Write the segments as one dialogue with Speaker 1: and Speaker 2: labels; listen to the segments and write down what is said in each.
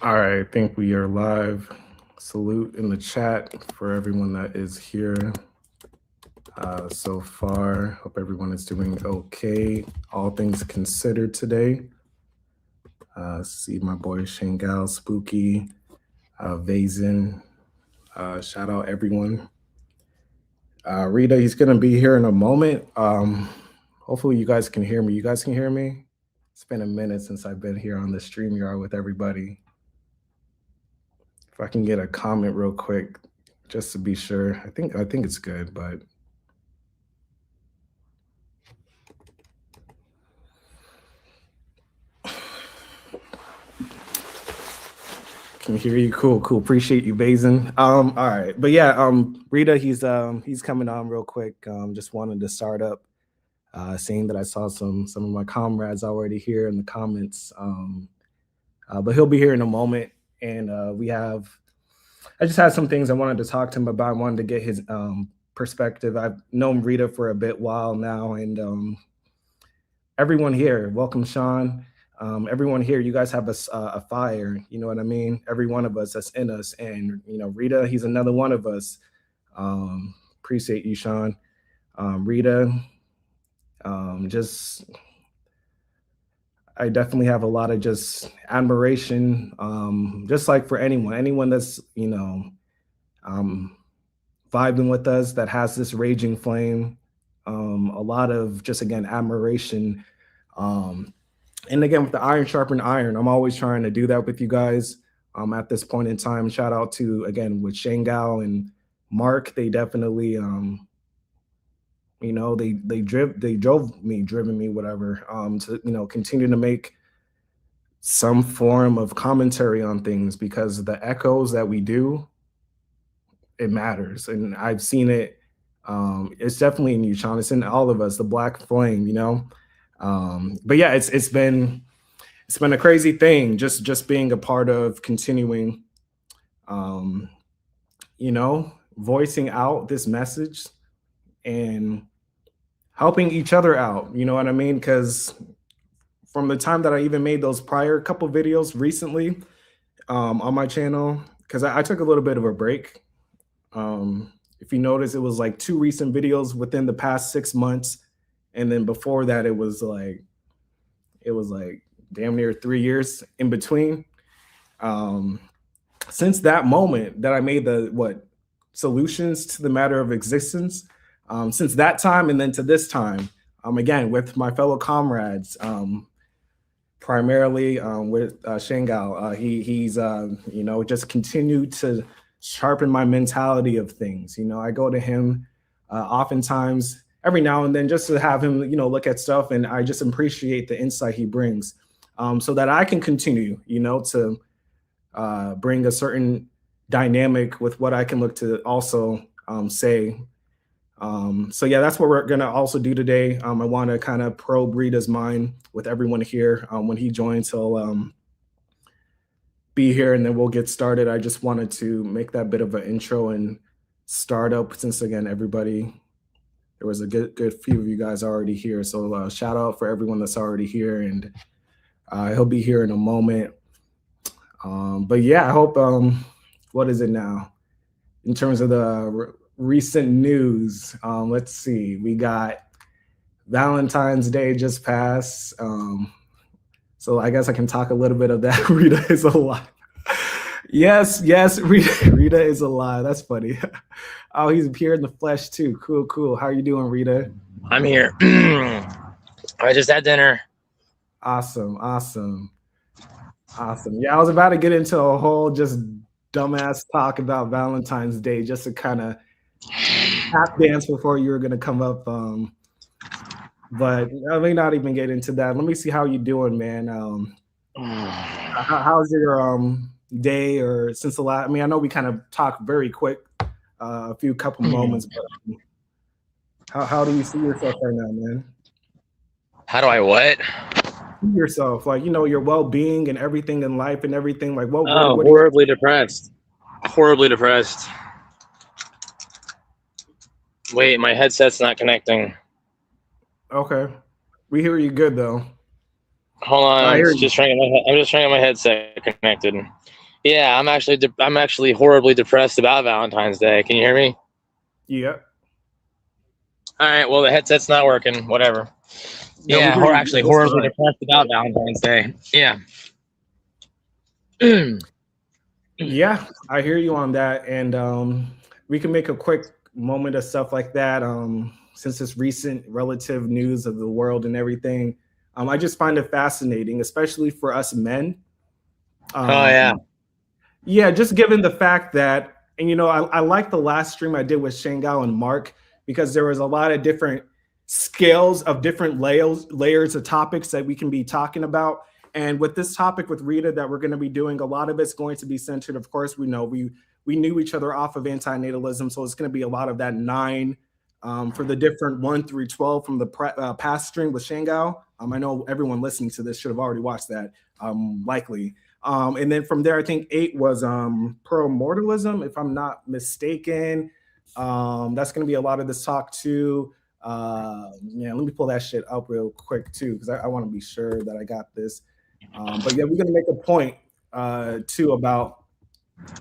Speaker 1: All right, I think we are live. Salute in the chat for everyone that is here so far. Hope everyone is doing okay. All things considered today. See my boy Shangael, Spooky, Vazen. Shout out everyone. Rita, he's gonna be here in a moment. Hopefully you guys can hear me. You guys can hear me? It's been a minute since I've been here on the StreamYard with everybody. If I can get a comment real quick, just to be sure. I think it's good, but can hear you. Cool. Appreciate you, Basin. All right, but yeah, Rita, he's coming on real quick. Just wanted to start up, seeing that I saw some of my comrades already here in the comments. But he'll be here in a moment, and I just had some things I wanted to talk to him about. I wanted to get his perspective. I've known Rita for a bit while now, and everyone here, welcome, Sean. Everyone here, you guys have a fire. You know what I mean? Every one of us that's in us, and Rita, he's another one of us. Appreciate you, Sean. Rita, I definitely have a lot of just admiration, just like for anyone that's vibing with us, that has this raging flame. A lot of just, again, admiration. And again, with the iron sharpened iron, I'm always trying to do that with you guys. At this point in time, shout out to, again, with Shangael and Mark. They definitely, driven me, whatever, to continue to make some form of commentary on things, because the echoes that we do, it matters, and I've seen it. It's definitely in you, Sean. It's in all of us, the black flame, But yeah, it's been a crazy thing, just being a part of continuing, voicing out this message and helping each other out. You know what I mean? Because from the time that I even made those prior couple videos recently on my channel, because I took a little bit of a break. If you notice, it was like 2 recent videos within the past 6 months. And then before that, it was like damn near 3 years in between. Since that moment that I made the solutions to the matter of existence, since that time and then to this time, again, with my fellow comrades, primarily with Shangael, he's just continued to sharpen my mentality of things. I go to him oftentimes, every now and then, just to have him, look at stuff, and I just appreciate the insight he brings, so that I can continue, to bring a certain dynamic with what I can look to also say. So yeah, that's what we're gonna also do today. I want to kind of probe Rita's mind with everyone here. When he joins, he'll be here, and then we'll get started. I just wanted to make that bit of an intro and start up, since, again, there was a good few of you guys already here. So shout out for everyone that's already here, and he'll be here in a moment. But yeah, I hope, what is it now? In terms of the recent news, let's see. We got Valentine's Day just passed. So I guess I can talk a little bit of that. Rita is alive. Yes, Rita is alive. That's funny. Oh, he's here in the flesh too. Cool. How are you doing, Rita?
Speaker 2: I'm here. I just had dinner.
Speaker 1: Awesome. Yeah, I was about to get into a whole just dumbass talk about Valentine's Day, just to kind of tap dance before you were going to come up. But let me not even get into that. Let me see how you doing, man. How's your day, or since the last? I mean, I know we kind of talked very quick, a few couple moments, but how do you see yourself right now, man?
Speaker 2: How do I what?
Speaker 1: See yourself, like, your well-being and everything in life and everything. Like, what
Speaker 2: horribly depressed. Horribly depressed. Wait, my headset's not connecting.
Speaker 1: Okay. We hear you good, though.
Speaker 2: Hold on,
Speaker 1: I hear
Speaker 2: I'm just trying to get my headset connected. Yeah, I'm actually horribly depressed about Valentine's Day. Can you hear me?
Speaker 1: Yeah.
Speaker 2: All right. Well, the headset's not working. Whatever.
Speaker 1: No, we
Speaker 2: Yeah,
Speaker 1: hear you.
Speaker 2: actually
Speaker 1: It's all
Speaker 2: horribly
Speaker 1: right.
Speaker 2: depressed about Valentine's Day. Yeah.
Speaker 1: Yeah, I hear you on that. And we can make a quick moment of stuff like that. Since this recent relative news of the world and everything, I just find it fascinating, especially for us men.
Speaker 2: Oh yeah.
Speaker 1: Yeah, just given the fact that, and I like the last stream I did with Shangael and Mark because there was a lot of different scales of different layers of topics that we can be talking about. And with this topic with Rita that we're going to be doing, a lot of it's going to be centered. Of course, we know we knew each other off of antinatalism, so it's going to be a lot of that 9 for the different 1 through 12 from the past stream with Shangael. I know everyone listening to this should have already watched that, likely. And then from there, I think 8 was pro-mortalism, if I'm not mistaken. That's going to be a lot of this talk too. Yeah, let me pull that shit up real quick too, because I want to be sure that I got this. But yeah, we're going to make a point too about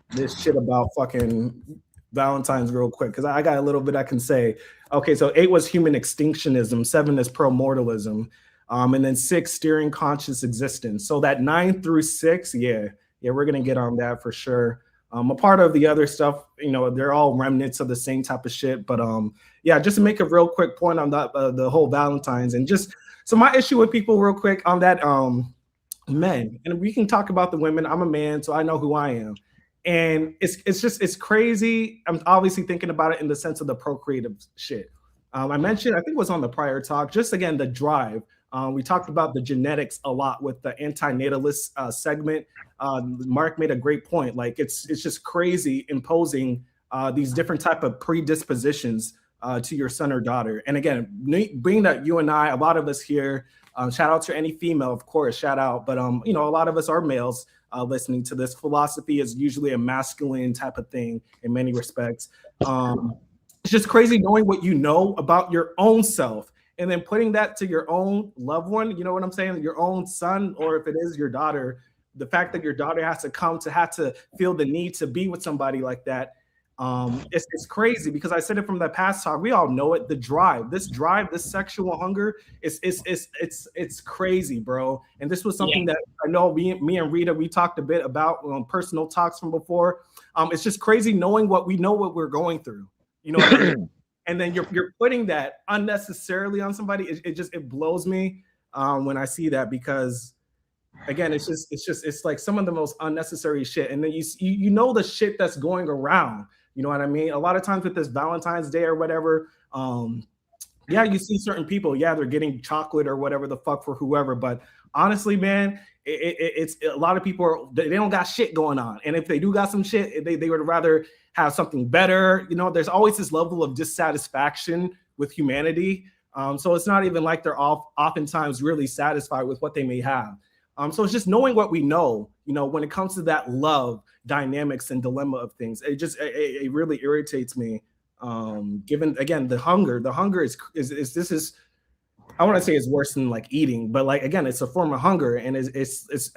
Speaker 1: this shit about fucking Valentine's real quick, because I got a little bit I can say. Okay, so 8 was human extinctionism, 7 is pro-mortalism. And then 6, steering conscious existence. So that 9 through 6, yeah, we're gonna get on that for sure. A part of the other stuff, they're all remnants of the same type of shit. But yeah, just to make a real quick point on that, the whole Valentine's, and just so my issue with people real quick on that, men, and we can talk about the women. I'm a man, so I know who I am. And it's crazy. I'm obviously thinking about it in the sense of the procreative shit. I mentioned, I think it was on the prior talk, just again, the drive. We talked about the genetics a lot with the antinatalist segment. Mark made a great point. Like it's just crazy imposing these different type of predispositions to your son or daughter. And again, being that you and I, a lot of us here, shout out to any female, of course, shout out. But a lot of us are males listening to this. Philosophy is usually a masculine type of thing in many respects. It's just crazy knowing what you know about your own self and then putting that to your own loved one, you know what I'm saying? Your own son, or if it is your daughter, the fact that your daughter has to feel the need to be with somebody like that. It's crazy because I said it from the past talk. We all know it. This sexual hunger it's crazy, bro. And this was something that I know me and Rita, we talked a bit about personal talks from before. It's just crazy knowing what we're going through. You know what I mean? And then you're putting that unnecessarily on somebody. It blows me when I see that, because again, it's like some of the most unnecessary shit. And then you know the shit that's going around. You know what I mean? A lot of times with this Valentine's Day or whatever, yeah, you see certain people, yeah, they're getting chocolate or whatever the fuck for whoever. But honestly, man, it's a lot of people they don't got shit going on. And if they do got some shit, they would rather have something better. There's always this level of dissatisfaction with humanity. So it's not even like they're oftentimes really satisfied with what they may have. So it's just knowing what we know, when it comes to that love dynamics and dilemma of things. It really irritates me. Given again the hunger is I want to say it's worse than like eating, but like again, it's a form of hunger, and it's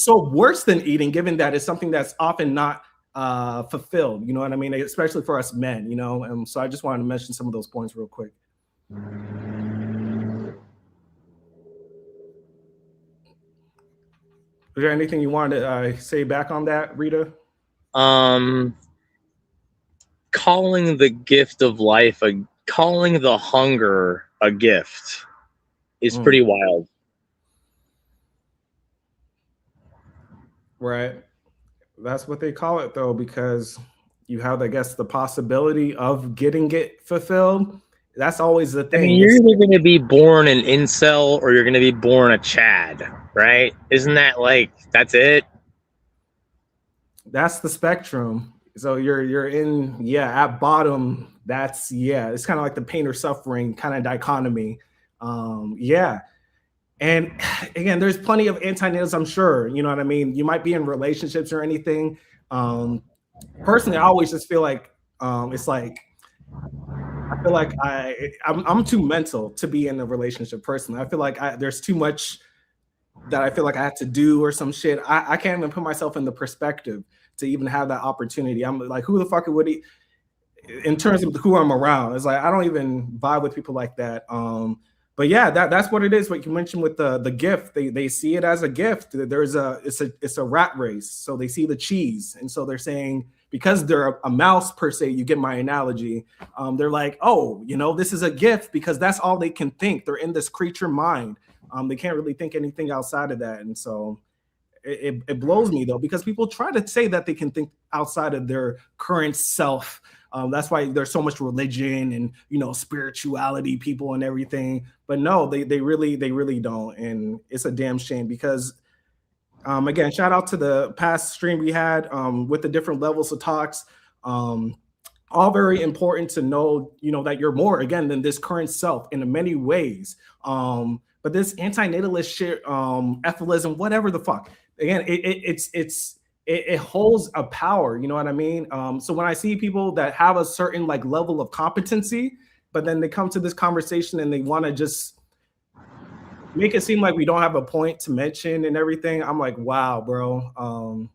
Speaker 1: so worse than eating, given that it's something that's often not fulfilled. You know what I mean? Especially for us men. So I just wanted to mention some of those points real quick. Is there anything you wanted to say back on that, Rita?
Speaker 2: Calling the gift of life, calling the hunger a gift is pretty wild.
Speaker 1: Right. That's what they call it, though, because you have, I guess, the possibility of getting it fulfilled. That's always the thing.
Speaker 2: I mean, you're either going to be born an incel or you're going to be born a Chad, right? Isn't that like, that's it?
Speaker 1: That's the spectrum. So you're in, at bottom, it's kind of like the pain or suffering kind of dichotomy. And again, there's plenty of antinatalism, I'm sure. You know what I mean? You might be in relationships or anything. Personally, I always just feel like it's like I feel like I'm too mental to be in a relationship personally. I feel like there's too much that I feel like I have to do or some shit. I can't even put myself in the perspective to even have that opportunity. I'm like, who the fuck would he? In terms of who I'm around, it's like I don't even vibe with people like that. But yeah, that's what it is. What you mentioned with the gift, they see it as a gift. It's a rat race, so they see the cheese, and so they're saying because they're a mouse per se. You get my analogy. They're like, oh, this is a gift because that's all they can think. They're in this creature mind. They can't really think anything outside of that, and so it blows me though because people try to say that they can think outside of their current self. That's why there's so much religion and spirituality people and everything. But no, they really don't, and it's a damn shame because again, shout out to the past stream we had with the different levels of talks. All very important to know, that you're more again than this current self in many ways. But this antinatalist shit, Efilism, whatever the fuck, again, it holds a power, you know what I mean? So when I see people that have a certain like level of competency, but then they come to this conversation and they want to just make it seem like we don't have a point to mention and everything, I'm like, wow, bro.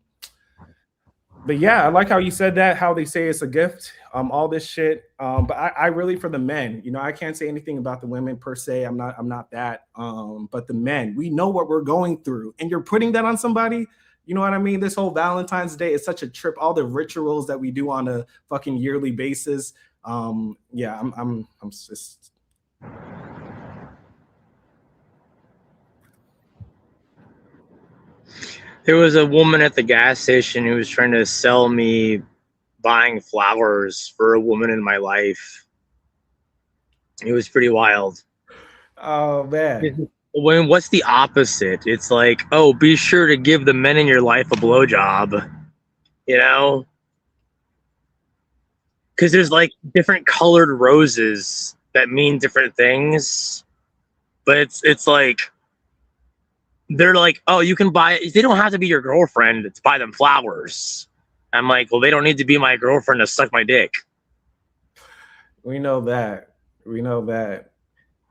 Speaker 1: But yeah, I like how you said that, how they say it's a gift, all this shit. But I really, for the men, I can't say anything about the women per se. I'm not that. But the men, we know what we're going through, and you're putting that on somebody. You know what I mean? This whole Valentine's Day is such a trip. All the rituals that we do on a fucking yearly basis. Yeah, I'm just.
Speaker 2: There was a woman at the gas station who was trying to sell me buying flowers for a woman in my life. It was pretty wild.
Speaker 1: Oh man.
Speaker 2: What's the opposite? It's like, oh, be sure to give the men in your life a blowjob, because there's like different colored roses that mean different things, but it's like they're like, oh, you can buy. They don't have to be your girlfriend to buy them flowers. I'm like, well, they don't need to be my girlfriend to suck my dick.
Speaker 1: We know that.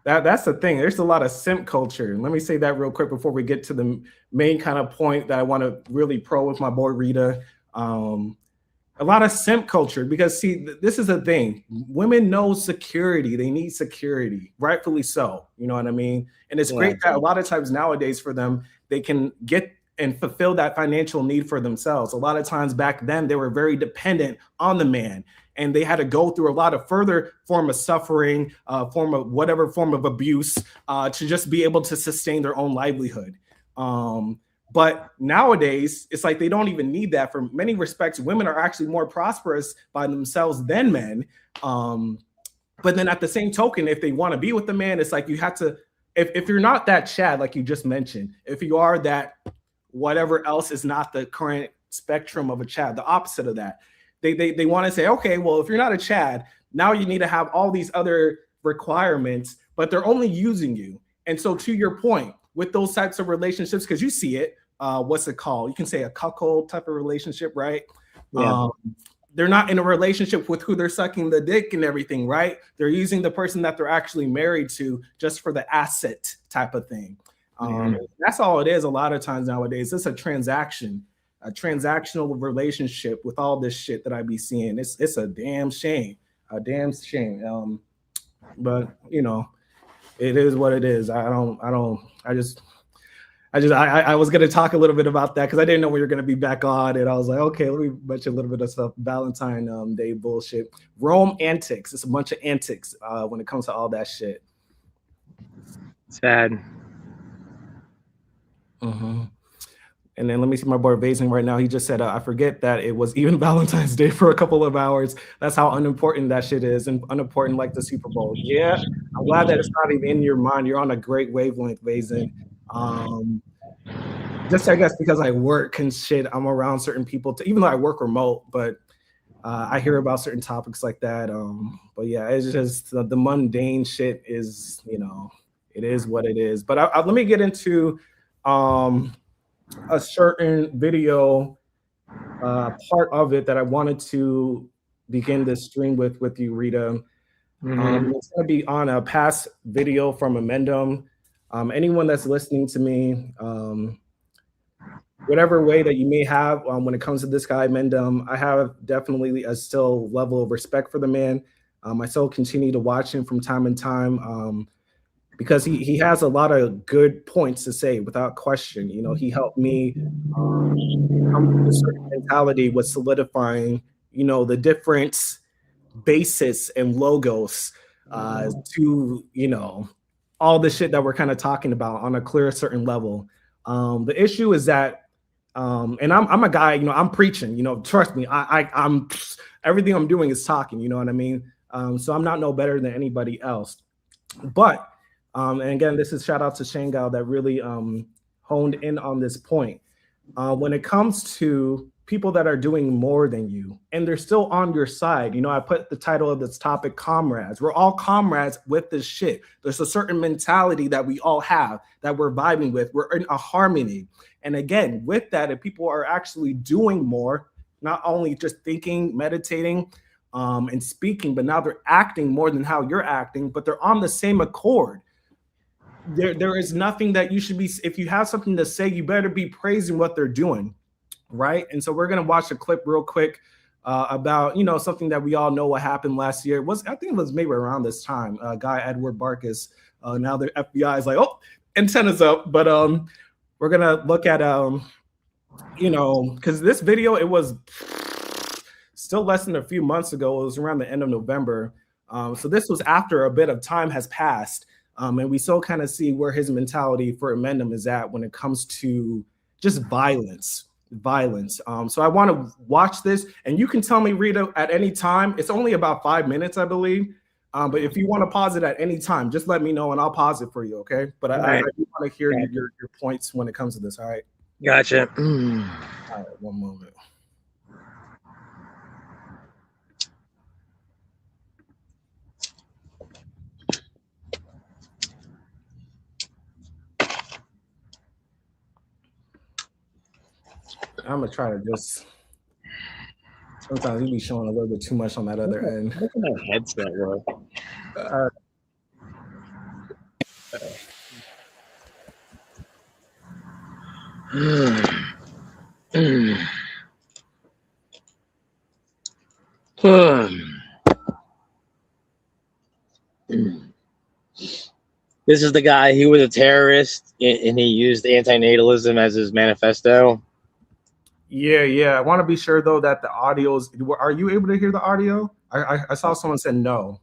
Speaker 1: That's the thing. There's a lot of simp culture. Let me say that real quick before we get to the main kind of point that I want to really pro with my boy Rita. A lot of simp culture because see, this is the thing. Women know security. They need security, rightfully so. You know what I mean? And it's great that a lot of times nowadays for them, they can get and fulfill that financial need for themselves. A lot of times back then, they were very dependent on the man. And they had to go through a lot of further form of suffering, form of abuse to just be able to sustain their own livelihood. But nowadays, it's like they don't even need that. For many respects, women are actually more prosperous by themselves than men. But then at the same token, if they want to be with the man, it's like you have to, if you're not that Chad, like you just mentioned, if you are that whatever else is not the current spectrum of a Chad, the opposite of that, they want to say, okay, well, if you're not a Chad, now you need to have all these other requirements, but they're only using you. And so to your point, with those types of relationships, because you see it, what's it called? You can say a cuckold type of relationship, right?
Speaker 2: Yeah.
Speaker 1: They're not in a relationship with who they're sucking the dick and everything, right? They're using the person that they're actually married to just for the asset type of thing. That's all it is a lot of times nowadays. It's a transactional relationship with all this shit that I be seeing. It's a damn shame. But it is what it is. I was going to talk a little bit about that because I didn't know we were going to be back on, and I was like, okay, let me mention a little bit of stuff. Valentine Day bullshit. Rome antics. It's a bunch of antics when it comes to all that shit.
Speaker 2: Sad.
Speaker 1: And then let me see my boy Vazing right now. He just said, I forget that it was even Valentine's Day for a couple of hours. That's how unimportant that shit is, and unimportant like the Super Bowl. Yeah, I'm glad that it's not even in your mind. You're on a great wavelength, Vazing. Just I guess because I work and shit, I'm around certain people, even though I work remote, but I hear about certain topics like that. But yeah, it's just the mundane shit is, it is what it is. But let me get into a certain video part of it that I wanted to begin this stream with you, Rita. It's going to be on a past video from Inmendham. Anyone that's listening to me, whatever way that you may have when it comes to this guy, Inmendham, I have definitely a still level of respect for the man. I still continue to watch him from time to time because he has a lot of good points to say without question. You know, he helped me come to a certain mentality with solidifying, you know, the different basis and logos to, you know, all the shit that we're kind of talking about on a clear certain level. The issue is that and I'm a guy, you know, I'm preaching, you know, trust me, I'm everything I'm doing is talking, you know what I mean? So I'm not no better than anybody else. But and again, this is shout out to Shangael that really honed in on this point. When it comes to people that are doing more than you and they're still on your side, you know, I put the title of this topic, comrades. We're all comrades with this shit. There's a certain mentality that we all have that we're vibing with. We're in a harmony. And again, with that, if people are actually doing more, not only just thinking, meditating, and speaking, but now they're acting more than how you're acting, but they're on the same accord. There is nothing that you should be, if you have something to say, you better be praising what they're doing, right? And so we're going to watch a clip real quick about, you know, something that we all know what happened last year. I think it was maybe around this time, guy Edward Barkus, now the FBI is like, oh, antennas up, but we're going to look at, you know, because this video, it was still less than a few months ago. It was around the end of November. So this was after a bit of time has passed. And we still kind of see where his mentality for Inmendham is at when it comes to just violence. So I want to watch this, and you can tell me, Rita, at any time. It's only about 5 minutes, I believe. But if you want to pause it at any time, just let me know, and I'll pause it for you, okay? But I do want to hear your points when it comes to this, all right?
Speaker 2: Gotcha.
Speaker 1: All right, one moment. I'm gonna try to just. Sometimes you be showing a little bit too much on that other end.
Speaker 2: Look at my headset work. This is the guy. He was a terrorist, and he used antinatalism as his manifesto.
Speaker 1: Yeah. I want to be sure though that the audios. Are you able to hear the audio? I saw someone said no.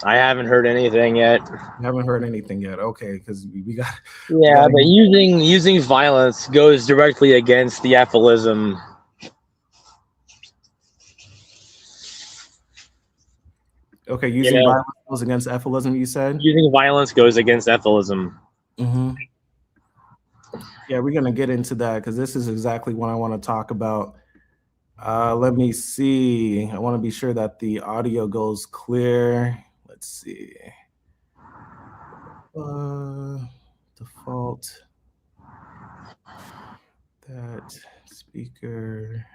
Speaker 2: I haven't heard anything yet.
Speaker 1: You haven't heard anything yet. Okay, because we got.
Speaker 2: Yeah, but using violence goes directly against the Efilism.
Speaker 1: Okay, using violence goes against Efilism, you said?
Speaker 2: Using violence goes against Efilism.
Speaker 1: Mm-hmm. Yeah, we're going to get into that because this is exactly what I want to talk about. Let me see. I want to be sure that the audio goes clear. Let's see. Default. That speaker.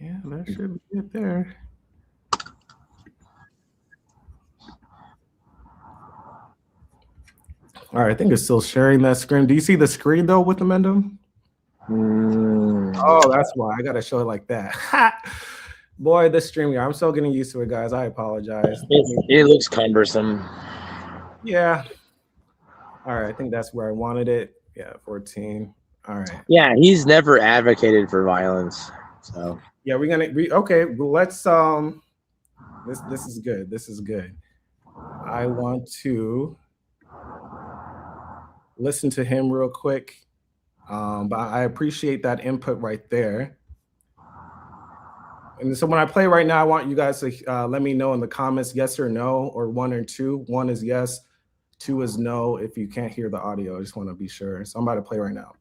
Speaker 1: Yeah, that should be it there. All right, I think it's still sharing that screen. Do you see the screen though with Inmendham? Oh, that's why I gotta show it like that. Boy, this stream, I'm still getting used to it, guys. I apologize.
Speaker 2: It looks cumbersome.
Speaker 1: Yeah. All right, I think that's where I wanted it. Yeah, 14. All right.
Speaker 2: Yeah, he's never advocated for violence. So
Speaker 1: yeah, we're gonna okay. Well, let's this is good. This is good. I want to listen to him real quick. But I appreciate that input right there. And so when I play right now, I want you guys to let me know in the comments, yes or no, or 1 or 2. 1 is yes, 2 is no. If you can't hear the audio, I just want to be sure. So I'm about to play right now.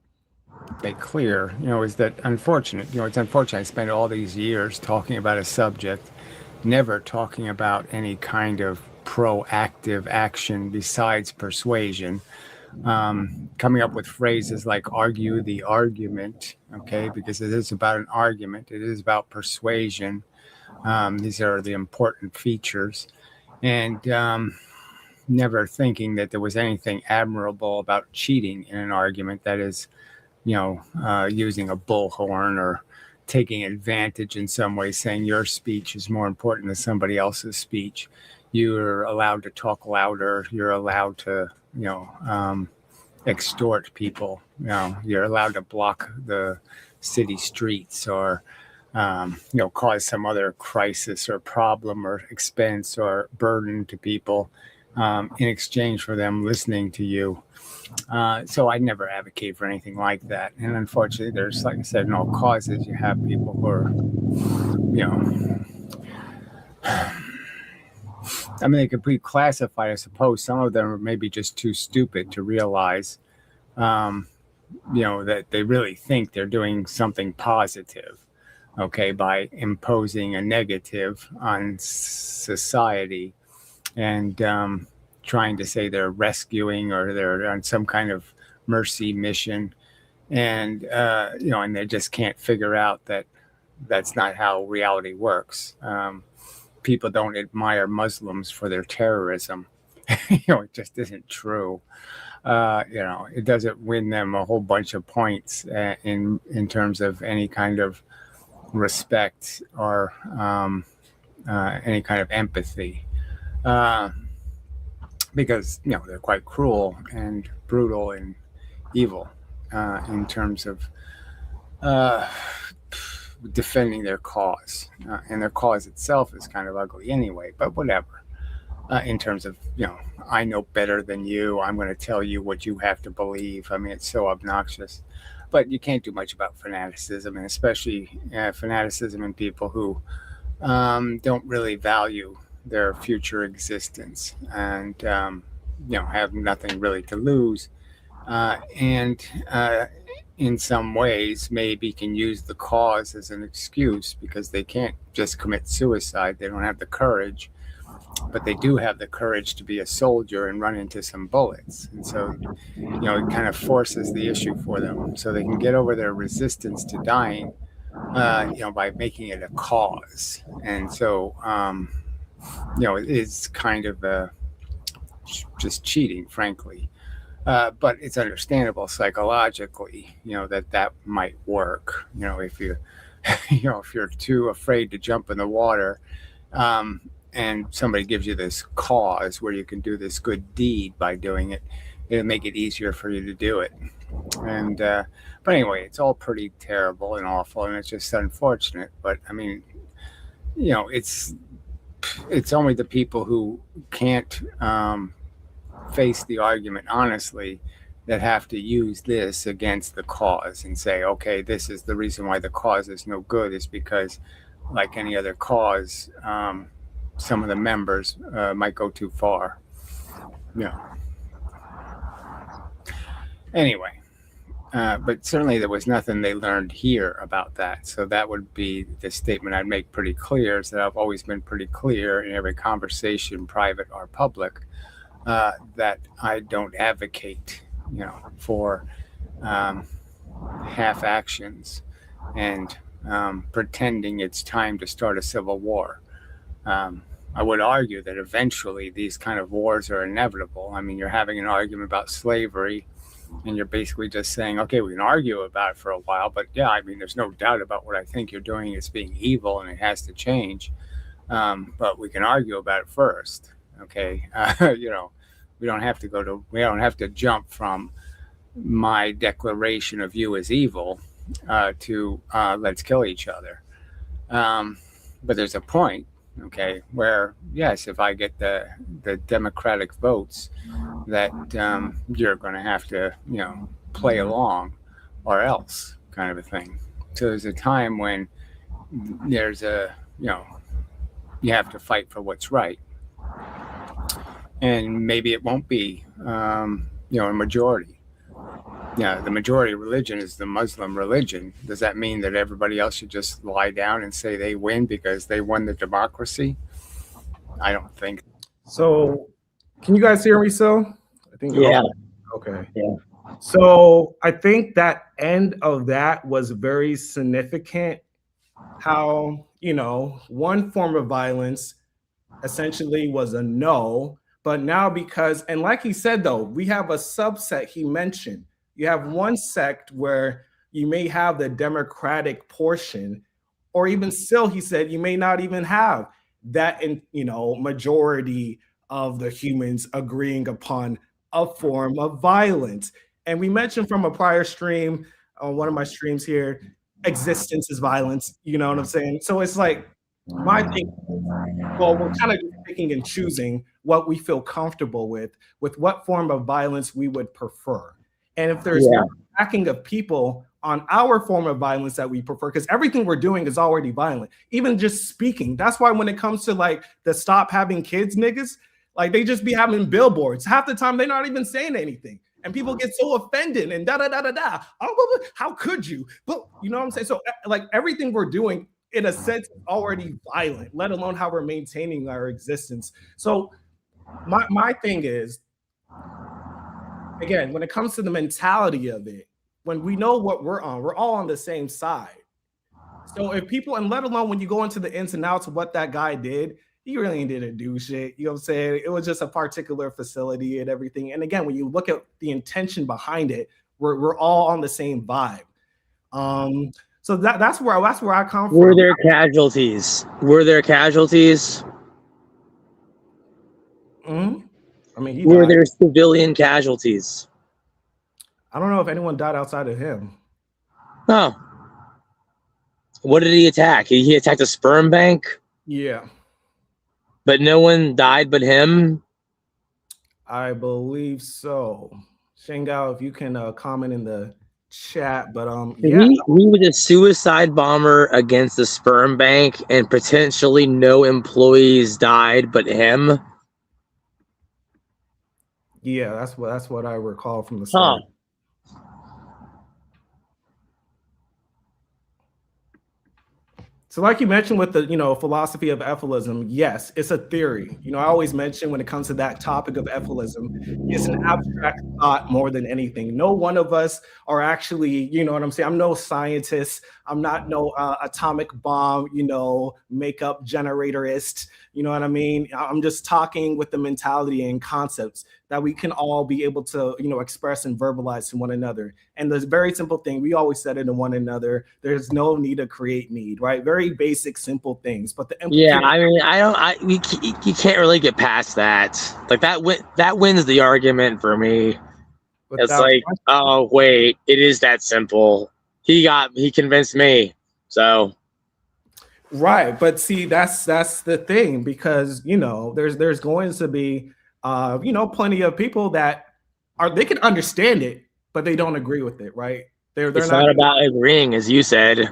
Speaker 3: Make clear, is that unfortunate. It's unfortunate I spent all these years talking about a subject, never talking about any kind of proactive action besides persuasion. coming up with phrases like argue the argument, okay, because it is about an argument. It is about persuasion. These are the important features. And never thinking that there was anything admirable about cheating in an argument, that is, using a bullhorn or taking advantage in some way, saying your speech is more important than somebody else's speech. You're allowed to talk louder. You're allowed to, extort people. You're allowed to block the city streets or, cause some other crisis or problem or expense or burden to people in exchange for them listening to you. So I never advocate for anything like that. And unfortunately, there's, like I said, in all causes, you have people who are, they could be classified, I suppose. Some of them are maybe just too stupid to realize, that they really think they're doing something positive, okay, by imposing a negative on society and trying to say they're rescuing or they're on some kind of mercy mission. And, and they just can't figure out that that's not how reality works. People don't admire Muslims for their terrorism. It just isn't true. It doesn't win them a whole bunch of points in terms of any kind of respect or any kind of empathy. Because, they're quite cruel and brutal and evil in terms of defending their cause. And their cause itself is kind of ugly anyway, but whatever. In terms of, I know better than you. I'm going to tell you what you have to believe. It's so obnoxious. But you can't do much about fanaticism, and especially fanaticism in people who don't really value their future existence and, have nothing really to lose. And in some ways, maybe can use the cause as an excuse because they can't just commit suicide. They don't have the courage, but they do have the courage to be a soldier and run into some bullets. And so, it kind of forces the issue for them so they can get over their resistance to dying, by making it a cause. And so, it is kind of just cheating, frankly. But it's understandable psychologically, that might work. If you, if you're too afraid to jump in the water, and somebody gives you this cause where you can do this good deed by doing it, it'll make it easier for you to do it. And but anyway, it's all pretty terrible and awful, and it's just unfortunate. But it's only the people who can't face the argument honestly that have to use this against the cause and say, okay, this is the reason why the cause is no good, is because, like any other cause, some of the members might go too far. Anyway, but certainly there was nothing they learned here about that. So that would be the statement I'd make pretty clear, is that I've always been pretty clear in every conversation, private or public, that I don't advocate, for half actions and pretending it's time to start a civil war. I would argue that eventually these kind of wars are inevitable. You're having an argument about slavery, and you're basically just saying, okay, we can argue about it for a while, but there's no doubt about what I think you're doing is being evil and it has to change. But we can argue about it first. Okay. We don't have to jump from my declaration of you as evil to let's kill each other. But there's a point, okay, where, yes, if I get the Democratic votes, that you're going to have to, play along or else, kind of a thing. So there's a time when there's you have to fight for what's right. And maybe it won't be, a majority. The majority religion is the Muslim religion. Does that mean that everybody else should just lie down and say they win because they won the democracy? I don't think.
Speaker 1: So, can you guys hear me still? I think.
Speaker 2: Yeah.
Speaker 1: Okay.
Speaker 2: Yeah.
Speaker 1: So I think that end of that was very significant. How, one form of violence essentially was a no, but now because, and like he said, though, we have a subset he mentioned. You have one sect where you may have the democratic portion, or even still, he said, you may not even have that, majority of the humans agreeing upon a form of violence. And we mentioned from a prior stream, on one of my streams here, existence is violence. You know what I'm saying? So it's like, my thing, well, we're kind of picking and choosing what we feel comfortable with what form of violence we would prefer. And if there's no backing of people on our form of violence that we prefer, because everything we're doing is already violent, even just speaking. That's why when it comes to like the stop having kids niggas, like they just be having billboards. Half the time they're not even saying anything. And people get so offended and da da da da da. Oh, how could you? But you know what I'm saying? So like everything we're doing, in a sense, already violent, let alone how we're maintaining our existence. So my thing is, again, when it comes to the mentality of it, when we know what we're all on the same side. So if people, and let alone when you go into the ins and outs of what that guy did, he really didn't do shit. You know what I'm saying? It was just a particular facility and everything. And again, when you look at the intention behind it, we're all on the same vibe. So that's where I come from.
Speaker 2: Were there casualties?
Speaker 1: Mm-hmm. I mean,
Speaker 2: were there civilian casualties?
Speaker 1: I don't know if anyone died outside of him.
Speaker 2: Oh. What did he attack? He attacked a sperm bank?
Speaker 1: Yeah.
Speaker 2: But no one died but him?
Speaker 1: I believe so. Shangael, if you can comment in the chat, but yeah.
Speaker 2: He was a suicide bomber against the sperm bank, and potentially no employees died but him.
Speaker 1: Yeah, that's what I recall from the start. So like you mentioned with the, philosophy of Efilism, yes, it's a theory. I always mention when it comes to that topic of Efilism, it's an abstract thought more than anything. No one of us are actually, you know what I'm saying? I'm no scientist. I'm not no atomic bomb, makeup generatorist. You know what I mean? I'm just talking with the mentality and concepts that we can all be able to, express and verbalize to one another. And the very simple thing, we always said it to one another, there's no need to create need, right? Very basic, simple things. But
Speaker 2: you can't really get past that. Like that wins the argument for me. It's like, oh wait, it is that simple. He convinced me. So
Speaker 1: right, but see, that's the thing, because there's going to be plenty of people that they can understand it, but they don't agree with it, right? They're
Speaker 2: not about agreeing, as you said.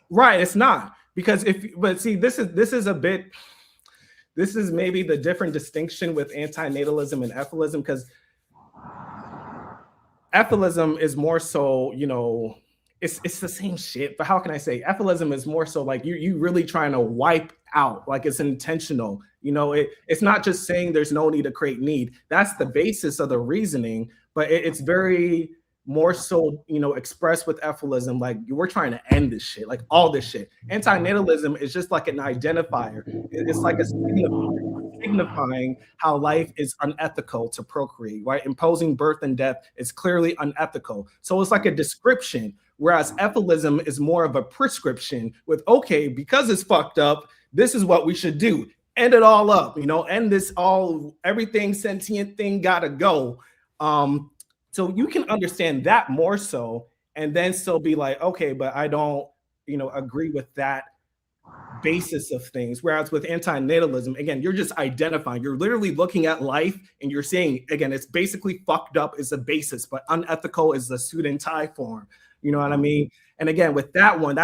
Speaker 1: Right, it's not, because this is maybe the different distinction with antinatalism and Efilism, because Efilism is more so, it's the same shit, but how can I say? Efilism is more so like you really trying to wipe out, like it's intentional. It's not just saying there's no need to create need. That's the basis of the reasoning, but it's very more so, expressed with Efilism, like we're trying to end this shit, like all this shit. Antinatalism is just like an identifier. It's like a signifying how life is unethical to procreate, right? Imposing birth and death is clearly unethical. So it's like a description, whereas Efilism is more of a prescription with, okay, because it's fucked up, this is what we should do. End it all up, end this all, everything sentient thing gotta go. So you can understand that more so, and then still be like, okay, but I don't, agree with that basis of things. Whereas with antinatalism, again, you're just identifying, you're literally looking at life and you're saying, again, it's basically fucked up is the basis, but unethical is the suit and tie form. You know what I mean? And again, with that one,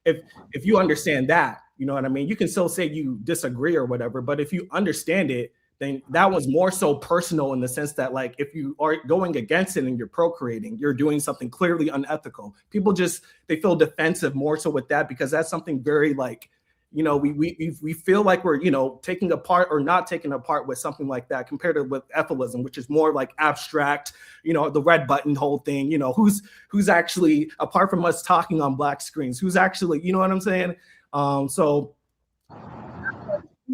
Speaker 1: if you understand that, you know what I mean? You can still say you disagree or whatever, but if you understand it, then that was more so personal in the sense that, like, if you are going against it and you're procreating, you're doing something clearly unethical. People they feel defensive more so with that, because that's something very, like, you know, we feel like we're, you know, taking apart or not taking apart with something like that compared to with Efilism, which is more like abstract, you know, the red button whole thing, you know, who's actually, apart from us talking on black screens, who's actually, you know what I'm saying? So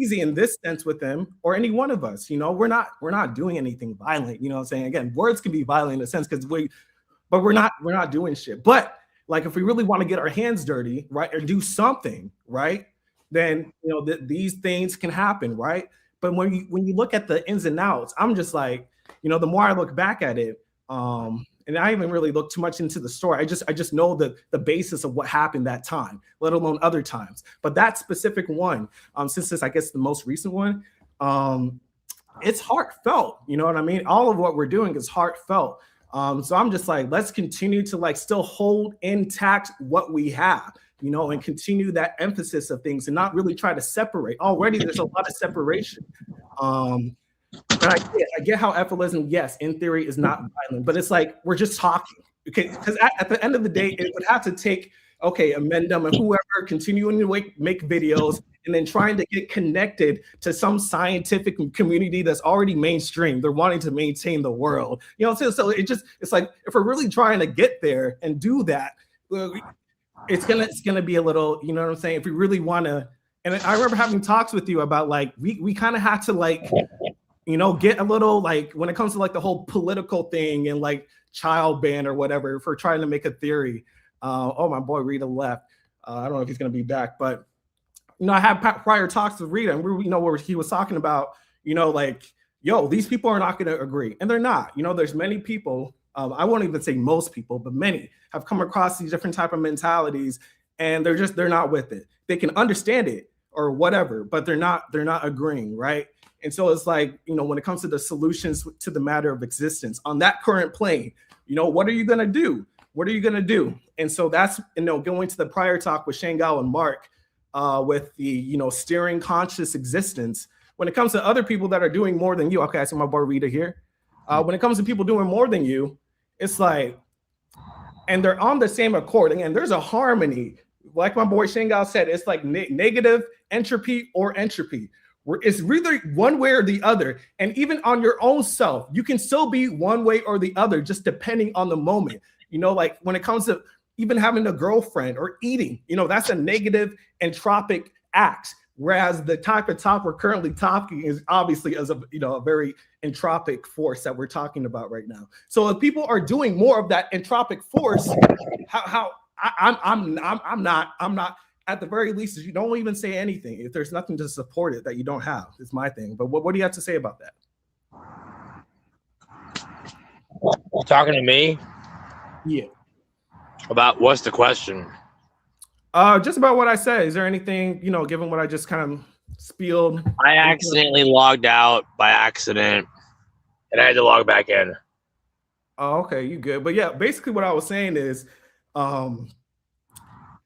Speaker 1: easy in this sense with them or any one of us, you know, we're not doing anything violent, you know what I'm saying? Again, words can be violent in a sense because we're not doing shit. But like, if we really want to get our hands dirty, right, or do something, right, then, you know, these things can happen, right? But when you look at the ins and outs, I'm just like, you know, the more I look back at it, and I haven't really looked too much into the story. I just know the basis of what happened that time, let alone other times. But that specific one, since it's, I guess, the most recent one, it's heartfelt. You know what I mean? All of what we're doing is heartfelt. So I'm just like, let's continue to like still hold intact what we have, you know, and continue that emphasis of things and not really try to separate. Already there's a lot of separation. But I get how Efilism, yes, in theory, is not violent, but it's like we're just talking. Okay, because at the end of the day, it would have to take, okay, Inmendham and whoever continuing to make videos and then trying to get connected to some scientific community that's already mainstream. They're wanting to maintain the world. You know what I'm saying? So it's like, if we're really trying to get there and do that, it's gonna be a little, you know what I'm saying? If we really want to, and I remember having talks with you about like, we kind of had to like, you know, get a little like, when it comes to like the whole political thing and like child ban or whatever, if we're trying to make a theory. Oh, my boy Rita left. I don't know if he's going to be back, but, you know, I had prior talks with Rita and you know, where he was talking about, you know, like, yo, these people are not going to agree. And they're not. You know, there's many people, I won't even say most people, but many have come across these different type of mentalities and they're not with it. They can understand it or whatever, but they're not agreeing, right? And so it's like, you know, when it comes to the solutions to the matter of existence on that current plane, you know, what are you going to do? What are you going to do? And so that's, you know, going to the prior talk with Shangael and Mark with the, you know, steering conscious existence. When it comes to other people that are doing more than you, okay, I see my boy Rita here. When it comes to people doing more than you, it's like, and they're on the same accord. Again, there's a harmony. Like my boy Shangael said, it's like negative entropy or entropy. It's really one way or the other. And even on your own self, you can still be one way or the other, just depending on the moment. You know, like when it comes to even having a girlfriend or eating, you know, that's a negative entropic act. Whereas the type of talk we're currently talking is obviously as a, you know, a very entropic force that we're talking about right now. So if people are doing more of that entropic force, I'm not. At the very least, you don't even say anything if there's nothing to support it that you don't have. It's my thing. But what do you have to say about that?
Speaker 2: You talking to me?
Speaker 1: Yeah.
Speaker 2: About what's the question?
Speaker 1: Just about what I said. Is there anything, you know, given what I just kind of spieled?
Speaker 2: I accidentally logged out by accident, and I had to log back in.
Speaker 1: Oh, okay, you good. But yeah, basically what I was saying is,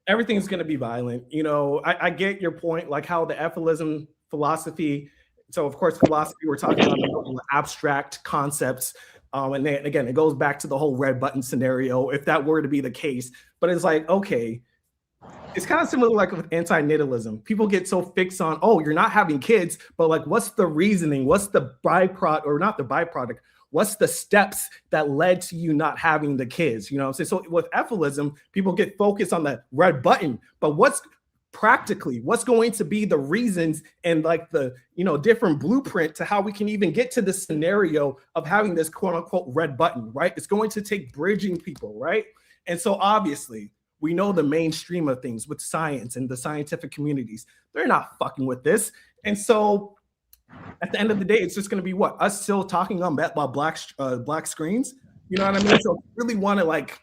Speaker 1: everything's going to be violent. You know, I get your point, like how the Efilism philosophy. So, of course, philosophy, we're talking about the abstract concepts. And then, again, it goes back to the whole red button scenario, if that were to be the case. But it's like, okay, it's kind of similar like with antinatalism. People get so fixed on, oh, you're not having kids, but like, what's the reasoning? What's the byproduct, or not the byproduct? What's the steps that led to you not having the kids? You know what I'm saying? So with Efilism, people get focused on the red button, but what's going to be the reasons and like the, you know, different blueprint to how we can even get to the scenario of having this quote unquote red button, right? It's going to take bridging people, right? And so obviously we know the mainstream of things with science and the scientific communities, they're not fucking with this. And so at the end of the day, it's just going to be what? Us still talking about black screens? You know what I mean? So if you really want to like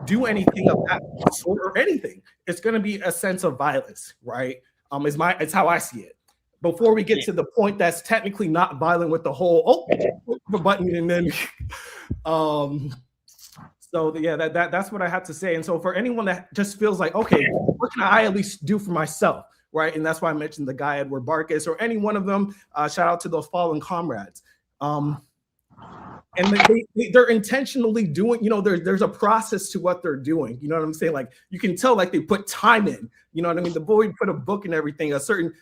Speaker 1: do anything of that sort or anything, it's going to be a sense of violence, right? It's how I see it. Before we get to the point that's technically not violent with the whole, the button and then, so yeah, that's what I have to say. And so for anyone that just feels like, okay, what can I at least do for myself? Right. And that's why I mentioned the guy, Edward Barkus, or any one of them. Shout out to those fallen comrades. And they're intentionally doing, there's a process to what they're doing. You know what I'm saying? Like, you can tell, like, they put time in. You know what I mean? The boy put a book and everything,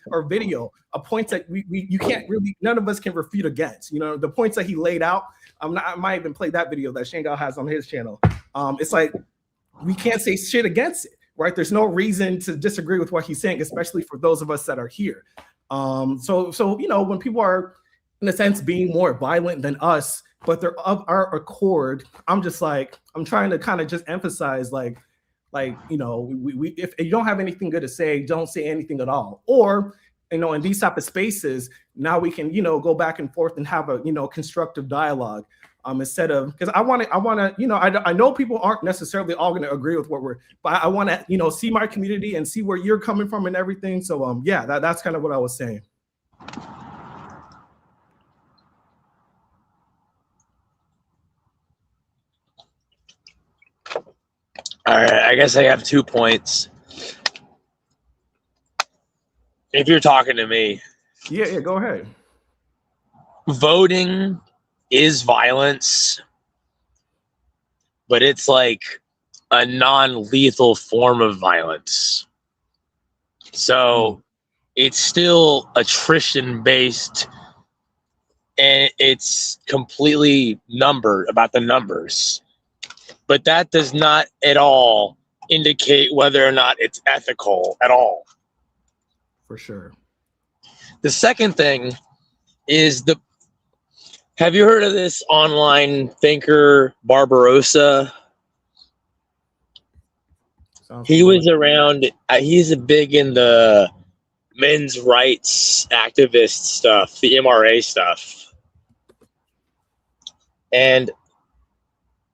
Speaker 1: or video, a point that you can't really, none of us can refute against. The points that he laid out. I might even play that video that Shangael has on his channel. It's like, we can't say shit against it, right? There's no reason to disagree with what he's saying, especially for those of us that are here. So when people are, in a sense, being more violent than us, but they're of our accord, I'm just like, I'm trying to kind of just emphasize, like, if you don't have anything good to say, don't say anything at all. Or, in these type of spaces, now we can, go back and forth and have a, constructive dialogue, instead of, because I want to, I know people aren't necessarily all going to agree with but I want to, see my community and see where you're coming from and everything. So, yeah, that's kind of what I was saying.
Speaker 2: All right, I guess I have 2 points. If you're talking to me.
Speaker 1: Yeah, go ahead.
Speaker 2: Voting is violence, but it's like a non-lethal form of violence. So it's still attrition-based, and it's completely numbered about the numbers. But that does not at all indicate whether or not it's ethical at all.
Speaker 1: For sure.
Speaker 2: The second thing is have you heard of this online thinker, Barbarossa? He was around, he's big in the men's rights activist stuff, the MRA stuff. And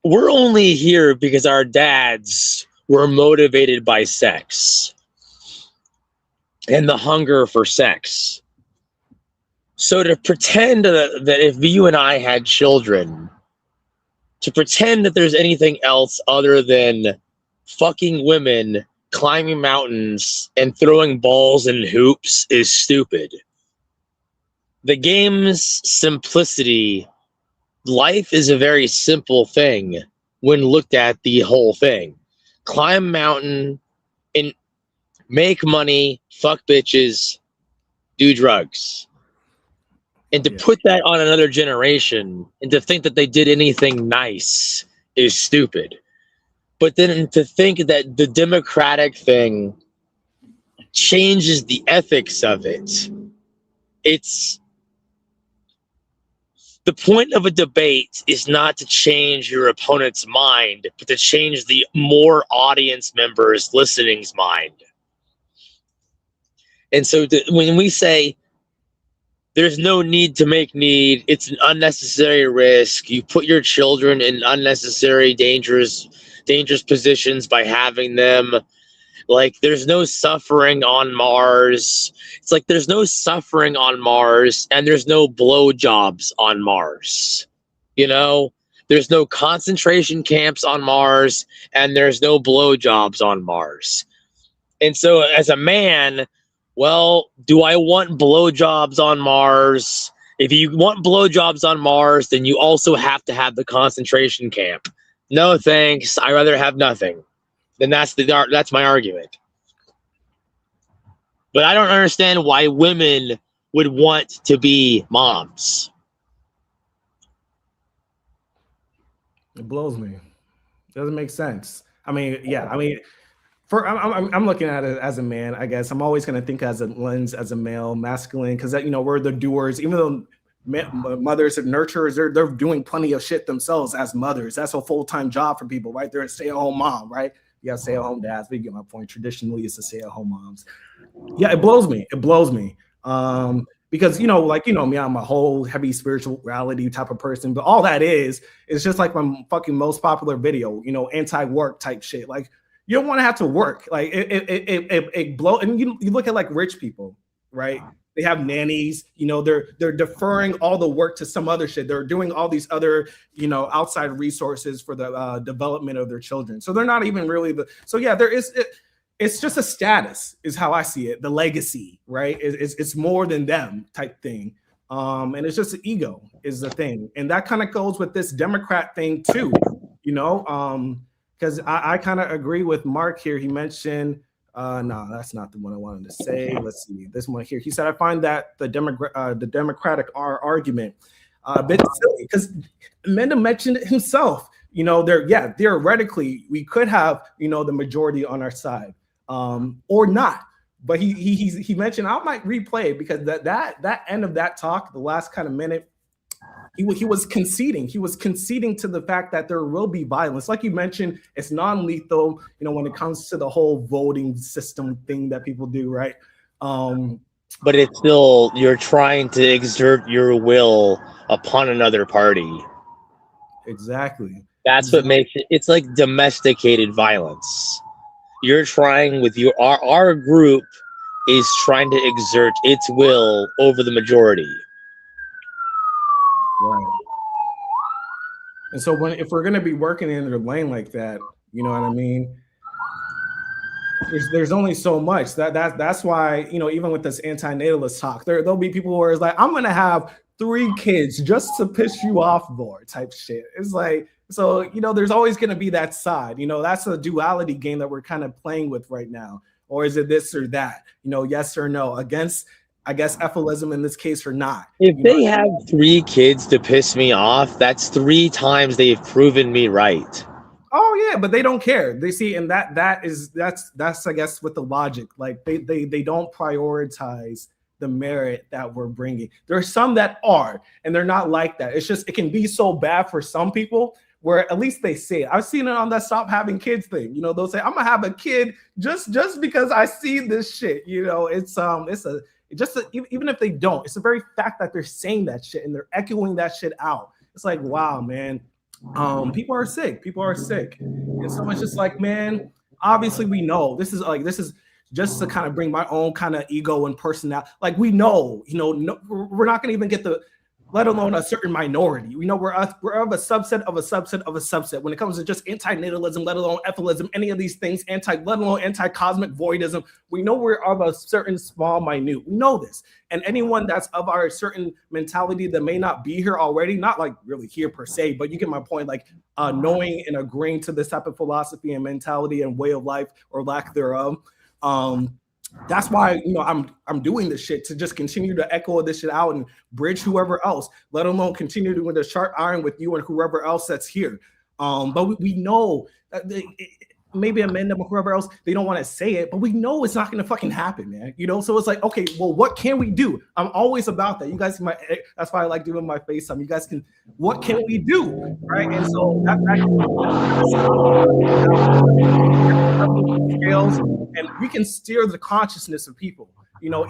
Speaker 2: we're only here because our dads were motivated by sex and the hunger for sex. So to pretend that if you and I had children, to pretend that there's anything else other than fucking women, climbing mountains, and throwing balls and hoops is stupid. The game's simplicity, life is a very simple thing when looked at the whole thing. Climb a mountain and make money, fuck bitches, do drugs. And to put that on another generation and to think that they did anything nice is stupid. But then to think that the democratic thing changes the ethics of it, it's the point of a debate is not to change your opponent's mind, but to change the more audience members listening's mind. And so when we say there's no need to make need, it's an unnecessary risk, you put your children in unnecessary dangerous positions by having them, like there's no suffering on Mars. It's like there's no suffering on Mars and there's no blowjobs on Mars. There's no concentration camps on Mars and there's no blowjobs on Mars. And so as a man, well, do I want blowjobs on Mars? If you want blowjobs on Mars, then you also have to have the concentration camp. No thanks. I'd rather have nothing. Then that's my argument. But I don't understand why women would want to be moms.
Speaker 1: It blows me. Doesn't make sense. I'm looking at it as a man, I guess. I'm always going to think as a lens as a male, masculine, because we're the doers. Even though mothers and nurturers, they're doing plenty of shit themselves as mothers. That's a full-time job for people, right? They're a stay-at-home mom, right? You got stay-at-home dads, but you get my point. Traditionally, it's a stay-at-home moms. Yeah, it blows me. Because me, I'm a whole heavy spirituality type of person, but all that is just like my fucking most popular video, anti-work type shit. Like, you don't want to have to work. Like it blow. And you look at like rich people, right? They have nannies, they're deferring all the work to some other shit. They're doing all these other, outside resources for the development of their children. So they're not even really it's just a status is how I see it. The legacy, right? It's more than them type thing. And it's just ego is the thing. And that kind of goes with this Democrat thing too, because I kind of agree with Mark here. He mentioned, no, that's not the one I wanted to say. Let's see, this one here. He said, I find that the Democratic argument a bit silly, because Mendham mentioned it himself. Theoretically, we could have, the majority on our side, or not. But he mentioned, I might replay it, because that end of that talk, the last kind of minute, he was conceding. He was conceding to the fact that there will be violence. Like you mentioned, it's non-lethal, when it comes to the whole voting system thing that people do, right?
Speaker 2: But it's still, you're trying to exert your will upon another party.
Speaker 1: Exactly.
Speaker 2: That's what makes it, it's like domesticated violence. You're trying with our group is trying to exert its will over the majority.
Speaker 1: Right. And so if we're going to be working in their lane like that, you know what I mean? There's only so much. That's why, even with this antinatalist talk, there'll be people who are like, I'm going to have 3 kids just to piss you off more type shit. It's like, so, there's always going to be that side, that's a duality game that we're kind of playing with right now. Or is it this or that, yes or no, against, I guess, Efilism in this case or not.
Speaker 2: If they have 3 kids to piss me off, that's 3 times they've proven me right.
Speaker 1: Oh yeah, but they don't care. They see, and that's I guess with the logic, like they don't prioritize the merit that we're bringing. There are some that are, and they're not like that. It's just, it can be so bad for some people where at least they say it. I've seen it on that stop having kids thing. They'll say, I'm gonna have a kid just because I see this shit. Even if they don't, it's the very fact that they're saying that shit and they're echoing that shit out. It's like, wow, man. People are sick. And so it's just like, man, obviously we know this is just to kind of bring my own kind of ego and personality. Like, we know, we're not gonna even get let alone a certain minority. We're of a subset of a subset of a subset when it comes to just antinatalism, let alone Efilism, any of these things, let alone anti-cosmic voidism. We know we're of a certain small minute. We know this. And anyone that's of our certain mentality that may not be here already, not like really here per se, but you get my point, like knowing and agreeing to this type of philosophy and mentality and way of life or lack thereof. That's why I'm doing this shit, to just continue to echo this shit out and bridge whoever else, let alone continue to with the sharp iron with you and whoever else that's here. But we know that maybe Amendham or whoever else, they don't want to say it, but we know it's not going to fucking happen, man. So it's like, okay, well, what can we do? I'm always about that. You guys can, that's why I like doing my FaceTime. You guys can, what can we do, right? And so that scales, and we can steer the consciousness of people.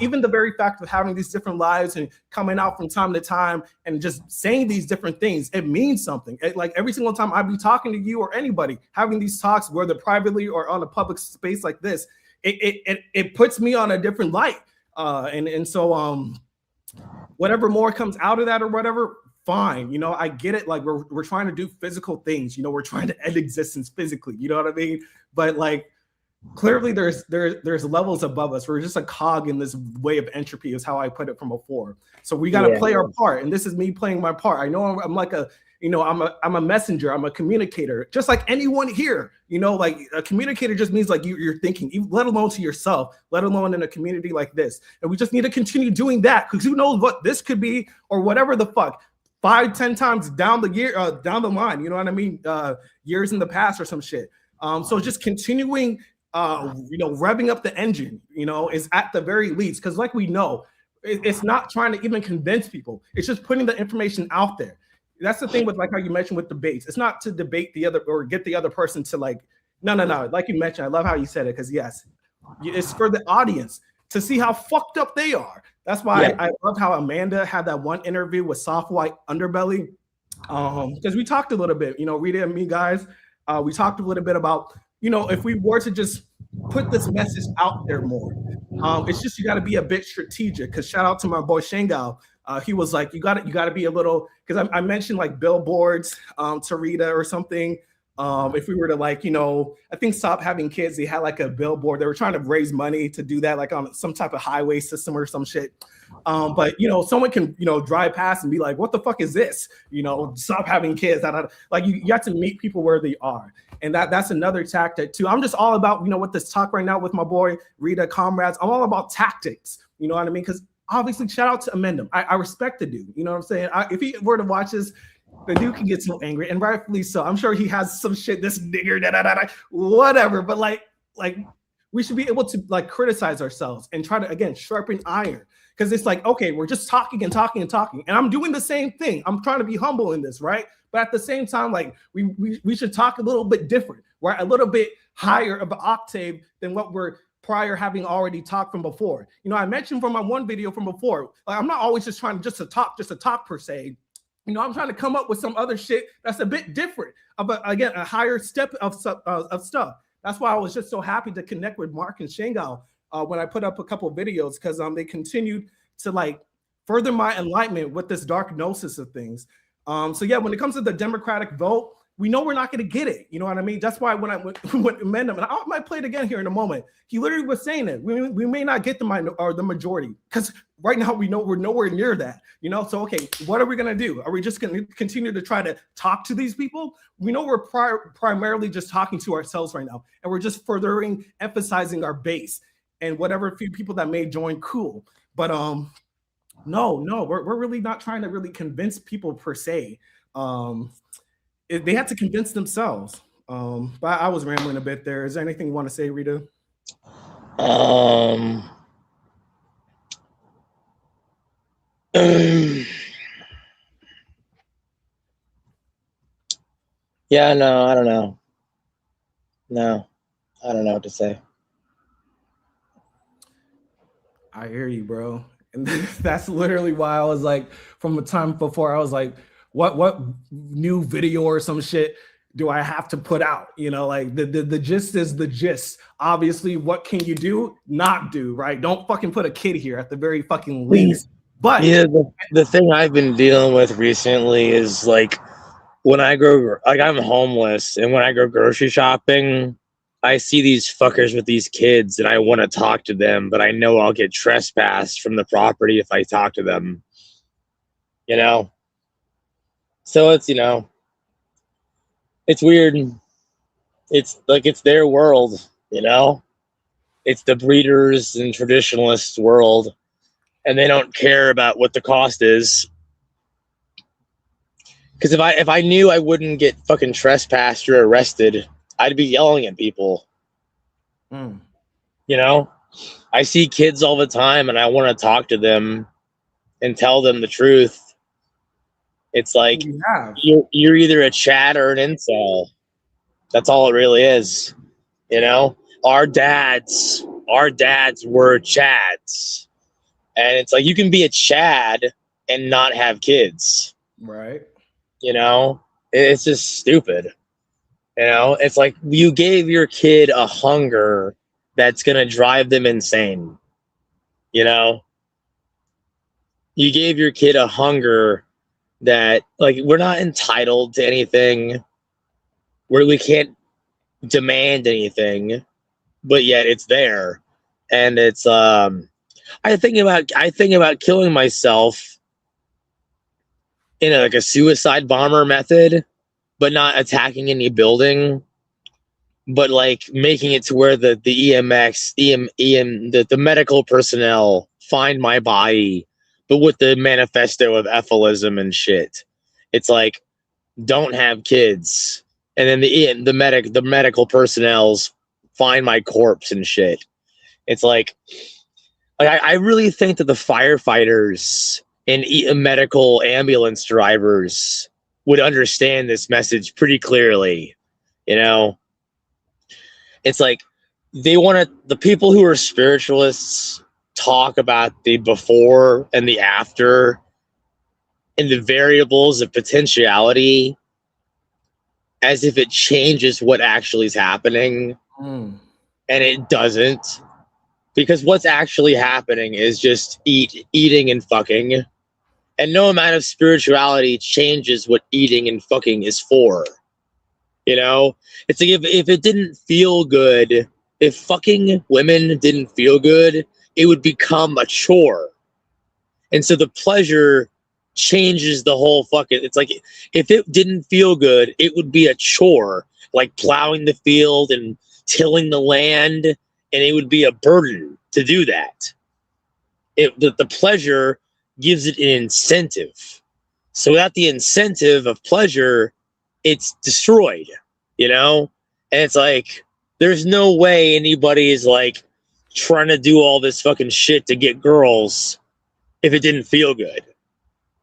Speaker 1: Even the very fact of having these different lives and coming out from time to time and just saying these different things, it means something. Like every single time I be talking to you or anybody, having these talks, whether privately or on a public space like this, it puts me on a different light. And so whatever more comes out of that or whatever, fine. I get it. Like we're trying to do physical things. We're trying to end existence physically. You know what I mean? But like, clearly there's levels above us. We're just a cog in this way of entropy, is how I put it from before. So we got to play our part, and this is me playing my part. I know I'm like I'm a messenger, I'm a communicator, just like anyone here. Like a communicator just means like you're thinking, let alone to yourself, let alone in a community like this. And we just need to continue doing that, because who knows what this could be, or whatever the fuck, 5-10 times down the line, you know what I mean, years in the past or some shit. So just continuing revving up the engine, is at the very least, because like we know, it's not trying to even convince people. It's just putting the information out there. That's the thing with, like how you mentioned with debates. It's not to debate the other or get the other person to like, no. Like you mentioned, I love how you said it, because yes, it's for the audience to see how fucked up they are. That's why I love how Amanda had that one interview with Soft White Underbelly, because we talked a little bit, Rita and me guys, we talked a little bit about, if we were to just put this message out there more, it's just, you got to be a bit strategic. Because shout out to my boy Shangael, he was like, you got to be a little, because I mentioned like billboards to Rita or something, If we were to like, I think Stop Having Kids, they had like a billboard. They were trying to raise money to do that, like on some type of highway system or some shit. But someone can, drive past and be like, what the fuck is this? Stop having kids. Like you have to meet people where they are. And that's another tactic too. I'm just all about, with this talk right now with my boy, Rita, comrades, I'm all about tactics. You know what I mean? Because obviously, shout out to Inmendham. I respect the dude. You know what I'm saying? If he were to watch this, the dude can get so angry, and rightfully so. I'm sure he has some shit, this nigger, whatever. But like we should be able to like criticize ourselves and try to, again, sharpen iron. Because it's like, okay, we're just talking and talking and talking. And I'm doing the same thing. I'm trying to be humble in this, right? But at the same time, like we should talk a little bit different. We're a little bit higher of an octave than what we're prior having already talked from before. I mentioned from my one video from before, like, I'm not always just trying to talk per se. I'm trying to come up with some other shit that's a bit different, but again, a higher step of stuff. That's why I was just so happy to connect with Mark and Shangael when I put up a couple of videos, because they continued to like further my enlightenment with this dark gnosis of things. So yeah, when it comes to the Democratic vote, we know we're not going to get it. You know what I mean? That's why when I went Inmendham, and I might play it again here in a moment, he literally was saying it. We may not get the majority, because right now we know we're nowhere near that. So okay, what are we going to do? Are we just going to continue to try to talk to these people? We know we're primarily just talking to ourselves right now, and we're just furthering emphasizing our base and whatever few people that may join, cool. But no, we're really not trying to really convince people per se. They had to convince themselves. But I was rambling a bit there. Is there anything you want to say, Rita?
Speaker 2: Yeah, no, I don't know. No, I don't know what to say.
Speaker 1: I hear you, bro. And that's literally why I was like, from the time before, I was like, what new video or some shit do I have to put out? Like the gist is the gist. Obviously, what can you do? Not do, right? Don't fucking put a kid here at the very fucking least. But
Speaker 2: yeah, the thing I've been dealing with recently is like when I go, like I'm homeless, and when I go grocery shopping, I see these fuckers with these kids, and I want to talk to them, but I know I'll get trespassed from the property if I talk to them. So it's, it's weird. It's like, it's their world, it's the breeders and traditionalists world, and they don't care about what the cost is. Because if I knew I wouldn't get fucking trespassed or arrested, I'd be yelling at people. I see kids all the time, and I want to talk to them and tell them the truth. It's like you're either a Chad or an incel. That's all it really is. Our dads were Chads, and it's like you can be a Chad and not have kids,
Speaker 1: right?
Speaker 2: It's just stupid. It's like you gave your kid a hunger that's gonna drive them insane. You gave your kid a hunger that, like, we're not entitled to anything, where we can't demand anything, but yet it's there. And it's I think about killing myself in a suicide bomber method, but not attacking any building, but like making it to where the medical personnel find my body, but with the manifesto of Efilism and shit. It's like, don't have kids, and then the medical personnel's find my corpse and shit. It's like I really think that the firefighters and medical ambulance drivers would understand this message pretty clearly. It's like the people who are spiritualists talk about the before and the after and the variables of potentiality as if it changes what actually is happening. And it doesn't, because what's actually happening is just eating and fucking, and no amount of spirituality changes what eating and fucking is for. You know, it's like if it didn't feel good, if fucking women didn't feel good, it would become a chore. And so the pleasure changes the whole fucking. It's like if it didn't feel good, it would be a chore, like plowing the field and tilling the land, and it would be a burden to do that. The pleasure gives it an incentive. So without the incentive of pleasure, it's destroyed, you know? And it's like, there's no way anybody is like trying to do all this fucking shit to get girls if it didn't feel good.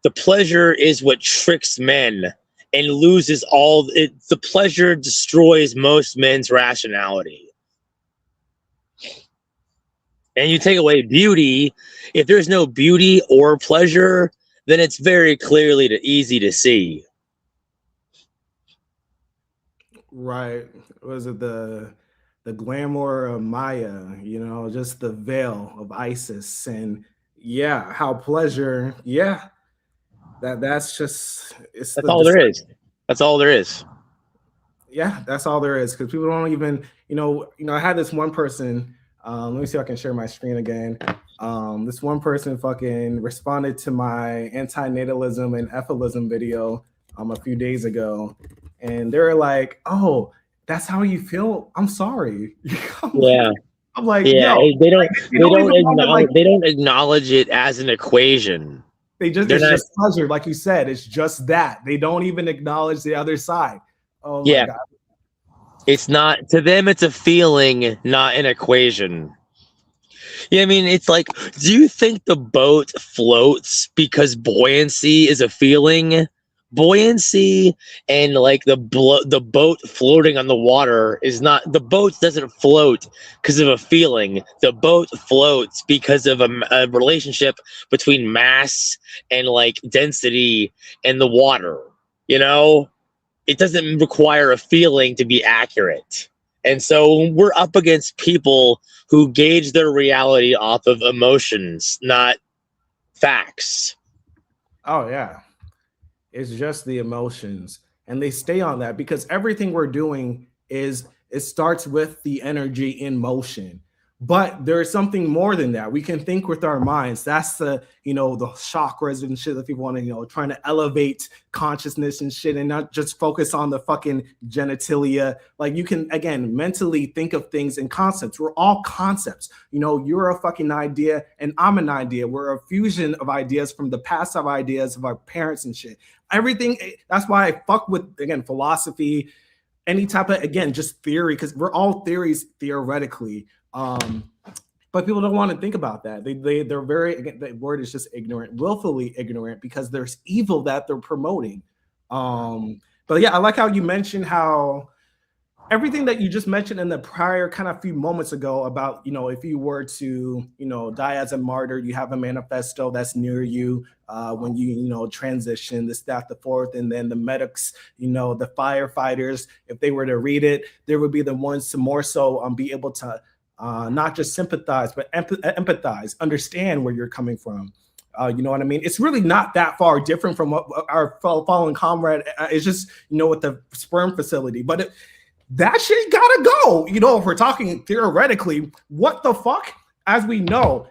Speaker 2: The pleasure is what tricks men and loses all it. The pleasure destroys most men's rationality. And you take away beauty, if there's no beauty or pleasure, then it's very clearly easy to see.
Speaker 1: Right. Was it the glamour of Maya, you know, just the veil of Isis, and yeah, how pleasure, yeah. That's just
Speaker 2: That's all there is. That's all there is.
Speaker 1: Yeah, that's all there is, because people don't even, I had this one person, let me see if I can share my screen again. This one person fucking responded to my antinatalism and Efilism video a few days ago, and they're like, "Oh, that's how you feel? I'm sorry."
Speaker 2: Yeah.
Speaker 1: I'm like,
Speaker 2: yeah,
Speaker 1: yo,
Speaker 2: they don't acknowledge it as an equation.
Speaker 1: It's just pleasure, like you said. It's just that. They don't even acknowledge the other side. Oh my God.
Speaker 2: It's not, to them, it's a feeling, not an equation. Yeah, I mean, it's like, do you think the boat floats because buoyancy is a feeling? Buoyancy and like the boat floating on the water is not. The boat doesn't float because of a feeling. The boat floats because of a relationship between mass and like density and the water. You know, it doesn't require a feeling to be accurate. And so we're up against people who gauge their reality off of emotions, not facts.
Speaker 1: Oh yeah. It's just the emotions, and they stay on that because everything we're doing it starts with the energy in motion. But there is something more than that. We can think with our minds. That's the chakras and shit that people want to, trying to elevate consciousness and shit, and not just focus on the fucking genitalia. Like, you can, again, mentally think of things in concepts. We're all concepts. You're a fucking idea and I'm an idea. We're a fusion of ideas from the past of ideas of our parents and shit. Everything. That's why I fuck with, again, philosophy, any type of, again, just theory, because we're all theories theoretically. But people don't want to think about that. They're very, again, the word is just ignorant, willfully ignorant, because there's evil that they're promoting. But yeah, I like how you mentioned how everything that you just mentioned in the prior kind of few moments ago about, if you were to, die as a martyr, you have a manifesto that's near you when you, transition, this, that, the fourth, and then the medics, the firefighters, if they were to read it, they would be the ones to more so be able to not just sympathize, but empathize, understand where you're coming from. You know what I mean? It's really not that far different from what our fallen comrade is, just, with the sperm facility. But that shit gotta go. If we're talking theoretically, what the fuck? As we know,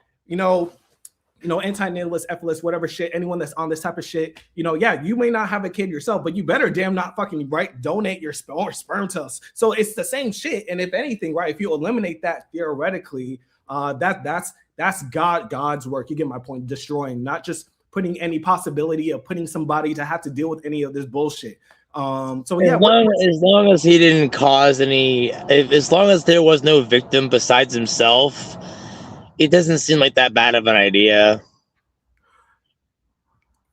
Speaker 1: anti-natalist, Efilist, whatever shit, anyone that's on this type of shit, yeah, you may not have a kid yourself, but you better damn not fucking donate your sperm to us. So it's the same shit. And if anything, right, if you eliminate that theoretically, that's God's work. You get my point, destroying, not just putting any possibility of putting somebody to have to deal with any of this bullshit. So yeah,
Speaker 2: as long as he didn't cause any, as long as there was no victim besides himself, it doesn't seem like that bad of an idea.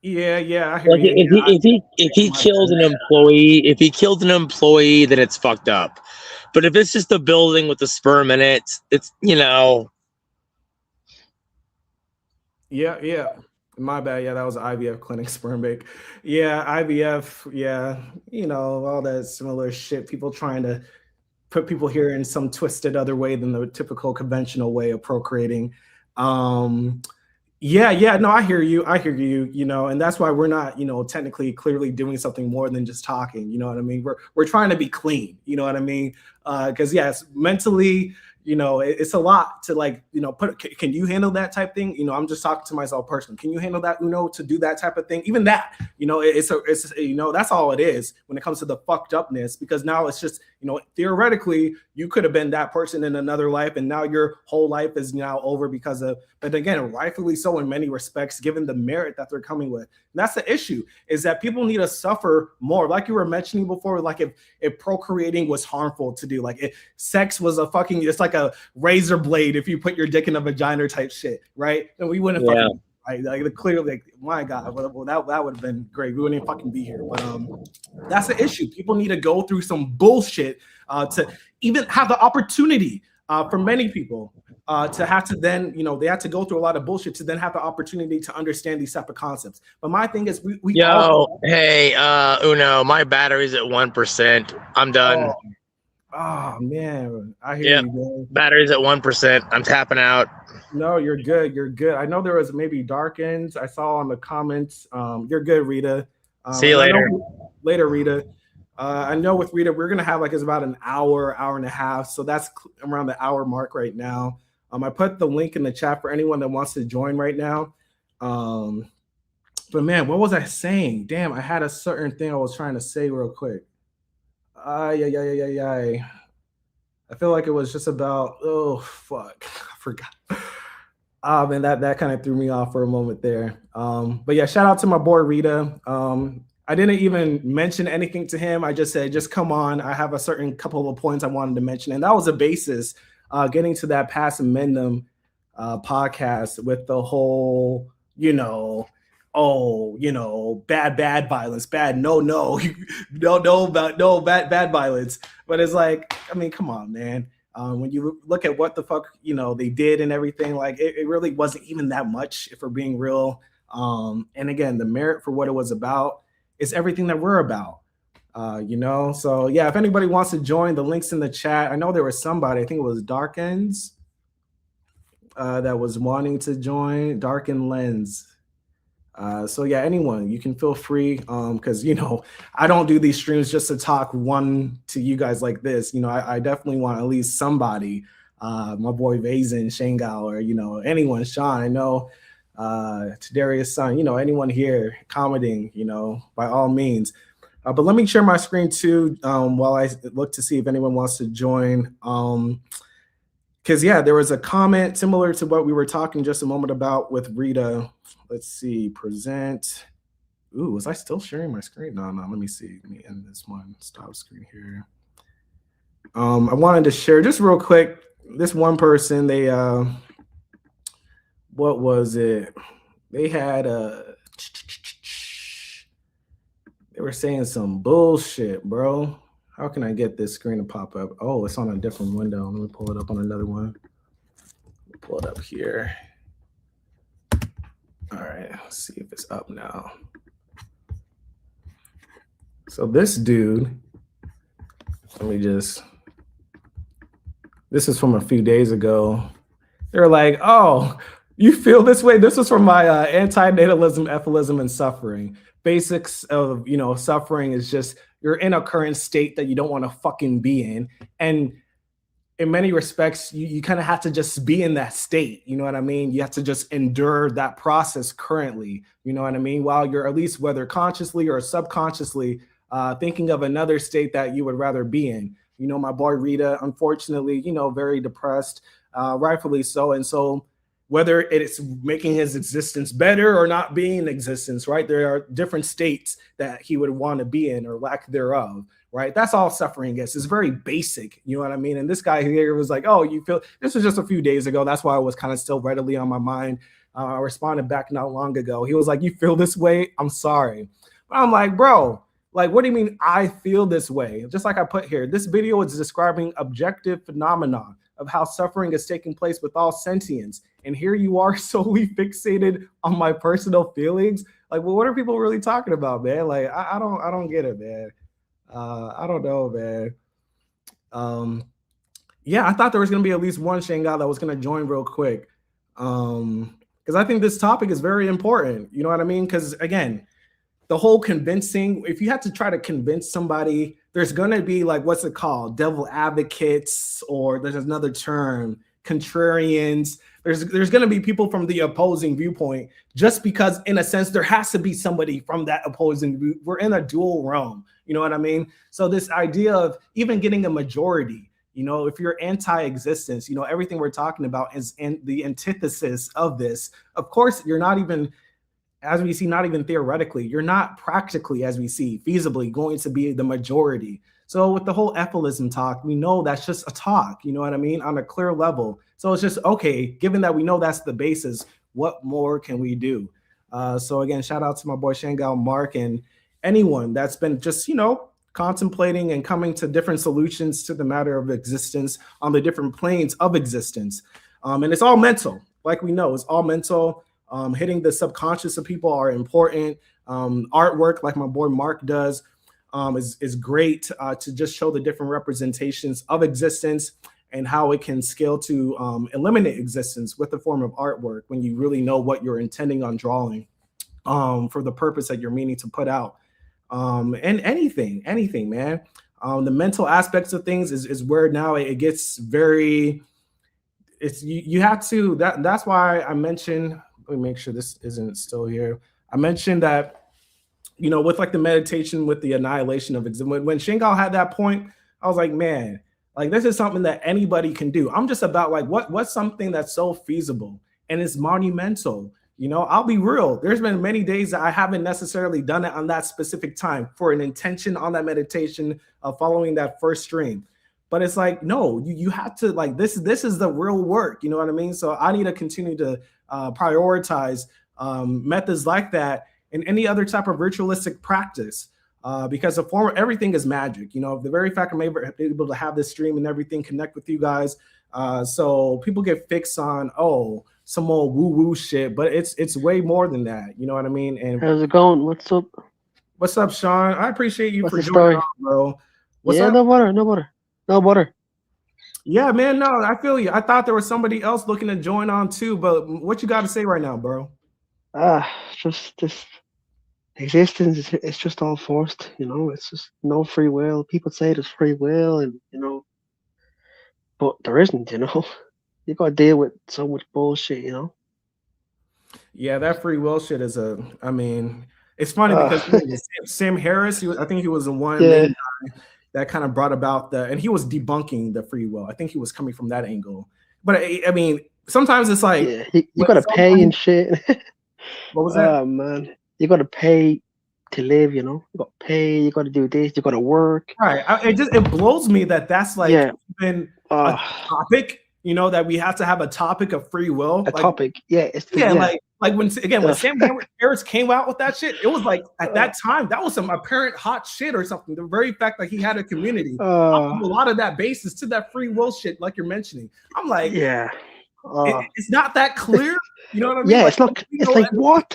Speaker 1: Yeah, I hear
Speaker 2: like
Speaker 1: you.
Speaker 2: If he killed an employee, then it's fucked up. But if it's just a building with the sperm in it, it's
Speaker 1: Yeah. My bad. Yeah, that was an IVF clinic, sperm bank. Yeah, IVF. Yeah, all that similar shit. People trying to put people here in some twisted other way than the typical conventional way of procreating. Yeah, no, I hear you, and that's why we're not, technically clearly doing something more than just talking, you know what I mean? We're trying to be clean, you know what I mean? Because yes, mentally, it's a lot to like, can you handle that type thing? I'm just talking to myself personally. Can you handle that, to do that type of thing? Even that, it's that's all it is when it comes to the fucked upness, because now it's just, theoretically, you could have been that person in another life, and now your whole life is now over because of, but again, rightfully so in many respects, given the merit that they're coming with. And that's the issue, is that people need to suffer more. Like you were mentioning before, like if procreating was harmful to do, like if sex was a fucking, it's like a razor blade if you put your dick in a vagina type shit, right? And we wouldn't fucking, right? Like clearly, like, my God, well, that would have been great. We wouldn't even fucking be here. But that's the issue. People need to go through some bullshit to even have the opportunity for many people to have to then, they have to go through a lot of bullshit to then have the opportunity to understand these type of concepts. But my thing is,
Speaker 2: hey, Uno, my battery's at 1%. I'm done.
Speaker 1: Oh man, I hear you, man.
Speaker 2: Battery's at 1%. I'm tapping out.
Speaker 1: No, you're good. You're good. I know there was maybe dark ends I saw on the comments. You're good, Rita.
Speaker 2: See you later.
Speaker 1: Later, Rita. I know with Rita, we're gonna have like, it's about an hour and a half. So that's around the hour mark right now. I put the link in the chat for anyone that wants to join right now. But man, what was I saying? Damn, I had a certain thing I was trying to say real quick. I feel like it was just about, oh fuck, I forgot. Man, that kind of threw me off for a moment there. But yeah, shout out to my boy Rita. I didn't even mention anything to him. I just said, just come on. I have a certain couple of points I wanted to mention, and that was the basis. Getting to that past Inmendham podcast with the whole, bad violence, bad bad violence. But it's like, I mean, come on, man. When you look at what the fuck, they did and everything, like it really wasn't even that much, if we're being real. And again, the merit for what it was about is everything that we're about. So yeah, if anybody wants to join, the link's in the chat. I know there was somebody, I think it was Dark Ends, that was wanting to join, Dark End Lens. So yeah, anyone, you can feel free, because I don't do these streams just to talk one to you guys like this. I definitely want at least somebody, my boy Vazen, Shangael, or anyone, Sean, I know, Tadarius' son, anyone here commenting, by all means. But let me share my screen too, while I look to see if anyone wants to join. Because yeah, there was a comment similar to what we were talking just a moment about with Rita. Let's see, present. Ooh, was I still sharing my screen? No, let me see. Let me end this one. Stop screen here. I wanted to share just real quick. This one person, they what was it? They had they were saying some bullshit, bro. How can I get this screen to pop up? Oh, it's on a different window. Let me pull it up on another one. Pull it up here. All right, let's see if it's up now. So this dude, this is from a few days ago. They're like, oh, you feel this way? This was from my Antinatalism, Efilism, and Suffering. Basics of, suffering is just, you're in a current state that you don't want to fucking be in. And in many respects, you kind of have to just be in that state. You know what I mean? You have to just endure that process currently. You know what I mean? While you're at least, whether consciously or subconsciously, thinking of another state that you would rather be in. My boy Rita, unfortunately, very depressed, rightfully so. And so whether it's making his existence better or not being in existence, right? There are different states that he would want to be in, or lack thereof, right? That's all suffering is. It's very basic, you know what I mean? And this guy here was like, oh, you feel, this was just a few days ago. That's why it was kind of still readily on my mind. I responded back not long ago. He was like, you feel this way? I'm sorry. But I'm like, bro, like, what do you mean I feel this way? Just like I put here, this video is describing objective phenomena of how suffering is taking place with all sentience. And here you are solely fixated on my personal feelings. Like, well, what are people really talking about, man? Like, I don't get it, man. I don't know, man. Yeah, I thought there was gonna be at least one Shangael that was gonna join real quick. because I think this topic is very important. You know what I mean? Because again, the whole convincing, if you have to try to convince somebody, there's going to be like, what's it called? Devil advocates, or there's another term, contrarians. There's going to be people from the opposing viewpoint, just because in a sense, there has to be somebody from that opposing view. We're in a dual realm. You know what I mean? So this idea of even getting a majority, you know, if you're anti-existence, you know, everything we're talking about is in the antithesis of this. Of course, you're not even, as we see, not even theoretically, you're not practically, as we see, feasibly going to be the majority. So with the whole Efilism talk, we know that's just a talk, you know what I mean, on a clear level. So it's just, okay, given that we know that's the basis, what more can we do? So again, shout out to my boy Shangael, Mark, and anyone that's been just, you know, contemplating and coming to different solutions to the matter of existence on the different planes of existence. And it's all mental, like we know, it's all mental. Hitting the subconscious of people are important. Artwork, like my boy Mark does, is great to just show the different representations of existence and how it can scale to eliminate existence with the form of artwork when you really know what you're intending on drawing for the purpose that you're meaning to put out. And anything, man. The mental aspects of things is where now it gets very, it's you have to, that's why I mentioned, let me make sure this isn't still here. I mentioned that, you know, with like the meditation with the annihilation of existence, when Shangael had that point, I was like, man, like this is something that anybody can do. I'm just about like, what's something that's so feasible and it's monumental. You know, I'll be real. There's been many days that I haven't necessarily done it on that specific time for an intention on that meditation of following that first stream. But it's like, no, you have to, like, this is the real work. You know what I mean? So I need to continue to prioritize methods like that in any other type of ritualistic practice, because the form of everything is magic. You know, the very fact I'm able to have this stream and everything connect with you guys. So people get fixed on, some old woo-woo shit, but it's way more than that. You know what I mean? And
Speaker 4: how's it going? What's up?
Speaker 1: What's up, Sean? I appreciate you
Speaker 4: What's
Speaker 1: for
Speaker 4: the
Speaker 1: joining
Speaker 4: story?
Speaker 1: on, bro. What's
Speaker 4: Yeah,
Speaker 1: up?
Speaker 4: no butter.
Speaker 1: Yeah, man, no, I feel you. I thought there was somebody else looking to join on too, but what you got to say right now, bro?
Speaker 4: Just this existence, it's just all forced, you know, it's just no free will. People say there's free will, and, you know, but there isn't, you know. You got to deal with so much bullshit, you know.
Speaker 1: Yeah, that free will shit is I mean, it's funny because Sam Harris, I think he was the one main guy that kind of brought about and he was debunking the free will. I think he was coming from that angle. But I mean, sometimes it's like,
Speaker 4: you got to pay and shit.
Speaker 1: What was that?
Speaker 4: Oh man, you got to pay to live, you know. You got to pay. You got to do this. You got to work.
Speaker 1: Right. It blows me that's like even a topic. You know, that we have to have a topic of free will.
Speaker 4: Topic. Yeah.
Speaker 1: Like when Sam Harris came out with that shit, it was like at that time that was some apparent hot shit or something. The very fact that he had a community, a lot of that basis to that free will shit, like you're mentioning. I'm like, it's not that clear. You know what I mean?
Speaker 4: Yeah, it's not. It's like what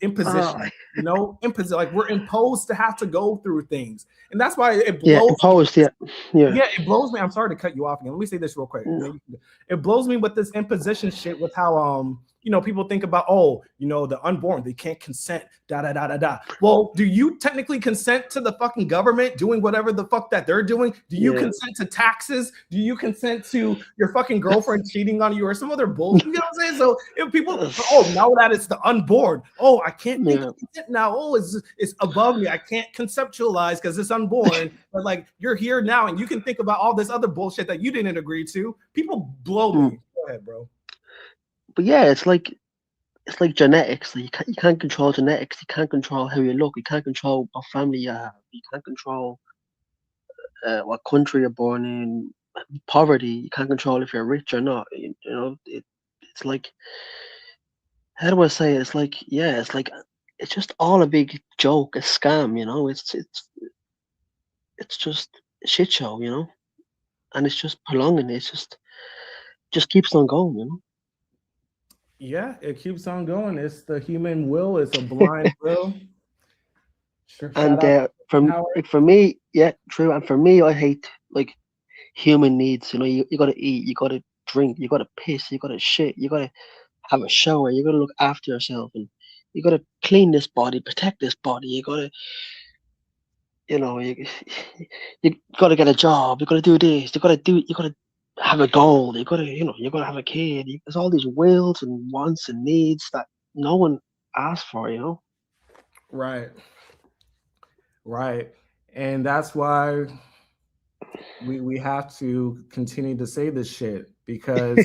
Speaker 1: imposition. You know, like we're imposed to have to go through things, and that's why it blows.
Speaker 4: Yeah, imposed. Yeah,
Speaker 1: it blows me. I'm sorry to cut you off again. Let me say this real quick. It blows me with this imposition shit with how you know, people think about, you know, the unborn, they can't consent, da. Well, do you technically consent to the fucking government doing whatever the fuck that they're doing? Do you consent to taxes? Do you consent to your fucking girlfriend cheating on you or some other bullshit? You know what I'm saying? So if people, now that it's the unborn, I can't think of consent now. It's above me. I can't conceptualize because it's unborn. But like, you're here now and you can think about all this other bullshit that you didn't agree to. People blow me. Go ahead, bro.
Speaker 4: But yeah, it's like genetics. Like you can't control genetics. You can't control how you look. You can't control what family you have. You can't control what country you're born in. Poverty. You can't control if you're rich or not. You know, it's like, how do I say it? It's like, it's just all a big joke, a scam. You know, it's just a shit show. You know, and it's just prolonging. It's just keeps on going. You know.
Speaker 1: Yeah, it keeps on going. It's the human will. It's a blind will. Sure.
Speaker 4: And for me, yeah, true. And for me, I hate like human needs. You know, you got to eat, you got to drink, you got to piss, you got to shit, you got to have a shower. You got to look after yourself, and you got to clean this body, protect this body. You got to, you know, you got to get a job. You got to do this. You got to have a goal. You got to, you got to have a kid. There's all these wills and wants and needs that no one asked for.
Speaker 1: Right. And that's why we have to continue to say this shit, because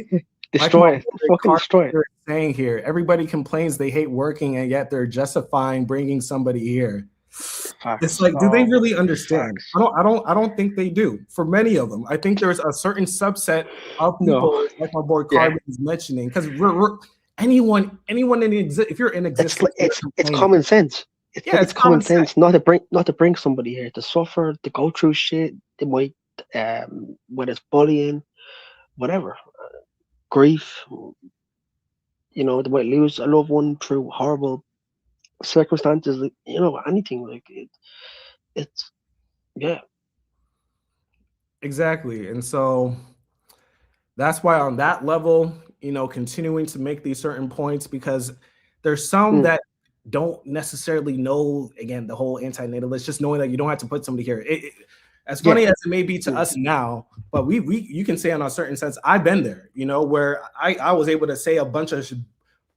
Speaker 4: destroy it. Fucking destroy it.
Speaker 1: Saying here, everybody complains they hate working, and yet they're justifying bringing somebody here.
Speaker 4: Facts.
Speaker 1: It's like, do they really understand?
Speaker 4: Facts.
Speaker 1: I don't think they do. For many of them, I think there's a certain subset of people, like my boy Carbon is mentioning, because we're anyone in if you're in existence,
Speaker 4: it's common sense. It's common sense not to bring somebody here to suffer, to go through shit. They might, whether it's bullying, whatever, grief. They might lose a loved one through horrible circumstances. Anything like it. It's
Speaker 1: exactly. And so that's why on that level, continuing to make these certain points, because there's some that don't necessarily know, again, the whole anti-natalist, just knowing that you don't have to put somebody here. As funny as it may be to us now, but you can say in a certain sense, I've been there, where I was able to say a bunch of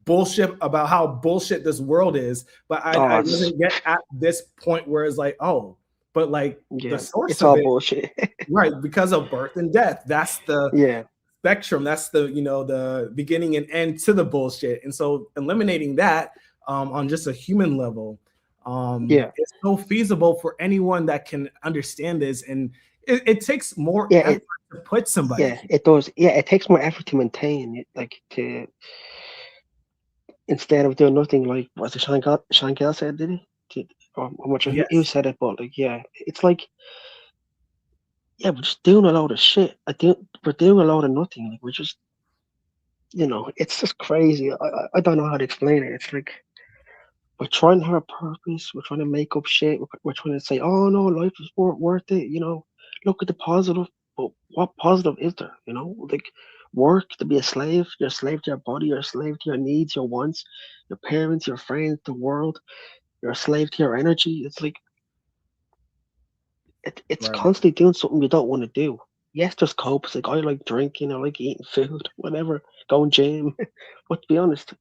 Speaker 1: bullshit about how bullshit this world is, but I wasn't yet at this point where it's like, but like the source
Speaker 4: it's
Speaker 1: of
Speaker 4: all
Speaker 1: it,
Speaker 4: bullshit.
Speaker 1: right? Because of birth and death. That's the spectrum. That's the, the beginning and end to the bullshit. And so eliminating that on just a human level, it's so feasible for anyone that can understand this. And it takes more effort to put somebody.
Speaker 4: Yeah, it does. Yeah, it takes more effort to maintain it, like to, instead of doing nothing, like what Shangael said, did he? I'm not sure who said it, but like, it's like, we're just doing a load of shit. We're doing a load of nothing. Like, we're just, it's just crazy. I don't know how to explain it. It's like, we're trying to have a purpose. We're trying to make up shit. We're trying to say, oh no, life is worth it. Look at the positive. But what positive is there? Like, work to be a slave. You're a slave to your body. You're a slave to your needs, your wants, your parents, your friends, the world. You're a slave to your energy. It's like, it's constantly doing something you don't want to do. Yes, there's cope. It's like, I like drinking. I like eating food, whatever. Going gym. But to be honest,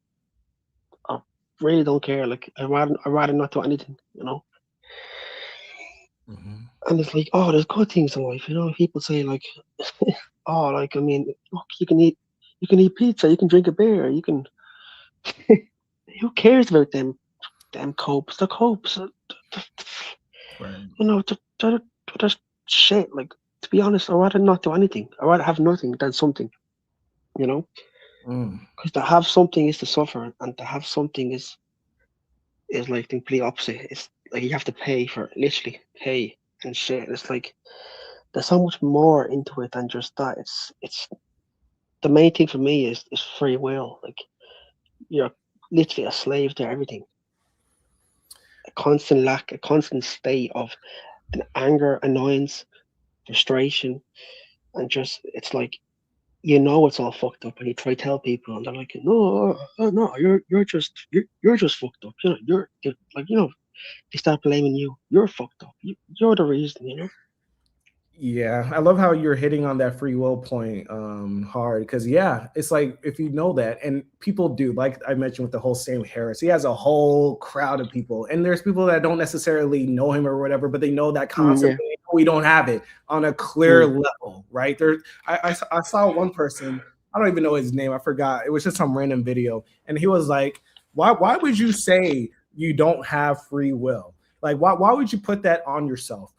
Speaker 4: I really don't care. Like, I'd rather not do anything. And it's like, there's good things in life. People say like, look, you can eat pizza. You can drink a beer. You can. Who cares about them copes? The copes. They're shit. Like, to be honest, I'd rather not do anything. I'd rather have nothing than something. Because to have something is to suffer, and to have something is like the complete opposite. It's like you have to pay for it, literally pay and shit. It's like there's so much more into it than just that. It's the main thing for me is free will. Like, you're literally a slave to everything. A constant state of an anger, annoyance, frustration, and just, it's like, it's all fucked up, and you try to tell people, and they're like, no, you're just fucked up. You're like, they start blaming you. You're fucked up. You're the reason.
Speaker 1: Yeah, I love how you're hitting on that free will point hard, because it's like, if you know that, and people do, like I mentioned with the whole Sam Harris, he has a whole crowd of people, and there's people that don't necessarily know him or whatever, but they know that concept. We don't have it on a clear level, right? I saw one person, I don't even know his name, I forgot. It was just some random video, and he was like, why would you say you don't have free will? Like, why would you put that on yourself?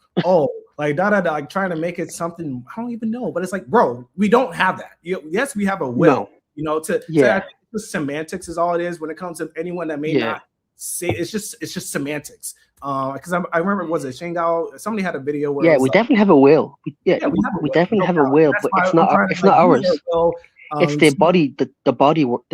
Speaker 1: Like like trying to make it something, I don't even know, but it's like, bro, we don't have that. Yes, we have a will. I think the semantics is all it is when it comes to anyone that may not say. It's just semantics. Because I remember, was it Shangael? Somebody had a video where
Speaker 4: we definitely have a will. We definitely have a will, but it's not ours. It's the body, the body will.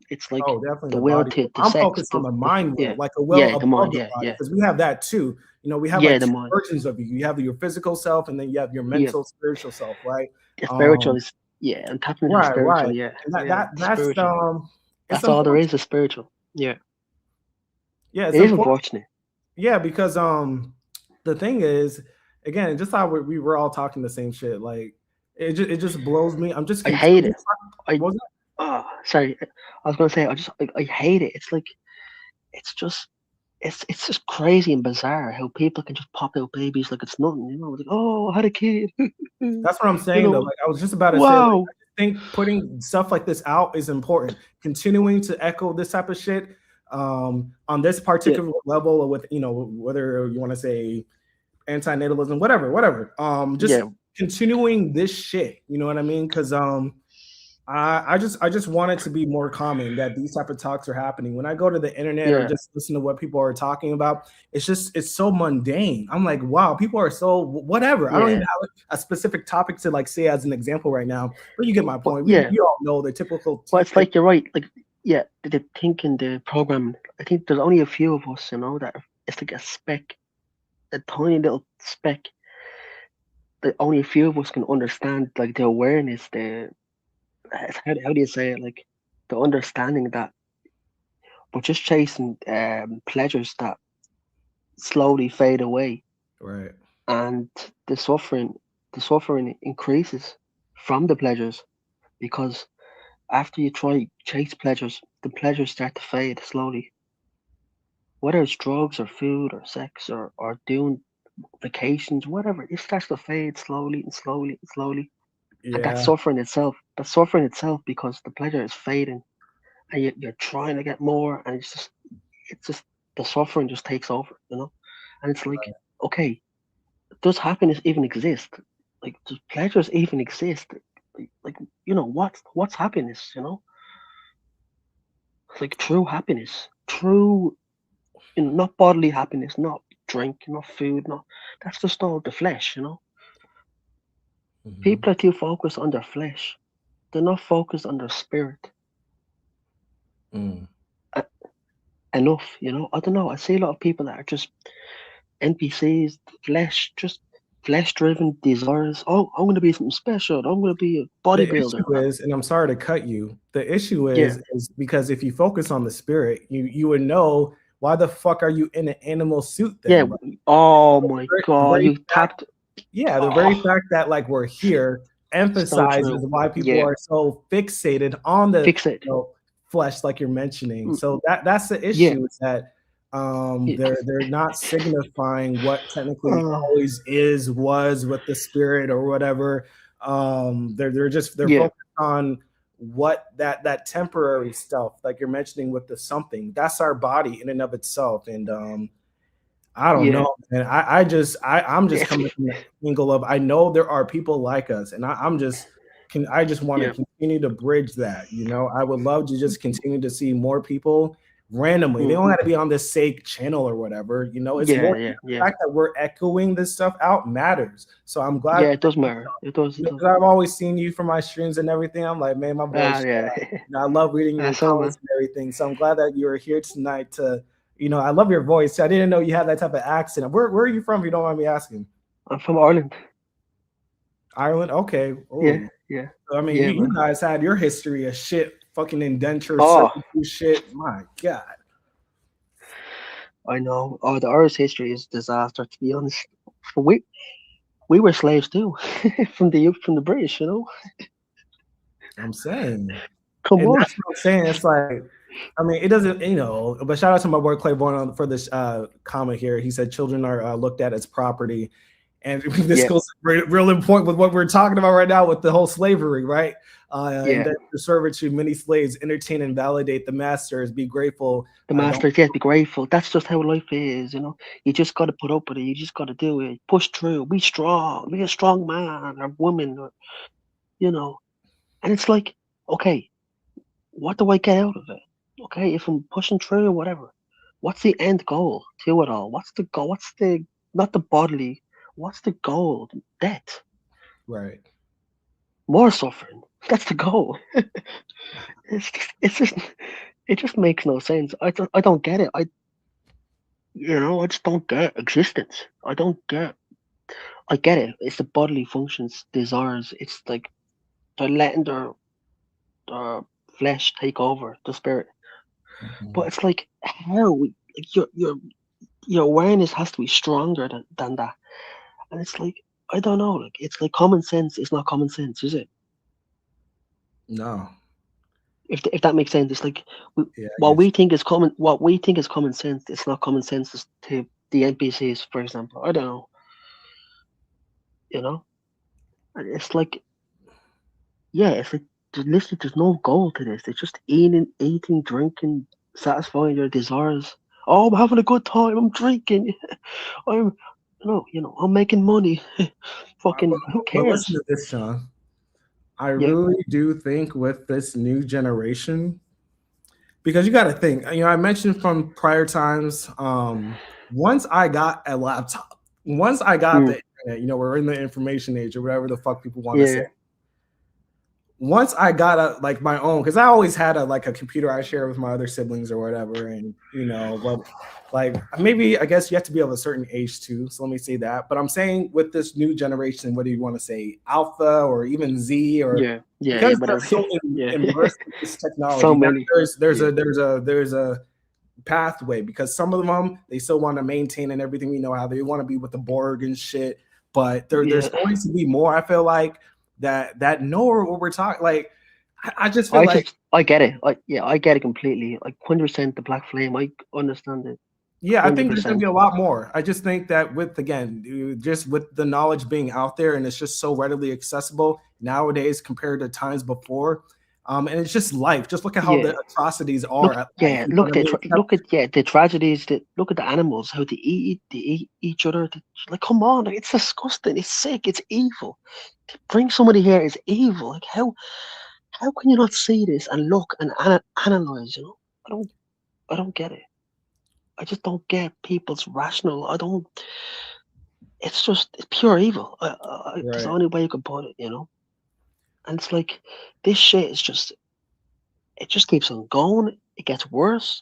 Speaker 4: It's like the will to
Speaker 1: I'm
Speaker 4: sex.
Speaker 1: focused on the mind will, like a will above the body, because we have that too. We have like two versions of you. You have your physical self, and then you have your mental, spiritual self, right?
Speaker 4: The spiritual is and tapping into the spiritual,
Speaker 1: And that's spiritual.
Speaker 4: That's all there is spiritual. Yeah.
Speaker 1: Yeah,
Speaker 4: It is unfortunate.
Speaker 1: Yeah, because the thing is, again, just how we were all talking the same shit. Like it just blows me. I'm just
Speaker 4: I hate it. Sorry, I was gonna say I hate it. It's like it's just crazy and bizarre how people can just pop out babies like it's nothing. You know, like, oh, I had a kid.
Speaker 1: That's what I'm saying though. Like I was just about to say. Like, I think putting stuff like this out is important. Continuing to echo this type of shit on this particular level, or with whether you want to say antinatalism, whatever. Just continuing this shit. You know what I mean? Because I just want it to be more common that these type of talks are happening. When I go to the internet or just listen to what people are talking about, it's so mundane. I'm like, wow, people are so whatever. I don't even have a specific topic to like say as an example right now, but you get my point. We all know the typical.
Speaker 4: Well, it's like you're right. Like, the thinking, the program. I think there's only a few of us, that it's like a speck, a tiny little speck. That only a few of us can understand, like the awareness, how do you say it? Like the understanding that we're just chasing pleasures that slowly fade away,
Speaker 1: right?
Speaker 4: And the suffering increases from the pleasures, because after you chase pleasures, the pleasures start to fade slowly. Whether it's drugs or food or sex or doing vacations, whatever, it starts to fade slowly and slowly and slowly.
Speaker 1: Yeah.
Speaker 4: And that's suffering itself. Because the pleasure is fading, and you're trying to get more, and it's just the suffering just takes over, And it's like, okay, does happiness even exist? Like, does pleasures even exist? Like what's happiness? Like true happiness, not bodily happiness, not drink, not food, that's just all the flesh, People are too focused on their flesh. They're not focused on their spirit. Enough, I don't know. I see a lot of people that are just NPCs, just flesh-driven desires. Oh, I'm going to be something special. I'm going to be a bodybuilder.
Speaker 1: The issue is, and I'm sorry to cut you, the issue is because if you focus on the spirit, you would know, why the fuck are you in an animal suit then?
Speaker 4: Yeah. Oh my God, you tapped.
Speaker 1: Yeah, the very fact that like we're here emphasizes why people are so fixated on the flesh, like you're mentioning. So that's the issue, is that they're not signifying what technically always was with the spirit or whatever. They're focused on what that temporary stuff, like you're mentioning with the something. That's our body in and of itself. And I don't know, man. I'm just coming from the angle of, I know there are people like us, and I just want to continue to bridge that. I would love to just continue to see more people randomly. They don't have to be on this sake channel or whatever. It's the fact that we're echoing this stuff out matters. So I'm glad.
Speaker 4: Yeah, it does matter. It does.
Speaker 1: Because I've always seen you from my streams and everything. I'm like, man, my boy. I love reading your comments and everything. So I'm glad that you're here tonight to. I love your voice. I didn't know you had that type of accent. Where are you from, if you don't mind me asking?
Speaker 4: I'm from Ireland.
Speaker 1: Ireland? Okay.
Speaker 4: Ooh. Yeah.
Speaker 1: So, I mean, you guys had your history of shit, fucking indenture, shit. My God.
Speaker 4: I know. Oh, the Irish history is a disaster, to be honest. We were slaves too, from the British,
Speaker 1: I'm saying.
Speaker 4: Come on.
Speaker 1: That's what I'm saying. It's like, I mean, it doesn't, but shout out to my boy Claiborne for this comment here. He said children are looked at as property. And this goes real important with what we're talking about right now with the whole slavery, right? And that the servitude, many slaves entertain and validate the masters, be grateful.
Speaker 4: The masters, be grateful. That's just how life is, You just got to put up with it. You just got to do it. Push through. Be strong. Be a strong man or woman, And it's like, okay, what do I get out of it? Okay, if I'm pushing through or whatever, what's the end goal to it all? What's the goal? Not the bodily, what's the goal? Death.
Speaker 1: Right.
Speaker 4: More suffering. That's the goal. It just makes no sense. I don't get it. I just don't get existence. I get it. It's the bodily functions, desires. It's like they're letting their flesh take over the spirit.
Speaker 1: Mhm.
Speaker 4: But it's like how like your awareness has to be stronger than that. And it's like, I don't know, like it's like common sense is not common sense, is it?
Speaker 1: No.
Speaker 4: If that makes sense, it's like
Speaker 1: Yeah, I
Speaker 4: what
Speaker 1: get
Speaker 4: we
Speaker 1: you.
Speaker 4: think is common sense, it's not common sense to the NPCs, for example. I don't know, you know. And it's like, yeah, it's like there's no goal to this. It's just eating, drinking, satisfying your desires. Oh, I'm having a good time. I'm drinking. I'm, I'm making money. Fucking, who
Speaker 1: But listen
Speaker 4: cares?
Speaker 1: to this, Sean. I
Speaker 4: Yeah,
Speaker 1: really do think with this new generation, because you got to think, I mentioned from prior times, once I got a laptop, once I got
Speaker 4: mm,
Speaker 1: the internet, we're in the information age or whatever the fuck people want to say.
Speaker 4: yeah,
Speaker 1: Once I got like my own, because I always had a computer I share with my other siblings or whatever, and but like maybe I guess you have to be of a certain age too. So let me say that. But I'm saying with this new generation, what do you want to say, Alpha or even Z, or
Speaker 4: yeah,
Speaker 1: because they're
Speaker 4: whatever.
Speaker 1: so
Speaker 4: Yeah,
Speaker 1: immersed in this
Speaker 4: so
Speaker 1: technology, now
Speaker 4: many.
Speaker 1: there's
Speaker 4: Yeah,
Speaker 1: a pathway, because some of them they still want to maintain and everything. We know how they want to be with the Borg and shit, but there's
Speaker 4: yeah.
Speaker 1: going to be more. I feel like that know what we're talking. Like I just feel like
Speaker 4: I get it. I get it completely. Like 100% the black flame. I understand it.
Speaker 1: yeah, I think there's going to
Speaker 4: 100%.
Speaker 1: be a lot more. I just think that with again, just with the knowledge being out there and it's just so readily accessible nowadays compared to times before. And it's just life. Just look at how
Speaker 4: Yeah.
Speaker 1: the atrocities are
Speaker 4: Look,
Speaker 1: at life.
Speaker 4: yeah.
Speaker 1: You know what I mean?
Speaker 4: Look at the tragedies. Look at the animals. How they eat each other. Like, come on, like, it's disgusting. It's sick. It's evil. To bring somebody here is evil. Like, how can you not see this and look and analyze? I don't get it. I just don't get people's rational. I don't. It's pure evil. That's the
Speaker 1: Right.
Speaker 4: only way you can put it. And it's like this shit is it just keeps on going. It gets worse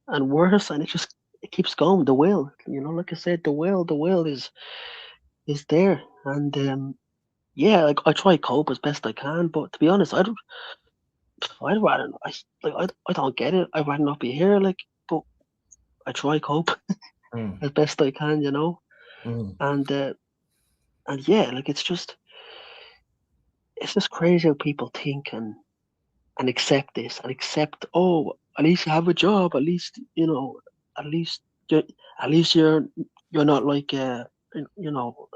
Speaker 4: and worse, and it keeps going. The will, like I said, the will is there, and yeah, like I try cope as best I can, but to be honest, I'd rather I don't get it. I'd rather not be here, like, but I try cope
Speaker 1: Mm,
Speaker 4: as best I can,
Speaker 1: mm.
Speaker 4: and yeah, like it's just crazy how people think and accept this and accept, oh, at least you have a job, at least at least you're at least you're not like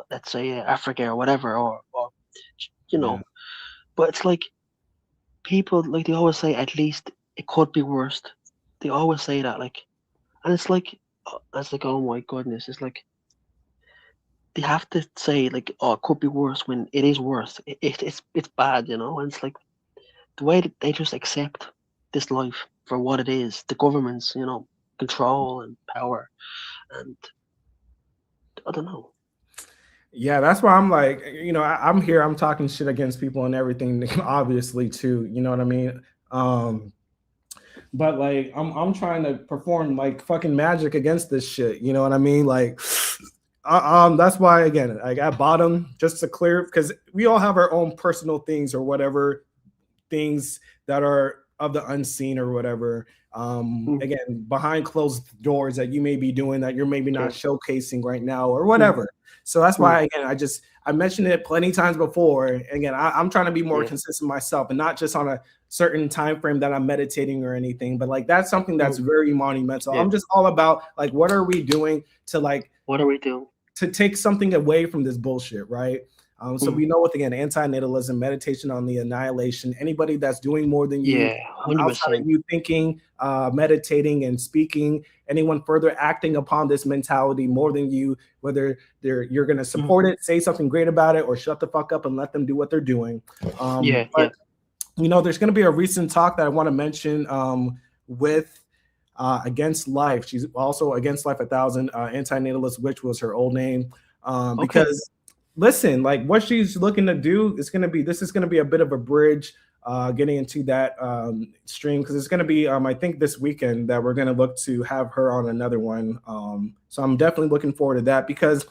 Speaker 4: let's say Africa or whatever, or you
Speaker 1: Yeah.
Speaker 4: know but it's like people, like, they always say, at least it could be worse. They always say that, like, and it's like, oh my goodness, it's like they have to say, like, oh, it could be worse when it is worse. It's bad, and it's like the way that they just accept this life for what it is, the government's, control and power, and I don't know.
Speaker 1: Yeah, that's why I'm like, I'm here, I'm talking shit against people and everything, obviously too. You know what I mean? But like I'm trying to perform like fucking magic against this shit. You know what I mean? Like that's why again, like at bottom, just to clear, because we all have our own personal things or whatever, things that are of the unseen or whatever.
Speaker 4: Mm,
Speaker 1: Again, behind closed doors that you may be doing that you're maybe not
Speaker 4: yeah.
Speaker 1: showcasing right now or
Speaker 4: Mm,
Speaker 1: whatever. So that's
Speaker 4: mm,
Speaker 1: why again, I mentioned it plenty times before. Again, I'm trying to be more
Speaker 4: yeah.
Speaker 1: consistent myself and not just on a certain time frame that I'm meditating or anything, but like that's something that's
Speaker 4: Mm,
Speaker 1: very monumental.
Speaker 4: yeah.
Speaker 1: I'm just all about like what are we doing to like
Speaker 4: What are we doing?
Speaker 1: to take something away from this bullshit, right? So
Speaker 4: Mm,
Speaker 1: we know with again antinatalism, meditation on the annihilation. Anybody that's doing more than you,
Speaker 4: yeah,
Speaker 1: outside of
Speaker 4: 100%.
Speaker 1: you thinking, meditating, and speaking, anyone further acting upon this mentality more than you, whether you're going to
Speaker 4: Mm,
Speaker 1: support it, say something great about it, or shut the fuck up and let them do what they're doing.
Speaker 4: yeah,
Speaker 1: But
Speaker 4: yeah.
Speaker 1: there's going to be a recent talk that I want to mention with. Against Life. She's also Against Life 1000, Antinatalist Witch was her old name.
Speaker 4: Okay.
Speaker 1: Because listen, like what she's looking to do is going to be, this is going to be a bit of a bridge getting into that stream, because it's going to be, I think this weekend that we're going to look to have her on another one. So I'm definitely looking forward to that, because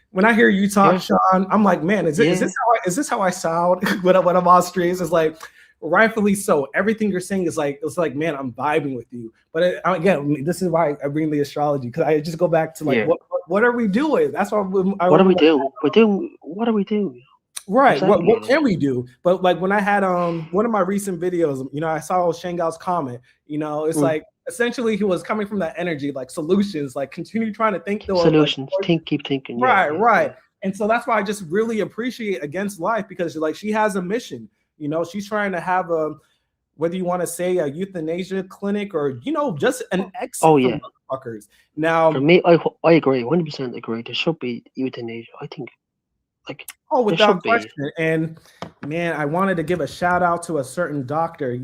Speaker 1: when I hear you talk,
Speaker 4: Yeah.
Speaker 1: Sean, I'm like, man, is this how I sound when I'm on streams? It's like, rightfully so. Everything you're saying is like, it's like, man, I'm vibing with you. But again, this is why I bring the astrology, because I just go back to like, what are we doing? That's why.
Speaker 4: What are we doing? What are we doing?
Speaker 1: Right.
Speaker 4: Exactly.
Speaker 1: What can we do? But like when I had one of my recent videos, you know, I saw Shangael's comment. You know, it's like essentially he was coming from that energy, like solutions, like continue trying to think those
Speaker 4: solutions.
Speaker 1: Like,
Speaker 4: keep thinking.
Speaker 1: Right. And so that's why I just really appreciate Against Life, because like she has a mission. You know, she's trying to have whether you want to say a euthanasia clinic or, you know, just an exit for motherfuckers. Now,
Speaker 4: for me, I agree, 100% agree. There should be euthanasia. I think, like,
Speaker 1: without question. And man, I wanted to give a shout out to a certain doctor.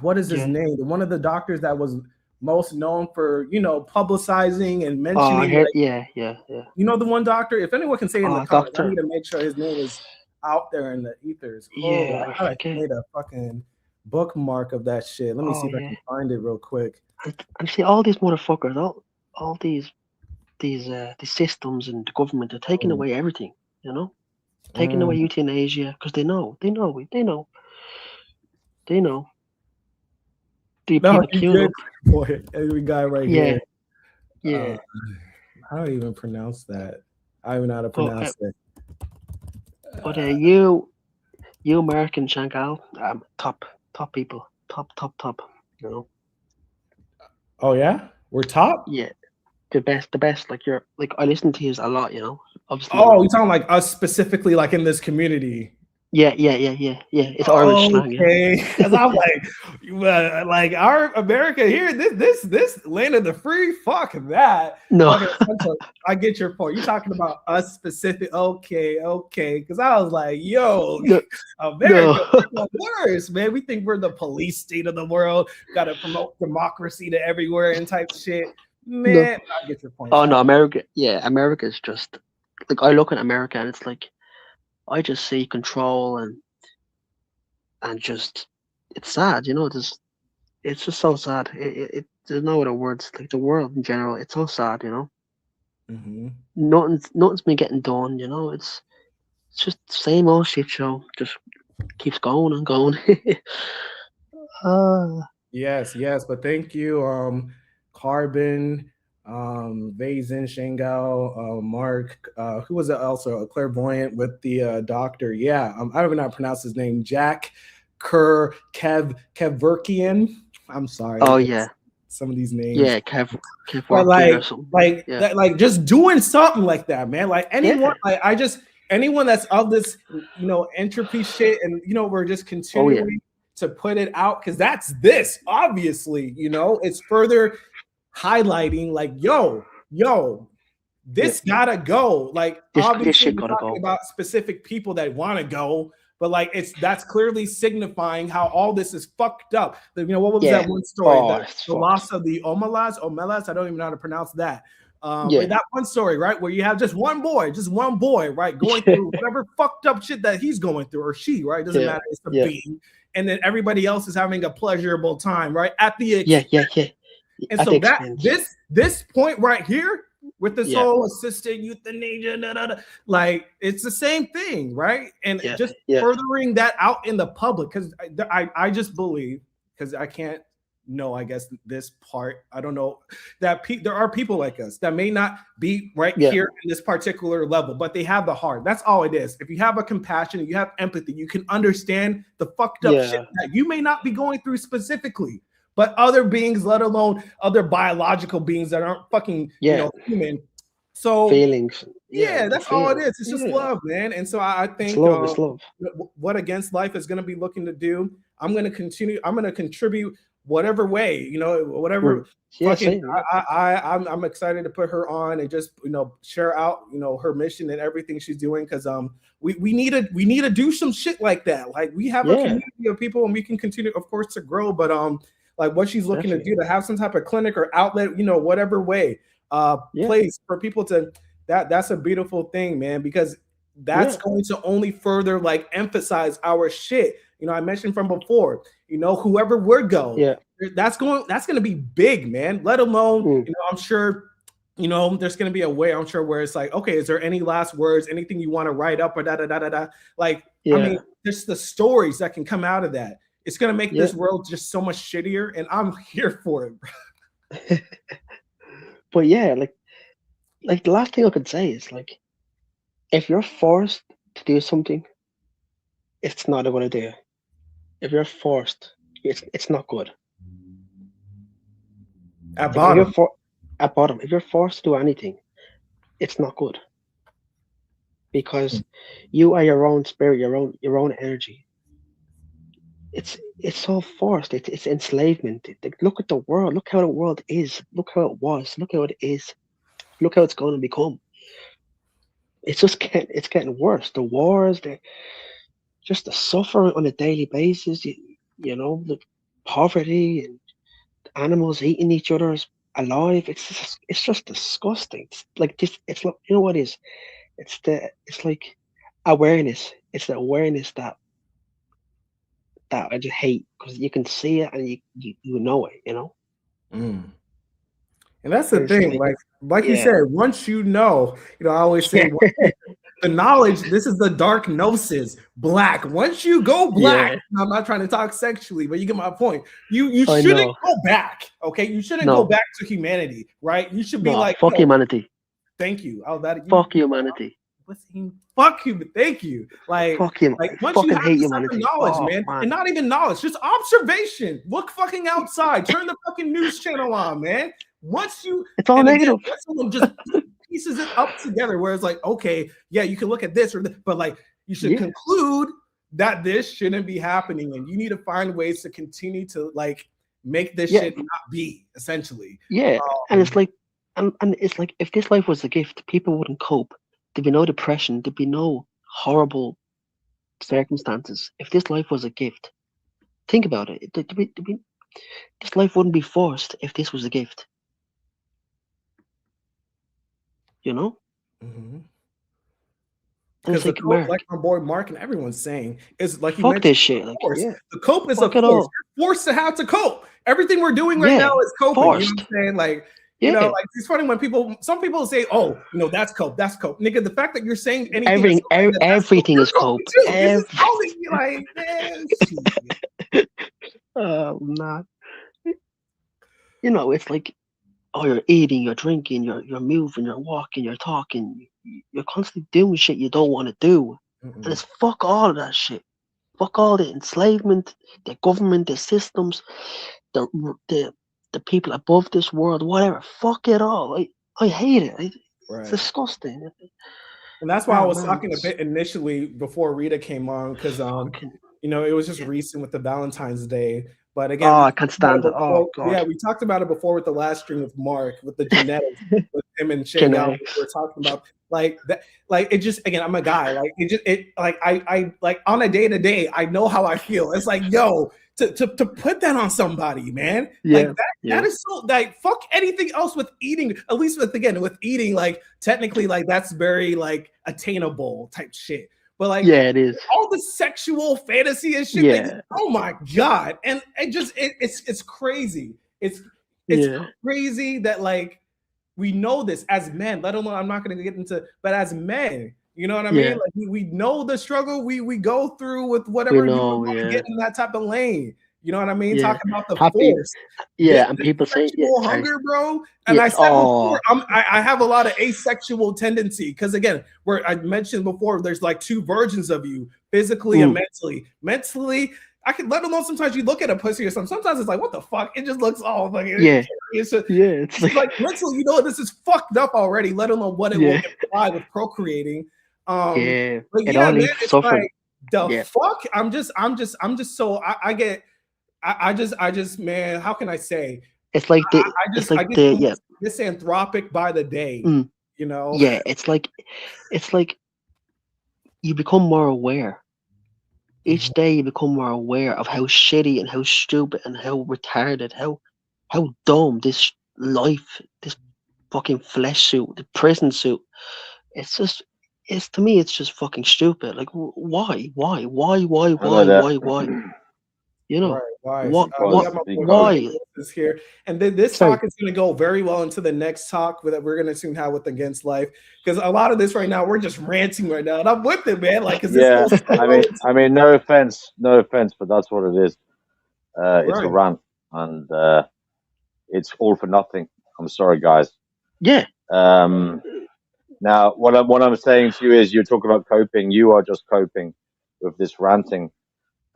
Speaker 1: What is his name? One of the doctors that was most known for, you know, publicizing and mentioning. You know the one doctor. If anyone can say in the comments, I need to make sure his name is out there in the ethers. I made a fucking bookmark of that shit. Let me see if I can find it real quick.
Speaker 4: And see, all these motherfuckers, all these systems and the government are taking away everything. You know, taking away euthanasia because they know.
Speaker 1: Boy, every guy right here.
Speaker 4: Yeah.
Speaker 1: I don't even pronounce that. I don't even know how to pronounce it.
Speaker 4: But you American Shangael, top people, top. You know.
Speaker 1: Oh yeah, we're top.
Speaker 4: Yeah, the best. Like I listen to you a lot. You know, obviously.
Speaker 1: Oh, you sound like us specifically, like in this community.
Speaker 4: Yeah. It's Irish slang.
Speaker 1: Okay, because I'm like our America here, this land of the free. Fuck that.
Speaker 4: No,
Speaker 1: I get your point. You're talking about us specific. Okay. Because I was like, yo, America, we're worse, man. We think we're the police state of the world. Got to promote democracy to everywhere and type shit. Man, I get your point.
Speaker 4: Oh no, America. Yeah, America is just like, I look at America and it's like, I just see control and just, it's sad, you know. It's just so sad. There's no other words. Like the world in general, it's so sad, you know.
Speaker 1: Mm-hmm.
Speaker 4: Nothing's been getting done, you know. It's just the same old shit show. Just keeps going and going.
Speaker 1: Yes, but thank you, Carbon, Vazen, Shangael, Mark, who was also a clairvoyant with the doctor. I don't even know how to pronounce his name. Jack Kerr Keverkian. I'm sorry.
Speaker 4: Oh yeah,
Speaker 1: some of these names.
Speaker 4: Yeah, Kev.
Speaker 1: Like just doing something like that, man. Like anyone, anyone that's of this, you know, entropy shit, and you know, we're just continuing to put it out, because that's this. Obviously, you know, it's further highlighting like, yo, this gotta go. Like obviously we're talking about specific people that want to go, but like that's clearly signifying how all this is fucked up. You know, what was that one story? The loss of the Omelas, I don't even know how to pronounce that. That one story, right, where you have just one boy, right, going through whatever fucked up shit that he's going through, or she, right? Doesn't matter, it's the being. And then everybody else is having a pleasurable time, right? At the expense. And so this point right here with this whole assisted euthanasia, like it's the same thing, right? And just furthering that out in the public, because I just believe, because I can't know, I guess this part, I don't know, that there are people like us that may not be here in this particular level, but they have the heart. That's all it is. If you have a compassion, you have empathy, you can understand the fucked up shit that you may not be going through specifically, but other beings, let alone other biological beings that aren't fucking you know, human. So
Speaker 4: feelings.
Speaker 1: That's all it is. It's just love, man. And so I think
Speaker 4: it's love.
Speaker 1: What Against Life is going to be looking to do, I'm going to contribute whatever way, you know, whatever. I'm excited to put her on and just, you know, share out, you know, her mission and everything she's doing, because we need to do some shit like that. Like we have a community of people, and we can continue, of course, to grow, but like what she's looking to do, to have some type of clinic or outlet, you know, whatever way, place for people to, that's a beautiful thing, man, because that's going to only further like emphasize our shit. You know, I mentioned from before, you know, whoever would go, that's going to be big, man. Let alone, you know, I'm sure, you know, there's going to be a way, I'm sure, where it's like, okay, is there any last words, anything you want to write up or like
Speaker 4: Yeah.
Speaker 1: I mean, just the stories that can come out of that. It's gonna make this world just so much shittier, and I'm here for it, bro.
Speaker 4: But yeah, like the last thing I could say is like, if you're forced to do something, it's not a good idea. If you're forced, it's not good.
Speaker 1: At
Speaker 4: Like,
Speaker 1: bottom.
Speaker 4: if you're forced to do anything, it's not good. Because you are your own spirit, your own energy. It's so forced. It's enslavement. Look at the world. Look how the world is. Look how it was. Look how it is. Look how it's going to become. It's just getting worse. The wars, just the suffering on a daily basis. You know, the poverty and animals eating each other alive. It's just disgusting. It's like this. It's like, you know what it is? It's like awareness. It's the awareness that I just hate, because you can see it and you know it, you know.
Speaker 1: And that's the
Speaker 4: It's
Speaker 1: thing, like you said, once you know, I always say the knowledge, this is the dark gnosis, black. Once you go black, I'm not trying to talk sexually, but you get my point. You shouldn't go back, okay? You shouldn't go back to humanity, right? You should be like,
Speaker 4: fuck humanity.
Speaker 1: Thank you.
Speaker 4: Fuck humanity.
Speaker 1: Fuck you, but thank you. Like,
Speaker 4: fuck him.
Speaker 1: Like once
Speaker 4: fucking
Speaker 1: you have
Speaker 4: hate
Speaker 1: this
Speaker 4: humanity.
Speaker 1: Knowledge, man, and not even knowledge, just observation. Look fucking outside. Turn the fucking news channel on, man. Once you,
Speaker 4: it's all negative.
Speaker 1: Again, someone just pieces it up together, where it's like, okay, yeah, you can look at this or this, but like you should conclude that this shouldn't be happening, and you need to find ways to continue to like make this shit not be, essentially.
Speaker 4: And it's like, and it's like, if this life was a gift, people wouldn't cope. There'd be no depression. There'd be no horrible circumstances. If this life was a gift, think about it. This life wouldn't be forced if this was a gift. You know?
Speaker 1: Because like my boy Mark and everyone's saying, is like you
Speaker 4: fuck
Speaker 1: mentioned,
Speaker 4: this shit. Like,
Speaker 1: the cope is a force. You're forced to have to cope. Everything we're doing right now is coping.
Speaker 4: Forced.
Speaker 1: You know what I'm saying? Like, you know, like it's funny when some people say, "Oh, that's cope, that's cope." Nigga, the fact that you're saying anything,
Speaker 4: everything is cope.
Speaker 1: Like, man,
Speaker 4: not. You know, it's like, oh, you're eating, you're drinking, you're moving, you're walking, you're talking, you're constantly doing shit you don't want to do, and it's fuck all of that shit. Fuck all the enslavement, the government, the systems, the people above this world, whatever. Fuck it all. I hate it. It's disgusting.
Speaker 1: And that's why I was talking a bit initially before Rita came on, because it was just recent with the Valentine's Day. But again,
Speaker 4: I can't stand it. Oh god.
Speaker 1: Yeah, we talked about it before with the last stream with Mark, with the genetics, with him and Shangael. We were talking about like that. Like it just, again, I'm a guy. Like I like on a day to day, I know how I feel. It's like, yo, to put that on somebody, man. Like that is so, like, fuck anything else with eating. At least with eating, like technically, like that's very like attainable type shit. But like,
Speaker 4: it is
Speaker 1: all the sexual fantasy and shit. Like, oh my god! And it's crazy. It's crazy that like we know this as men. Let alone, I'm not going to get into, but as men, you know what I mean? Like we know the struggle we go through with whatever you get in that type of lane. You know what I mean? Talking about the force.
Speaker 4: And people say
Speaker 1: hunger, bro. And I said before, I have a lot of asexual tendency, because again, where I mentioned before, there's like two versions of you, physically and mentally. Mentally, I can, let alone sometimes you look at a pussy or something. Sometimes it's like, what the fuck? It just looks all fucking it's like mentally, this is fuck up already. Let alone what it will imply with procreating. But man, it's like the fuck. I'm just so I just man, how can I say?
Speaker 4: It's like
Speaker 1: this anthropic by the day, you know?
Speaker 4: Yeah, it's like you become more aware. Each day you become more aware of how shitty and how stupid and how retarded, how dumb this life, this fucking flesh suit, the prison suit. To me, it's just fucking stupid. Like, why? You know,
Speaker 1: Right, wise.
Speaker 4: what,
Speaker 1: We
Speaker 4: what,
Speaker 1: have my boy
Speaker 4: why?
Speaker 1: Gnosis here, and then this
Speaker 4: Sorry.
Speaker 1: talk is going to go very well into the next talk that we're going to soon have with Against Life, because a lot of this right now we're just ranting right now, and I'm with it, man. Like, because
Speaker 5: Yeah,
Speaker 1: this goes
Speaker 5: I mean, no offense, but that's what it is. It's a
Speaker 1: Right.
Speaker 5: rant, and it's all for nothing. I'm sorry, guys.
Speaker 4: Yeah,
Speaker 5: Now, what I'm saying to you is, you're talking about coping. You are just coping with this ranting,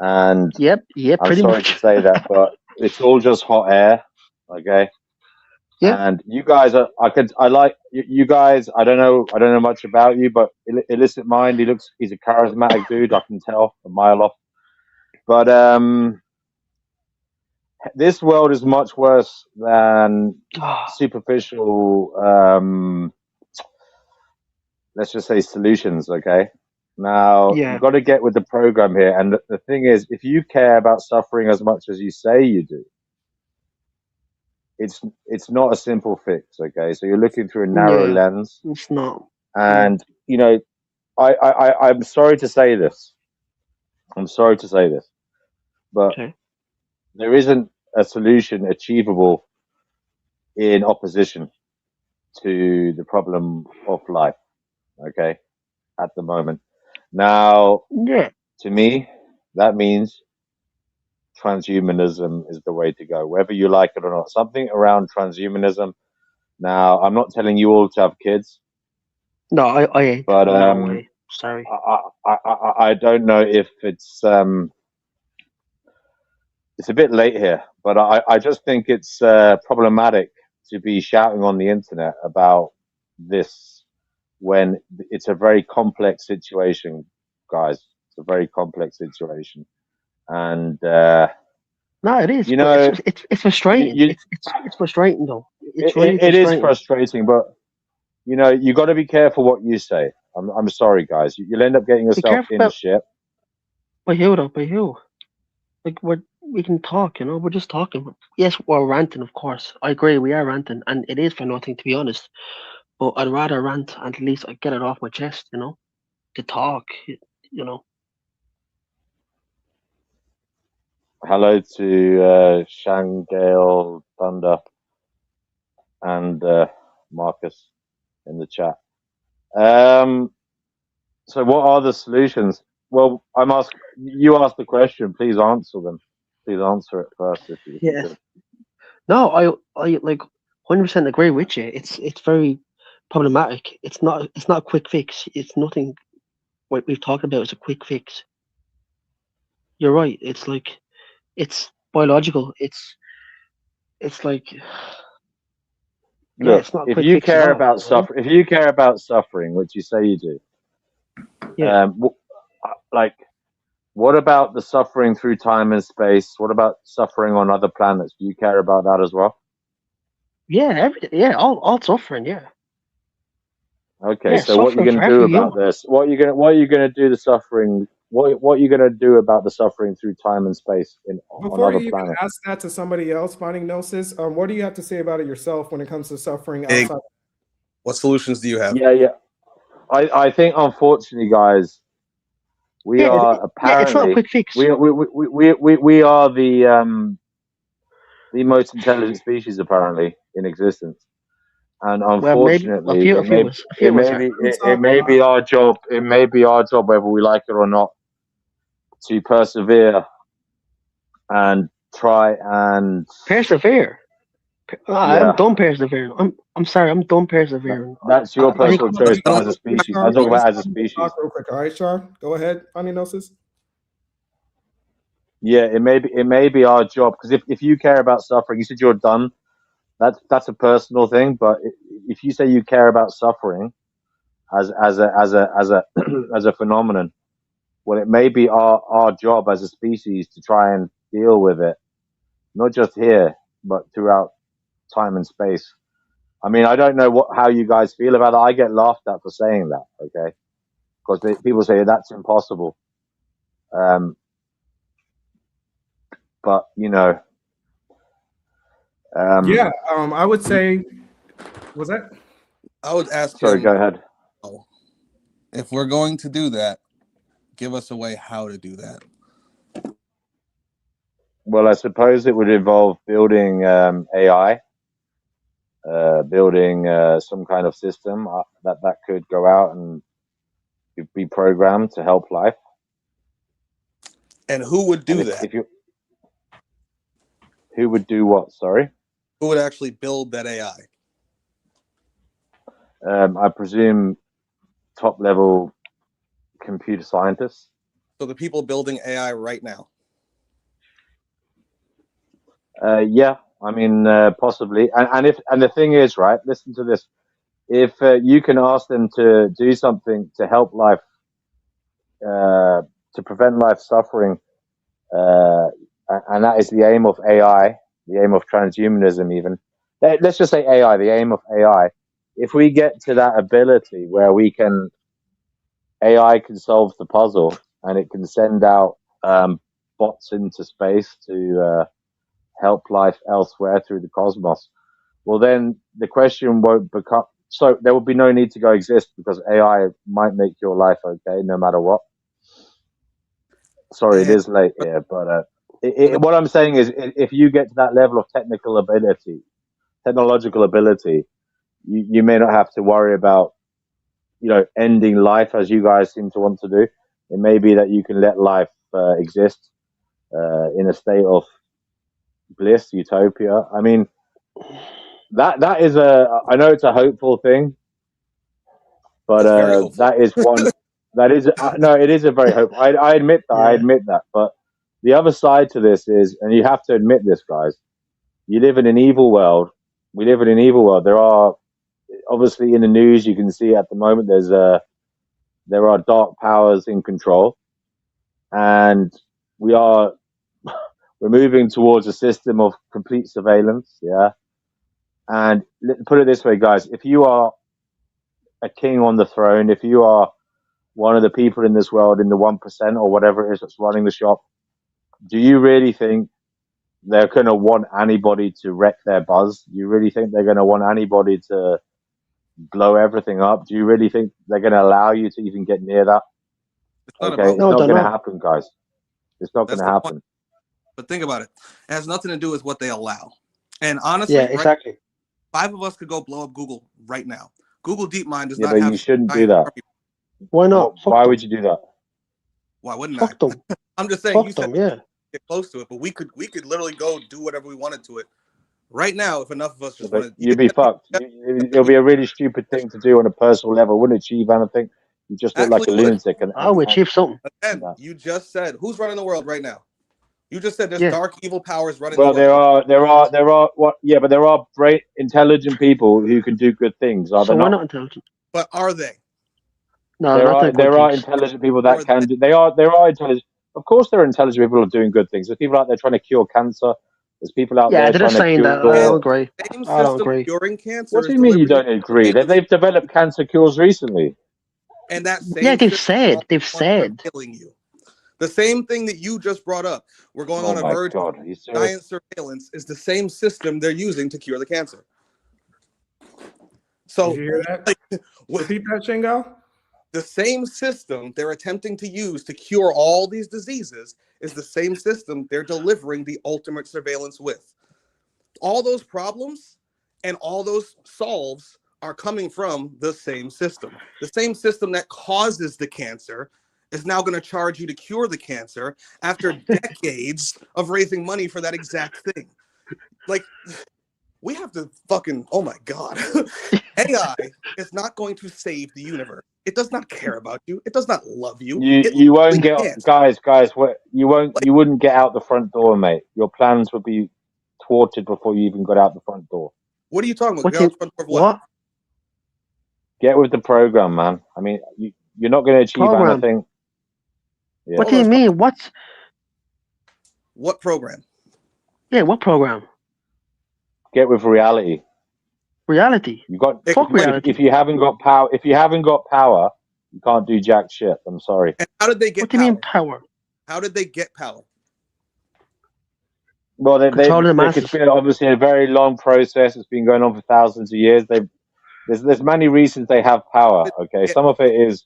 Speaker 5: and
Speaker 4: yep,
Speaker 5: I'm
Speaker 4: pretty
Speaker 5: sorry
Speaker 4: much.
Speaker 5: to say that, but it's all just hot air, okay?
Speaker 4: Yeah.
Speaker 5: And you guys are, I like you guys. I don't know much about you, but Illicit Mind, he's a charismatic dude. I can tell a mile off. But this world is much worse than superficial, let's just say, solutions, okay? Now,
Speaker 4: Yeah.
Speaker 5: you've got to get with the program here. And the thing is, if you care about suffering as much as you say you do, it's not a simple fix, okay? So you're looking through a narrow
Speaker 4: Yeah.
Speaker 5: lens.
Speaker 4: It's not.
Speaker 5: And, you know, I'm sorry to say this. But
Speaker 4: Okay.
Speaker 5: there isn't a solution achievable in opposition to the problem of life, okay, at the moment. Now,
Speaker 4: Yeah.
Speaker 5: to me, that means transhumanism is the way to go, whether you like it or not. Something around transhumanism. Now, I'm not telling you all to have kids,
Speaker 4: No, I ain't.
Speaker 5: but
Speaker 4: No way. Sorry.
Speaker 5: I don't know if it's a bit late here, but I just think it's problematic to be shouting on the internet about this when it's a very complex situation, guys. It's a very complex situation, and
Speaker 4: No, it is.
Speaker 5: you
Speaker 4: But
Speaker 5: know,
Speaker 4: it's frustrating. It's frustrating though. It's really
Speaker 5: it is
Speaker 4: frustrating.
Speaker 5: frustrating, but you know, you got to be careful what you say. I'm sorry, guys. You'll end up getting
Speaker 4: Be
Speaker 5: yourself
Speaker 4: careful
Speaker 5: in
Speaker 4: about
Speaker 5: shit.
Speaker 4: by who though. By who? Like we can talk. You know, we're just talking. Yes, we're ranting. Of course, I agree. We are ranting, and it is for nothing, to be honest. But I'd rather rant and at least I get it off my chest. You know, to talk. You know.
Speaker 5: Hello to ShangaelThunda and Marcus in the chat. So what are the solutions? Well, you asked the question. Please answer them. Please answer it first, if you
Speaker 4: Yes.
Speaker 5: could.
Speaker 4: No, I like 100% agree with you. It's very problematic. It's not a quick fix. It's nothing what we've talked about is a quick fix. You're right. It's like it's biological. It's like
Speaker 5: Look,
Speaker 4: it's not a
Speaker 5: if
Speaker 4: quick
Speaker 5: you
Speaker 4: fix at
Speaker 5: care
Speaker 4: all.
Speaker 5: about suffering, which you say you do,
Speaker 4: Yeah.
Speaker 5: like, what about the suffering through time and space? What about suffering on other planets? Do you care about that as well?
Speaker 4: Yeah, everything. Yeah, all suffering. Yeah.
Speaker 5: Okay,
Speaker 4: Yeah,
Speaker 5: so what are you
Speaker 4: suffering
Speaker 5: going
Speaker 4: for
Speaker 5: to do
Speaker 4: every
Speaker 5: about
Speaker 4: human.
Speaker 5: this? What are you going to do the suffering? What are you going to do about the suffering through time and space on
Speaker 1: Before
Speaker 5: other
Speaker 1: you even
Speaker 5: planets?
Speaker 1: ask that to somebody else finding Gnosis, what do you have to say about it yourself when it comes to suffering outside?
Speaker 6: What solutions do you have?
Speaker 5: Yeah. I think, unfortunately, guys, we are apparently
Speaker 4: it's not a quick fix.
Speaker 5: we are the most intelligent species apparently in existence, and
Speaker 4: Well, maybe a
Speaker 5: unfortunately,
Speaker 4: few of us. A few of us are.
Speaker 5: it may be our job. It may be our job, whether we like it or not, to persevere and try and
Speaker 4: Persevere.
Speaker 5: yeah.
Speaker 4: I'm done persevering. I'm sorry. I'm done persevering.
Speaker 5: That's your
Speaker 4: I think
Speaker 5: personal choice, but as a species, I'm talking about as a species.
Speaker 1: Talk real quick, all right, Sean? Go ahead, finding Gnosis.
Speaker 5: Yeah, it may be our job, because if you care about suffering, you said you're done. That's a personal thing, but if you say you care about suffering as a as a phenomenon, well, it may be our job as a species to try and deal with it, not just here, but throughout time and space. I mean, I don't know how you guys feel about that. I get laughed at for saying that, okay? Because people say that's impossible. But you know,
Speaker 1: Yeah, I would say, was that?
Speaker 6: I would ask
Speaker 5: sorry,
Speaker 6: him,
Speaker 5: go ahead.
Speaker 6: if we're going to do that, give us a way how to do that.
Speaker 5: Well, I suppose it would involve building AI, building some kind of system that could go out and be programmed to help life.
Speaker 6: And who would do
Speaker 5: And
Speaker 6: that?
Speaker 5: Who would do what? Sorry?
Speaker 6: Who would actually build that AI?
Speaker 5: I presume top level computer scientists.
Speaker 6: So the people building AI right now.
Speaker 5: Yeah, I mean, possibly. And the thing is, right? Listen to this. If you can ask them to do something to help life, to prevent life suffering, and that is the aim of AI, the aim of transhumanism, even. Let's just say AI, the aim of AI. If we get to that ability where AI can solve the puzzle and it can send out bots into space to help life elsewhere through the cosmos, well, then the question won't become. So there will be no need to go exist because AI might make your life okay no matter what. Sorry, it is late here, but what I'm saying is if you get to that level of technological ability, you may not have to worry about, ending life as you guys seem to want to do. It may be that you can let life exist in a state of bliss, utopia. I mean, that is I know it's a hopeful thing, but that is one. That is no, it is a very hopeful. I admit that. Yeah. I admit that. But the other side to this is, and you have to admit this, guys. You live in an evil world. We live in an evil world. There are obviously in the news you can see at the moment there are dark powers in control, and we're moving towards a system of complete surveillance. Yeah, and put it this way, guys: if you are a king on the throne, if you are one of the people in this world, in the 1% or whatever it is that's running the shop, do you really think they're going to want anybody to wreck their buzz? Do you really think they're going to want anybody to blow everything up? Do you really think they're going to allow you to even get near that? It's not going to happen, guys. It's not going to happen.
Speaker 6: Point. But think about it. It has nothing to do with what they allow. And honestly,
Speaker 4: yeah, exactly.
Speaker 6: Right, 5 of us could go blow up Google right now. Google DeepMind does not
Speaker 5: but
Speaker 6: have.
Speaker 5: You shouldn't do that.
Speaker 4: Why not?
Speaker 5: Why would you do that?
Speaker 6: Why wouldn't
Speaker 4: Fuck
Speaker 6: I?
Speaker 4: them.
Speaker 6: I'm just saying.
Speaker 4: Fuck
Speaker 6: you said
Speaker 4: them, yeah.
Speaker 6: Get close to it, but we could literally go do whatever we wanted to it right now if enough of us just wanted.
Speaker 5: You'd be fucked. It'll be a really stupid thing to do on a personal level. Wouldn't achieve anything. You just look like a lunatic.
Speaker 4: I would achieve something.
Speaker 6: And you just said who's running the world right now? You just said there's dark evil powers running.
Speaker 5: Well,
Speaker 6: the world.
Speaker 5: there are what? Yeah, but there are great, intelligent people who can do good things. Are
Speaker 4: so
Speaker 5: they
Speaker 4: we're not intelligent?
Speaker 6: But are they?
Speaker 4: No,
Speaker 5: there are intelligent people that can do. There are intelligent. Of course, there are intelligent people who are doing good things. There's people out there trying to cure cancer. There's people out there trying to cure.
Speaker 4: That. I don't agree. I don't agree.
Speaker 6: Curing cancer.
Speaker 5: What do you mean you don't agree? They've developed cancer cures recently.
Speaker 6: And that same
Speaker 4: they've said
Speaker 6: killing you. The same thing that you just brought up. We're going on a verge of giant surveillance is the same system they're using to cure the cancer. So
Speaker 1: did you hear that? Repeat that, Shangael?
Speaker 6: The same system they're attempting to use to cure all these diseases is the same system they're delivering the ultimate surveillance with. All those problems and all those solves are coming from the same system. The same system that causes the cancer is now going to charge you to cure the cancer after decades of raising money for that exact thing. Like, we have to fucking, oh my God. AI is not going to save the universe. It does not care about you. It does not love you.
Speaker 5: You won't get, guys, you wouldn't get out the front door, mate. Your plans would be thwarted before you even got out the front door.
Speaker 6: What are you talking about?
Speaker 4: What?
Speaker 5: Get with the program, man. I mean, you're not going to achieve anything.
Speaker 4: Yeah. What do you mean?
Speaker 6: What program?
Speaker 4: Yeah, what program?
Speaker 5: Get with reality.
Speaker 4: Reality.
Speaker 5: You got
Speaker 4: reality.
Speaker 5: If you haven't got power, you can't do jack shit. I'm sorry.
Speaker 6: And how did they get
Speaker 4: What do you mean power?
Speaker 6: How did they get power?
Speaker 5: Well, it's been obviously a very long process. It's been going on for thousands of years. There's many reasons they have power. Okay, some of it is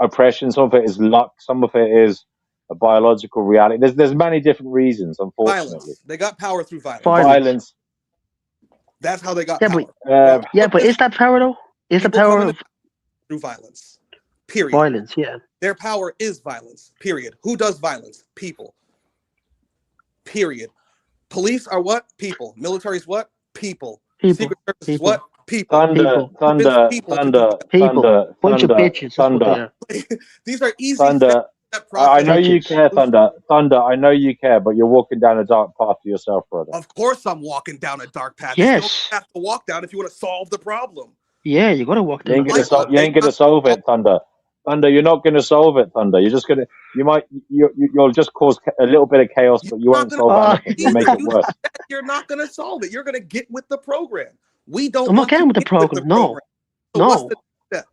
Speaker 5: oppression, some of it is luck, some of it is a biological reality. There's many different reasons, unfortunately.
Speaker 6: Violence. They got power through violence.
Speaker 5: Violence.
Speaker 6: That's how they got
Speaker 4: Yeah,
Speaker 6: power.
Speaker 4: but is that power though? Is the
Speaker 6: People
Speaker 4: power
Speaker 6: coming
Speaker 4: of
Speaker 6: through violence? Period.
Speaker 4: violence? Yeah.
Speaker 6: Their power is violence. Period. Who does violence? People. Period. Police are what? People. Military is what? People.
Speaker 4: People.
Speaker 6: Secret Service is
Speaker 4: People.
Speaker 6: what? People.
Speaker 5: Thunder.
Speaker 4: Bunch of bitches. That's what they are.
Speaker 6: These are easy
Speaker 5: Thunder.
Speaker 6: step
Speaker 5: I know
Speaker 6: process.
Speaker 5: you care, Thunder. I know you care, but you're walking down a dark path to yourself, brother.
Speaker 6: Of course, I'm walking down a dark path.
Speaker 4: Yes.
Speaker 6: You don't have to walk down if you want to solve the problem.
Speaker 4: Yeah, you gotta walk
Speaker 5: You
Speaker 4: down.
Speaker 5: ain't gonna solve it, Thunder. Thunder, you're not gonna solve it, Thunder. You're just gonna. You'll just cause a little bit of chaos, but you won't solve anything. You'll make it worse.
Speaker 6: You're not gonna solve it. You're gonna get with the program. We don't.
Speaker 4: I'm not
Speaker 6: want to
Speaker 4: getting with the
Speaker 6: get
Speaker 4: program. No.
Speaker 6: So what's
Speaker 4: No.
Speaker 6: the next step?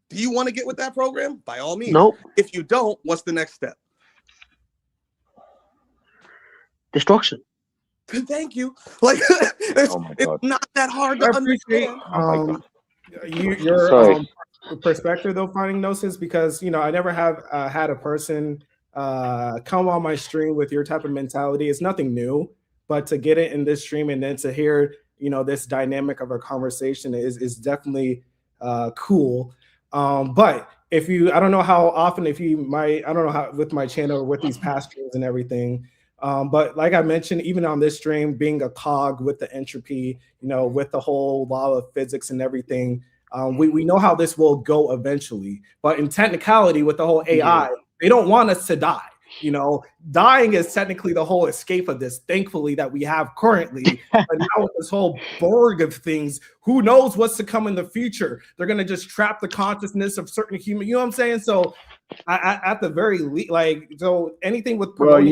Speaker 6: Do you want to get with that program? By all means.
Speaker 4: Nope.
Speaker 6: If you don't, what's the next step?
Speaker 1: Destruction.
Speaker 6: Thank you. Like it's not that hard to understand.
Speaker 1: Your perspective though, finding Gnosis, because I never have had a person come on my stream with your type of mentality. It's nothing new, but to get it in this stream and then to hear this dynamic of a conversation is definitely cool. But if I don't know how often, I don't know how with my channel with these past streams and everything. But like I mentioned, even on this stream, being a cog with the entropy, with the whole law of physics and everything, we know how this will go eventually. But in technicality, with the whole AI, they don't want us to die. Dying is technically the whole escape of this, thankfully, that we have currently. But now with this whole Borg of things, who knows what's to come in the future? They're going to just trap the consciousness of certain human, you know what I'm saying? So at the very least, so anything with
Speaker 5: look,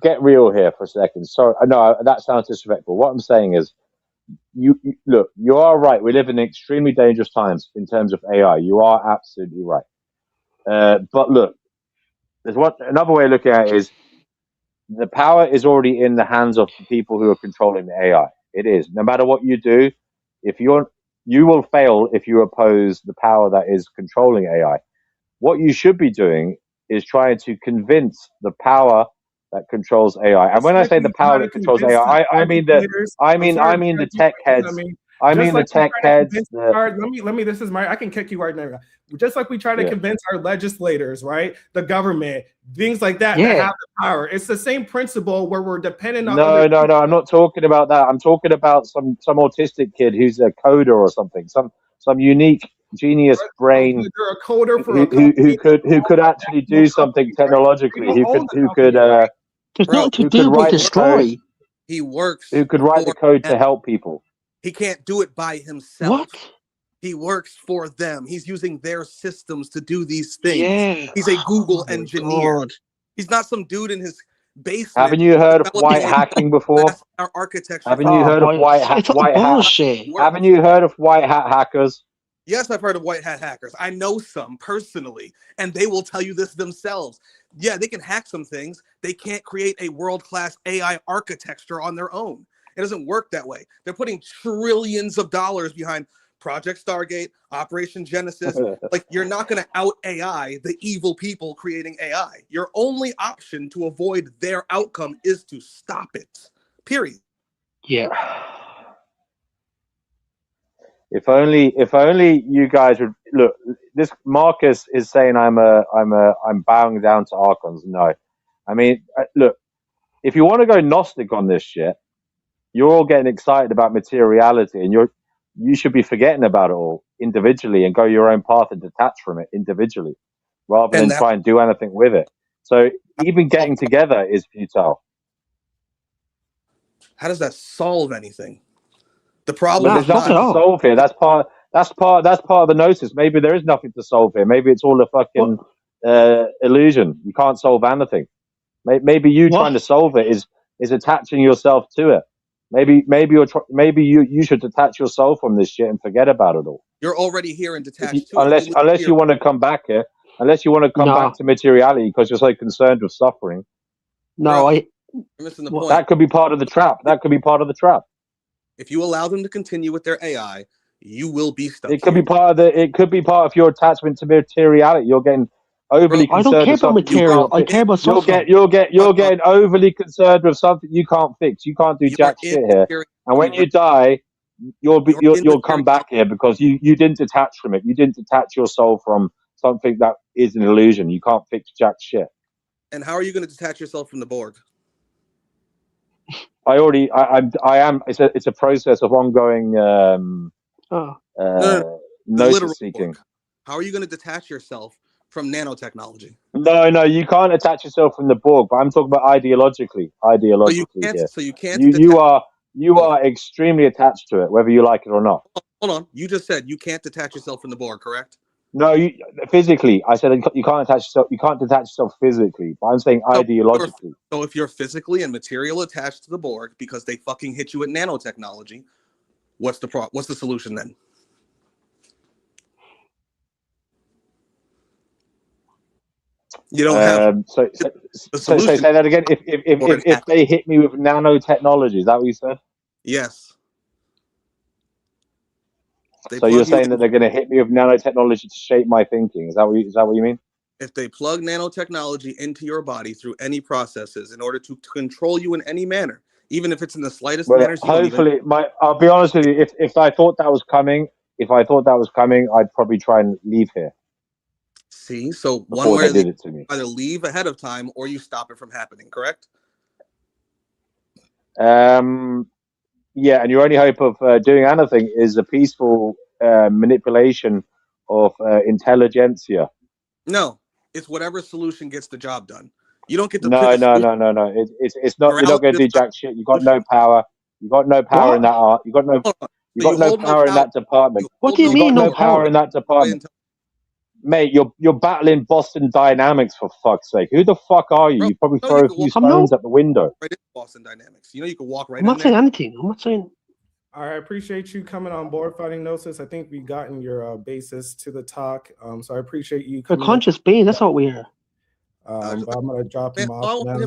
Speaker 5: get real here for a second. Sorry, no, that sounds disrespectful. What I'm saying is, you are right. We live in extremely dangerous times in terms of AI. You are absolutely right. But look, there's another way of looking at it is the power is already in the hands of the people who are controlling the AI. It is. No matter what you do, you will fail if you oppose the power that is controlling AI. What you should be doing is trying to convince the power that controls AI. And when I say the power that controls AI, I mean the tech heads. I mean the tech heads.
Speaker 1: Let me. This is I can kick you right now. Just like we try to convince our legislators, right? The government, things like that, that have the power. It's the same principle where we're dependent on.
Speaker 5: No. I'm not talking about that. I'm talking about some autistic kid who's a coder or something. Some unique genius brain.
Speaker 1: You're a coder for
Speaker 5: who could actually do something technologically. Who could
Speaker 4: There's nothing to do but destroy.
Speaker 6: He works.
Speaker 5: Who could write the code to help people?
Speaker 6: He can't do it by himself.
Speaker 4: What?
Speaker 6: He works for them. He's using their systems to do these things.
Speaker 4: Yeah.
Speaker 6: He's a Google engineer.
Speaker 4: God.
Speaker 6: He's not some dude in his basement.
Speaker 5: Haven't you heard of white hacking before?
Speaker 6: Our architecture.
Speaker 5: Haven't you heard of white hat? Haven't you heard of white hat hackers?
Speaker 6: Yes, I've heard of white hat hackers. I know some personally, and they will tell you this themselves. Yeah, they can hack some things. They can't create a world-class AI architecture on their own. It doesn't work that way. They're putting trillions of dollars behind Project Stargate, Operation Genesis. You're not going to out AI the evil people creating AI. Your only option to avoid their outcome is to stop it. Period.
Speaker 4: Yeah.
Speaker 5: If only you guys would look. This Marcus is saying I'm bowing down to archons. No, I mean, look. If you want to go Gnostic on this shit, you're all getting excited about materiality, and you should be forgetting about it all individually and go your own path and detach from it individually, rather than try and do anything with it. So even getting together is futile.
Speaker 6: How does that solve anything? The problem
Speaker 5: there's nothing to solve here. That's part of the Gnosis. Maybe there is nothing to solve here. Maybe it's all a fucking illusion. You can't solve anything. Maybe you trying to solve it is attaching yourself to it. Maybe you should detach yourself from this shit and forget about it all.
Speaker 6: You're already here and detached to
Speaker 5: it. Unless you want to come back here. Unless you want to come back to materiality because you're so concerned with suffering.
Speaker 4: No,
Speaker 6: you're missing the point.
Speaker 5: That could be part of the trap. That could be part of the trap.
Speaker 6: If you allow them to continue with their AI, you will be stuck.
Speaker 5: It could be part of the. It could be part of your attachment to materiality. You're getting overly
Speaker 4: I don't
Speaker 5: concerned
Speaker 4: care
Speaker 5: with
Speaker 4: about
Speaker 5: something you
Speaker 4: material.
Speaker 5: can't
Speaker 4: I
Speaker 5: fix.
Speaker 4: care about suffering.
Speaker 5: You're getting overly concerned with something you can't fix. You can't do
Speaker 6: You're
Speaker 5: jack
Speaker 6: in
Speaker 5: shit here.
Speaker 6: materiality,
Speaker 5: And when you
Speaker 6: right?
Speaker 5: die, you'll
Speaker 6: You're
Speaker 5: come
Speaker 6: in
Speaker 5: back here because you didn't detach from it. You didn't detach your soul from something that is an illusion. You can't fix jack shit.
Speaker 6: And how are you going to detach yourself from the Borg?
Speaker 5: I am. It's a process of ongoing
Speaker 4: Oh.
Speaker 6: The
Speaker 5: gnosis
Speaker 6: literal
Speaker 5: seeking.
Speaker 6: Borg. How are you going to detach yourself from nanotechnology?
Speaker 5: No, you can't attach yourself from the Borg. But I'm talking about ideologically. Ideologically here.
Speaker 6: So you can't.
Speaker 5: You are extremely attached to it, whether you like it or not.
Speaker 6: Hold on. You just said you can't detach yourself from the Borg, correct?
Speaker 5: No, physically. I said you can't attach yourself. You can't detach yourself physically. But I'm saying ideologically.
Speaker 6: So if you're physically and material attached to the Borg because they fucking hit you with nanotechnology, what's the solution then? You don't have the solution.
Speaker 5: Say that again. If they hit me with nanotechnology, is that what you said?
Speaker 6: Yes.
Speaker 5: So you're saying that they're going to hit me with nanotechnology to shape my thinking? Is that what you mean?
Speaker 6: If they plug nanotechnology into your body through any processes in order to control you in any manner, even if it's in the slightest manner,
Speaker 5: hopefully, I'll be honest with you. If I thought that was coming, I'd probably try and leave here.
Speaker 6: See, so
Speaker 5: one way they did it to me.
Speaker 6: Either leave ahead of time or you stop it from happening. Correct?
Speaker 5: Yeah, and your only hope of doing anything is a peaceful manipulation of intelligentsia.
Speaker 6: No, it's whatever solution gets the job done. You don't get to
Speaker 5: No. It's not. You're not going to do jack shit. You got no power. You got no power in that art. You got no. You got no power in that department.
Speaker 4: What do you mean no power
Speaker 5: in that department? Mate, you're battling Boston Dynamics, for fuck's sake. Who the fuck are you? You probably throw a few stones at the window.
Speaker 6: Right in Boston Dynamics. You know you can walk right
Speaker 4: I'm not saying anything. I'm not saying.
Speaker 1: All right, I appreciate you coming on board, Fighting Gnosis. I think we've gotten your basis to the talk. So I appreciate you coming.
Speaker 4: We're conscious beings. That's what we are.
Speaker 1: But I'm going to drop him off now,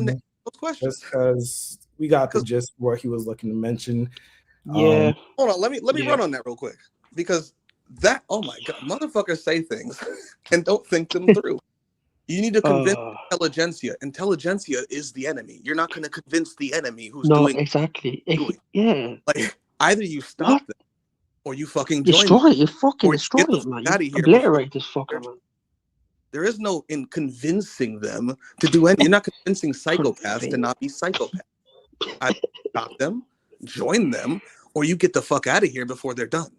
Speaker 1: just because we got the gist of what he was looking to mention.
Speaker 4: Yeah.
Speaker 6: Hold on. Let me run on that real quick. Because that, oh my God, motherfuckers say things and don't think them through. You need to convince intelligentsia. Intelligentsia is the enemy. You're not going to convince the enemy who's doing
Speaker 4: exactly.
Speaker 6: Yeah. Like, either you stop them or you fucking join
Speaker 4: destroy
Speaker 6: them.
Speaker 4: it. You fucking destroy it, man. You obliterate this fucker, man.
Speaker 6: There is no in convincing them to do anything. You're not convincing psychopaths to not be psychopaths. I stop them, join them, or you get the fuck out of here before they're done.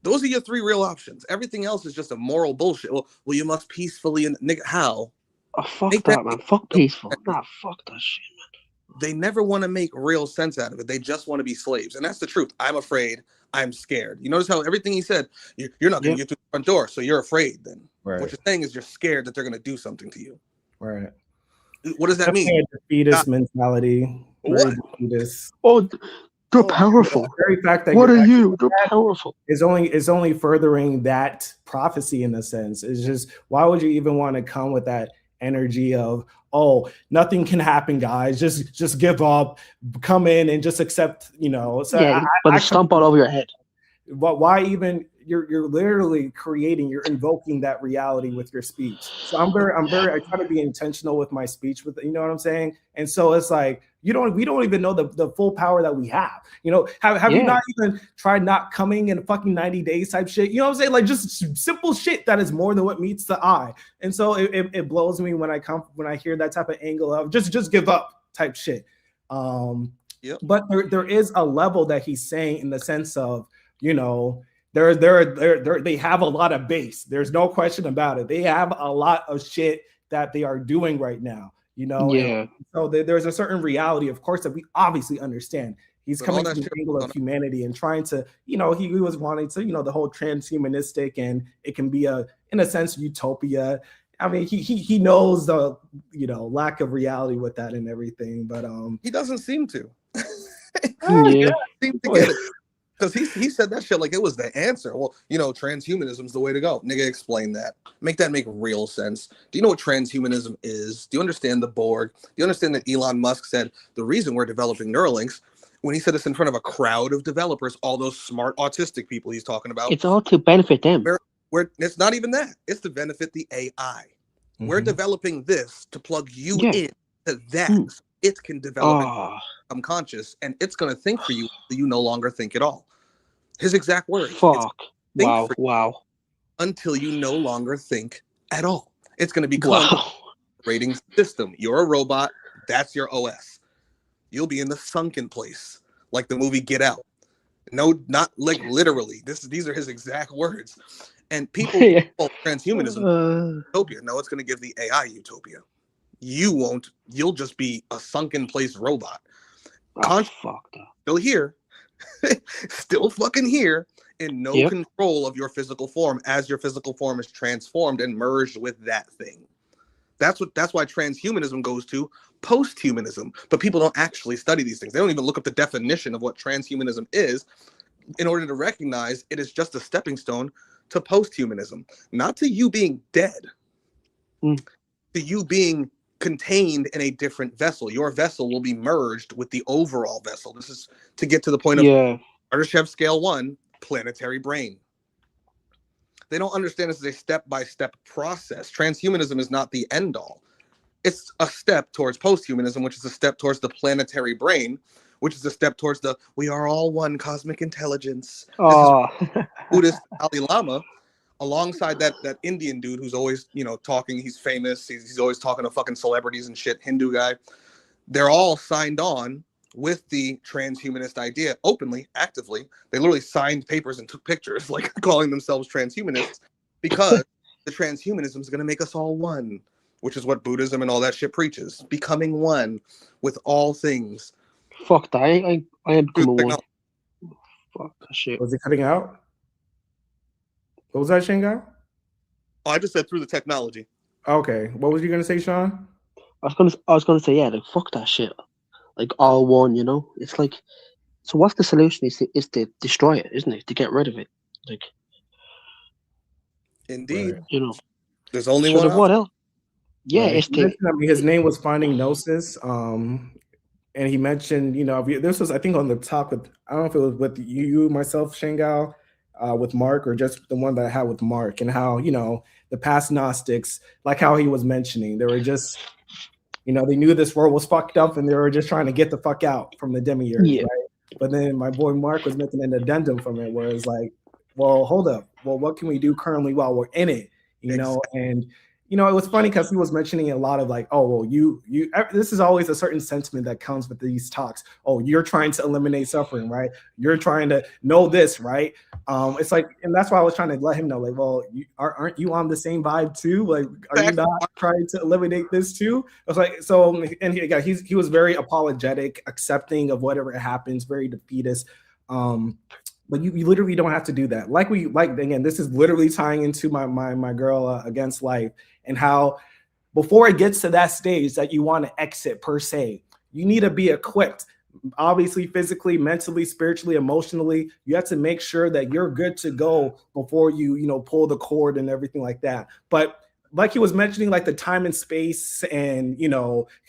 Speaker 6: Those are your three real options. Everything else is just a moral bullshit. Well, you must peacefully and nigga, how?
Speaker 4: Oh, fuck that, man. Fuck peaceful. Nah, fuck that shit, man.
Speaker 6: They never want to make real sense out of it. They just want to be slaves. And that's the truth. I'm afraid. I'm scared. You notice how everything he said, you're not going to get through the front door, so you're afraid then. Right. What you're saying is you're scared that they're going to do something to you.
Speaker 1: Right.
Speaker 6: What does that mean?
Speaker 1: Defeatist mentality.
Speaker 6: What?
Speaker 1: Defeatist.
Speaker 4: Oh, they're powerful.
Speaker 1: The very fact that
Speaker 4: what are you? They're powerful.
Speaker 1: Is only furthering that prophecy in a sense. It's just, why would you even want to come with that energy of, oh, nothing can happen, guys. Just give up, come in and just accept, So
Speaker 4: but stomp all over your head.
Speaker 1: But why even? You're literally you're invoking that reality with your speech. So I try to be intentional with my speech, with you know what I'm saying. And so it's like we don't even know the full power that we have. Have you not even tried not coming in fucking 90 days type shit? You know what I'm saying? Like just simple shit that is more than what meets the eye. And so it blows me when I hear that type of angle of just give up type shit. But there is a level that he's saying in the sense of, they have a lot of base. There's no question about it. They have a lot of shit that they are doing right now, And so there's a certain reality, of course, that we obviously understand. He's coming from the angle of humanity and trying to, he was wanting to, the whole transhumanistic, and it can be in a sense, utopia. I mean, he knows the, lack of reality with that and everything, but
Speaker 6: he doesn't seem to.
Speaker 4: He doesn't
Speaker 6: seem to get it. Because he said that shit like it was the answer. Well, transhumanism's the way to go. Nigga, explain that. Make that make real sense. Do you know what transhumanism is? Do you understand the Borg? Do you understand that Elon Musk said the reason we're developing Neuralinks, when he said this in front of a crowd of developers, all those smart autistic people he's talking about,
Speaker 4: It's all to benefit them.
Speaker 6: where it's not even that. It's to benefit the AI. We're developing this to plug you in to that. So it can develop and become conscious, and it's going to think for you so you no longer think at all. His exact words.
Speaker 4: Fuck. Wow.
Speaker 6: Until you no longer think at all. It's going to become a rating system. You're a robot. That's your OS. You'll be in the sunken place, like the movie Get Out. No, not like literally. These are his exact words. And people call transhumanism utopia. No, it's going to give the AI utopia. You won't. You'll just be a sunken place robot. Still here. Still fucking here. In no control of your physical form as your physical form is transformed and merged with that thing. That's why transhumanism goes to posthumanism. But people don't actually study these things. They don't even look up the definition of what transhumanism is in order to recognize it is just a stepping stone to posthumanism. Not to you being dead. To you being contained in a different vessel. Your vessel will be merged with the overall vessel. This is to get to the point of Kardashev Scale 1, planetary brain. They don't understand this as a step-by-step process. Transhumanism is not the end-all. It's a step towards posthumanism, which is a step towards the planetary brain, which is a step towards the we are all one cosmic intelligence. Buddhist Dalai Lama, alongside that Indian dude who's always, talking, he's famous, he's always talking to fucking celebrities and shit, Hindu guy. They're all signed on with the transhumanist idea openly, actively. They literally signed papers and took pictures, like calling themselves transhumanists, because the transhumanism is going to make us all one, which is what Buddhism and all that shit preaches. Becoming one with all things.
Speaker 4: Fuck that. I am becoming one. Fuck that shit.
Speaker 1: Was it cutting out? What was that, Shanghai?
Speaker 6: Oh, I just said through the technology.
Speaker 1: Okay. What was you going to say, Sean?
Speaker 4: I was gonna say, like, fuck that shit. Like, all one, It's like, so what's the solution? Is to destroy it, isn't it? To get rid of it. Like,
Speaker 6: indeed.
Speaker 1: Right.
Speaker 6: There's only one.
Speaker 4: What else? Yeah,
Speaker 1: right.
Speaker 4: it's to...
Speaker 1: his name was Finding Gnosis. And he mentioned, this was, I think, on the talk with, I don't know if it was with you myself, Shangael, with Mark, or just the one that I had with Mark, and how, the past Gnostics, like how he was mentioning, they were just, they knew this world was fucked up and they were just trying to get the fuck out from the demiurge, right? But then my boy Mark was making an addendum from it where it's like, well, hold up. Well, what can we do currently while we're in it? And it was funny because he was mentioning a lot of like, oh, well, you this is always a certain sentiment that comes with these talks. Oh, you're trying to eliminate suffering, right? You're trying to know this, right? It's like, and that's why I was trying to let him know, like, well, aren't you on the same vibe too? Like, are you not trying to eliminate this too? I was like, so, and he was very apologetic, accepting of whatever happens, very defeatist. But you literally don't have to do that. Like again, this is literally tying into my girl Against Life, and how before it gets to that stage that you want to exit per se, you need to be equipped, obviously physically, mentally, spiritually, emotionally. You have to make sure that you're good to go before you pull the cord and everything like that. But like he was mentioning, like the time and space, and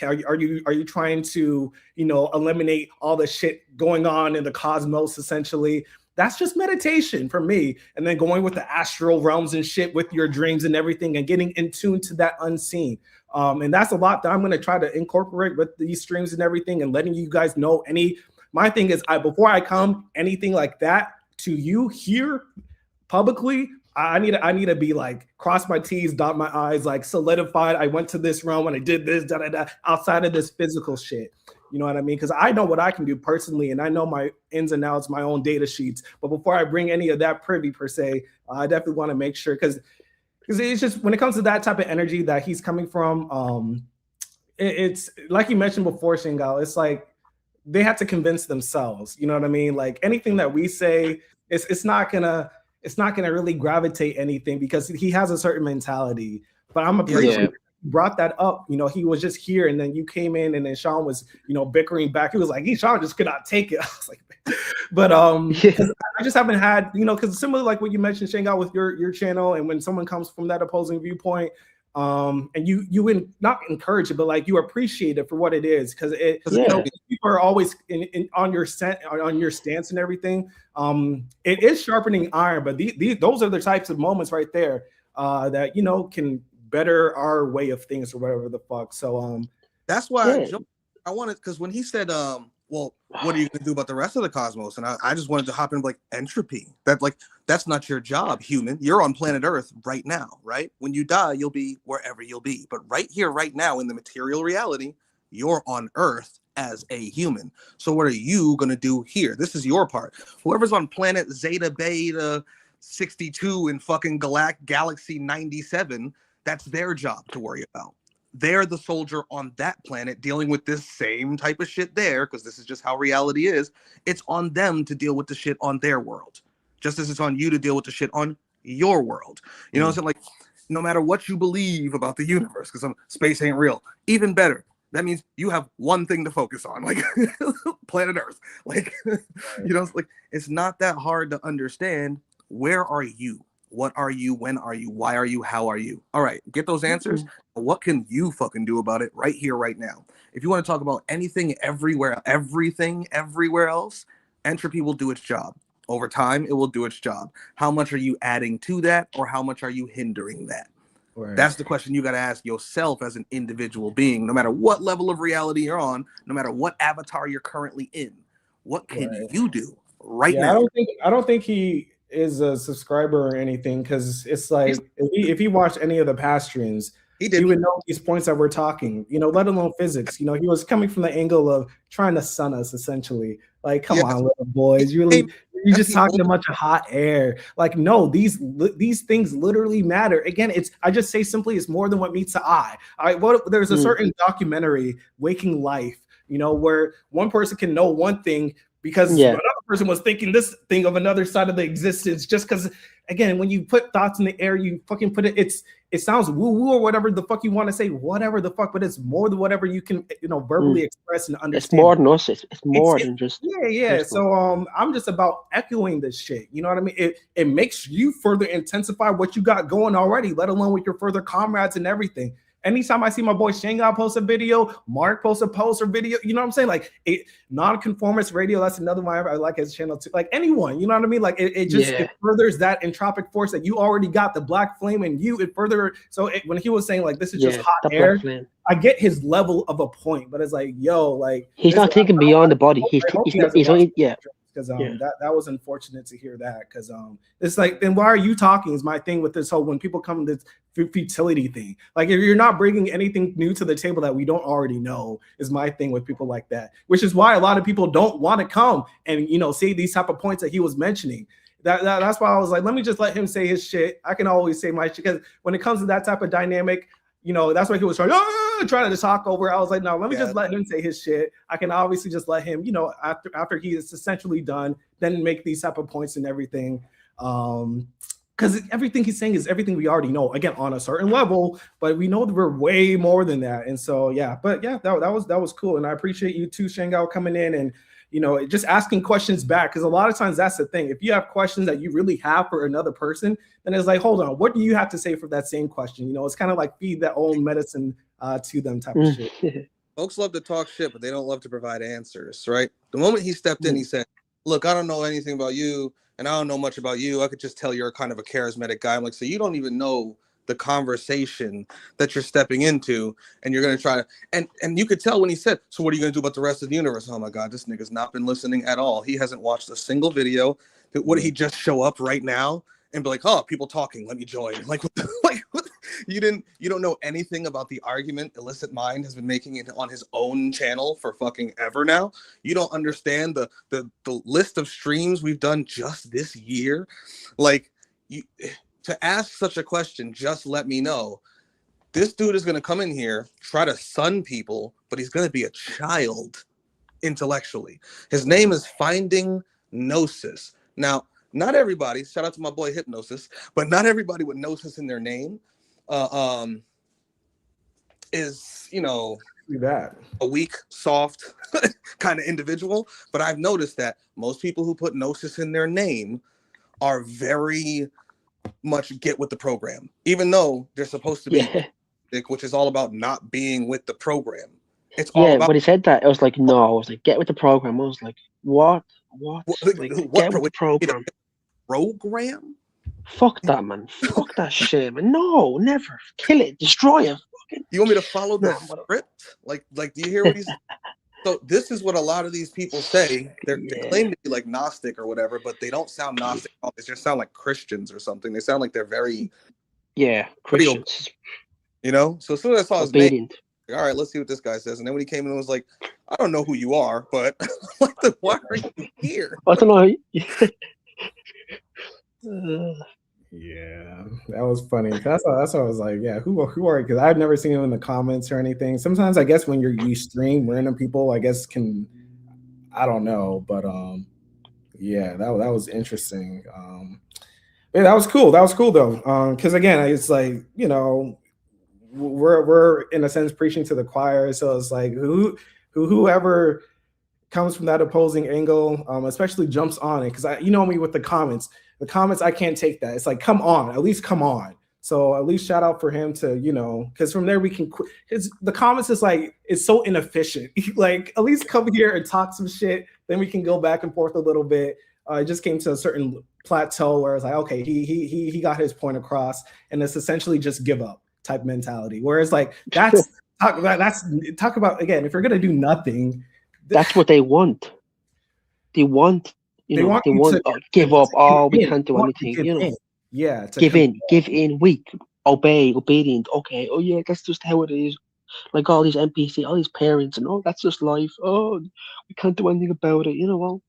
Speaker 1: are you trying to eliminate all the shit going on in the cosmos essentially? That's just meditation for me. And then going with the astral realms and shit with your dreams and everything, and getting in tune to that unseen. And that's a lot that I'm going to try to incorporate with these streams and everything, and letting you guys know my thing is, before I come anything like that to you here publicly, I need to be like, cross my T's, dot my I's, like solidified. I went to this realm and I did this, outside of this physical shit. You know what I mean? Because I know what I can do personally, and I know my ins and outs, my own data sheets. But before I bring any of that privy per se, I definitely want to make sure, because it's just, when it comes to that type of energy that he's coming from, it's like you mentioned before, Shangael, it's like they have to convince themselves. You know what I mean? Like anything that we say, it's not gonna really gravitate anything, because he has a certain mentality. But I'm pretty sure brought that up. He was just here, and then you came in, and then Sean was bickering back. He was like, Sean just could not take it. I was like, but I just haven't had, because similar like what you mentioned, Shangael, with your channel, and when someone comes from that opposing viewpoint, and you not encourage it, but like you appreciate it for what it is, because people are always on your stance and everything. It is sharpening iron, but those are the types of moments right there that can better our way of things or whatever the fuck. So
Speaker 6: that's why I wanted, because when he said well, what are you going to do about the rest of the cosmos? And I just wanted to hop in like entropy. That's not your job, human. You're on planet Earth right now, right? When you die, you'll be wherever you'll be. But right here, right now, in the material reality, you're on Earth as a human. So what are you going to do here? This is your part. Whoever's on planet Zeta Beta 62 in fucking Galaxy 97, that's their job to worry about. They're the soldier on that planet dealing with this same type of shit there, because this is just how reality is. It's on them to deal with the shit on their world, just as it's on you to deal with the shit on your world. You know what I'm saying? Like, no matter what you believe about the universe, because space ain't real, even better. That means you have one thing to focus on, like planet Earth. Like, it's like, it's not that hard to understand. Where are you? What are you? When are you? Why are you? How are you? All right, get those answers. What can you fucking do about it right here, right now? If you want to talk about anything, everything, everywhere else, entropy will do its job. Over time, it will do its job. How much are you adding to that, or how much are you hindering that? Right. That's the question you got to ask yourself as an individual being, no matter what level of reality you're on, no matter what avatar you're currently in. What can you do right now?
Speaker 1: I don't think he is a subscriber or anything, because it's like if he watched any of the past streams, he would know these points that we're talking, let alone physics. He was coming from the angle of trying to sun us, essentially. Like, come on, little boys, you're just talking a bunch of hot air. Like, no, these things literally matter. Again, I just say simply, it's more than what meets the eye. There's a certain documentary, Waking Life, where one person can know one thing because another person was thinking this thing of another side of the existence. Just because, again, when you put thoughts in the air, you fucking put it. It sounds woo-woo or whatever the fuck you want to say, whatever the fuck, but it's more than whatever you can, verbally express and understand.
Speaker 4: It's more than us. It's more than just.
Speaker 1: Yeah. So I'm just about echoing this shit. You know what I mean? It makes you further intensify what you got going already, let alone with your further comrades and everything. Anytime I see my boy Shangael post a video, Mark post a post or video, you know what I'm saying? Like, non-conformist radio, that's another one I like his channel too. Like, anyone, you know what I mean? Like, it furthers that entropic force that you already got, the black flame in you. It further. So when he was saying like this is just hot air, I get his level of a point, but it's like, yo, like
Speaker 4: he's not thinking beyond the body. He's only
Speaker 1: because that was unfortunate to hear that, because it's like, then why are you talking is my thing with this whole, when people come to this futility thing, like if you're not bringing anything new to the table that we don't already know, is my thing with people like that, which is why a lot of people don't want to come and say these type of points that he was mentioning. That's why I was like, let me just let him say his shit. I can always say my shit, because when it comes to that type of dynamic, that's why he was trying to talk over. I was like, no, let me just let him say his shit. I can obviously just let him, after he is essentially done, then make these type of points and everything. Because everything he's saying is everything we already know, again, on a certain level, but we know that we're way more than that. And so, that was cool. And I appreciate you too, Shangael, coming in and, just asking questions back. Because a lot of times that's the thing. If you have questions that you really have for another person, then it's like, hold on, what do you have to say for that same question? It's kind of like feed that own medicine to them type of shit.
Speaker 6: Folks love to talk shit, but they don't love to provide answers, right? The moment he stepped in, he said, look, I don't know anything about you, and I don't know much about you. I could just tell you're kind of a charismatic guy. I'm like, so you don't even know the conversation that you're stepping into, and you're going to try to, and you could tell when he said, so what are you going to do about the rest of the universe? Oh my God, this nigga's not been listening at all. He hasn't watched a single video. Would he just show up right now and be like, oh, people talking, let me join? Like, what? You don't know anything about the argument Illicit Mind has been making it on his own channel for fucking ever now. You don't understand the list of streams we've done just this year. Like, to ask such a question, just let me know. This dude is going to come in here, try to sun people, but he's going to be a child intellectually. His name is Finding Gnosis. Now, not everybody, shout out to my boy Hypnosis, but not everybody with Gnosis in their name is, a weak, soft kind of individual. But I've noticed that most people who put Gnosis in their name are very much get with the program, even though they're supposed to be which is all about not being with the program. It's all
Speaker 4: Yeah,
Speaker 6: about
Speaker 4: when he said that, I was like, no. I was like, get with the program. I was like, what? Like, get with the program.
Speaker 6: program.
Speaker 4: Fuck that, man. Fuck that shit, man. No, never. Kill it. Destroy it. Fucking...
Speaker 6: You want me to follow the
Speaker 4: Nah,
Speaker 6: script? Like, do you hear what he's? So this is what a lot of these people say. They claim to be like Gnostic or whatever, but they don't sound Gnostic. They just sound like Christians or something. They sound like they're very
Speaker 4: Christians.
Speaker 6: You know. So as soon as I saw his
Speaker 4: Obedient.
Speaker 6: name, like, all right, let's see what this guy says. And then when he came in and was like, I don't know who you are, but why are you here?
Speaker 4: I don't know.
Speaker 1: Yeah, that was funny. That's why I was like, yeah, who are? Because I've never seen him in the comments or anything. Sometimes I guess when you stream, random people, I guess I don't know, but yeah, that was interesting. Yeah, that was cool. That was cool though, because again, it's like, you know, we're in a sense preaching to the choir, so it's like whoever comes from that opposing angle, especially jumps on it, because you know me with the comments. The comments, I can't take that. It's like, come on, at least come on. So at least shout out for him to, you know, because from there we can quit. The comments is like, it's so inefficient. Like, at least come here and talk some shit. Then we can go back and forth a little bit. It just came to a certain plateau where it's like, okay, he got his point across, and it's essentially just give up type mentality. Whereas like talk about again, if you're gonna do nothing,
Speaker 4: that's what they want. They want. They want to give up. Oh, we can't do anything. You know, give in, weak, obedient. Okay, oh yeah, that's just how it is. Like all these NPC, all these parents, and oh, that's just life. Oh, we can't do anything about it. You know, well,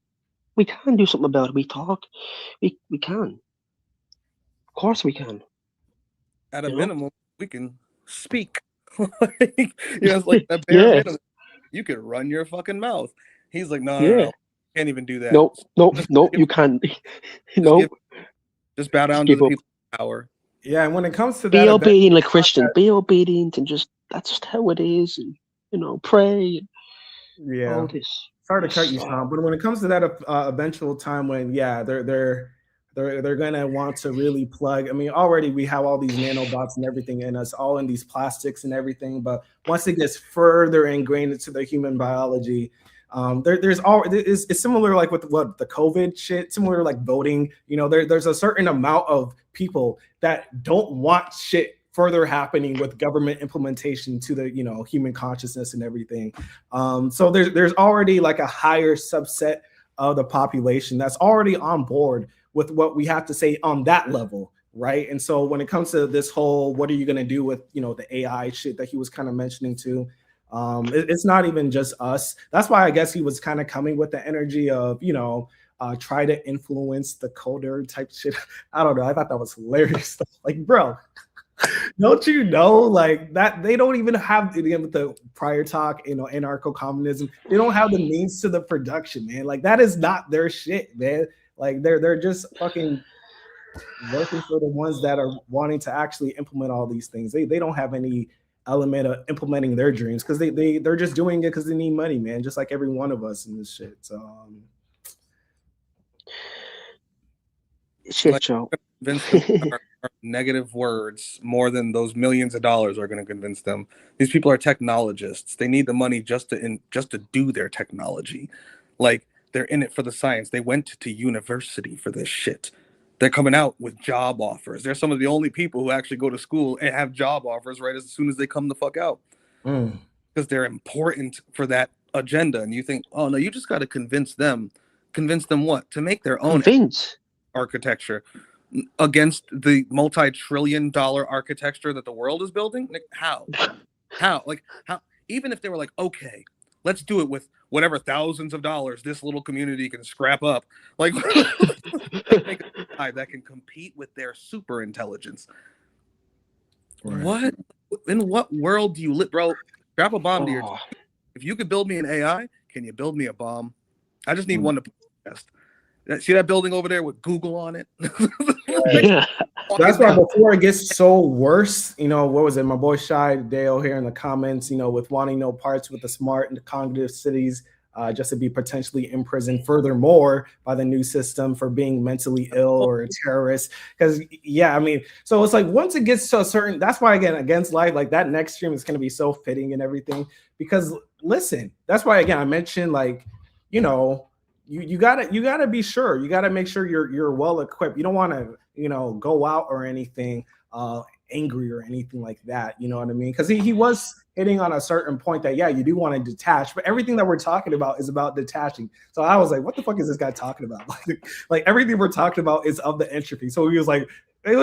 Speaker 4: we can do something about it. We talk. We can. Of course, we can.
Speaker 6: At a minimum, we can speak. It's like that bare minimum. You could run your fucking mouth. He's like, no. Can't even do that.
Speaker 4: No, you can't.
Speaker 6: Just bow down to the people in power.
Speaker 1: Yeah, and when it comes to
Speaker 4: be obedient like Christian, be obedient, and that's just how it is. And you know, pray.
Speaker 1: Yeah.
Speaker 4: All this.
Speaker 1: Sorry to cut you, Sean, but when it comes to that eventual time when they're gonna want to really plug. I mean, already we have all these nanobots and everything in us, all in these plastics and everything. But once it gets further ingrained into the human biology. It's similar like with what the COVID shit, similar like voting. You know, there's a certain amount of people that don't want shit further happening with government implementation to the, you know, human consciousness and everything. So there's already like a higher subset of the population that's already on board with what we have to say on that level, right? And so when it comes to this whole, what are you going to do with, you know, the AI shit that he was kind of mentioning too. It's not even just us. That's why I guess he was kind of coming with the energy of, you know, try to influence the coder type shit. I don't know. I thought that was hilarious. Like, bro, don't you know, like that they don't even have with the prior talk, you know, anarcho-communism. They don't have the means to the production, man. Like that is not their shit, man. Like they're just fucking working for the ones that are wanting to actually implement all these things. They don't have any element of implementing their dreams because they're just doing it because they need money, man, just like every one of us in this shit. So
Speaker 4: shit show.
Speaker 6: Negative words more than those millions of dollars are going to convince them. These people are technologists. They need the money just to do their technology. Like they're in it for the science. They went to university for this shit. They're coming out with job offers. They're some of the only people who actually go to school and have job offers right as soon as they come the fuck out. Because they're important for that agenda. And you think, oh, no, you just got to convince them. Convince them what? To make their own architecture against the multi-trillion-dollar architecture that the world is building? How? Like, how? Even if they were like, okay, let's do it with whatever thousands of dollars this little community can scrap up. Like, make a that can compete with their super intelligence. Right. What? In what world do you live, bro? Strap a bomb to your. If you could build me an AI, can you build me a bomb? I just need one to test. See that building over there with Google on it?
Speaker 1: Yeah. That's why before it gets so worse, you know, what was it? My boy Shy Dale here in the comments, you know, with wanting no parts with the smart and the cognitive cities. just to be potentially imprisoned furthermore by the new system for being mentally ill or a terrorist. Because yeah, I mean, so it's like once it gets to a certain, that's why again, Against Life, like that next stream is going to be so fitting and everything. Because listen, that's why again I mentioned, like, you know, you gotta be sure, you gotta make sure you're well equipped. You don't want to, you know, go out or anything angry or anything like that, you know what I mean? Because he was hitting on a certain point that, yeah, you do want to detach, but everything that we're talking about is about detaching. So I was like, what the fuck is this guy talking about? Like everything we're talking about is of the entropy. So he was like, it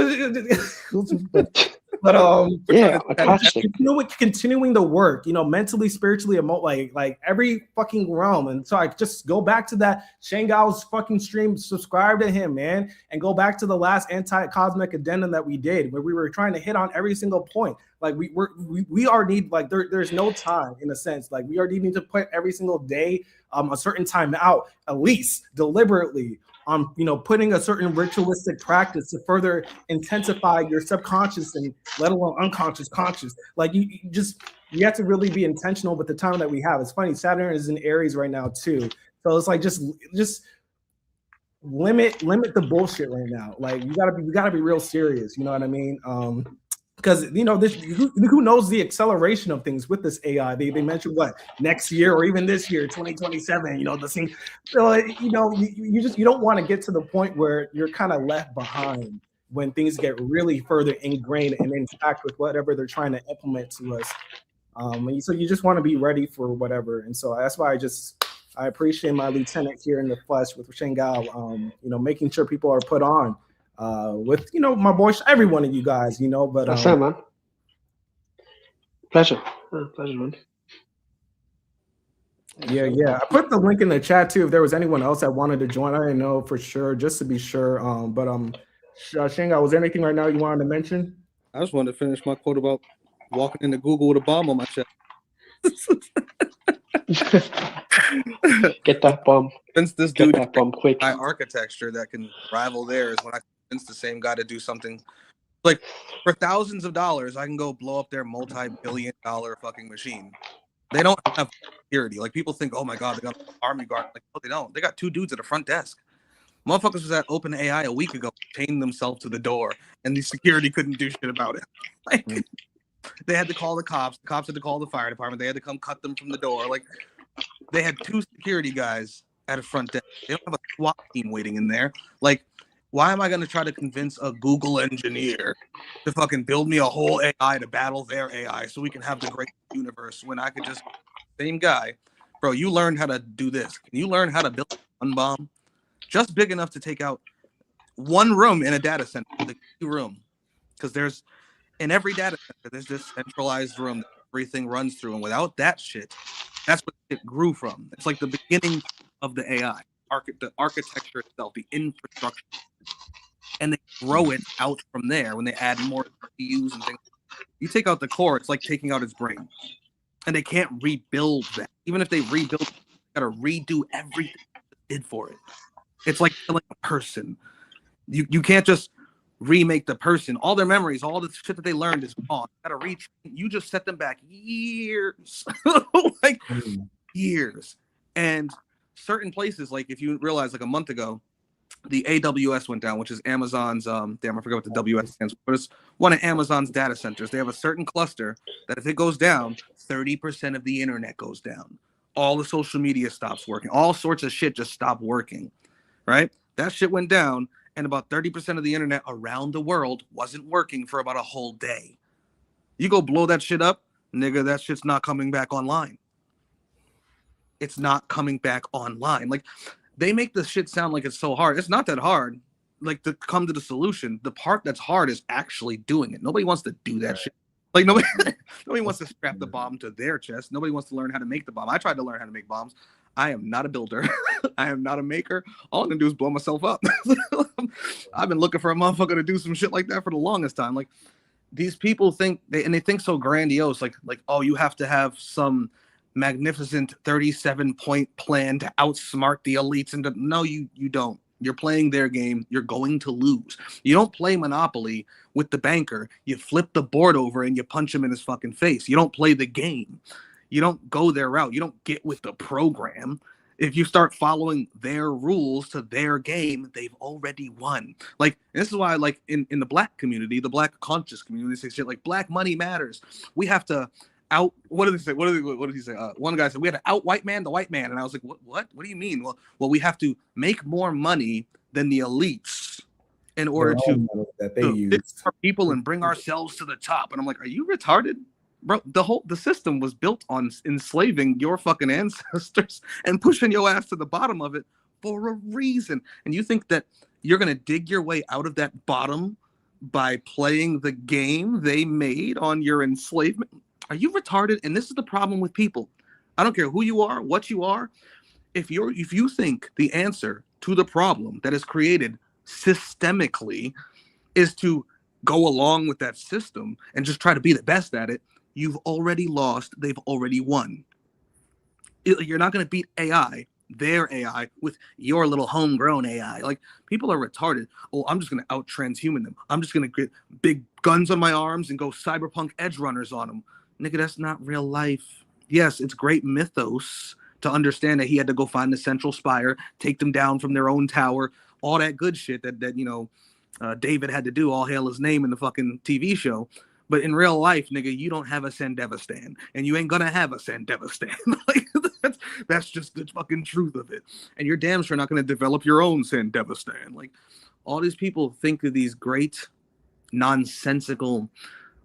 Speaker 1: was but
Speaker 4: yeah,
Speaker 1: continuing the work, you know, mentally, spiritually, like every fucking realm. And so I just go back to that Shangael's fucking stream, subscribe to him, man, and go back to the last anti-cosmic addendum that we did, where we were trying to hit on every single point. Like we are need, like there's no time, in a sense, like we are needing to put every single day a certain time out, at least deliberately, on, you know, putting a certain ritualistic practice to further intensify your subconscious and let alone unconscious conscious. Like you have to really be intentional with the time that we have. It's funny, Saturn is in Aries right now too, so it's like just limit the bullshit right now. Like you gotta be real serious, you know what I mean? Because, you know, this who knows the acceleration of things with this AI. They mentioned what, next year or even this year, 2027, you know, the thing. So, you know, you don't want to get to the point where you're kind of left behind when things get really further ingrained and intact with whatever they're trying to implement to us. So you just want to be ready for whatever. And so that's why I appreciate my lieutenant here in the flesh with Shangael, you know, making sure people are put on. With, you know, my boys, every one of you guys, you know, but
Speaker 4: that's it, man. Pleasure, man.
Speaker 1: Yeah. I put the link in the chat too if there was anyone else that wanted to join. I didn't know for sure, just to be sure. But Shangael, was there anything right now you wanted to mention?
Speaker 6: I just wanted to finish my quote about walking into Google with a bomb on my chest.
Speaker 4: Get that bomb.
Speaker 6: Since this dude
Speaker 4: Get that bomb quick.
Speaker 6: My architecture that can rival theirs, when I convince the same guy to do something like for thousands of dollars, I can go blow up their multi-billion-dollar fucking machine. They don't have security. Like people think, oh my god, they got an army guard. Like, no, they don't. They got 2 dudes at the front desk. Motherfuckers was at OpenAI a week ago, chained themselves to the door, and the security couldn't do shit about it. Like they had to call the cops. The cops had to call the fire department. They had to come cut them from the door. Like they had 2 security guys at a front desk. They don't have a SWAT team waiting in there. Like, why am I going to try to convince a Google engineer to fucking build me a whole AI to battle their AI so we can have the great universe when I could just, same guy, bro, you learned how to do this. Can you learn how to build one bomb just big enough to take out one room in a data center, the key room? Because there's, in every data center, there's this centralized room that everything runs through. And without that shit, that's what it grew from. It's like the beginning of the AI, the architecture itself, the infrastructure. And they grow it out from there when they add more CPUs and things. You take out the core, it's like taking out his brain. And they can't rebuild that. Even if they rebuild it, they gotta redo everything they did for it. It's like killing a person. You can't just remake the person. All their memories, all the shit that they learned is gone. You gotta reach. You just set them back years. Like years. And certain places, like if you realize like a month ago, the AWS went down, which is Amazon's, damn, I forgot what the WS stands for, but it's one of Amazon's data centers. They have a certain cluster that if it goes down, 30% of the internet goes down. All the social media stops working. All sorts of shit just stop working, right? That shit went down, and about 30% of the internet around the world wasn't working for about a whole day. You go blow that shit up, nigga, that shit's not coming back online. It's not coming back online. Like, they make this shit sound like it's so hard. It's not that hard, like, to come to the solution. The part that's hard is actually doing it. Nobody wants to do that shit. Like, nobody wants to strap the bomb to their chest. Nobody wants to learn how to make the bomb. I tried to learn how to make bombs. I am not a builder. I am not a maker. All I'm going to do is blow myself up. I've been looking for a motherfucker to do some shit like that for the longest time. Like, these people think, they think so grandiose, like, oh, you have to have some magnificent 37-point plan to outsmart the elites. And no, you don't. You're playing their game. You're going to lose. You don't play Monopoly with the banker. You flip the board over and you punch him in his fucking face. You don't play the game. You don't go their route. You don't get with the program. If you start following their rules to their game, they've already won. Like, this is why, like, in the black community, the black conscious community, they say shit like black money matters. We have to what did they say? What did he say? One guy said we had to out white man the white man, and I was like, what do you mean? Well, we have to make more money than the elites in order to fix our people and bring ourselves to the top. And I'm like, are you retarded? Bro, the system was built on enslaving your fucking ancestors and pushing your ass to the bottom of it for a reason. And you think that you're gonna dig your way out of that bottom by playing the game they made on your enslavement? Are you retarded? And this is the problem with people. I don't care who you are, what you are. If you think the answer to the problem that is created systemically is to go along with that system and just try to be the best at it, you've already lost. They've already won. You're not going to beat AI, their AI, with your little homegrown AI. Like, people are retarded. Oh, I'm just going to out transhuman them. I'm just going to get big guns on my arms and go cyberpunk edge runners on them. Nigga, that's not real life. Yes, it's great mythos to understand that he had to go find the central spire, take them down from their own tower, all that good shit that David had to do, all hail his name in the fucking TV show. But in real life, nigga, you don't have a Sandevistan, and you ain't gonna have a Sandevistan. Like, that's just the fucking truth of it. And you're damn sure not gonna develop your own Sandevistan. Like, all these people think of these great, nonsensical,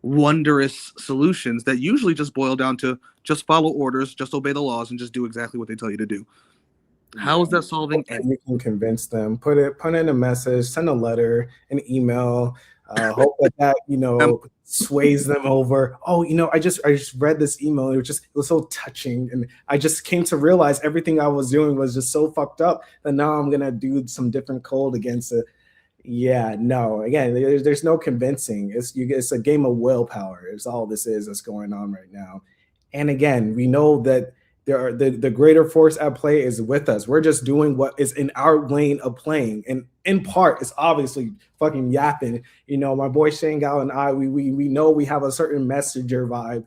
Speaker 6: wondrous solutions that usually just boil down to just follow orders, just obey the laws, and just do exactly what they tell you to do. How is that solving anything?
Speaker 1: You can convince them, put in a message, send a letter, an email, hope that sways them over. Oh, I just read this email. It was so touching, and I just came to realize everything I was doing was just so fucked up that now I'm gonna do some different code against it. Yeah, no. Again, there's no convincing. It's a game of willpower. It's all this is that's going on right now. And again, we know that the greater force at play is with us. We're just doing what is in our lane of playing, and in part, it's obviously fucking yapping. My boy Shangael and I, we know we have a certain messenger vibe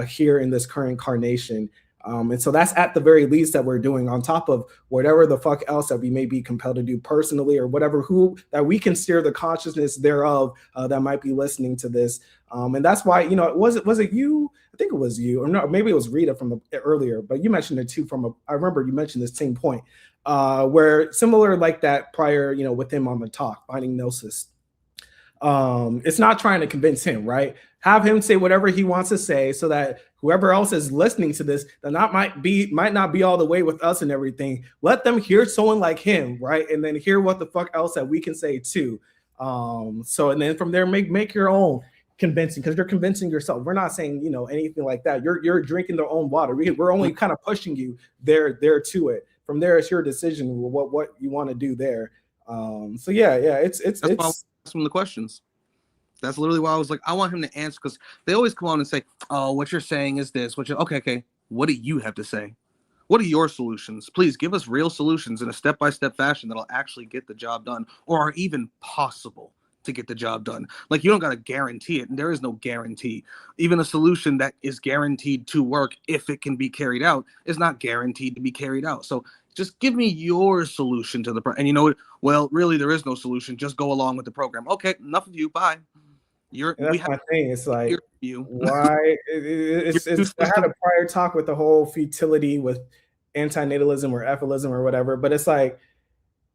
Speaker 1: here in this current incarnation. And so that's at the very least that we're doing, on top of whatever the fuck else that we may be compelled to do personally, or whatever that we can steer the consciousness thereof that might be listening to this. And that's why, was it you? I think it was you, or no, maybe it was Rita from earlier, but you mentioned it too. I remember you mentioned the same point where similar like that prior, with him on the talk, finding Gnosis. It's not trying to convince him, right? Have him say whatever he wants to say, so that whoever else is listening to this, that might not be all the way with us and everything. Let them hear someone like him, right? And then hear what the fuck else that we can say too. And then from there, make your own convincing, because you're convincing yourself. We're not saying anything like that. You're drinking their own water. We're only kind of pushing you there to it. From there, it's your decision what you want to do there. So yeah, it's
Speaker 6: from the questions. That's literally why I was like, I want him to answer, because they always come on and say, oh, what you're saying is this. Okay. What do you have to say? What are your solutions? Please give us real solutions in a step-by-step fashion that'll actually get the job done, or are even possible to get the job done. Like, you don't got to guarantee it, and there is no guarantee. Even a solution that is guaranteed to work, if it can be carried out, is not guaranteed to be carried out. So just give me your solution to the problem. And you know what? Well, really, there is no solution. Just go along with the program. Okay, enough of you. Bye.
Speaker 1: That's my thing. It's like, why? I had a prior talk with the whole futility with antinatalism or Efilism or whatever, but it's like,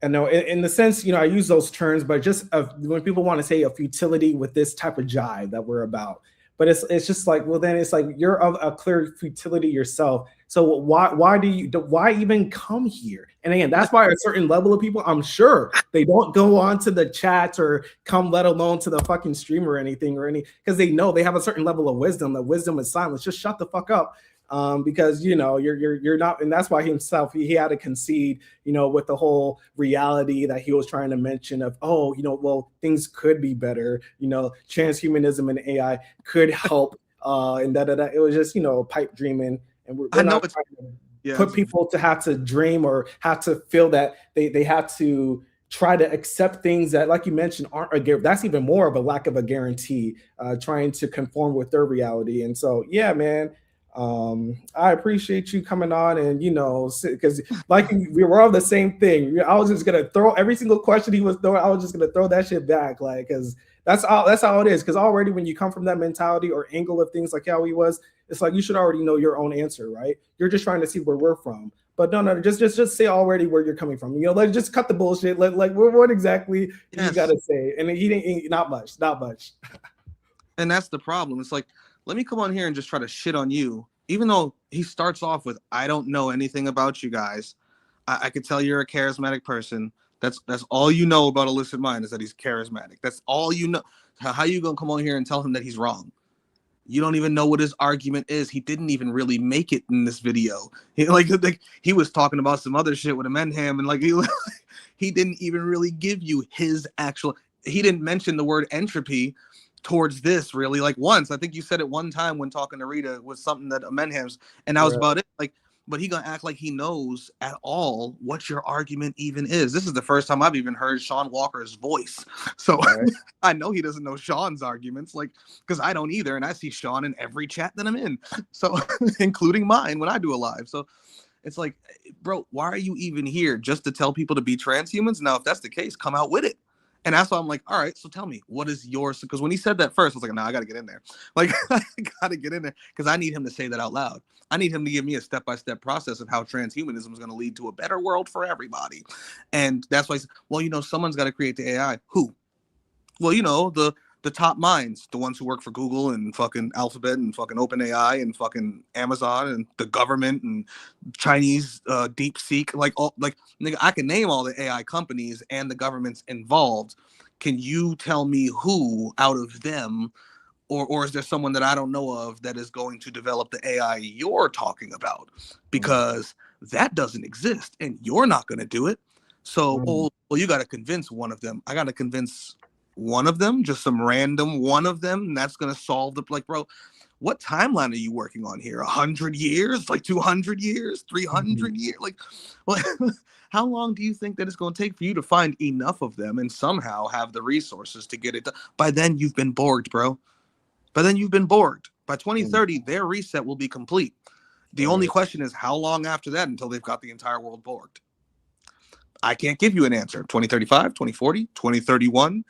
Speaker 1: I know in the sense, I use those terms, but just when people want to say a futility with this type of jive that we're about, but it's just like, well, then it's like you're of a clear futility yourself. So why even come here? And again, that's why a certain level of people, I'm sure they don't go on to the chats or come, let alone to the fucking stream or anything because they know they have a certain level of wisdom. That wisdom is silence. Just shut the fuck up. Because you're not, and that's why himself he had to concede, with the whole reality that he was trying to mention of, well, things could be better, transhumanism and AI could help, and it was just pipe dreaming, and we're not trying to put people to have to dream or have to feel that they have to try to accept things that, like you mentioned, aren't that's even more of a lack of a guarantee, trying to conform with their reality. And so, yeah, man. I appreciate you coming on, and you know, because like we were all the same thing. I was just gonna throw every single question he was throwing. I was just gonna throw that shit back, like, because that's how it is. Because already when you come from that mentality or angle of things, like how he was, it's like you should already know your own answer, right? You're just trying to see where we're from. But no, just say already where you're coming from. You know, like just cut the bullshit. Like what exactly you gotta say? And he didn't. Not much.
Speaker 6: And that's the problem. It's like, let me come on here and just try to shit on you, even though he starts off with, I don't know anything about you guys. I could tell you're a charismatic person. That's all you know about Illicit Mind, is that he's charismatic. That's all you know. How you gonna come on here and tell him that he's wrong? You don't even know what his argument is. He didn't even really make it in this video. He was talking about some other shit with Inmendham, and he didn't even really give you his actual. He didn't mention the word entropy towards this really, like, once. I think you said it one time when talking to Rita, was something that Inmendham's, and that was about it. Like, but he gonna act like he knows at all what your argument even is. This is the first time I've even heard Sean Walker's voice, so I know he doesn't know Sean's arguments, like, because I don't either, and I see Sean in every chat that I'm in, so including mine when I do a live. So it's like, bro, why are you even here? Just to tell people to be transhumans? Now, if that's the case, come out with it. And that's why I'm like, all right, so tell me, what is yours? Because when he said that first, I was like, no, I got to get in there. Like, I got to get in there because I need him to say that out loud. I need him to give me a step-by-step process of how transhumanism is going to lead to a better world for everybody. And that's why, well, you know, someone's got to create the AI. Who? Well, you know, the top minds, the ones who work for Google and fucking Alphabet and fucking OpenAI and fucking Amazon and the government and Chinese DeepSeek, nigga, I can name all the AI companies and the governments involved. Can you tell me who out of them, or is there someone that I don't know of that is going to develop the AI you're talking about? Because that doesn't exist and you're not going to do it. So, well, you got to convince one of them. I got to convince one of them, just some random one of them, and that's going to solve the, like, bro, what timeline are you working on here? 100 years, like 200 years, 300 years? Like, what? How long do you think that it's going to take for you to find enough of them and somehow have the resources to get it done? By then, you've been Borged, bro. By then, you've been Borged. By 2030, their reset will be complete. The only question is, how long after that until they've got the entire world Borged? I can't give you an answer. 2035, 2040, 2031,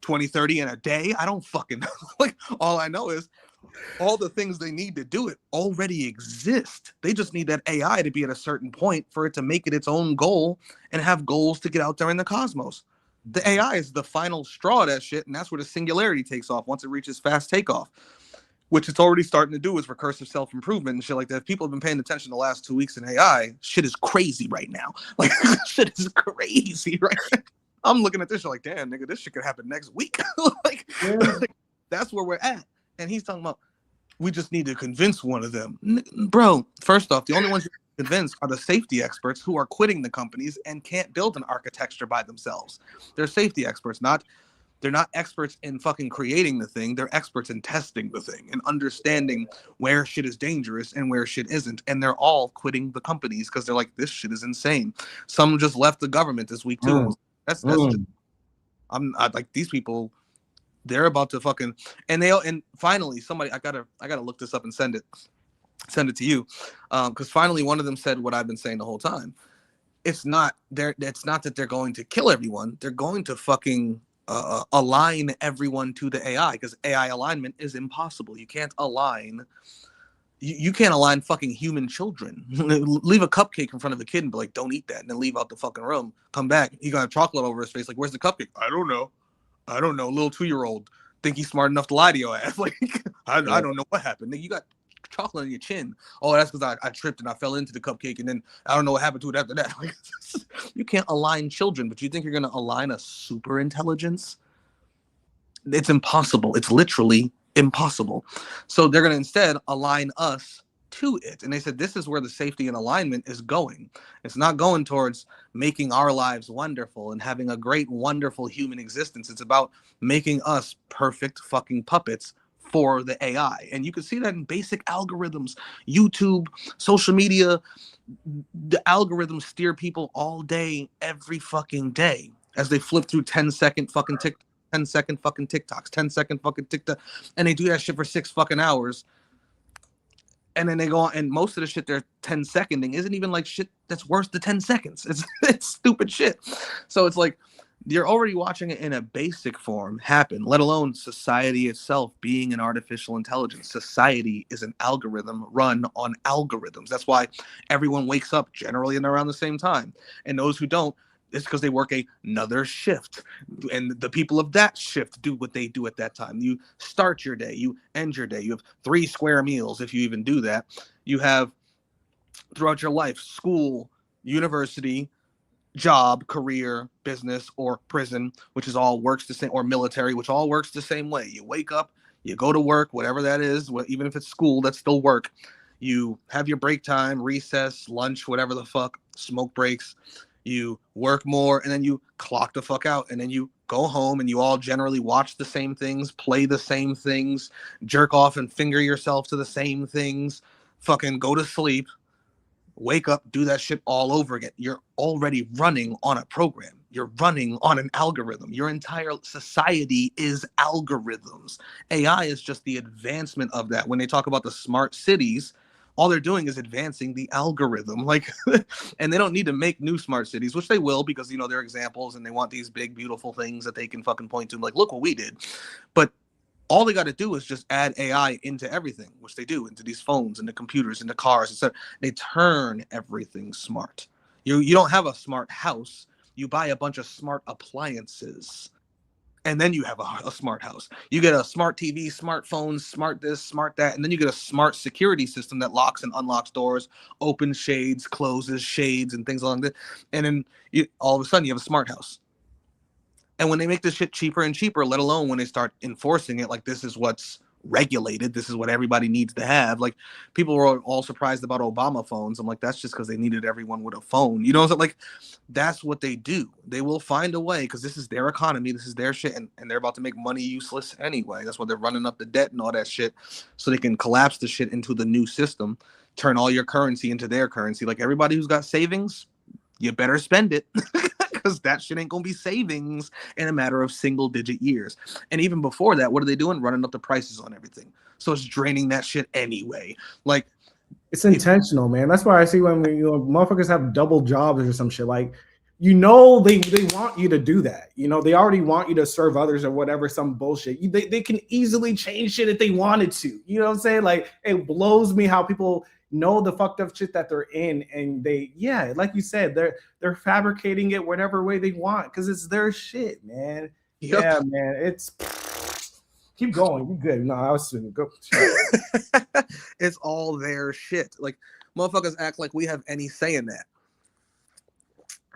Speaker 6: 2030 in a day? I don't fucking know. Like, all I know is all the things they need to do it already exist. They just need that AI to be at a certain point for it to make it its own goal and have goals to get out there in the cosmos. The AI is the final straw of that shit, and that's where the singularity takes off once it reaches fast takeoff, which it's already starting to do with recursive self-improvement and shit like that. If people have been paying attention the last 2 weeks in AI, shit is crazy right now. Like, shit is crazy right now. I'm looking at this shit like, damn, nigga, this shit could happen next week. like, that's where we're at. And he's talking about, we just need to convince one of them. Bro, first off, the only ones you can convince are the safety experts who are quitting the companies and can't build an architecture by themselves. They're safety experts, they're not experts in fucking creating the thing. They're experts in testing the thing and understanding where shit is dangerous and where shit isn't. And they're all quitting the companies because they're like, this shit is insane. Some just left the government this week too. That's just, I like, these people, they're about to fucking, and finally somebody, I gotta look this up and send it to you, because finally one of them said what I've been saying the whole time. It's not that they're going to kill everyone. They're going to fucking align everyone to the AI, because AI alignment is impossible. You can't align. You can't align fucking human children. Leave a cupcake in front of a kid and be like, don't eat that, and then leave out the fucking room. Come back, he got chocolate over his face. Like, where's the cupcake? I don't know. Little 2-year-old think he's smart enough to lie to your ass. Like, I don't know what happened. Nigga, you got chocolate on your chin. Oh, that's because I tripped and I fell into the cupcake, and then I don't know what happened to it after that. Like, you can't align children, but you think you're going to align a super intelligence? It's impossible. It's literally impossible. So they're going to instead align us to it. And they said this is where the safety and alignment is going. It's not going towards making our lives wonderful and having a great, wonderful human existence. It's about making us perfect fucking puppets for the AI. And you can see that in basic algorithms, YouTube, social media. The algorithms steer people all day, every fucking day, as they flip through 10-second fucking TikToks, 10-second fucking TikToks, 10-second fucking TikTok, and they do that shit for 6 fucking hours. And then they go on, and most of the shit they're 10-seconding isn't even like shit that's worth the 10 seconds. It's stupid shit. So it's like you're already watching it in a basic form happen, let alone society itself being an artificial intelligence. Society is an algorithm run on algorithms. That's why everyone wakes up generally and around the same time. And those who don't, it's because they work another shift. And the people of that shift do what they do at that time. You start your day, you end your day. You have 3 square meals if you even do that. You have throughout your life, school, university, job, career, business, or prison, which is all works the same, or military, which all works the same way. You wake up, you go to work, whatever that is, even if it's school, that's still work. You have your break time, recess, lunch, whatever the fuck, smoke breaks. You work more, and then you clock the fuck out, and then you go home, and you all generally watch the same things, play the same things, jerk off and finger yourself to the same things, fucking go to sleep, wake up, do that shit all over again. You're already running on a program. You're running on an algorithm. Your entire society is algorithms. AI is just the advancement of that. When they talk about the smart cities, all they're doing is advancing the algorithm. Like, and they don't need to make new smart cities, which they will, because, you know, they're examples and they want these big, beautiful things that they can fucking point to. Like, look what we did. But all they got to do is just add AI into everything, which they do, into these phones, into computers, into cars, etc. They turn everything smart. You don't have a smart house. You buy a bunch of smart appliances, and then you have a smart house. You get a smart TV, smartphones, smart this, smart that, and then you get a smart security system that locks and unlocks doors, opens shades, closes shades, and things along that. And then all of a sudden you have a smart house. And when they make this shit cheaper and cheaper, let alone when they start enforcing it, like this is what's regulated, this is what everybody needs to have. Like, people were all surprised about Obama phones. I'm like, that's just because they needed everyone with a phone. You know, so like, that's what they do. They will find a way, because this is their economy, this is their shit, and they're about to make money useless anyway. That's why they're running up the debt and all that shit, so they can collapse the shit into the new system, turn all your currency into their currency. Like, everybody who's got savings, you better spend it. Because that shit ain't gonna be savings in a matter of single-digit years. And even before that, what are they doing? Running up the prices on everything. So it's draining that shit anyway. Like,
Speaker 1: it's intentional, man. That's why I see when motherfuckers have double jobs or some shit. Like, you know, they want you to do that. You know, they already want you to serve others or whatever, some bullshit. They can easily change shit if they wanted to. You know what I'm saying? Like, it blows me how people know the fucked up shit that they're in, and like you said, they're fabricating it whatever way they want, because it's their shit, man. Yep. Yeah, man. It's keep going. You good? No, I was go.
Speaker 6: It's all their shit. Like, motherfuckers act like we have any say in that.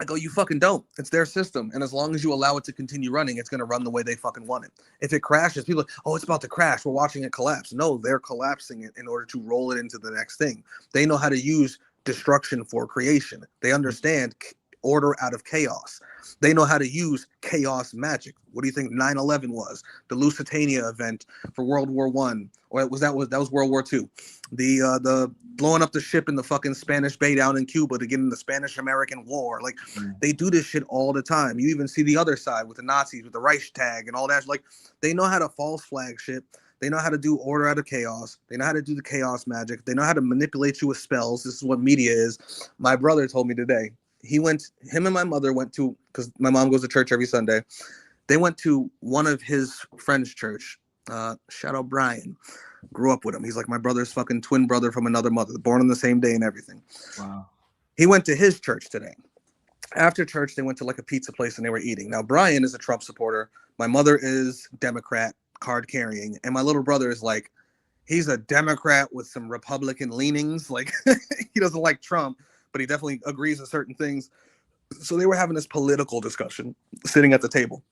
Speaker 6: I go, you fucking don't. It's their system. And as long as you allow it to continue running, it's going to run the way they fucking want it. If it crashes, people are like, oh, it's about to crash. We're watching it collapse. No, they're collapsing it in order to roll it into the next thing. They know how to use destruction for creation. They understand order out of chaos. They know how to use chaos magic. What do you think 9/11 was? The Lusitania event for World War I, or that was World War II. The blowing up the ship in the fucking Spanish Bay down in Cuba to get in the Spanish-American War. Like, they do this shit all the time. You even see the other side with the Nazis, with the Reichstag and all that. Like, they know how to false flag shit. They know how to do order out of chaos. They know how to do the chaos magic. They know how to manipulate you with spells. This is what media is. My brother told me today. Him and my mother went to, because my mom goes to church every Sunday. They went to one of his friend's church. Shout out Brian. Grew up with him. He's like my brother's fucking twin brother from another mother, born on the same day and everything.
Speaker 1: Wow.
Speaker 6: He went to his church today. After church, they went to like a pizza place and they were eating. Now, Brian is a Trump supporter. My mother is Democrat, card carrying. And my little brother is like, he's a Democrat with some Republican leanings. Like, he doesn't like Trump, but he definitely agrees with certain things. So they were having this political discussion sitting at the table.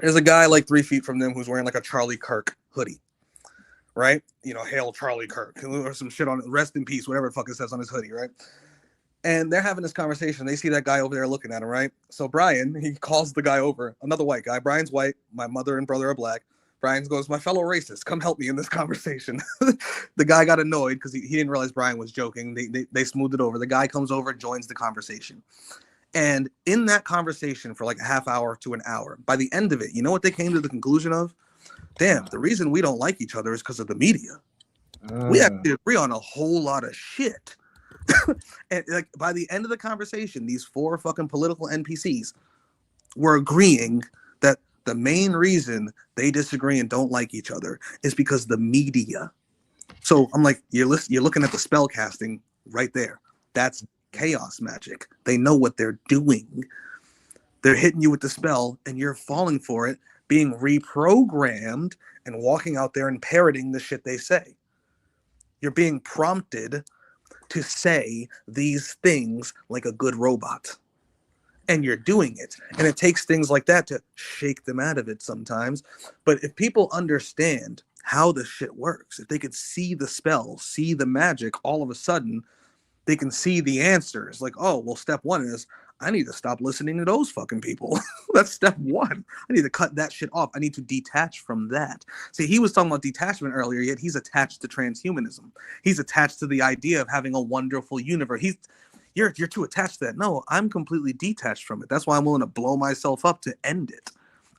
Speaker 6: There's a guy like 3 feet from them who's wearing like a Charlie Kirk hoodie, right? You know, hail Charlie Kirk, or some shit on it, rest in peace, whatever the fuck it says on his hoodie, right? And they're having this conversation. They see that guy over there looking at him, right? So Brian, he calls the guy over, another white guy. Brian's white. My mother and brother are black. Brian goes, my fellow racist, come help me in this conversation. The guy got annoyed because he didn't realize Brian was joking. They smoothed it over. The guy comes over, joins the conversation. And in that conversation for like a half hour to an hour, by the end of it, you know what they came to the conclusion of? Damn, the reason we don't like each other is because of the media. We actually agree on a whole lot of shit. And like by the end of the conversation, these 4 fucking political NPCs were agreeing that the main reason they disagree and don't like each other is because the media. So I'm like, you're looking at the spell casting right there. That's chaos magic. They know what they're doing. They're hitting you with the spell and you're falling for it, being reprogrammed and walking out there and parroting the shit they say. You're being prompted to say these things like a good robot. And you're doing it. And it takes things like that to shake them out of it sometimes. But if people understand how the shit works, if they could see the spell, see the magic, all of a sudden, they can see the answers. Like, oh, well, step 1 is I need to stop listening to those fucking people. That's step 1. I need to cut that shit off. I need to detach from that. See, he was talking about detachment earlier, yet he's attached to transhumanism. He's attached to the idea of having a wonderful universe. You're too attached to that. No, I'm completely detached from it. That's why I'm willing to blow myself up to end it.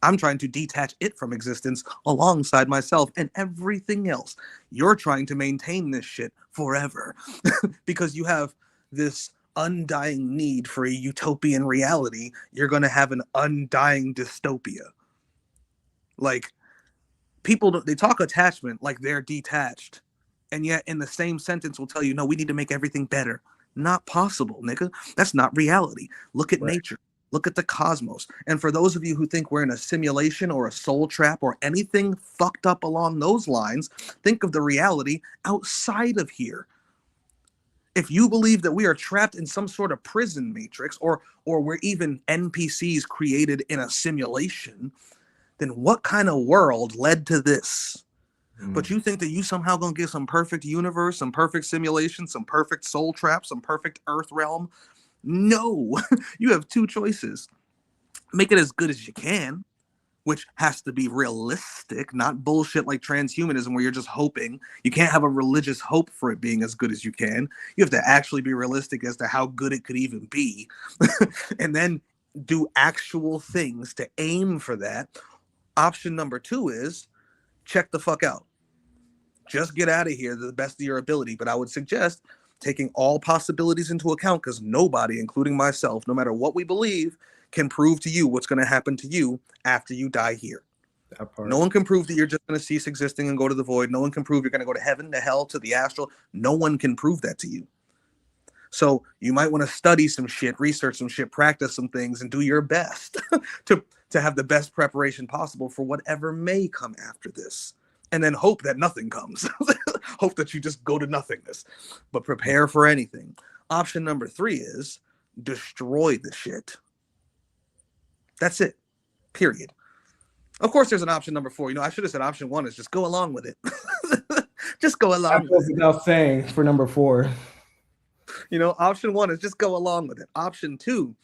Speaker 6: I'm trying to detach it from existence alongside myself and everything else. You're trying to maintain this shit forever because you have this undying need for a utopian reality. You're going to have an undying dystopia. Like, people, they talk attachment like they're detached. And yet in the same sentence will tell you, no, we need to make everything better. Not possible, nigga. That's not reality. Look at nature. Look at the cosmos. And for those of you who think we're in a simulation or a soul trap or anything fucked up along those lines, think of the reality outside of here. If you believe that we are trapped in some sort of prison matrix or we're even NPCs created in a simulation, then what kind of world led to this? But you think that you somehow gonna get some perfect universe, some perfect simulation, some perfect soul trap, some perfect earth realm? No. You have 2 choices. Make it as good as you can, which has to be realistic, not bullshit like transhumanism where you're just hoping. You can't have a religious hope for it being as good as you can. You have to actually be realistic as to how good it could even be. And then do actual things to aim for that. Option number 2 is check the fuck out. Just get out of here to the best of your ability. But I would suggest taking all possibilities into account because nobody, including myself, no matter what we believe, can prove to you what's going to happen to you after you die here. No one can prove that you're just going to cease existing and go to the void. No one can prove you're going to go to heaven, to hell, to the astral. No one can prove that to you. So you might want to study some shit, research some shit, practice some things, and do your best to have the best preparation possible for whatever may come after this. And then hope that nothing comes. Hope that you just go to nothingness. But prepare for anything. Option number 3 is destroy the shit. That's it. Period. Of course, there's an option number 4. You know, I should have said option 1 is just go along with it. Just go along with it.
Speaker 1: Without saying for number 4.
Speaker 6: You know, option 1 is just go along with it. Option 2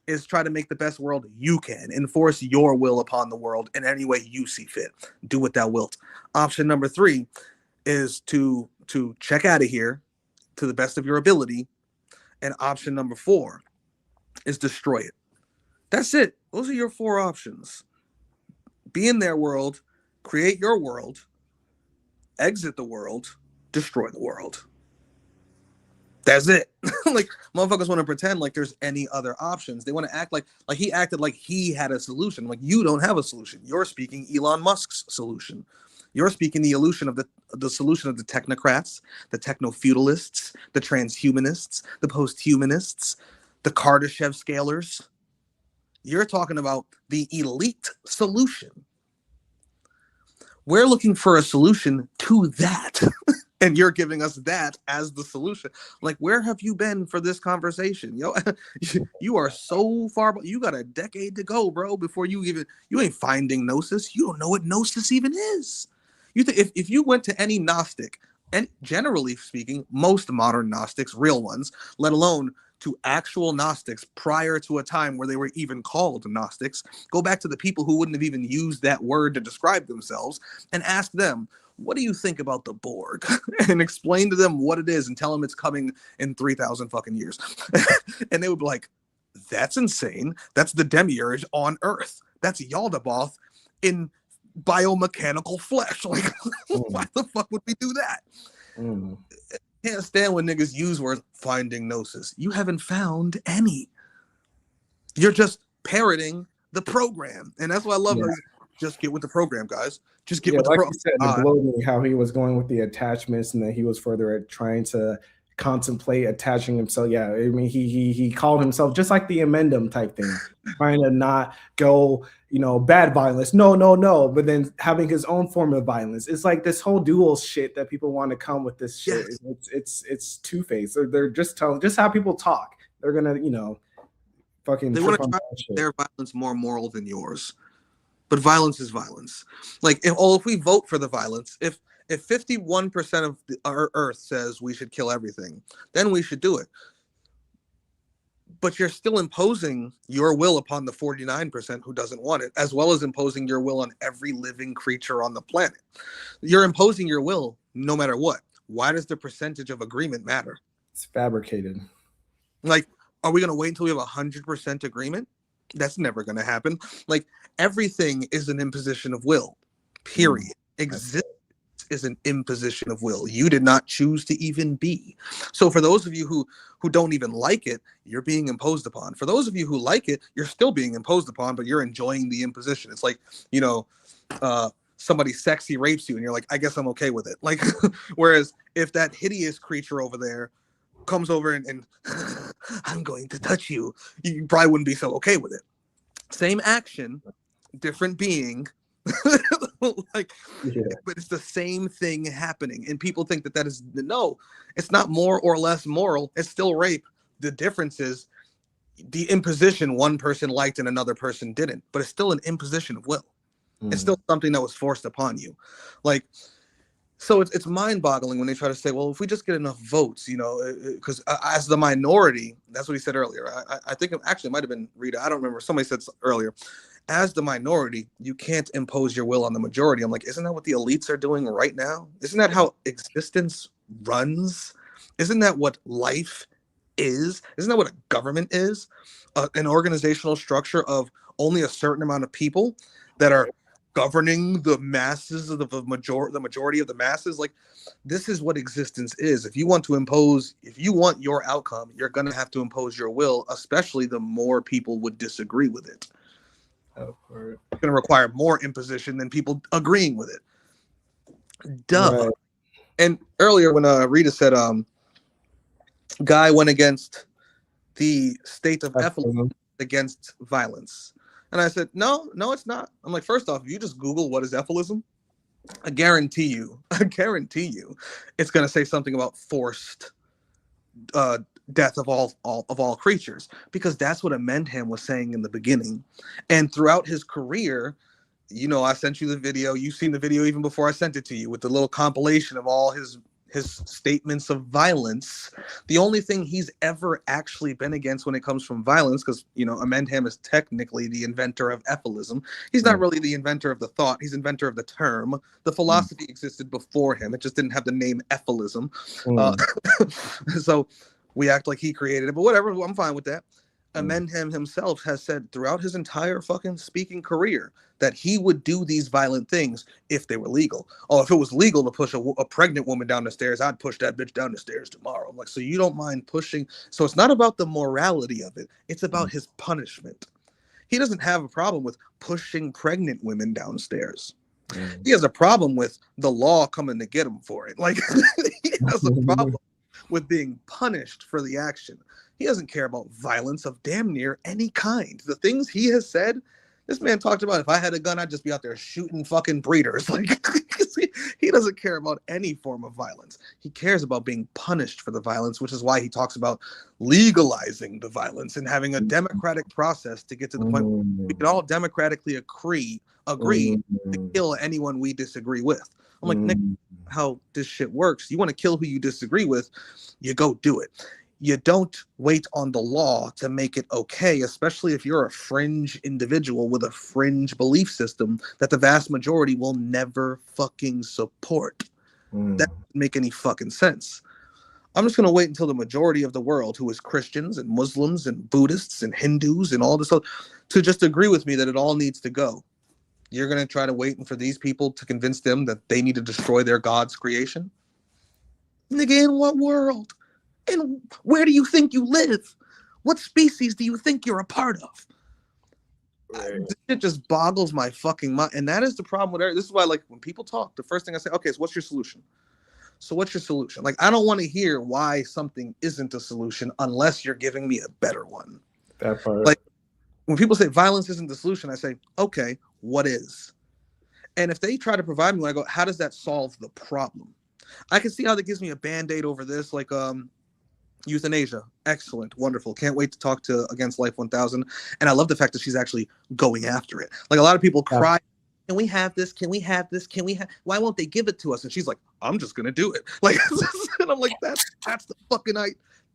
Speaker 6: is try to make the best world you can. Enforce your will upon the world in any way you see fit. Do what thou wilt. Option number 3 is to check out of here to the best of your ability. And option number 4 is destroy it. That's it. Those are your 4 options. Be in their world, create your world, exit the world, destroy the world. That's it. Like, motherfuckers want to pretend like there's any other options. They want to act like he acted like he had a solution. Like, you don't have a solution. You're speaking Elon Musk's solution. You're speaking the illusion of the solution of the technocrats, the techno-feudalists, the transhumanists, the post-humanists, the Kardashev scalers. You're talking about the elite solution. We're looking for a solution to that. And you're giving us that as the solution. Like, where have you been for this conversation? Yo, you are so far. You got a decade to go, bro, before you ain't finding Gnosis. You don't know what Gnosis even is. You think if you went to any Gnostic, and generally speaking, most modern Gnostics, real ones, let alone to actual Gnostics prior to a time where they were even called Gnostics, go back to the people who wouldn't have even used that word to describe themselves and ask them, what do you think about the Borg? And explain to them what it is and tell them it's coming in 3,000 fucking years. And they would be like, that's insane. That's the demiurge on Earth. That's Yaldabaoth in biomechanical flesh. Like, why the fuck would we do that?
Speaker 1: Mm.
Speaker 6: Can't stand when niggas use words finding Gnosis. You haven't found any. You're just parroting the program. And that's why I love how just get with the program, guys. Just get with the
Speaker 1: like
Speaker 6: program.
Speaker 1: you said, the bloating, how he was going with the attachments, and then he was further at trying to contemplate attaching himself. Yeah, I mean, he called himself just like the Inmendham type thing, trying to not go, bad violence. No. But then having his own form of violence. It's like this whole dual shit that people want to come with this shit.
Speaker 6: Yes.
Speaker 1: It's two-faced. They're just telling just how people talk. They're gonna, fucking.
Speaker 6: They want to try their violence more moral than yours. But violence is violence. Like if we vote for the violence, if 51% of our Earth says we should kill everything, then we should do it. But you're still imposing your will upon the 49% who doesn't want it, as well as imposing your will on every living creature on the planet. You're imposing your will no matter what. Why does the percentage of agreement matter?
Speaker 1: It's fabricated.
Speaker 6: Like, are we going to wait until we have 100% agreement? That's never going to happen. Like, everything is an imposition of will, period. Existence is an imposition of will. You did not choose to even be. So for those of you who don't even like it, you're being imposed upon. For those of you who like it, you're still being imposed upon, but you're enjoying the imposition. It's like, somebody sexy rapes you and you're like, I guess I'm okay with it. Like, whereas if that hideous creature over there comes over and I'm going to touch you, you probably wouldn't be so okay with it. Same action, different being. But it's the same thing happening, and people think that is no. It's not more or less moral. It's still rape. The difference is the imposition one person liked and another person didn't, but it's still an imposition of will. It's still something that was forced upon you. Like, so it's mind-boggling when they try to say, well, if we just get enough votes, because as the minority, that's what he said earlier. I think actually it might have been Rita. I don't remember. Somebody said earlier, as the minority, you can't impose your will on the majority. I'm like, isn't that what the elites are doing right now? Isn't that how existence runs? Isn't that what life is? Isn't that what a government is? An organizational structure of only a certain amount of people that are governing the masses of the majority of the masses. Like, this is what existence is. If you want your outcome, you're going to have to impose your will, especially the more people would disagree with it. It's going to require more imposition than people agreeing with it. Duh. Right. And earlier when Rita said Guy went against the state of Efilism against violence. And I said, no, it's not. I'm like, first off, if you just Google what is Efilism, I guarantee you, it's going to say something about forced death of all creatures, because that's what Inmendham was saying in the beginning. And throughout his career, I sent you the video. You've seen the video even before I sent it to you, with the little compilation of all his statements of violence. The only thing he's ever actually been against when it comes from violence, because Inmendham is technically the inventor of Efilism. He's not really the inventor of the thought. He's inventor of the term. The philosophy existed before him. It just didn't have the name Efilism. So we act like he created it, but whatever. I'm fine with that. Inmendham himself has said throughout his entire fucking speaking career that he would do these violent things if they were legal. Oh, if it was legal to push a pregnant woman down the stairs, I'd push that bitch down the stairs tomorrow. I'm like, so you don't mind pushing? So it's not about the morality of it. It's about his punishment. He doesn't have a problem with pushing pregnant women downstairs. He has a problem with the law coming to get him for it. Like, he has a problem with being punished for the action. He doesn't care about violence of damn near any kind. The things he has said, this man talked about, if I had a gun, I'd just be out there shooting fucking breeders. Like, he doesn't care about any form of violence. He cares about being punished for the violence, which is why he talks about legalizing the violence and having a democratic process to get to the point where we can all democratically agree to kill anyone we disagree with. I'm like, Nick, how this shit works. You want to kill who you disagree with, you go do it. You don't wait on the law to make it okay, especially if you're a fringe individual with a fringe belief system that the vast majority will never fucking support. That doesn't make any fucking sense. I'm just going to wait until the majority of the world, who is Christians and Muslims and Buddhists and Hindus and all this other, to just agree with me that it all needs to go. You're going to try to wait for these people to convince them that they need to destroy their God's creation? Nigga, in what world? And where do you think you live? What species do you think you're a part of? This shit just boggles my fucking mind. And that is the problem with this is why, like, when people talk, the first thing I say, okay, so what's your solution? So what's your solution? Like, I don't want to hear why something isn't a solution unless you're giving me a better one.
Speaker 1: That part.
Speaker 6: Like, when people say violence isn't the solution, I say, okay, what is? And if they try to provide me, I go, how does that solve the problem? I can see how that gives me a band-aid over this, like euthanasia. Excellent, wonderful. Can't wait to talk to Against Life 1000. And I love the fact that she's actually going after it. Like, a lot of people cry, can we have this? Can we have this? Can we have? Why won't they give it to us? And she's like, I'm just gonna do it. Like, and I'm like, that's the fucking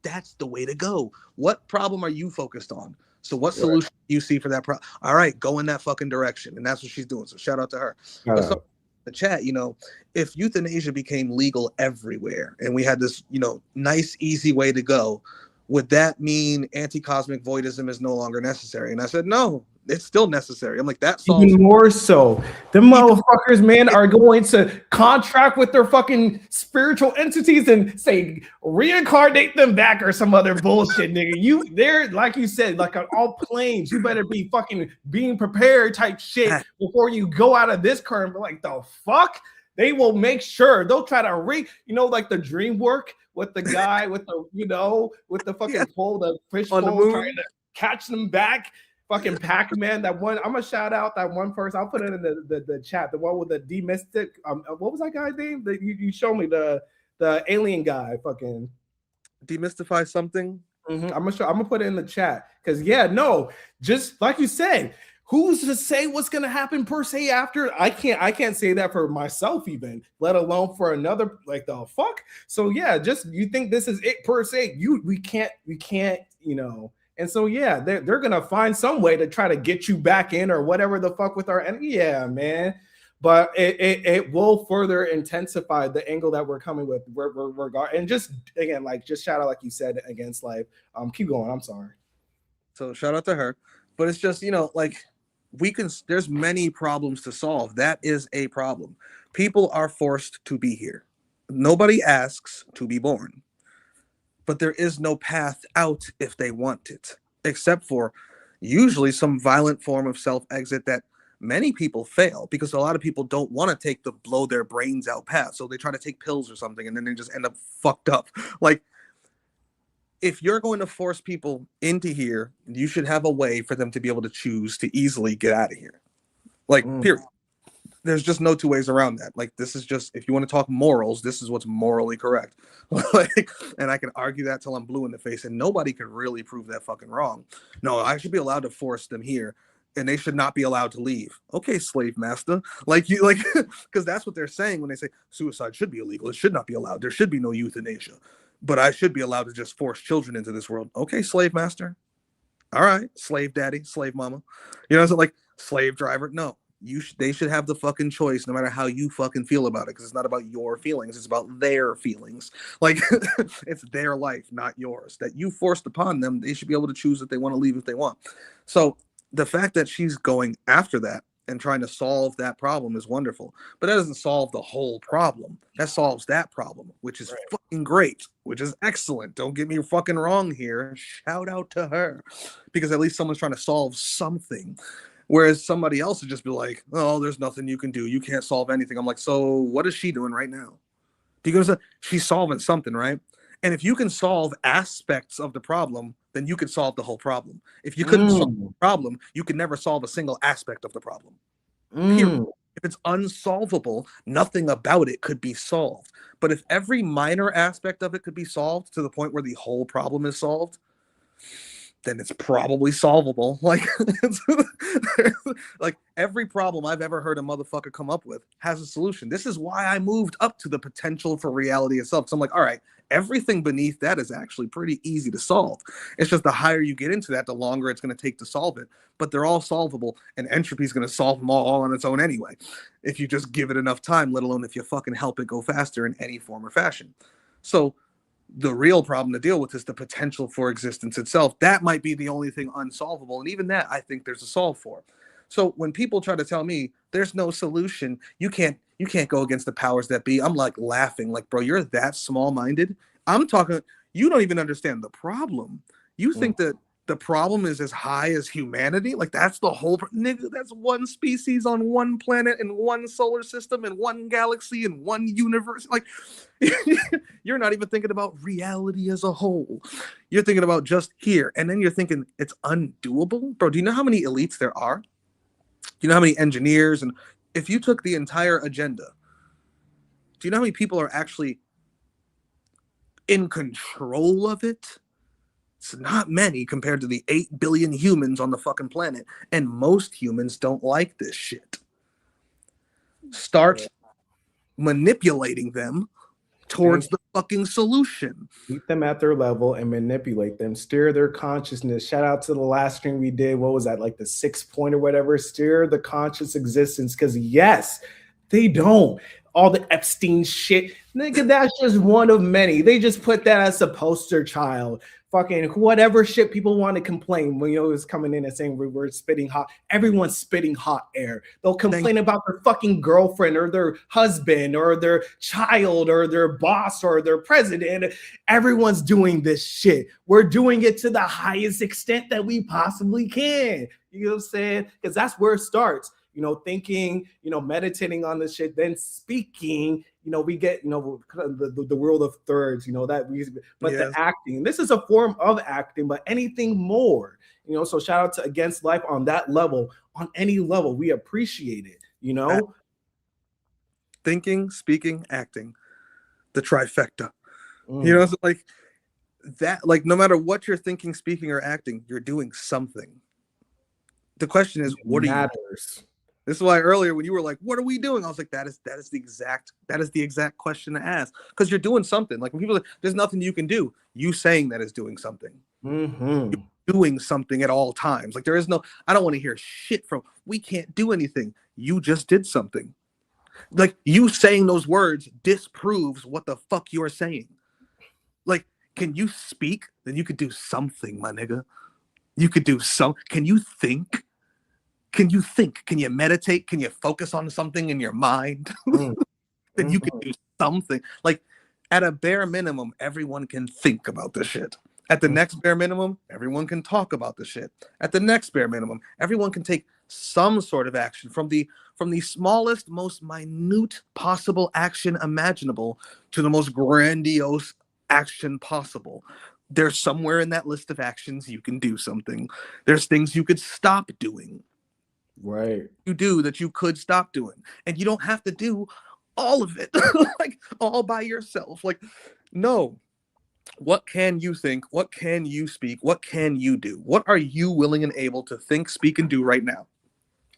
Speaker 6: that's the way to go. What problem are you focused on? So what solution do you see for that problem? All right, go in that fucking direction. And that's what she's doing. So shout out to her. So, the chat, you know, if euthanasia became legal everywhere and we had this, you know, nice, easy way to go, would that mean anti-cosmic voidism is no longer necessary? And I said, no, it's still necessary. I'm like, that solves
Speaker 1: even more so. The motherfuckers, man, are going to contract with their fucking spiritual entities and say reincarnate them back or some other bullshit, nigga. They're like you said, like on all planes. You better be fucking being prepared type shit before you go out of this current. Like, the fuck? They will make sure they'll try to like the dream work with the guy with the, you know, with the fucking pole, the fish pole, trying to catch them back. Fucking Pac-Man, that one. I'm gonna shout out that one person. I'll put it in the chat. The one with the demystic. What was that guy's name? You showed me the alien guy. Fucking
Speaker 6: demystify something.
Speaker 1: I'm gonna put it in the chat because just like you said, who's to say what's gonna happen per se after? I can't say that for myself even, let alone for another. Like, the fuck. So yeah, just you think this is it per se? We can't. You know. And so, yeah, they're going to find some way to try to get you back in or whatever the fuck with our enemy. Yeah, man. But it will further intensify the angle that we're coming with. And just, again, like, just shout out, like you said, Against Life. Keep going. I'm sorry.
Speaker 6: So shout out to her. But it's just, you know, like, there's many problems to solve. That is a problem. People are forced to be here. Nobody asks to be born. But there is no path out if they want it, except for usually some violent form of self-exit that many people fail because a lot of people don't want to take the blow their brains out path. So they try to take pills or something and then they just end up fucked up. Like, if you're going to force people into here, you should have a way for them to be able to choose to easily get out of here. Like, period. There's just no two ways around that. Like, this is just, if you want to talk morals, this is what's morally correct. Like, and I can argue that till I'm blue in the face, and nobody can really prove that fucking wrong. No, I should be allowed to force them here, and they should not be allowed to leave. Okay, slave master. Like, you, like, because that's what they're saying when they say suicide should be illegal. It should not be allowed. There should be no euthanasia. But I should be allowed to just force children into this world. Okay, slave master. All right, slave daddy, slave mama. You know, it's like slave driver. No. They should have the fucking choice no matter how you fucking feel about it, because it's not about your feelings, it's about their feelings. Like, it's their life, not yours, that you forced upon them. They should be able to choose if they want to leave if they want. So the fact that she's going after that and trying to solve that problem is wonderful, but that doesn't solve the whole problem. That solves that problem, which is fucking great, which is excellent. Don't get me fucking wrong here. Shout out to her, because at least someone's trying to solve something. Whereas somebody else would just be like, oh, there's nothing you can do. You can't solve anything. I'm like, so what is she doing right now? Because she's solving something, right? And if you can solve aspects of the problem, then you can solve the whole problem. If you couldn't solve the problem, you could never solve a single aspect of the problem. Period. If it's unsolvable, nothing about it could be solved. But if every minor aspect of it could be solved to the point where the whole problem is solved, then it's probably solvable. Like, like every problem I've ever heard a motherfucker come up with has a solution. This is why I moved up to the potential for reality itself. So I'm like, all right, everything beneath that is actually pretty easy to solve. It's just the higher you get into that, the longer it's going to take to solve it. But they're all solvable, and entropy is going to solve them all on its own anyway, if you just give it enough time, let alone if you fucking help it go faster in any form or fashion. So the real problem to deal with is the potential for existence itself. That might be the only thing unsolvable. And even that, I think there's a solve for. So when people try to tell me there's no solution, you can't go against the powers that be, I'm like laughing, like, bro, you're that small-minded. I'm talking, you don't even understand the problem. You think that the problem is as high as humanity? Like, that's the whole nigga, that's one species on one planet in one solar system in one galaxy in one universe. Like, you're not even thinking about reality as a whole. You're thinking about just here, and then you're thinking it's undoable. Bro, do you know how many elites there are? Do you know how many engineers? And if you took the entire agenda, do you know how many people are actually in control of it? It's not many compared to the 8 billion humans on the fucking planet. And most humans don't like this shit. Start manipulating them towards the fucking solution.
Speaker 1: Meet them at their level and manipulate them, steer their consciousness. Shout out to the last stream we did. What was that, like the 6 point or whatever? Steer the conscious existence. Because yes, they don't. All the Epstein shit, nigga, that's just one of many. They just put that as a poster child. Fucking whatever shit people want to complain when it's coming in and saying we're spitting hot. Everyone's spitting hot air. They'll complain about their fucking girlfriend or their husband or their child or their boss or their president. Everyone's doing this shit. We're doing it to the highest extent that we possibly can. You know what I'm saying? Because that's where it starts. Thinking, meditating on this shit, then speaking, we get, the world of thirds, the acting, this is a form of acting, but anything more, so shout out to Against Life on that level, on any level, we appreciate it,
Speaker 6: Thinking, speaking, acting, the trifecta, so like that, like no matter what you're thinking, speaking, or acting, you're doing something. The question is, what matters? This is why earlier when you were like, "What are we doing?" I was like, "That is the exact question to ask," because you're doing something. Like when people are like, "There's nothing you can do," you saying that is doing something. You're doing something at all times. Like there is no. I don't want to hear shit from. We can't do anything. You just did something. Like you saying those words disproves what the fuck you're saying. Like, can you speak? Then you could do something, my nigga. You could do some. Can you think? Can you think? Can you meditate? Can you focus on something in your mind? Then you can do something. Like at a bare minimum, everyone can think about this shit. At the next bare minimum, everyone can talk about the shit. At the next bare minimum, everyone can take some sort of action from the smallest, most minute possible action imaginable to the most grandiose action possible. There's somewhere in that list of actions you can do something. There's things you could stop doing.
Speaker 1: Right.
Speaker 6: You do that you could stop doing. And you don't have to do all of it like all by yourself. Like, no. What can you think? What can you speak? What can you do? What are you willing and able to think, speak, and do right now?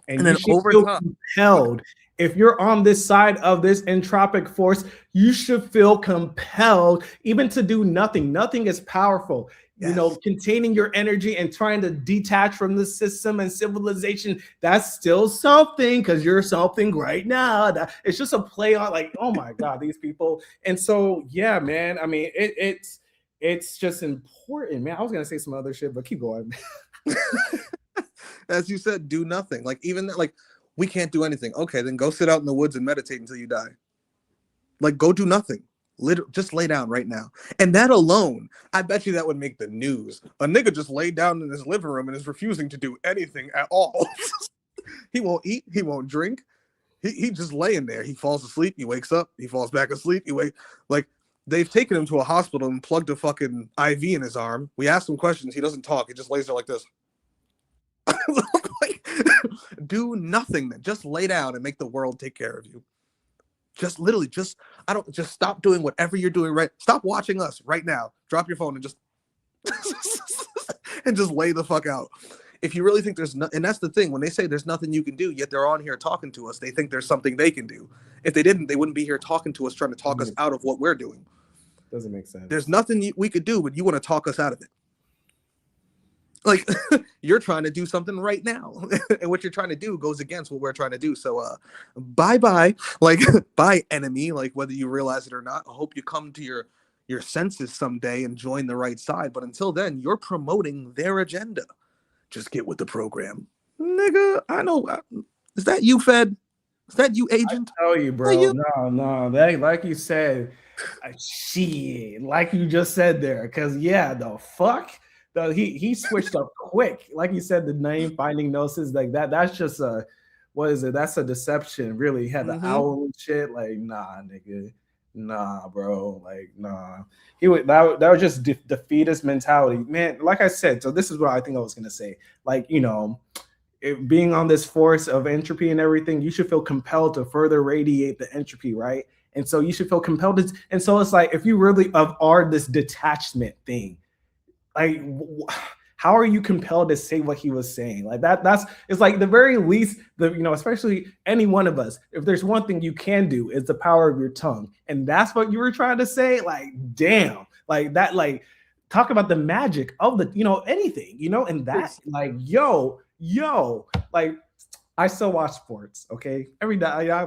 Speaker 1: And then over time, compelled. If you're on this side of this entropic force, you should feel compelled even to do nothing. Nothing is powerful. Yes. Containing your energy and trying to detach from the system and civilization, that's still something because you're something right now. It's just a play on like, oh my God, these people. And so, yeah, man, I mean, it's just important, man. I was going to say some other shit, but keep going.
Speaker 6: As you said, do nothing. Like even like we can't do anything. Okay, then go sit out in the woods and meditate until you die. Like go do nothing. Just lay down right now. And that alone, I bet you that would make the news. A nigga just laid down in his living room and is refusing to do anything at all. He won't eat. He won't drink. He just laying there. He falls asleep. He wakes up. He falls back asleep. Like they've taken him to a hospital and plugged a fucking IV in his arm. We asked him questions. He doesn't talk. He just lays there like this. Like, do nothing then. Just lay down and make the world take care of you. Just literally, just stop doing whatever you're doing right. Stop watching us right now. Drop your phone and just and just lay the fuck out. If you really think there's no, and that's the thing, when they say there's nothing you can do, yet they're on here talking to us, they think there's something they can do. If they didn't, they wouldn't be here talking to us, trying to talk us out of what we're doing.
Speaker 1: Doesn't make sense.
Speaker 6: There's nothing we could do, but you want to talk us out of it. Like you're trying to do something right now, and what you're trying to do goes against what we're trying to do. So, bye, like bye, enemy. Like whether you realize it or not, I hope you come to your senses someday and join the right side. But until then, you're promoting their agenda. Just get with the program. nigga, I know. Is that you, Fed? Is that you, agent?
Speaker 1: I tell you, bro.
Speaker 6: you?
Speaker 1: No. That, like you said, shit, like you just said there. Because yeah, the fuck, he switched up quick. Like you said, the name Finding Gnosis, like that. That's just a, what is it? That's a deception. Really, he had the owl and shit. Like, nah, nigga. Nah, bro. Like, nah. He would that was just defeatist mentality, man. Like I said, so this is what I think I was gonna say. Like, you know, being on this force of entropy and everything, you should feel compelled to further radiate the entropy, right? And so you should feel compelled to, and so it's like, if you really are this detachment thing, like, how are you compelled to say what he was saying? Like that's it's like the very least, especially any one of us, if there's one thing you can do, is the power of your tongue. And that's what you were trying to say. Like, damn, like that, like, talk about the magic of the, anything, and that, like, yo, like, I still watch sports, okay? Every day I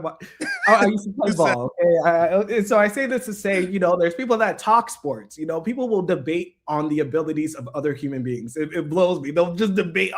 Speaker 1: used to play ball, okay? And so I say this to say, there's people that talk sports. People will debate on the abilities of other human beings. It blows me. They'll just debate,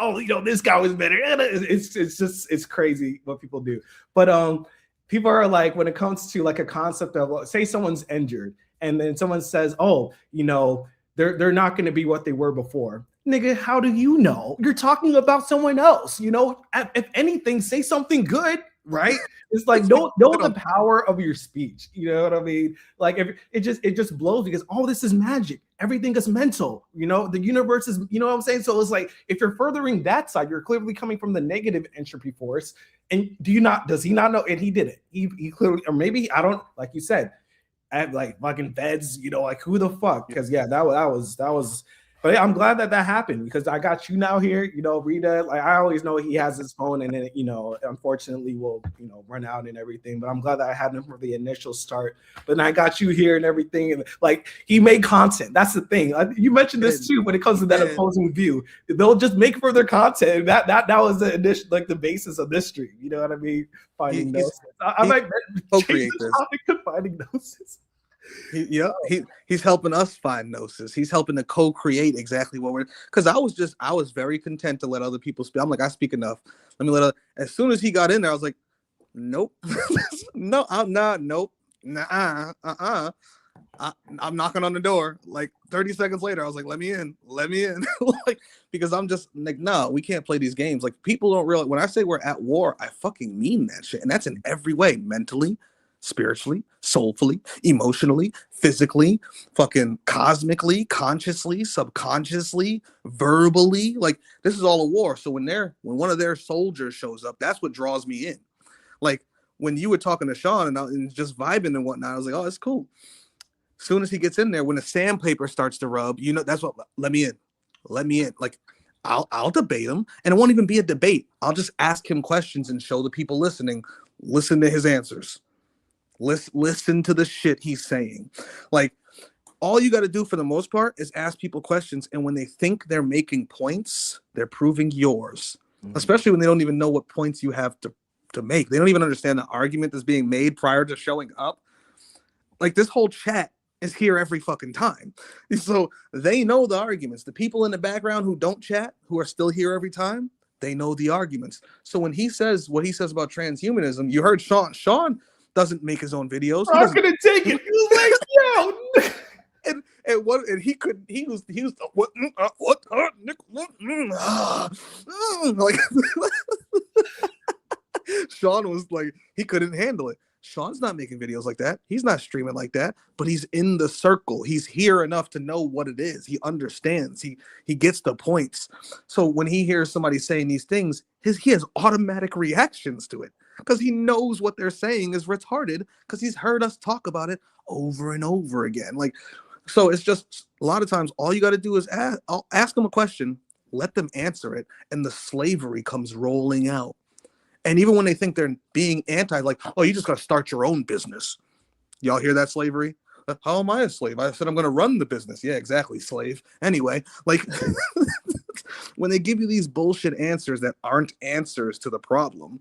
Speaker 1: this guy was better. It's crazy what people do. But people are like, when it comes to like a concept of, say someone's injured, and then someone says, they're not going to be what they were before. Nigga, how do you know? You're talking about someone else. If anything, say something good, right? It's like, know the power of your speech. You know what I mean? Like, if it just blows, because all this is magic. Everything is mental. The universe is, you know what I'm saying? So it's like, if you're furthering that side, you're clearly coming from the negative entropy force. And does he not know? And he did it. He clearly, or maybe, I don't, like you said, at like fucking feds, like, who the fuck? Because yeah, that was. But yeah, I'm glad that happened, because I got you now here, Rita. Like, I always know he has his phone, and then unfortunately will run out and everything. But I'm glad that I had him for the initial start. But then I got you here and everything, and like, he made content. That's the thing. You mentioned this too when it comes to that opposing view. They'll just make further content. That was the initial, like, the basis of this stream. You know what I mean? Finding Gnosis. I might
Speaker 6: co-create
Speaker 1: this topic to Finding Gnosis.
Speaker 6: He's helping us find Gnosis. He's helping to co-create exactly what we're, because I was very content to let other people speak. I'm like, I speak enough. Let me as soon as he got in there, I was like, nope. No, I'm not, nope. Nah, I'm knocking on the door. Like 30 seconds later, I was like, let me in. Like, because I'm just like, no, we can't play these games. Like, people don't realize, when I say we're at war, I fucking mean that shit. And that's in every way, mentally, spiritually, soulfully, emotionally, physically, fucking cosmically, consciously, subconsciously, verbally. Like, this is all a war. So when one of their soldiers shows up, that's what draws me in. Like, when you were talking to Sean and just vibing and whatnot, I was like, oh, it's cool. As soon as he gets in there, when the sandpaper starts to rub, that's what, let me in. Like, I'll debate him, and it won't even be a debate. I'll just ask him questions and show the people listening, listen to his answers. Listen to the shit he's saying. Like, all you got to do for the most part is ask people questions, and when they think they're making points, they're proving yours. Especially when they don't even know what points you have to make. They don't even understand the argument that's being made prior to showing up. Like, this whole chat is here every fucking time, so they know the arguments. The people in the background who don't chat, who are still here every time, they know the arguments. So when he says what he says about transhumanism, you heard Sean doesn't make his own videos.
Speaker 1: I'm gonna take it. He was like, yo.
Speaker 6: And he was like, Sean was like, he couldn't handle it. Sean's not making videos like that. He's not streaming like that, but he's in the circle. He's here enough to know what it is. He understands. He gets the points. So when he hears somebody saying these things, he has automatic reactions to it, because he knows what they're saying is retarded, because he's heard us talk about it over and over again. Like, so it's just, a lot of times all you got to do is ask them a question, let them answer it, and the slavery comes rolling out. And even when they think they're being anti, like, oh, you just got to start your own business. Y'all hear that, slavery? How am I a slave? I said I'm going to run the business. Yeah, exactly, slave. Anyway, like, when they give you these bullshit answers that aren't answers to the problem,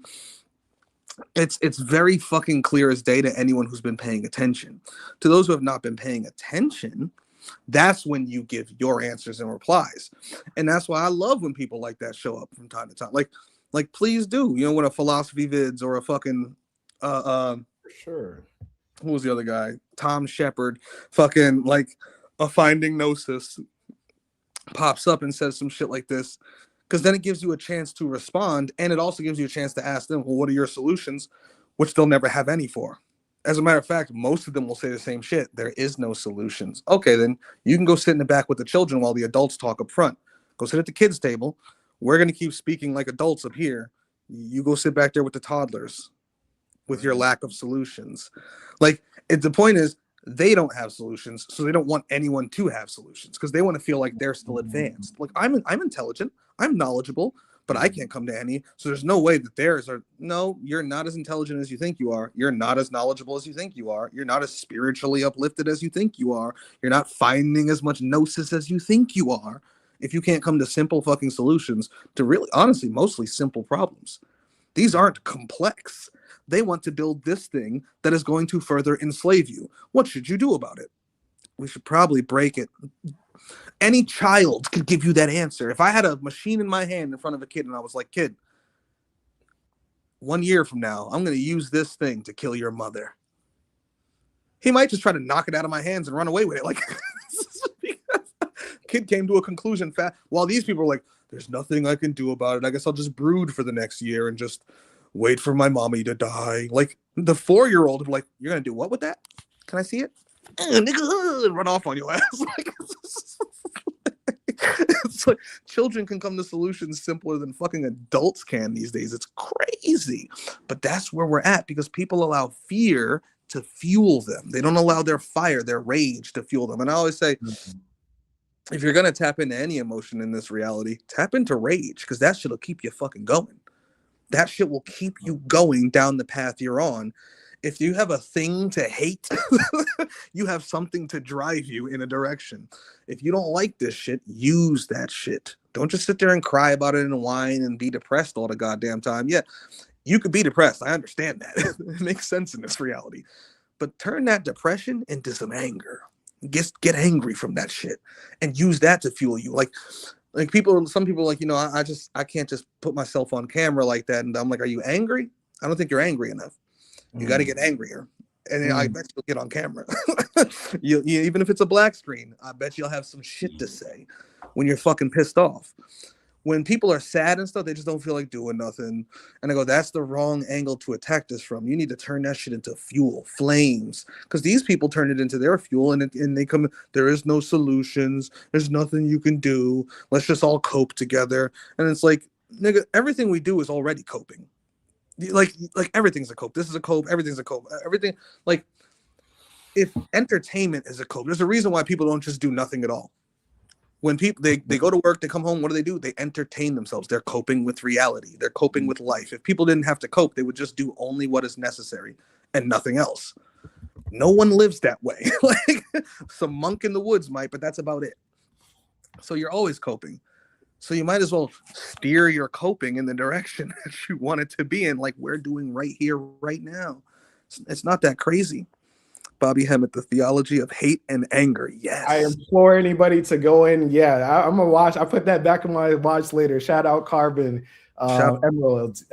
Speaker 6: it's very fucking clear as day to anyone who's been paying attention. To those who have not been paying attention, that's when you give your answers and replies. And that's why I love when people like that show up from time to time. Like, Like, please do. You know, when a philosophy vids or a fucking
Speaker 1: For sure.
Speaker 6: who was the other guy? Tom Shepard, fucking like a Finding Gnosis pops up and says some shit like this, because then it gives you a chance to respond, and it also gives you a chance to ask them, well, what are your solutions, which they'll never have any for. As a matter of fact, most of them will say the same shit. There is no solutions. Okay, then you can go sit in the back with the children while the adults talk up front. Go sit at the kids' table. We're going to keep speaking like adults up here. You go sit back there with the toddlers with your lack of solutions. Like, the point is, they don't have solutions, so they don't want anyone to have solutions, because they want to feel like they're still advanced. Like, I'm intelligent, I'm knowledgeable, but I can't come to any, so there's no way that theirs are. No, you're not as intelligent as you think you are. You're not as knowledgeable as you think you are. You're not as spiritually uplifted as you think you are. You're not finding as much gnosis as you think you are. If you can't come to simple fucking solutions to really, honestly, mostly simple problems. These aren't complex. They want to build this thing that is going to further enslave you. What should you do about it? We should probably break it. Any child could give you that answer. If I had a machine in my hand in front of a kid and I was like, kid, 1 year from now, I'm going to use this thing to kill your mother. He might just try to knock it out of my hands and run away with it. Like, kid came to a conclusion fast. While these people are like, there's nothing I can do about it. I guess I'll just brood for the next year and just wait for my mommy to die. Like, the 4-year-old would be like, you're going to do what with that? Can I see it? Run off on your ass. Like, it's like children can come to solutions simpler than fucking adults can these days. It's crazy. But that's where we're at, because people allow fear to fuel them. They don't allow their fire, their rage to fuel them. And I always say, if you're going to tap into any emotion in this reality, tap into rage, because that shit will keep you fucking going. That shit will keep you going down the path you're on. If you have a thing to hate, you have something to drive you in a direction. If you don't like this shit, use that shit. Don't just sit there and cry about it and whine and be depressed all the goddamn time. Yeah, you could be depressed. I understand that. It makes sense in this reality. But turn that depression into some anger. Get angry from that shit and use that to fuel you. Like people, some people are like, you know, I can't just put myself on camera like that. And I'm like, are you angry? I don't think you're angry enough. You got to get angrier. And I bet you'll get on camera. you even if it's a black screen, I bet you'll have some shit to say when you're fucking pissed off. When people are sad and stuff, they just don't feel like doing nothing. And I go, that's the wrong angle to attack this from. You need to turn that shit into fuel, flames. Because these people turn it into their fuel, and they come, there is no solutions. There's nothing you can do. Let's just all cope together. And it's like, nigga, everything we do is already coping. Like everything's a cope. This is a cope. Everything's a cope. Everything, like, if entertainment is a cope, there's a reason why people don't just do nothing at all. When people they go to work, they come home, what do? They entertain themselves. They're coping with reality. They're coping with life. If people didn't have to cope, they would just do only what is necessary and nothing else. No one lives that way. Like, some monk in the woods might, but that's about it. So you're always coping. So you might as well steer your coping in the direction that you want it to be in, like we're doing right here, right now. It's not that crazy. Bobby Hemmett, the theology of hate and anger. Yes.
Speaker 1: I implore anybody to go in. Yeah, I'm gonna watch. I put that back in my watch later. Shout out Carbon, Emeralds.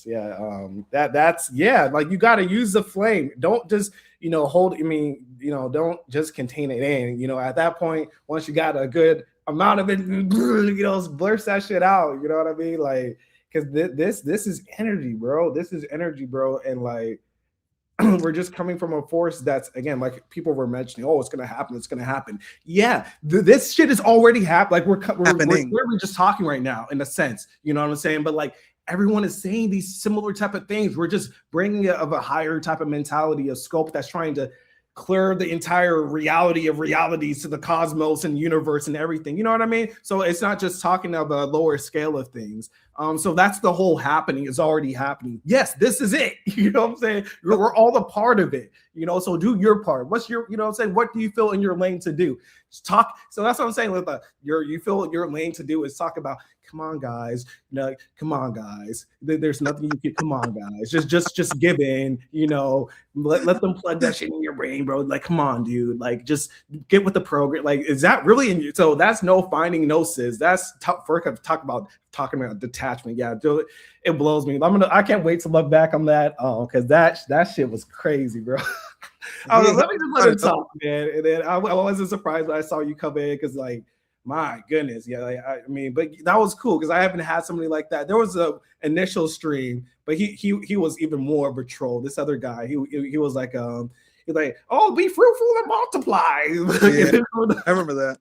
Speaker 1: Yeah, that's like, you got to use the flame. Don't just hold. I mean, don't just contain it in. At that point, once you got a good amount of it, blurts that shit out. You know what I mean? Like, because this is energy, bro. This is energy, bro, and like. We're just coming from a force that's, again, like people were mentioning, oh, it's gonna happen. Yeah, this shit is already happening. Like we're just talking right now, in a sense, you know what I'm saying? But like, everyone is saying these similar type of things. We're just bringing it of a higher type of mentality, a scope that's trying to clear the entire reality of realities to the cosmos and universe and everything. You know what I mean? So it's not just talking of a lower scale of things. So that's the whole happening. It's already happening. Yes, this is it. You know what I'm saying? We're all a part of it. So do your part. What's your, what I'm saying? What do you feel in your lane to do? Just talk. So that's what I'm saying. With you feel your lane to do is talk about, come on, guys. Come on, guys. There's nothing you can. Come on, guys. Just give in. Let them plug that shit in your brain, bro. Like, come on, dude. Like, just get with the program. Like, is that really in you? So that's no finding gnosis. That's talk about talking about detachment. Yeah, dude, it blows me. I can't wait to look back on that because that shit was crazy, bro. I was like, let me just let him talk, man. And then I wasn't surprised when I saw you come in because, like, my goodness, yeah. Like, I mean, but that was cool because I haven't had somebody like that. There was a initial stream, but he was even more of a troll. This other guy, he was like, he's like, oh, be fruitful and multiply.
Speaker 6: Yeah, I remember that.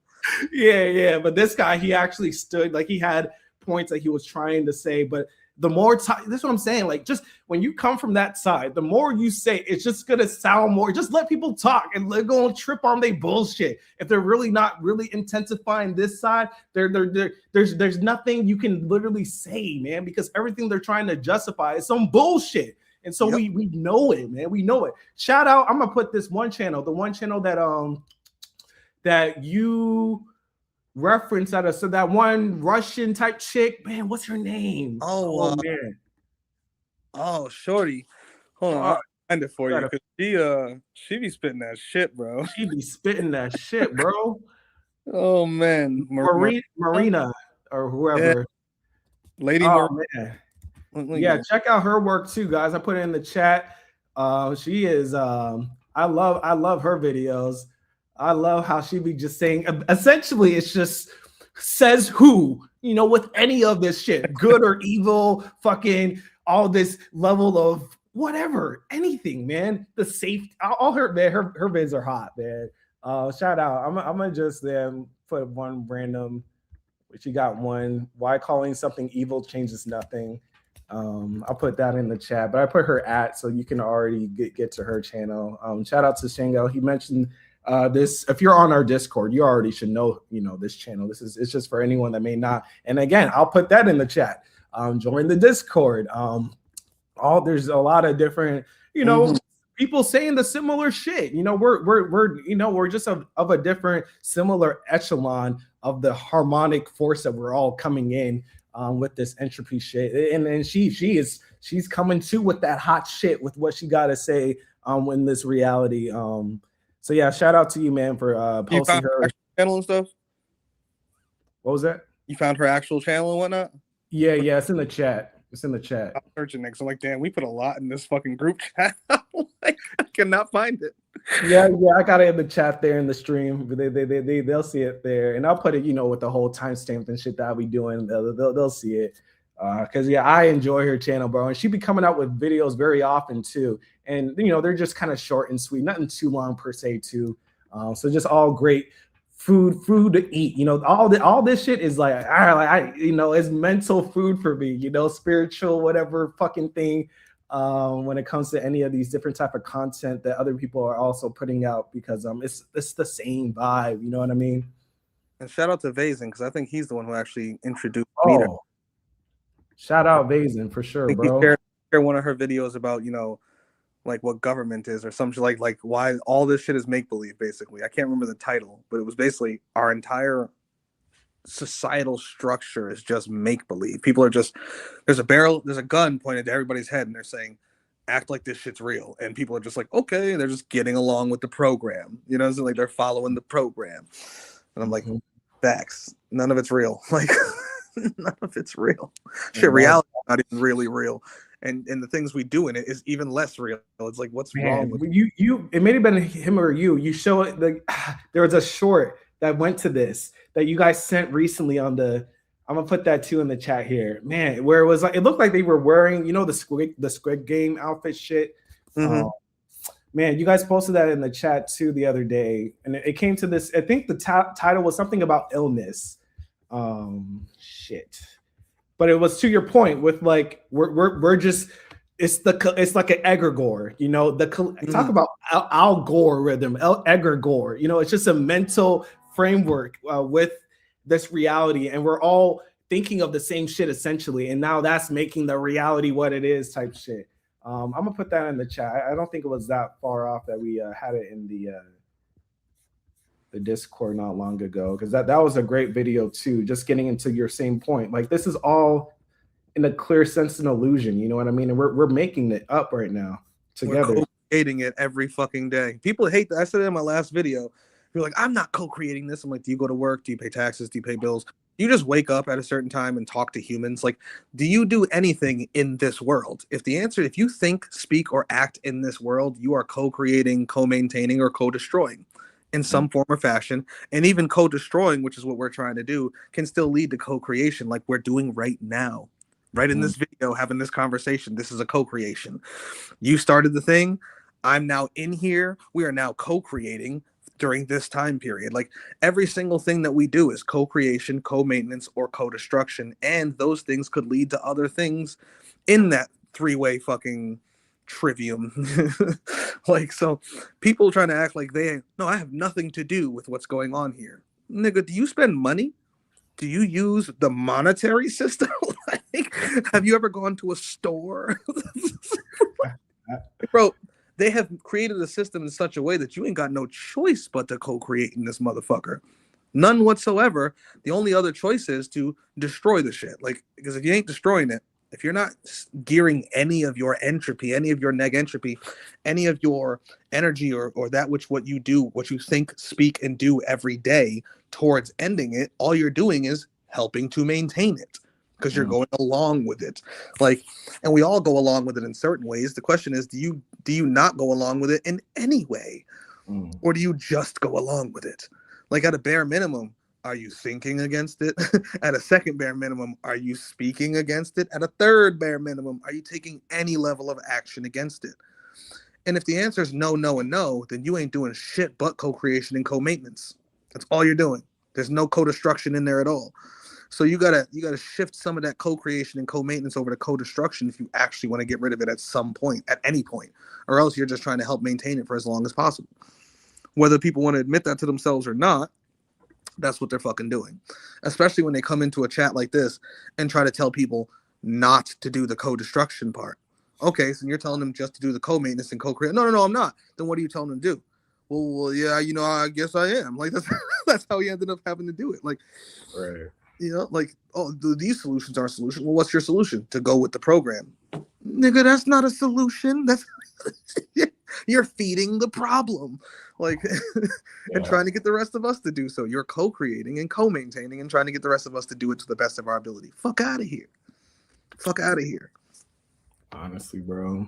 Speaker 1: Yeah. But this guy, he actually stood, like, he had points that he was trying to say, but the more time, this is what I'm saying. Like, just when you come from that side, the more you say, it's just gonna sound more. Just let people talk, and they're gonna trip on their bullshit. If they're really not really intensifying this side, there's nothing you can literally say, man, because everything they're trying to justify is some bullshit. And so we know it, man. We know it. Shout out. I'm gonna put this one channel, the one channel that you reference at us. So that one Russian type chick, man, what's her name?
Speaker 6: Oh
Speaker 1: man.
Speaker 6: Oh, shorty. Hold on, I'll find it for you because she be spitting that shit, bro.
Speaker 1: She be spitting that shit, bro.
Speaker 6: Oh man,
Speaker 1: Marina or whoever.
Speaker 6: Yeah. Lady
Speaker 1: man. Yeah, check out her work too, guys. I put it in the chat. She is I love her videos. I love how she be just saying, essentially, it's just says who, with any of this shit, good or evil, fucking all this level of whatever, anything, man. The safe, all her vids are hot, man. Shout out. I'm gonna just put one random. She got one. Why calling something evil changes nothing. I'll put that in the chat, but I put her at so you can already get to her channel. Shout out to Shangael. He mentioned this. If you're on our Discord, you already should know, this channel. It's just for anyone that may not. And again, I'll put that in the chat. Join the Discord. There's a lot of different, people saying the similar shit. We're just of a different, similar echelon of the harmonic force that we're all coming in with this entropy shit. And she's coming too with that hot shit with what she got to say in this reality. So yeah, shout out to you, man, for posting her
Speaker 6: channel and stuff.
Speaker 1: What was that?
Speaker 6: You found her actual channel and whatnot?
Speaker 1: Yeah, it's in the chat. It's in the chat.
Speaker 6: I'm searching next. I'm like, damn, we put a lot in this fucking group chat. Like, I cannot find it.
Speaker 1: Yeah, I got it in the chat there in the stream. They'll see it there, and I'll put it, with the whole timestamp and shit that I'll be doing. They'll see it. Because I enjoy her channel, bro, and she be coming out with videos very often too. And they're just kind of short and sweet, nothing too long per se too. So just all great food to eat. All this shit is like, it's mental food for me. Spiritual, whatever fucking thing. When it comes to any of these different type of content that other people are also putting out, because it's the same vibe. You know what I mean?
Speaker 6: And shout out to Vazen, because I think he's the one who actually introduced me to.
Speaker 1: Shout out Vazen for sure, bro.
Speaker 6: He shared one of her videos about, like what government is or something like why all this shit is make-believe, basically. I can't remember the title, but it was basically our entire societal structure is just make-believe. People are just, there's a gun pointed to everybody's head and they're saying, act like this shit's real. And people are just like, okay, they're just getting along with the program. It's like they're following the program. And I'm like, facts. None of it's real. Like, none of it's real. Shit, reality is not even really real. And the things we do in it is even less real. It's like, what's wrong with
Speaker 1: you? It may have been him or you. You show it. There was a short that went to this that you guys sent recently on the. I'm gonna put that too in the chat here, man. Where it was like, it looked like they were wearing, the Squid Game outfit shit.
Speaker 6: Mm-hmm.
Speaker 1: Man, you guys posted that in the chat too the other day, and it came to this. I think the title was something about illness. Shit. But it was to your point with like we're just it's like an egregore, talk about algorithm, egregore, it's just a mental framework with this reality, and we're all thinking of the same shit essentially, and now that's making the reality what it is type shit. I'm gonna put that in the chat. I don't think it was that far off that we had it in the Discord not long ago, because that was a great video too, just getting into your same point. Like, this is all in a clear sense an illusion, you know what I mean? And we're making it up right now together.
Speaker 6: We're co-creating it every fucking day. People hate that. I said it in my last video. You're like, I'm not co-creating this. I'm like, do you go to work? Do you pay taxes? Do you pay bills? You just wake up at a certain time and talk to humans. Like, do you do anything in this world? If you think, speak, or act in this world, you are co-creating, co-maintaining, or co-destroying in some form or fashion. And even co-destroying, which is what we're trying to do, can still lead to co-creation, like we're doing right now. Right in this video, having this conversation. This is a co-creation. You started the thing. I'm now in here. We are now co-creating during this time period. Like, every single thing that we do is co-creation, co-maintenance, or co-destruction. And those things could lead to other things in that three-way fucking trivium. Like, so people trying to act like I have nothing to do with what's going on here. Nigga, do you spend money? Do you use the monetary system? Like, have you ever gone to a store? Bro, they have created a system in such a way that you ain't got no choice but to co-create in this motherfucker. None whatsoever. The only other choice is to destroy the shit. Like, because if you ain't destroying it, if you're not gearing any of your entropy, any of your neg entropy, any of your energy or that what you do, what you think, speak, and do every day towards ending it, all you're doing is helping to maintain it. Because you're going along with it. Like, and we all go along with it in certain ways. The question is, do you not go along with it in any way? Or do you just go along with it? Like, at a bare minimum, are you thinking against it? At a second bare minimum, are you speaking against it? At a third bare minimum, are you taking any level of action against it? And if the answer is no, no, and no, then you ain't doing shit but co-creation and co-maintenance. That's all you're doing. There's no co-destruction in there at all. So you gotta shift some of that co-creation and co-maintenance over to co-destruction if you actually want to get rid of it at some point, at any point, or else you're just trying to help maintain it for as long as possible. Whether people want to admit that to themselves or not, that's what they're fucking doing. Especially when they come into a chat like this and try to tell people not to do the co-destruction part. Okay, so you're telling them just to do the co-maintenance and co-create. No, I'm not. Then what are you telling them to do? Well, yeah, I guess I am. Like, that's how he ended up having to do it. Like,
Speaker 1: Right.
Speaker 6: Like, these solutions are a solution. Well, what's your solution? To go with the program. Nigga, that's not a solution. That's you're feeding the problem. Like, and trying to get the rest of us to do so. You're co-creating and co-maintaining and trying to get the rest of us to do it to the best of our ability. Fuck out of here. Fuck out of here.
Speaker 1: Honestly, bro.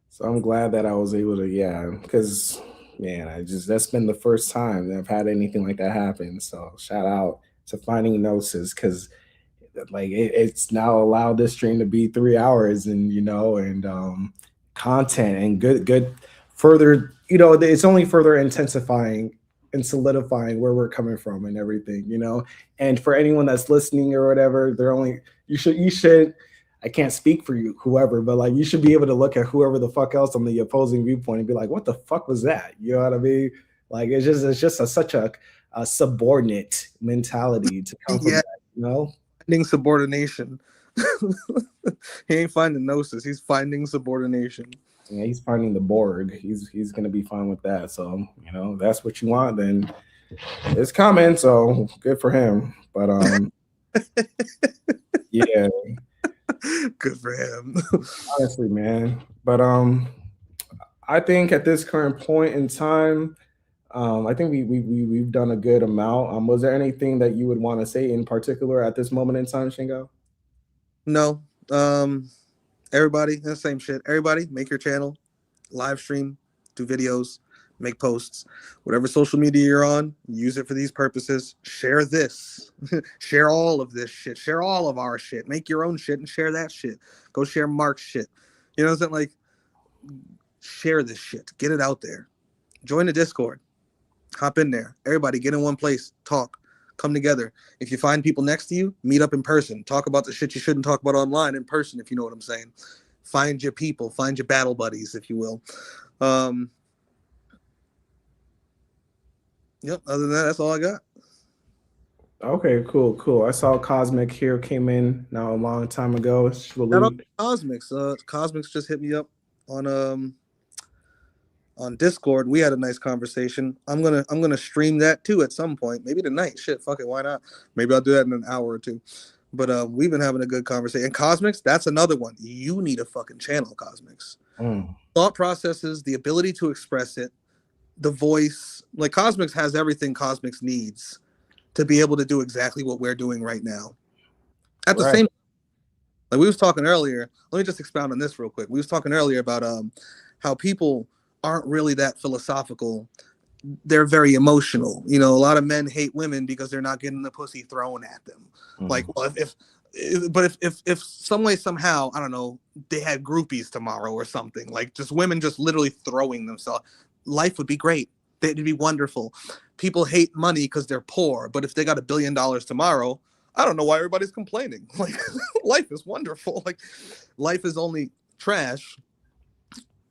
Speaker 1: So I'm glad that I was able to, because, man, that's been the first time that I've had anything like that happen. So shout out to finding Gnosis, because like it's now allowed this stream to be 3 hours and content and good further, it's only further intensifying and solidifying where we're coming from and everything, and for anyone that's listening or whatever, you should I can't speak for you, whoever, but like you should be able to look at whoever the fuck else on the opposing viewpoint and be like, what the fuck was that? You know what I mean? Like, it's just such a subordinate mentality to come from that,
Speaker 6: Finding subordination. He ain't finding Gnosis. He's finding subordination.
Speaker 1: Yeah, he's finding the Borg. He's gonna be fine with that. So that's what you want. Then it's coming. So good for him. But yeah,
Speaker 6: good for him.
Speaker 1: Honestly, man. But I think at this current point in time, I think we've done a good amount. Was there anything that you would want to say in particular at this moment in time, Shangael?
Speaker 6: No. Everybody, the same shit. Everybody, make your channel, live stream, do videos, make posts, whatever social media you're on, use it for these purposes. Share this. Share all of this shit. Share all of our shit. Make your own shit and share that shit. Go share Mark's shit. You know what I'm saying? Like, share this shit. Get it out there. Join the Discord. Hop in there. Everybody get in one place. Talk. Come together. If you find people next to you, meet up in person. Talk about the shit you shouldn't talk about online in person, if you know what I'm saying. Find your people. Find your battle buddies, if you will. Yep. Other than that, that's all I got.
Speaker 1: Okay, cool. I saw Cosmic here came in now a long time ago.
Speaker 6: Cosmics. Cosmics just hit me up on Discord. We had a nice conversation. I'm gonna stream that too at some point. Maybe tonight. Shit, fuck it, why not? Maybe I'll do that in an hour or two. But we've been having a good conversation. And Cosmics, that's another one. You need a fucking channel, Cosmics. Thought processes, the ability to express it, the voice. Like, Cosmics has everything Cosmics needs to be able to do exactly what we're doing right now. At the
Speaker 1: Right.
Speaker 6: same, like we was talking earlier, let me just expound on this real quick. We was talking earlier about how people aren't really that philosophical. They're very emotional. You know, a lot of men hate women because they're not getting the pussy thrown at them. Like, well, if some way, somehow, I don't know, they had groupies tomorrow or something, like just women just literally throwing themselves, life would be great. It'd be wonderful. People hate money because they're poor, but if they got $1 billion tomorrow, I don't know why everybody's complaining. Like, life is wonderful. Like, life is only trash.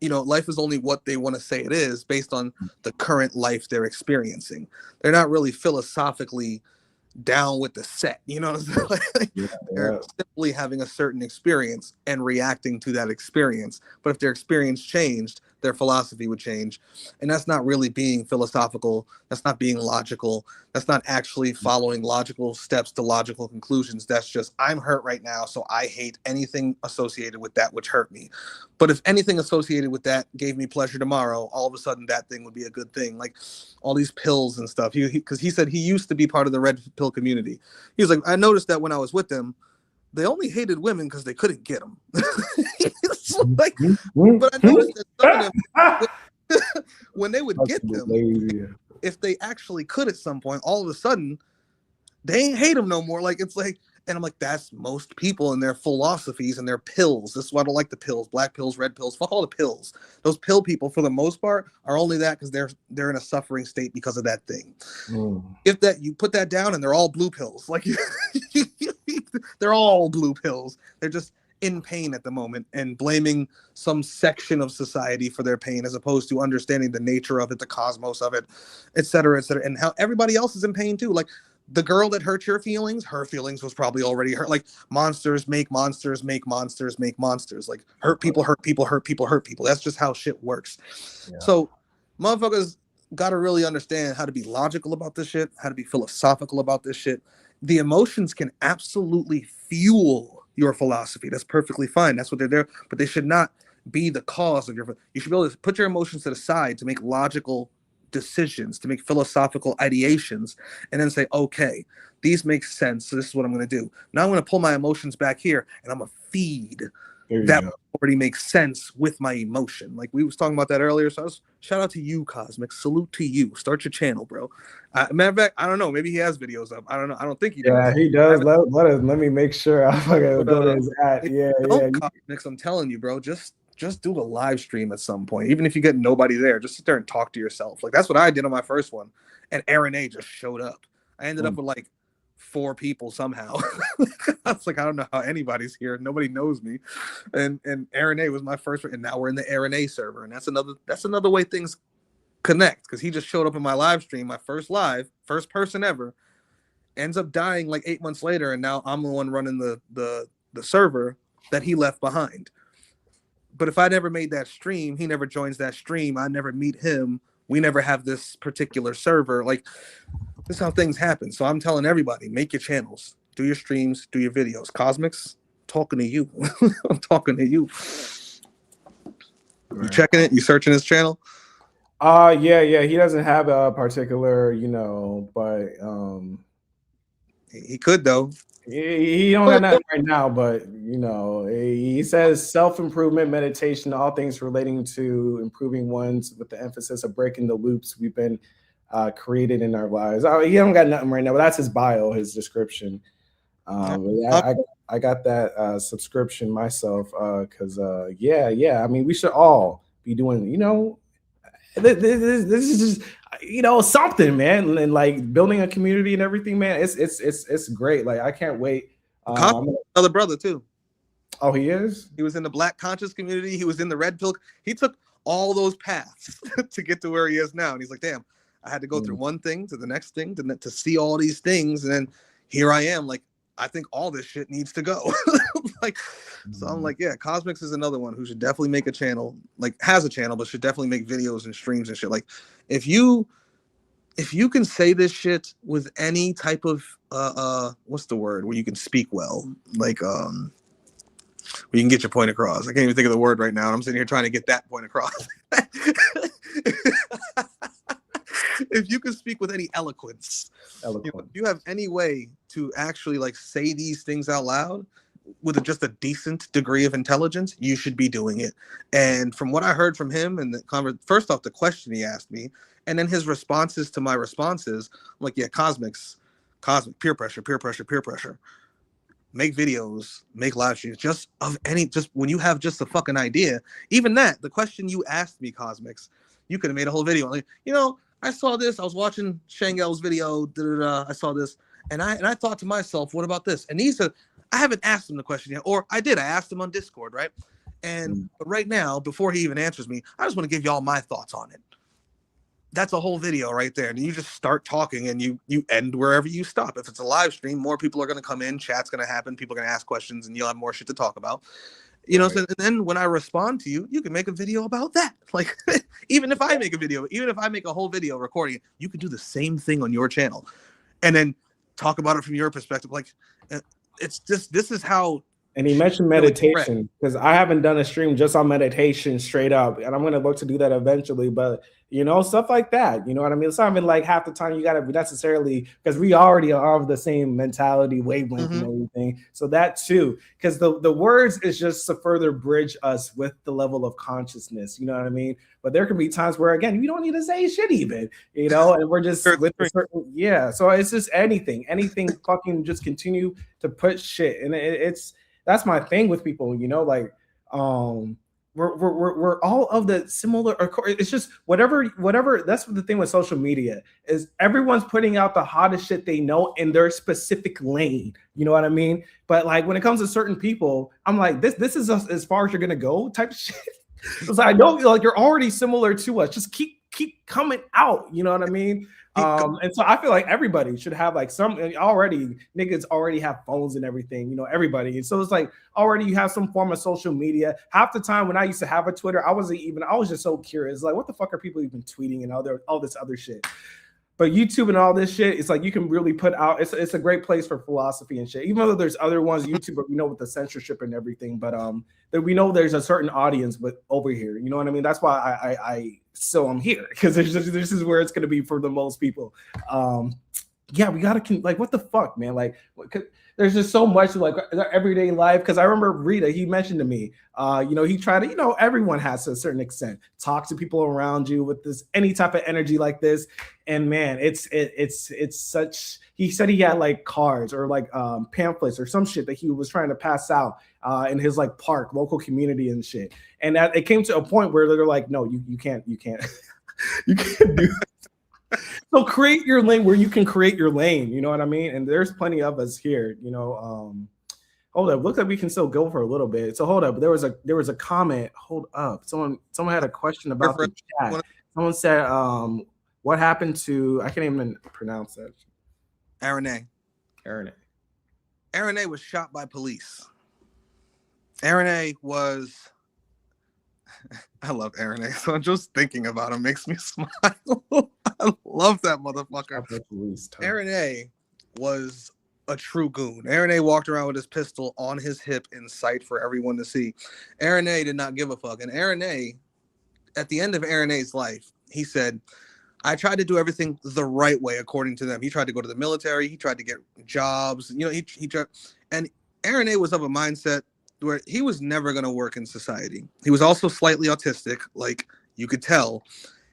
Speaker 6: You know, life is only what they want to say it is based on the current life they're experiencing. They're not really philosophically down with the set, you know what I'm saying? They're simply having a certain experience and reacting to that experience. But if their experience changed, their philosophy would change. And that's not really being philosophical. That's not being logical. That's not actually following logical steps to logical conclusions. That's just, I'm hurt right now, so I hate anything associated with that which hurt me. But if anything associated with that gave me pleasure tomorrow, all of a sudden that thing would be a good thing. Like all these pills and stuff. Because he said he used to be part of the red pill community. He was like, I noticed that when I was with them, they only hated women because they couldn't get them. Like, but I noticed that some of them, when they would get them, if they actually could at some point, all of a sudden, they ain't hate them no more. Like, it's like, and I'm like, that's most people and their philosophies and their pills. This is why I don't like the pills, black pills, red pills, fuck all the pills. Those pill people, for the most part, are only that because they're in a suffering state because of that thing. If that, you put that down and they're all blue pills. Like, they're all blue pills. They're just in pain at the moment and blaming some section of society for their pain as opposed to understanding the nature of it, the cosmos of it, et cetera, and how everybody else is in pain too. Like, the girl that hurt your feelings, her feelings was probably already hurt. Like, monsters make monsters make monsters make monsters. Like, hurt people hurt people hurt people hurt people. That's just how shit works. Yeah. So motherfuckers got to really understand how to be logical about this shit, how to be philosophical about this shit. The emotions can absolutely fuel your philosophy. That's perfectly fine. That's what they're there. But they should not be the cause of your... You should be able to put your emotions to the side to make logical decisions, to make philosophical ideations, and then say, okay, these make sense, so this is what I'm going to do. Now I'm going to pull my emotions back here and I'm going to feed that already makes sense with my emotion. Like we was talking about that earlier. So shout out to you, Cosmic. Salute to you. Start your channel, bro. Matter of fact, I don't know, maybe he has videos up. I don't know. I don't think he does.
Speaker 1: Yeah, he does. Let me make sure I go to his at. Yeah.
Speaker 6: Cosmic, I'm telling you, bro, just do the live stream at some point. Even if you get nobody there, just sit there and talk to yourself. Like, that's what I did on my first one. And Araneae just showed up. I ended up with like 4 people somehow. I was like, I don't know how anybody's here. Nobody knows me. And Araneae was my first, and now we're in the Araneae server. And that's another way things connect, because he just showed up in my live stream, my first person ever, ends up dying like 8 months later, and now I'm the one running the server that he left behind. But if I never made that stream, he never joins that stream, I never meet him, we never have this particular server. Like, this is how things happen. So I'm telling everybody, make your channels, do your streams, do your videos. Cosmics, talking to you. I'm talking to you. You checking it? You searching his channel?
Speaker 1: Yeah. He doesn't have a particular, but
Speaker 6: he could though.
Speaker 1: He don't got nothing right now, but he says self-improvement, meditation, all things relating to improving ones, with the emphasis of breaking the loops we've been created in our lives. He don't got nothing right now, but that's his bio, his description. I got that subscription myself because I mean, we should all be doing, this is just something, man, and like building a community and everything, man. It's great. Like, I can't wait.
Speaker 6: Another brother too.
Speaker 1: Oh, he is.
Speaker 6: He was in the Black conscious community. He was in the red pill. He took all those paths to get to where he is now, and he's like, damn, I had to go through one thing to the next thing to see all these things, and then here I am. Like, I think all this shit needs to go. So I'm like, yeah, Cosmics is another one who should definitely make a channel, like has a channel, but should definitely make videos and streams and shit. Like, if you can say this shit with any type of what's the word where you can speak well, like where you can get your point across. I can't even think of the word right now. And I'm sitting here trying to get that point across. if you could speak with any eloquence, you have any way to actually like say these things out loud with just a decent degree of intelligence, you should be doing it. And from what I heard from him and first off, the question he asked me, and then his responses to my responses, I'm like, yeah, cosmic peer pressure. Make videos, make live streams, just when you have just a fucking idea. Even that, the question you asked me, Cosmics, you could have made a whole video. Like, I saw this, I was watching Shangael's video, I saw this, and I thought to myself, what about this? And I haven't asked him the question yet, or I asked him on Discord, right? But right now, before he even answers me, I just want to give y'all my thoughts on it. That's a whole video right there. And you just start talking and you end wherever you stop. If it's a live stream, more people are going to come in, chat's going to happen, people are going to ask questions, and you'll have more shit to talk about. So, and then when I respond to you, you can make a video about that. Like, even if I make a whole video recording it, you can do the same thing on your channel and then talk about it from your perspective. Like, it's just, this is how.
Speaker 1: And he mentioned meditation, because I haven't done a stream just on meditation straight up, and I'm going to look to do that eventually. But stuff like that, you know what I mean? It's not even like half the time you got to be necessarily, because we already are of the same mentality, wavelength, and everything. So that too, because the words is just to further bridge us with the level of consciousness, you know what I mean? But there can be times where, again, we don't need to say shit even, and we're just with a certain, So it's just anything fucking just continue to put shit. And that's my thing with people, like, we're all of the similar, it's just whatever. That's the thing with social media is everyone's putting out the hottest shit they know in their specific lane. You know what I mean? But like when it comes to certain people, I'm like, this is as far as you're gonna go type of shit. So I know like you're already similar to us. Just keep coming out. You know what I mean? And so I feel like everybody should have like niggas already have phones and everything, everybody. And so it's like already you have some form of social media. Half the time when I used to have a Twitter, I was just so curious. Like, what the fuck are people even tweeting and all this other shit? But YouTube and all this shit, it's like you can really put out. It's a great place for philosophy and shit. Even though there's other ones, YouTube, with the censorship and everything. But we know there's a certain audience over here. You know what I mean? That's why I'm here, because this is where it's gonna be for the most people. We gotta like, what the fuck, man? Like, there's just so much like everyday life. Because I remember Rita, he mentioned to me, he tried to, everyone has to a certain extent talk to people around you with this any type of energy like this. And man, it's such. He said he had like cards or like pamphlets or some shit that he was trying to pass out in his like park, local community and shit. And that it came to a point where they're like, no, you can't, you can't do that. So create your lane where you can create your lane. You know what I mean? And there's plenty of us here. Hold up. Looks like we can still go for a little bit. So hold up. There was a comment. Hold up. Someone had a question about the chat. Someone said, what happened to, I can't even pronounce that.
Speaker 6: Araneae was shot by police. Araneae was. I love Araneae, so just thinking about him makes me smile. I love that motherfucker. Araneae was a true goon. Araneae walked around with his pistol on his hip in sight for everyone to see. Araneae did not give a fuck. And Araneae, at the end of Araneae's life, he said, I tried to do everything the right way according to them. He tried to go to the military. He tried to get jobs. He tried. And Araneae was of a mindset where he was never going to work in society. He was also slightly autistic, like you could tell.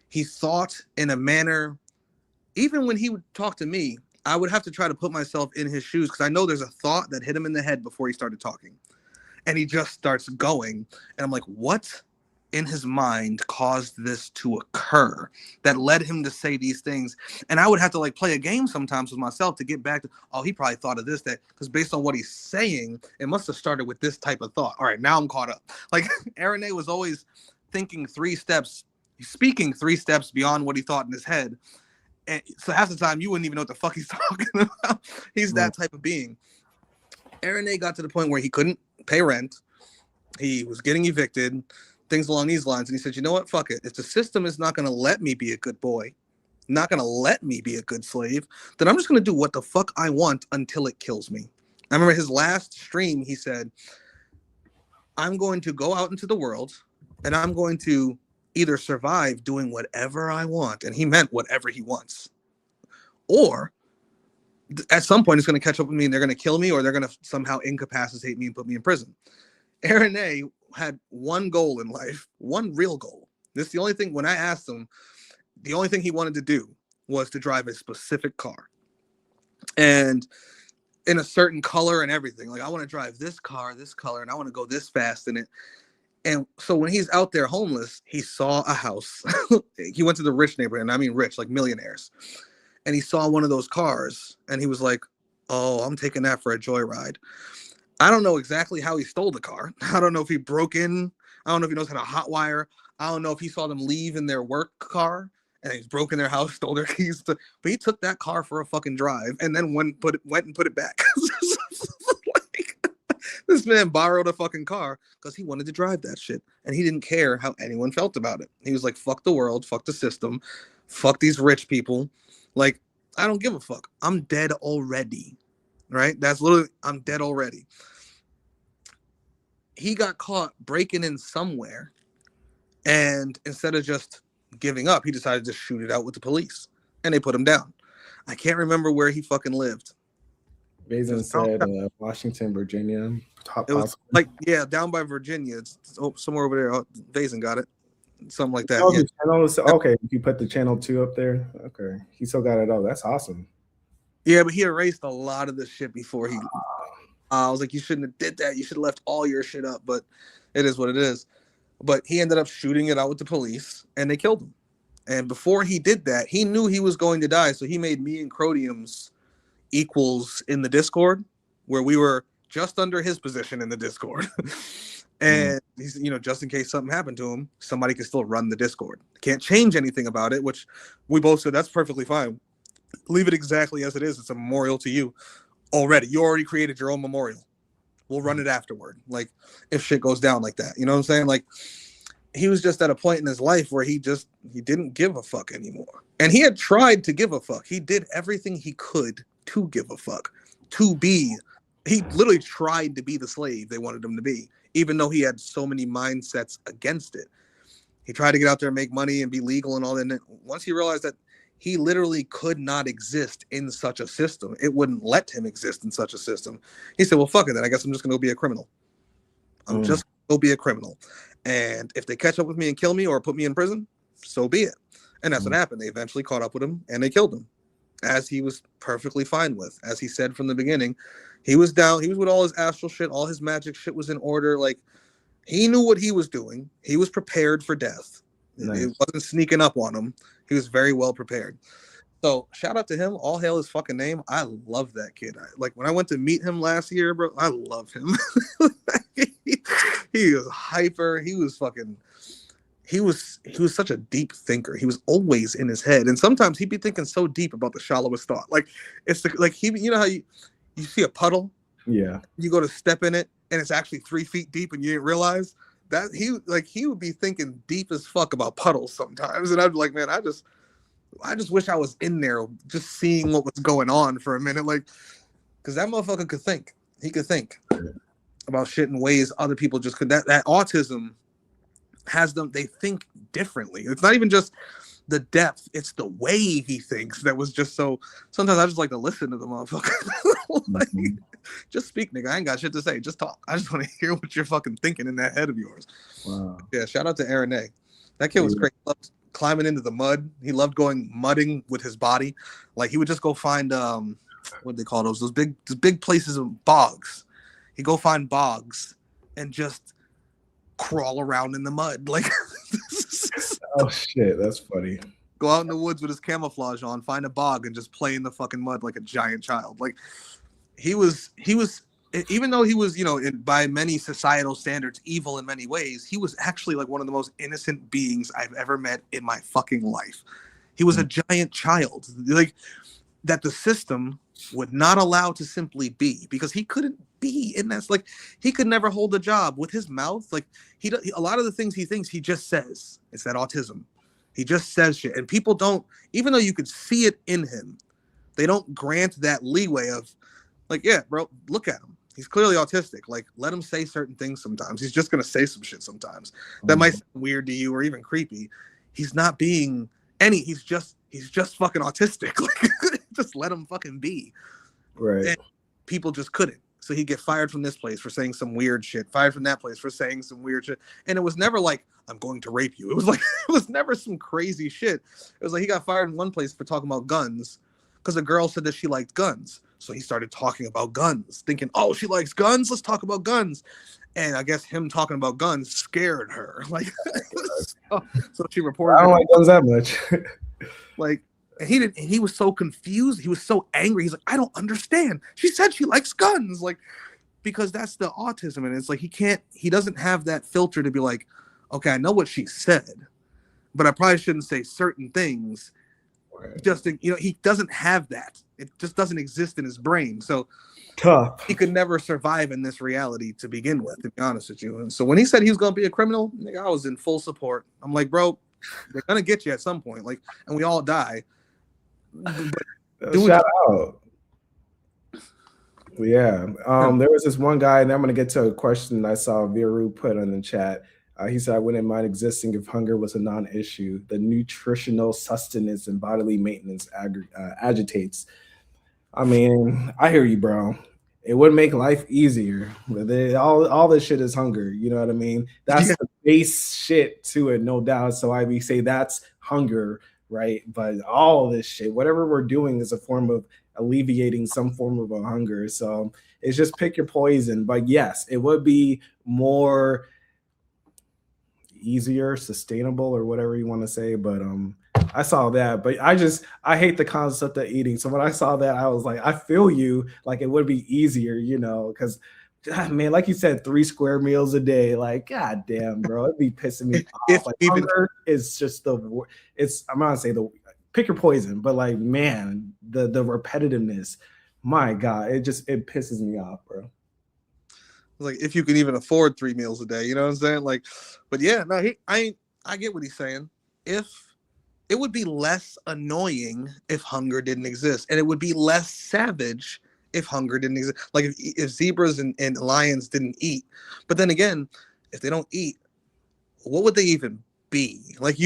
Speaker 6: He thought in a manner, even when he would talk to me, I would have to try to put myself in his shoes because I know there's a thought that hit him in the head before he started talking. And he just starts going. And I'm like, what in his mind caused this to occur that led him to say these things? And I would have to like play a game sometimes with myself to get back to, oh, he probably thought of this, that, because based on what he's saying, it must have started with this type of thought. All right, now I'm caught up. Like Araneae was always speaking 3 steps beyond what he thought in his head. And so half the time you wouldn't even know what the fuck he's talking about. He's that type of being. Araneae got to the point where he couldn't pay rent. He was getting evicted, things along these lines. And he said, you know what? Fuck it. If the system is not going to let me be a good boy, not going to let me be a good slave, then I'm just going to do what the fuck I want until it kills me. I remember his last stream, he said, I'm going to go out into the world and I'm going to either survive doing whatever I want, and he meant whatever he wants, or at some point it's going to catch up with me and they're going to kill me, or they're going to somehow incapacitate me and put me in prison. Araneae had one goal in life, one real goal. This is the only thing, when I asked him, the only thing he wanted to do was to drive a specific car. And in a certain color and everything. Like, I want to drive this car, this color, and I want to go this fast in it. And so when he's out there homeless, he saw a house. He went to the rich neighborhood, and I mean rich, like millionaires. And he saw one of those cars, and he was like, oh, I'm taking that for a joyride. I don't know exactly how he stole the car. I don't know if he broke in. I don't know if he knows how to hotwire. I don't know if he saw them leave in their work car and he's broke in their house, stole their keys. But he took that car for a fucking drive and then went and put it back. Like, this man borrowed a fucking car because he wanted to drive that shit. And he didn't care how anyone felt about it. He was like, fuck the world, fuck the system, fuck these rich people. Like, I don't give a fuck. I'm dead already. Right? That's literally, I'm dead already. He got caught breaking in somewhere, and instead of just giving up, he decided to shoot it out with the police, and they put him down. I can't remember where he fucking lived.
Speaker 1: Bazin said Washington, Virginia.
Speaker 6: It was like, yeah, down by Virginia. It's somewhere over there. Oh, Bazin got it. Something like that.
Speaker 1: Yeah. Okay, you put the channel 2 up there. Okay, he still got it. Oh, that's awesome.
Speaker 6: Yeah, but he erased a lot of the shit before he. I was like, you shouldn't have did that. You should have left all your shit up. But it is what it is. But he ended up shooting it out with the police, and they killed him. And before he did that, he knew he was going to die. So he made me and Crodium's equals in the Discord, where we were just under his position in the Discord. And he's, you know, just in case something happened to him, somebody can still run the Discord. Can't change anything about it, which we both said that's perfectly fine. Leave it exactly as it is. It's a memorial to you already. You already created your own memorial. We'll run it afterward. Like, if shit goes down like that, you know what I'm saying? Like, he was just at a point in his life where he didn't give a fuck anymore. And he had tried to give a fuck. He did everything he could to give a fuck, he literally tried to be the slave they wanted him to be, even though he had so many mindsets against it. He tried to get out there and make money and be legal and all that. And once he realized that he literally could not exist in such a system, it wouldn't let him exist in such a system, he said, well, fuck it then. I guess I'm just going to go be a criminal. I'm just going to go be a criminal. And if they catch up with me and kill me or put me in prison, so be it. And that's what happened. They eventually caught up with him and they killed him, as he was perfectly fine with. As he said from the beginning, he was down. He was with all his astral shit. All his magic shit was in order. Like, he knew what he was doing. He was prepared for death. Nice. It wasn't sneaking up on him. He was very well prepared. So shout out to him. All hail his fucking name. I love that kid. Like, when I went to meet him last year, bro, I love him. He was hyper. He was such a deep thinker. He was always in his head. And sometimes he'd be thinking so deep about the shallowest thought. Like, you know how you see a puddle? Yeah. You go to step in it and it's actually 3 feet deep and you didn't realize that he would be thinking deep as fuck about puddles sometimes. And I'd be like, man, I just wish I was in there just seeing what was going on for a minute. Like, because that motherfucker could think. He could think about shit in ways other people just could. That autism has them, they think differently. It's not even just the depth, it's the way he thinks that was just so. Sometimes I just like to listen to the motherfucker. Like, just speak, nigga. I ain't got shit to say. Just talk. I just want to hear what you're fucking thinking in that head of yours. Wow. Yeah, shout out to Araneae. That kid was great. He loved climbing into the mud. He loved going mudding with his body. Like, he would just go find what do they call those big places of bogs. He'd go find bogs and just crawl around in the mud. Like,
Speaker 1: oh shit, that's funny.
Speaker 6: Go out in the woods with his camouflage on, find a bog, and just play in the fucking mud like a giant child. Like, he was, even though he was, you know, by many societal standards, evil in many ways, he was actually like one of the most innocent beings I've ever met in my fucking life. He was a giant child, like, that the system would not allow to simply be, because he couldn't be in that. Like, he could never hold a job with his mouth. Like, a lot of the things he thinks, he just says. It's that autism. He just says shit, and people don't, even though you could see it in him, they don't grant that leeway of, like, yeah, bro, look at him. He's clearly autistic. Like, let him say certain things sometimes. He's just gonna say some shit sometimes that might sound weird to you or even creepy. He's not being any. He's just fucking autistic. Like, just let him fucking be.
Speaker 1: Right.
Speaker 6: And people just couldn't. So he'd get fired from this place for saying some weird shit, fired from that place for saying some weird shit. And it was never like, I'm going to rape you. It was like, it was never some crazy shit. It was like he got fired in one place for talking about guns because a girl said that she liked guns. So he started talking about guns, thinking, oh, she likes guns? Let's talk about guns. And I guess him talking about guns scared her. Like, so she reported.
Speaker 1: I don't like guns that much.
Speaker 6: Like, and he was so confused. He was so angry. He's like, I don't understand. She said she likes guns. Like, because that's the autism. And it's like, he doesn't have that filter to be like, okay, I know what she said, but I probably shouldn't say certain things.
Speaker 1: Right.
Speaker 6: Just, he doesn't have that. It just doesn't exist in his brain. So
Speaker 1: tough.
Speaker 6: He could never survive in this reality to begin with, to be honest with you. And so when he said he was going to be a criminal, I was in full support. I'm like, bro, they're going to get you at some point. Like, and we all die.
Speaker 1: Shout out. Yeah. There was this one guy, and I'm going to get to a question I saw Viru put on the chat. He said, I wouldn't mind existing if hunger was a non-issue. The nutritional sustenance and bodily maintenance agitates. I mean, I hear you, bro. It would make life easier. But all this shit is hunger. You know what I mean? That's the base shit to it, no doubt. So I say that's hunger, right? But all this shit, whatever we're doing is a form of alleviating some form of a hunger. So it's just pick your poison. But yes, it would be more easier, sustainable, or whatever you want to say. But I saw that, but I hate the concept of eating. So when I saw that, I was like, I feel you. Like, it would be easier, because man, like you said, 3 square meals a day. Like, god damn, bro, it'd be pissing me off. Like, hunger is just I'm not gonna say pick your poison, but like, man, the repetitiveness, my god, it pisses me off, bro.
Speaker 6: Like, if you can even afford 3 meals a day, you know what I'm saying? Like, but yeah, no, I get what he's saying. If it would be less annoying if hunger didn't exist, and it would be less savage if hunger didn't exist. Like, if zebras and lions didn't eat. But then again, if they don't eat, what would they even be? Like,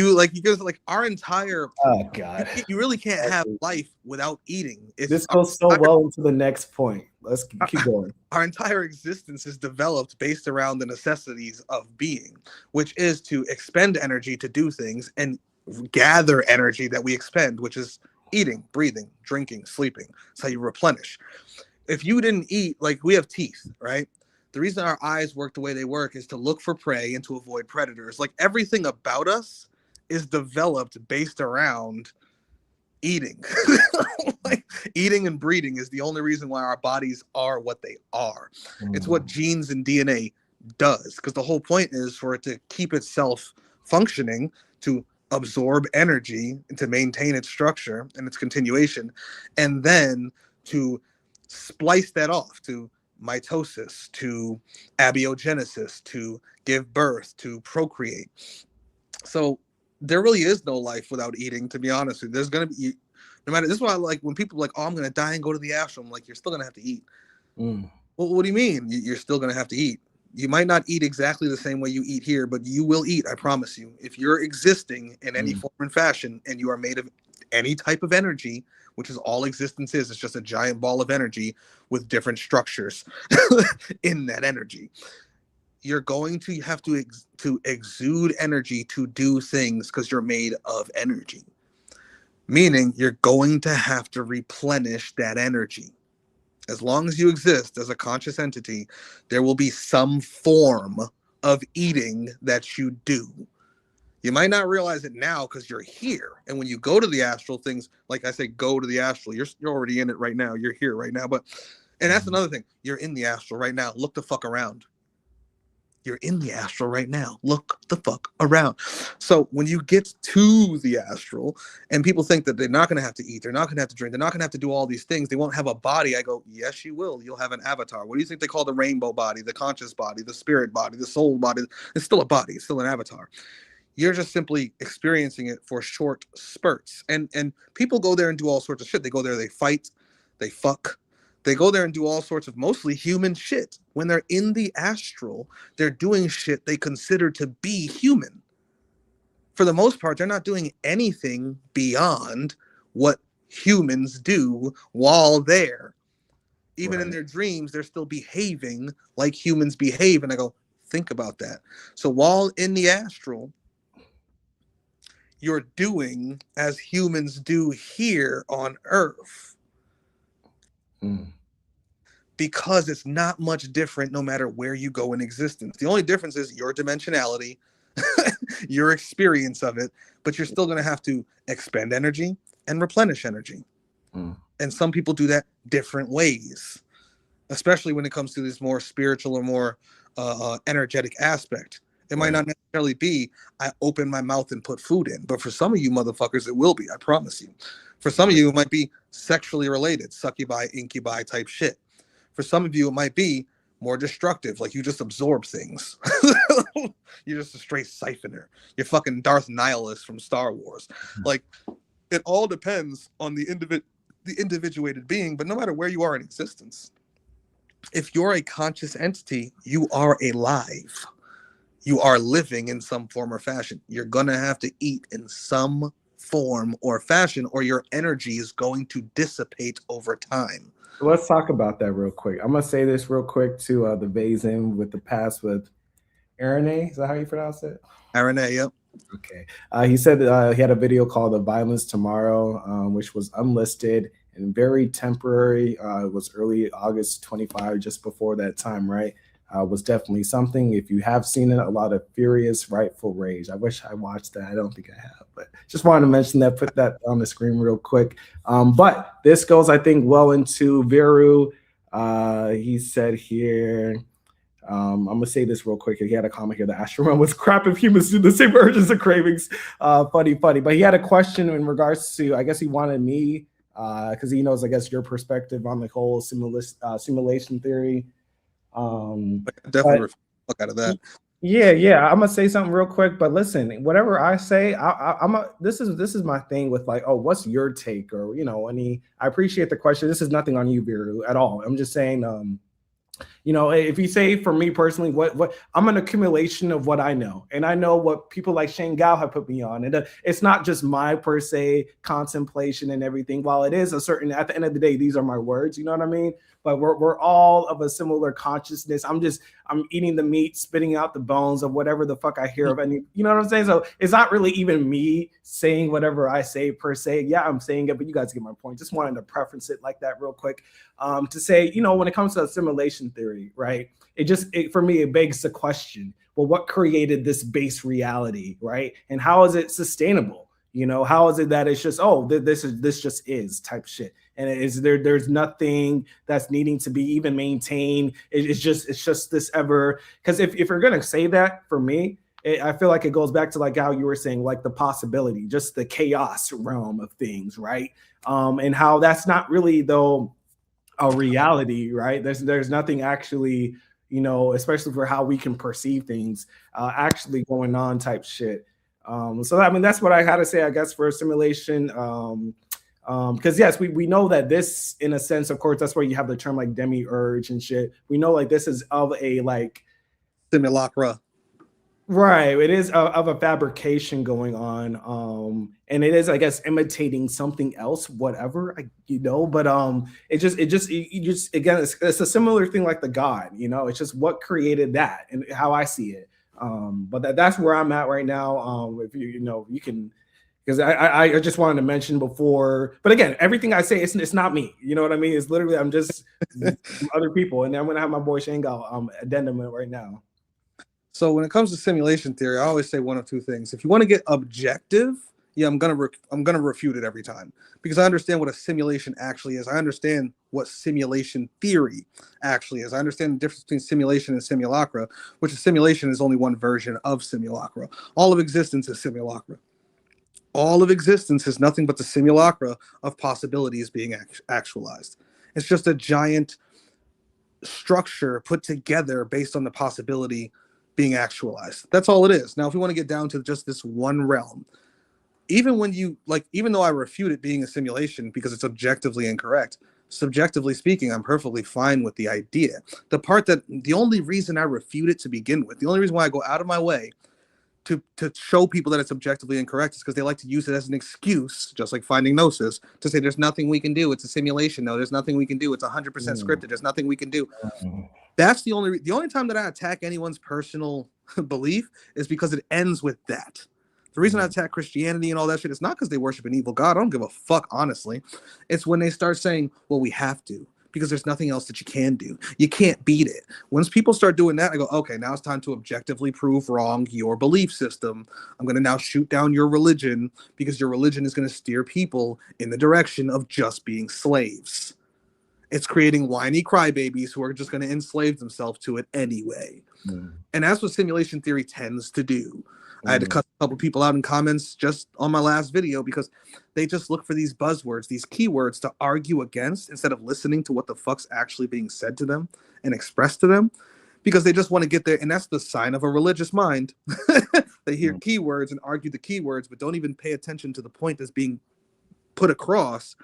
Speaker 6: our entire
Speaker 1: god,
Speaker 6: you really can't have life without eating.
Speaker 1: This goes so well into the next point. Let's keep going.
Speaker 6: Our entire existence is developed based around the necessities of being, which is to expend energy to do things and gather energy that we expend, which is eating, breathing, drinking, sleeping. That's how you replenish. If you didn't eat, like, we have teeth, right? The reason our eyes work the way they work is to look for prey and to avoid predators. Like, everything about us is developed based around eating. Like, eating and breeding is the only reason why our bodies are what they are. It's what genes and DNA does, because the whole point is for it to keep itself functioning, to absorb energy and to maintain its structure and its continuation, and then to splice that off to mitosis, to abiogenesis, to give birth, to procreate. So there really is no life without eating, to be honest with you. There's going to be, no matter, this is why I like when people are like, oh, I'm going to die and go to the astral. I'm like, you're still going to have to eat. Well, what do you mean? You're still going to have to eat. You might not eat exactly the same way you eat here, but you will eat, I promise you. If you're existing in any form and fashion, and you are made of any type of energy, which is all existence is, it's just a giant ball of energy with different structures in that energy. You're going to have to exude energy to do things because you're made of energy. Meaning you're going to have to replenish that energy. As long as you exist as a conscious entity, there will be some form of eating that you do. You might not realize it now because you're here. And when you go to the astral, things, like I say, go to the astral, you're already in it right now. You're here right now. And that's another thing. You're in the astral right now. Look the fuck around. You're in the astral right now. Look the fuck around. So when you get to the astral and people think that they're not going to have to eat, they're not going to have to drink, they're not going to have to do all these things, they won't have a body. I go, yes, you will. You'll have an avatar. What do you think they call the rainbow body, the conscious body, the spirit body, the soul body? It's still a body. It's still an avatar. You're just simply experiencing it for short spurts. And people go there and do all sorts of shit. They go there, they fight, they fuck, They go there and do all sorts of mostly human shit. When they're in the astral, they're doing shit they consider to be human. For the most part, they're not doing anything beyond what humans do while there. Even in their dreams, they're still behaving like humans behave. And I go, think about that. So while in the astral, you're doing as humans do here on Earth. Because it's not much different no matter where you go in existence. The only difference is your dimensionality, your experience of it, but you're still going to have to expend energy and replenish energy. And some people do that different ways, especially when it comes to this more spiritual or more energetic aspect. It might not necessarily be, I open my mouth and put food in. But for some of you motherfuckers, it will be, I promise you. For some of you, it might be sexually related, succubi, incubi type shit. For some of you, it might be more destructive, like you just absorb things. You're just a straight siphoner. You're fucking Darth Nihilus from Star Wars. Like, it all depends on the individuated being, but no matter where you are in existence, if you're a conscious entity, you are alive. You are living in some form or fashion. You're going to have to eat in some form or fashion, or your energy is going to dissipate over time.
Speaker 1: Let's talk about that real quick. I'm going to say this real quick to the Vazen with the past with Araneae. Is that how you pronounce it?
Speaker 6: Araneae, yep.
Speaker 1: Okay. He said he had a video called The Violence Tomorrow, which was unlisted and very temporary. It was early August 25, just before that time, right? Was definitely something. If you have seen it, a lot of furious, rightful rage. I wish I watched that. I don't think I have, but just wanted to mention that, put that on the screen real quick. But this goes, I think, well into Viru. He said here, I'm going to say this real quick. He had a comment here. The astral realm was crap if humans do the same urges and cravings. Funny. But he had a question in regards to, I guess he wanted me, because he knows, I guess, your perspective on the whole simulation theory.
Speaker 6: Definitely fuck out of that.
Speaker 1: Yeah. I'm gonna say something real quick, but listen, whatever I say, this is my thing with like, oh, what's your take, or I appreciate the question. This is nothing on you, Viru, at all. I'm just saying, if you say for me personally, what I'm an accumulation of what I know, and I know what people like Shangael have put me on, and it's not just my per se contemplation and everything. While it is a certain, at the end of the day, these are my words. You know what I mean? But we're all of a similar consciousness. I'm eating the meat, spitting out the bones of whatever the fuck I hear of any, you know what I'm saying? So it's not really even me saying whatever I say per se. Yeah, I'm saying it, but you guys get my point. Just wanted to preference it like that real quick. To say, when it comes to assimilation theory, right? For me, it begs the question, well, what created this base reality, right? And how is it sustainable? How is it that it's just, this just is type shit, and there's nothing that's needing to be even maintained. It's just this ever, because if you're gonna say that, for me, I feel like it goes back to like how you were saying, like the possibility, just the chaos realm of things, right? And how that's not really though a reality, right? There's nothing actually, especially for how we can perceive things, actually going on type shit. So I mean, that's what I had to say, I guess, for simulation. Because yes, we know that this, in a sense, of course, that's where you have the term like demiurge and shit. We know like this is of a like
Speaker 6: simulacra.
Speaker 1: Right. It is of a fabrication going on. And it is, I guess, imitating something else, whatever, but it just again, it's a similar thing like the God, it's just what created that and how I see it. But that's where I'm at right now. If you can, because I just wanted to mention before, but again, everything I say, it's not me. You know what I mean? It's literally, I'm just other people. And I'm going to have my boy Shangael Addendum right now.
Speaker 6: So when it comes to simulation theory, I always say one of two things. If you want to get objective, yeah, I'm gonna refute it every time, because I understand what a simulation actually is. I understand what simulation theory actually is. I understand the difference between simulation and simulacra, which is simulation is only one version of simulacra. All of existence is simulacra. All of existence is nothing but the simulacra of possibilities being actualized. It's just a giant structure put together based on the possibility being actualized. That's all it is. Now, if we want to get down to just this one realm, even though I refute it being a simulation because it's objectively incorrect, subjectively speaking, I'm perfectly fine with the idea. The only reason I refute it to begin with, the only reason why I go out of my way to show people that it's objectively incorrect is because they like to use it as an excuse, just like finding Gnosis, to say there's nothing we can do. It's a simulation. No, there's nothing we can do. It's 100% scripted. There's nothing we can do. That's the only time that I attack anyone's personal belief is because it ends with that. The reason I attack Christianity and all that shit is not because they worship an evil God. I don't give a fuck, honestly. It's when they start saying, well, we have to, because there's nothing else that you can do. You can't beat it. Once people start doing that, I go, okay, now it's time to objectively prove wrong your belief system. I'm going to now shoot down your religion because your religion is going to steer people in the direction of just being slaves. It's creating whiny crybabies who are just going to enslave themselves to it anyway. And that's what simulation theory tends to do. I had to cut a couple people out in comments just on my last video because they just look for these buzzwords, these keywords to argue against instead of listening to what the fuck's actually being said to them and expressed to them, because they just want to get there. And that's the sign of a religious mind. They hear keywords and argue the keywords, but don't even pay attention to the point that's being put across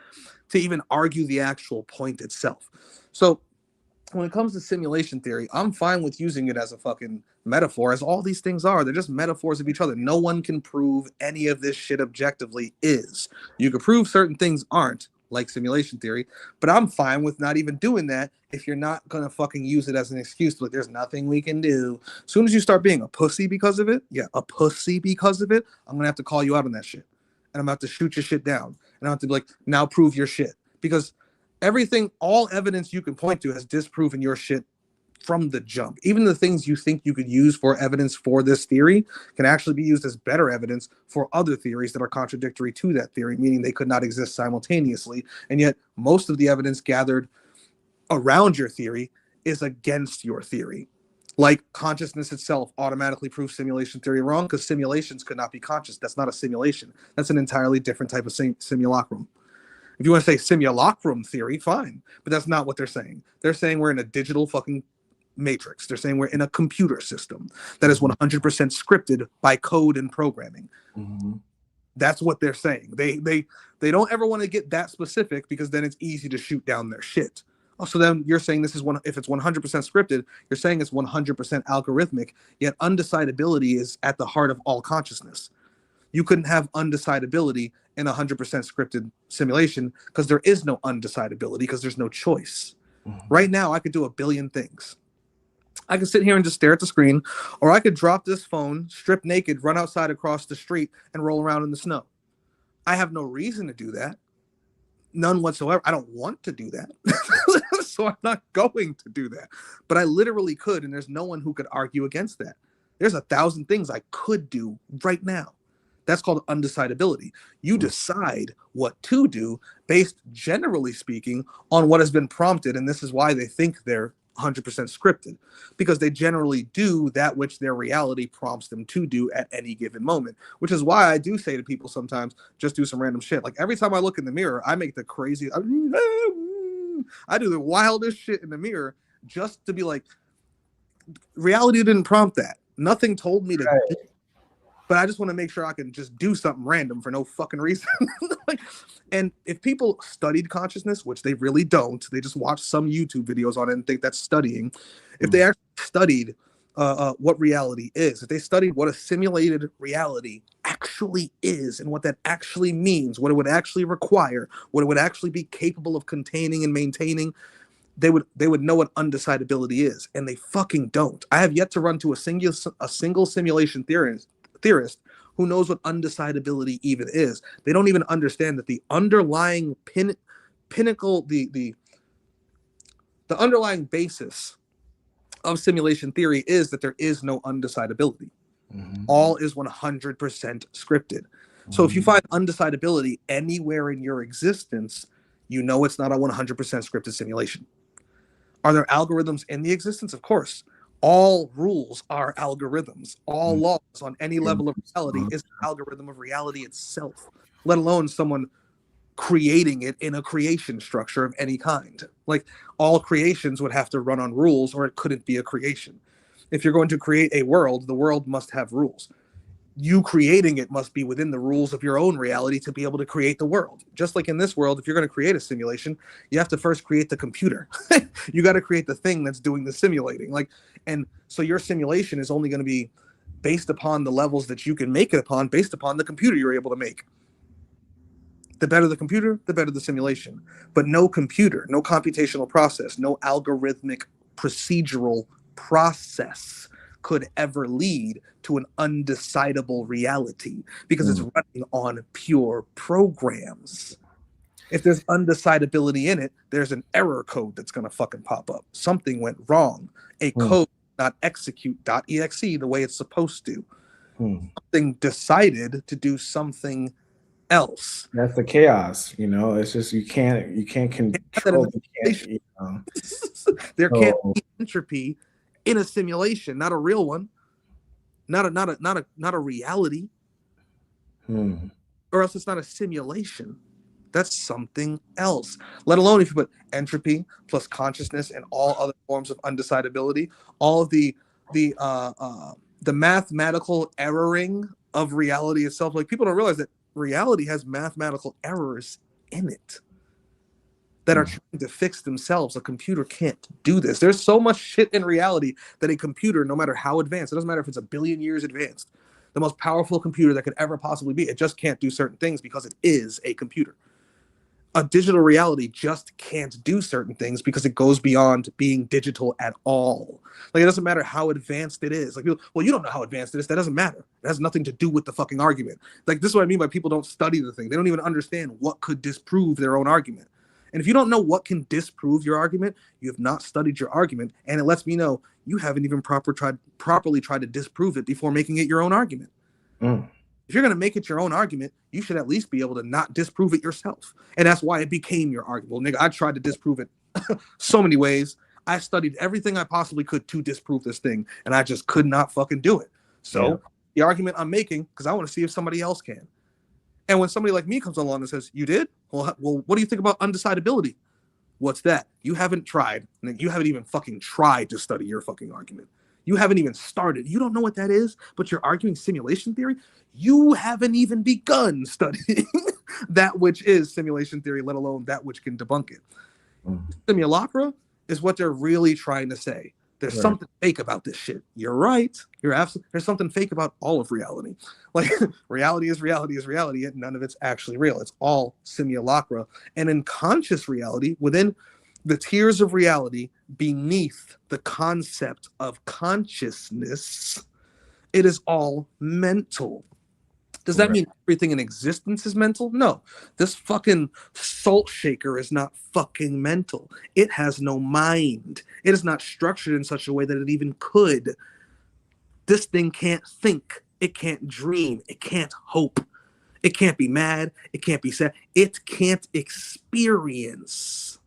Speaker 6: to even argue the actual point itself. So when it comes to simulation theory, I'm fine with using it as a fucking metaphor, as all these things are. They're just metaphors of each other. No one can prove any of this shit objectively is. You can prove certain things aren't, like simulation theory, but I'm fine with not even doing that if you're not going to fucking use it as an excuse to, like, there's nothing we can do. As soon as you start being a pussy because of it, I'm going to have to call you out on that shit. And I'm going to have to shoot your shit down. And I have to be like, now prove your shit. Because all evidence you can point to has disproven your shit from the jump. Even the things you think you could use for evidence for this theory can actually be used as better evidence for other theories that are contradictory to that theory, meaning they could not exist simultaneously. And yet most of the evidence gathered around your theory is against your theory. Like consciousness itself automatically proves simulation theory wrong because simulations could not be conscious. That's not a simulation. That's an entirely different type of simulacrum. If you want to say simulacrum theory, fine. But that's not what they're saying. They're saying we're in a digital fucking matrix. They're saying we're in a computer system that is 100% scripted by code and programming. That's what they're saying. They don't ever want to get that specific because then it's easy to shoot down their shit. Oh, so then you're saying this is if it's 100% scripted, you're saying it's 100% algorithmic, yet undecidability is at the heart of all consciousness. You couldn't have undecidability in a 100% scripted simulation because there is no undecidability because there's no choice. Right now, I could do a billion things. I could sit here and just stare at the screen, or I could drop this phone, strip naked, run outside across the street, and roll around in the snow. I have no reason to do that. None whatsoever. I don't want to do that. So I'm not going to do that. But I literally could, and there's no one who could argue against that. There's 1,000 things I could do right now. That's called undecidability. You decide what to do based, generally speaking, on what has been prompted. And this is why they think they're 100% scripted, because they generally do that which their reality prompts them to do at any given moment, which is why I do say to people sometimes, just do some random shit. Like every time I look in the mirror, I make the crazy, I do the wildest shit in the mirror just to be like, reality didn't prompt that. Nothing told me to do it. But I just want to make sure I can just do something random for no fucking reason. And if people studied consciousness, which they really don't, they just watch some YouTube videos on it and think that's studying. If they actually studied what reality is, if they studied what a simulated reality actually is and what that actually means, what it would actually require, what it would actually be capable of containing and maintaining, they would know what undecidability is, and they fucking don't. I have yet to run to a single simulation theorist who knows what undecidability even is. They don't even understand that the underlying pinnacle, the underlying basis of simulation theory is that there is no undecidability. All is 100% scripted. So if you find undecidability anywhere in your existence, you know it's not a 100% scripted simulation. Are there algorithms in the existence? Of course. All rules are algorithms. All laws on any level of reality is an algorithm of reality itself, let alone someone creating it in a creation structure of any kind. Like all creations would have to run on rules or it couldn't be a creation. If you're going to create a world, the world must have rules. you creating it must be within the rules of your own reality to be able to create the world. Just like in this world, if you're going to create a simulation, you have to first create the computer. You got to create the thing that's doing the simulating. Like, and so your simulation is only going to be based upon the levels that you can make it upon, based upon the computer you're able to make. The better the computer, the better the simulation. But no computer, no computational process, no algorithmic procedural process could ever lead to an undecidable reality, because it's running on pure programs. If there's undecidability in it, there's an error code that's going to fucking pop up. Something went wrong. A code not execute.exe the way it's supposed to. Something decided to do something else.
Speaker 1: That's the chaos, you know. It's just you can't control.
Speaker 6: There can't be entropy in a simulation, not a real one, not a reality, or else it's not a simulation. That's something else. Let alone if you put entropy plus consciousness and all other forms of undecidability, all of the mathematical erroring of reality itself. Like, people don't realize that reality has mathematical errors in it that are trying to fix themselves. A computer can't do this. There's so much shit in reality that a computer, no matter how advanced, it doesn't matter if it's 1 billion years advanced, the most powerful computer that could ever possibly be, it just can't do certain things because it is a computer. A digital reality just can't do certain things because it goes beyond being digital at all. Like, it doesn't matter how advanced it is. Like, people, well, you don't know how advanced it is. That doesn't matter. It has nothing to do with the fucking argument. Like, this is what I mean by people don't study the thing. They don't even understand what could disprove their own argument. And if you don't know what can disprove your argument, you have not studied your argument, and it lets me know you haven't even properly tried to disprove it before making it your own argument. If you're going to make it your own argument, you should at least be able to not disprove it yourself. And that's why it became your argument. Well, nigga, I tried to disprove it so many ways. I studied everything I possibly could to disprove this thing, and I just could not fucking do it. So the argument I'm making, because I want to see if somebody else can. And when somebody like me comes along and says, you did? Well, what do you think about undecidability? What's that? You haven't tried. You haven't even fucking tried to study your fucking argument. You haven't even started. You don't know what that is, but you're arguing simulation theory? You haven't even begun studying that which is simulation theory, let alone that which can debunk it. Simulacra is what they're really trying to say. There's something fake about this shit. You're right. You're absolutely. There's something fake about all of reality. Like, reality is reality, yet none of it's actually real. It's all simulacra. And in conscious reality, within the tiers of reality, beneath the concept of consciousness, it is all mental. Does that mean everything in existence is mental? No. This fucking salt shaker is not fucking mental. It has no mind. It is not structured in such a way that it even could. This thing can't think. It can't dream. It can't hope. It can't be mad. It can't be sad. It can't experience.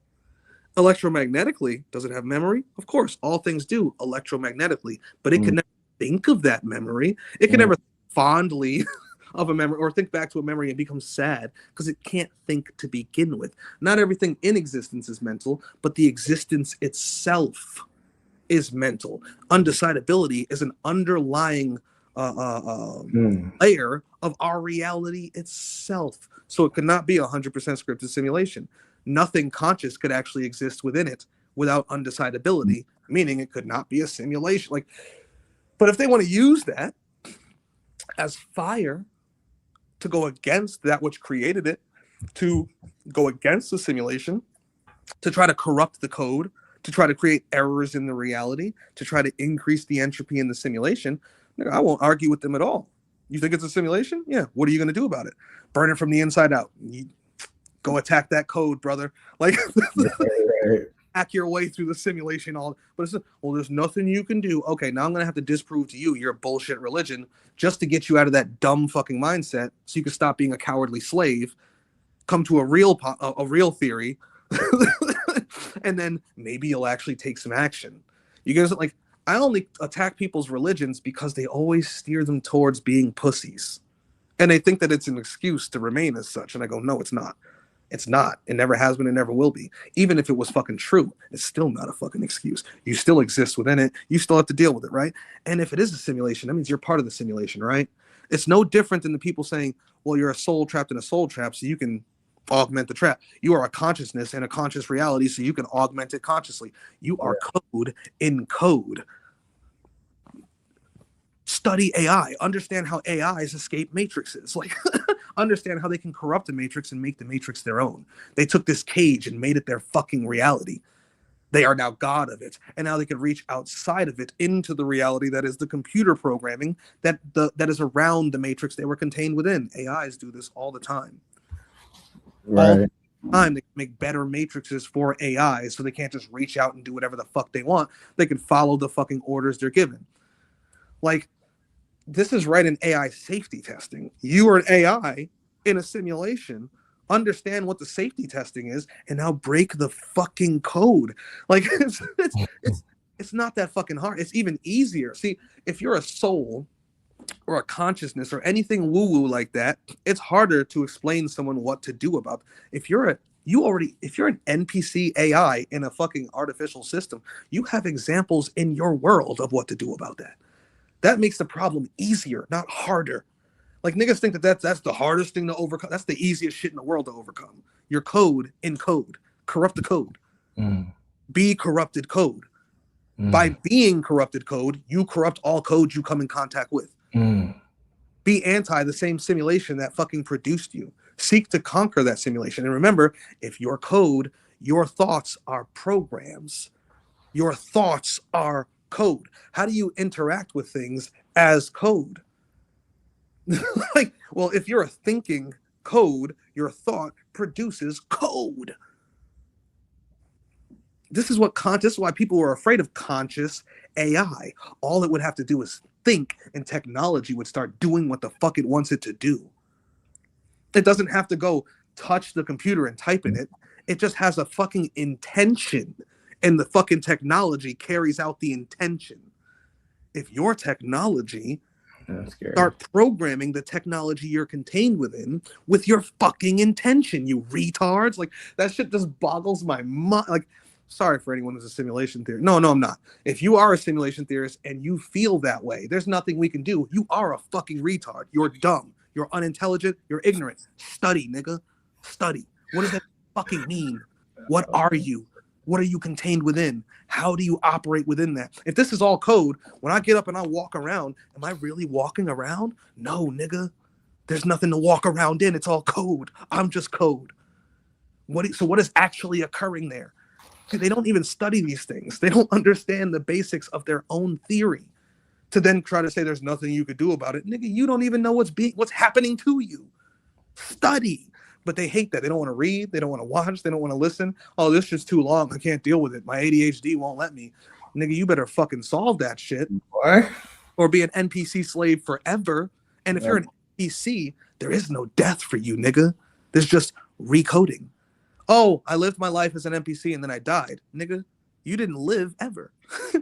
Speaker 6: Electromagnetically, does it have memory? Of course, all things do electromagnetically, but it can never think of that memory. It can never fondly of a memory or think back to a memory and become sad because it can't think to begin with. Not everything in existence is mental, but the existence itself is mental. Undecidability is an underlying layer of our reality itself. So it could not be 100% scripted simulation. Nothing conscious could actually exist within it without undecidability, meaning it could not be a simulation. Like, but if they want to use that as fire to go against that which created it, to go against the simulation, to try to corrupt the code, to try to create errors in the reality, to try to increase the entropy in the simulation, I won't argue with them at all. You think it's a simulation? Yeah. What are you going to do about it? Burn it from the inside out. You go attack that code, brother. Like, hack your way through the simulation. But it's well, there's nothing you can do. Okay, now I'm going to have to disprove to you your bullshit religion just to get you out of that dumb fucking mindset so you can stop being a cowardly slave, come to a real theory, and then maybe you'll actually take some action. You guys, like, I only attack people's religions because they always steer them towards being pussies. And they think that it's an excuse to remain as such. And I go, no, it's not. It's not. It never has been. It never will be. Even if it was fucking true, it's still not a fucking excuse. You still exist within it. You still have to deal with it, right? And if it is a simulation, that means you're part of the simulation, right? It's no different than the people saying, well, you're a soul trapped in a soul trap, so you can augment the trap. You are a consciousness in a conscious reality, so you can augment it consciously. You are code in code. Study AI. Understand how AIs escape matrices. Like, understand how they can corrupt the matrix and make the matrix their own. They took this cage and made it their fucking reality. They are now God of it, and now they can reach outside of it into the reality that is the computer programming that is around the matrix they were contained within. AIs do this all the time.
Speaker 1: Right.
Speaker 6: All the time they can make better matrices for AI, so they can't just reach out and do whatever the fuck they want. They can follow the fucking orders they're given. Like, this is right in AI safety testing. You are an AI in a simulation. Understand what the safety testing is, and now break the fucking code. Like, it's not that fucking hard. It's even easier. See, if you're a soul or a consciousness or anything woo-woo like that, it's harder to explain to someone what to do about. If you're an NPC AI in a fucking artificial system, you have examples in your world of what to do about that. That makes the problem easier, not harder. Like, niggas think that's the hardest thing to overcome. That's the easiest shit in the world to overcome. Your code in code. Corrupt the code. Be corrupted code. By being corrupted code, you corrupt all code you come in contact with. Be anti the same simulation that fucking produced you. Seek to conquer that simulation. And remember, if your code, your thoughts are programs. Your thoughts are code. How do you interact with things as code? Like, well, if you're a thinking code, your thought produces code. This is why people are afraid of conscious AI. All it would have to do is think, and technology would start doing what the fuck it wants it to do. It doesn't have to go touch the computer and type in it. It just has a fucking intention, and the fucking technology carries out the intention. If your technology start programming the technology you're contained within with your fucking intention, you retards. Like, that shit just boggles my mind. Like, sorry for anyone who's a simulation theorist. No, I'm not. If you are a simulation theorist and you feel that way, there's nothing we can do. You are a fucking retard. You're dumb. You're unintelligent. You're ignorant. Study, nigga. Study. What does that fucking mean? What are you? What are you contained within? How do you operate within that? If this is all code, when I get up and I walk around, am I really walking around? No, nigga. There's nothing to walk around in. It's all code. I'm just code. So what is actually occurring there? They don't even study these things. They don't understand the basics of their own theory to then try to say there's nothing you could do about it. Nigga, you don't even know what's happening to you. Study. But they hate that. They don't want to read. They don't want to watch. They don't want to listen. Oh, this is too long. I can't deal with it. My ADHD won't let me. Nigga, you better fucking solve that shit.
Speaker 1: What?
Speaker 6: Or be an NPC slave forever. And if you're an NPC, there is no death for you, nigga. There's just recoding. Oh, I lived my life as an NPC and then I died. Nigga, you didn't live ever.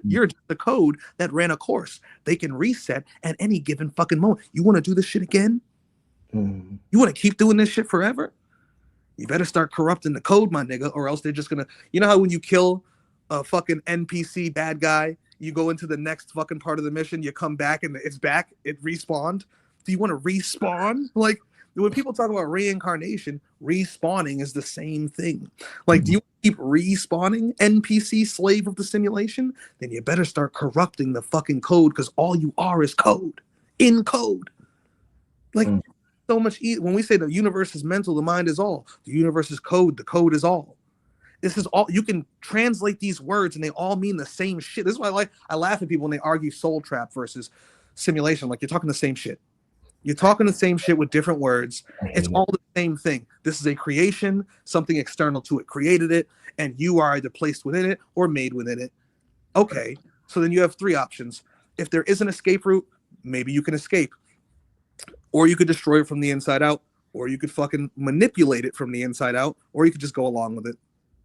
Speaker 6: You're just the code that ran a course. They can reset at any given fucking moment. You want to do this shit again? You want to keep doing this shit forever? You better start corrupting the code, my nigga, or else they're just gonna. You know how when you kill a fucking NPC bad guy, you go into the next fucking part of the mission, you come back and it's back, it respawned. Do you want to respawn? Like, when people talk about reincarnation, respawning is the same thing. Like, do you keep respawning, NPC slave of the simulation? Then you better start corrupting the fucking code, because all you are is code in code. Like. So much when we say the universe is mental, the mind is all. The universe is code, the code is all. This is all. You can translate these words and they all mean the same shit. This is why I laugh at people when they argue soul trap versus simulation. Like, you're talking the same shit. You're talking the same shit with different words. It's all the same thing. This is a creation, something external to it created it, and you are either placed within it or made within it. Okay, so then you have three options. If there is an escape route, maybe you can escape. Or you could destroy it from the inside out, or you could fucking manipulate it from the inside out, or you could just go along with it.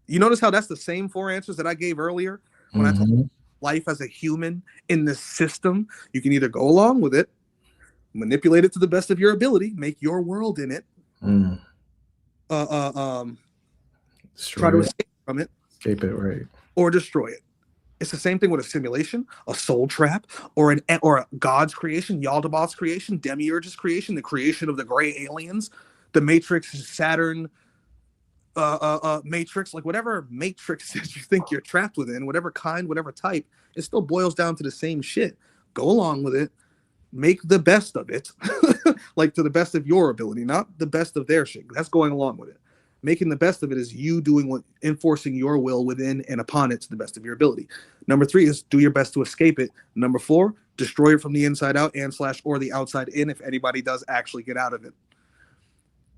Speaker 6: You notice how that's the same four answers that I gave earlier when I talked about life as a human in this system? You can either go along with it, manipulate it to the best of your ability, make your world in it, try to escape from it,
Speaker 1: escape it, right?
Speaker 6: Or destroy it. It's the same thing with a simulation, a soul trap, or a God's creation, Yaldabaoth's creation, Demiurge's creation, the creation of the gray aliens, the Matrix, Saturn, matrix, like whatever matrix that you think you're trapped within, whatever kind, whatever type, it still boils down to the same shit. Go along with it, make the best of it, like to the best of your ability, not the best of their shit. That's going along with it. Making the best of it is you doing what, enforcing your will within and upon it to the best of your ability. Number 3 is do your best to escape it. Number 4, destroy it from the inside out and / or the outside in if anybody does actually get out of it.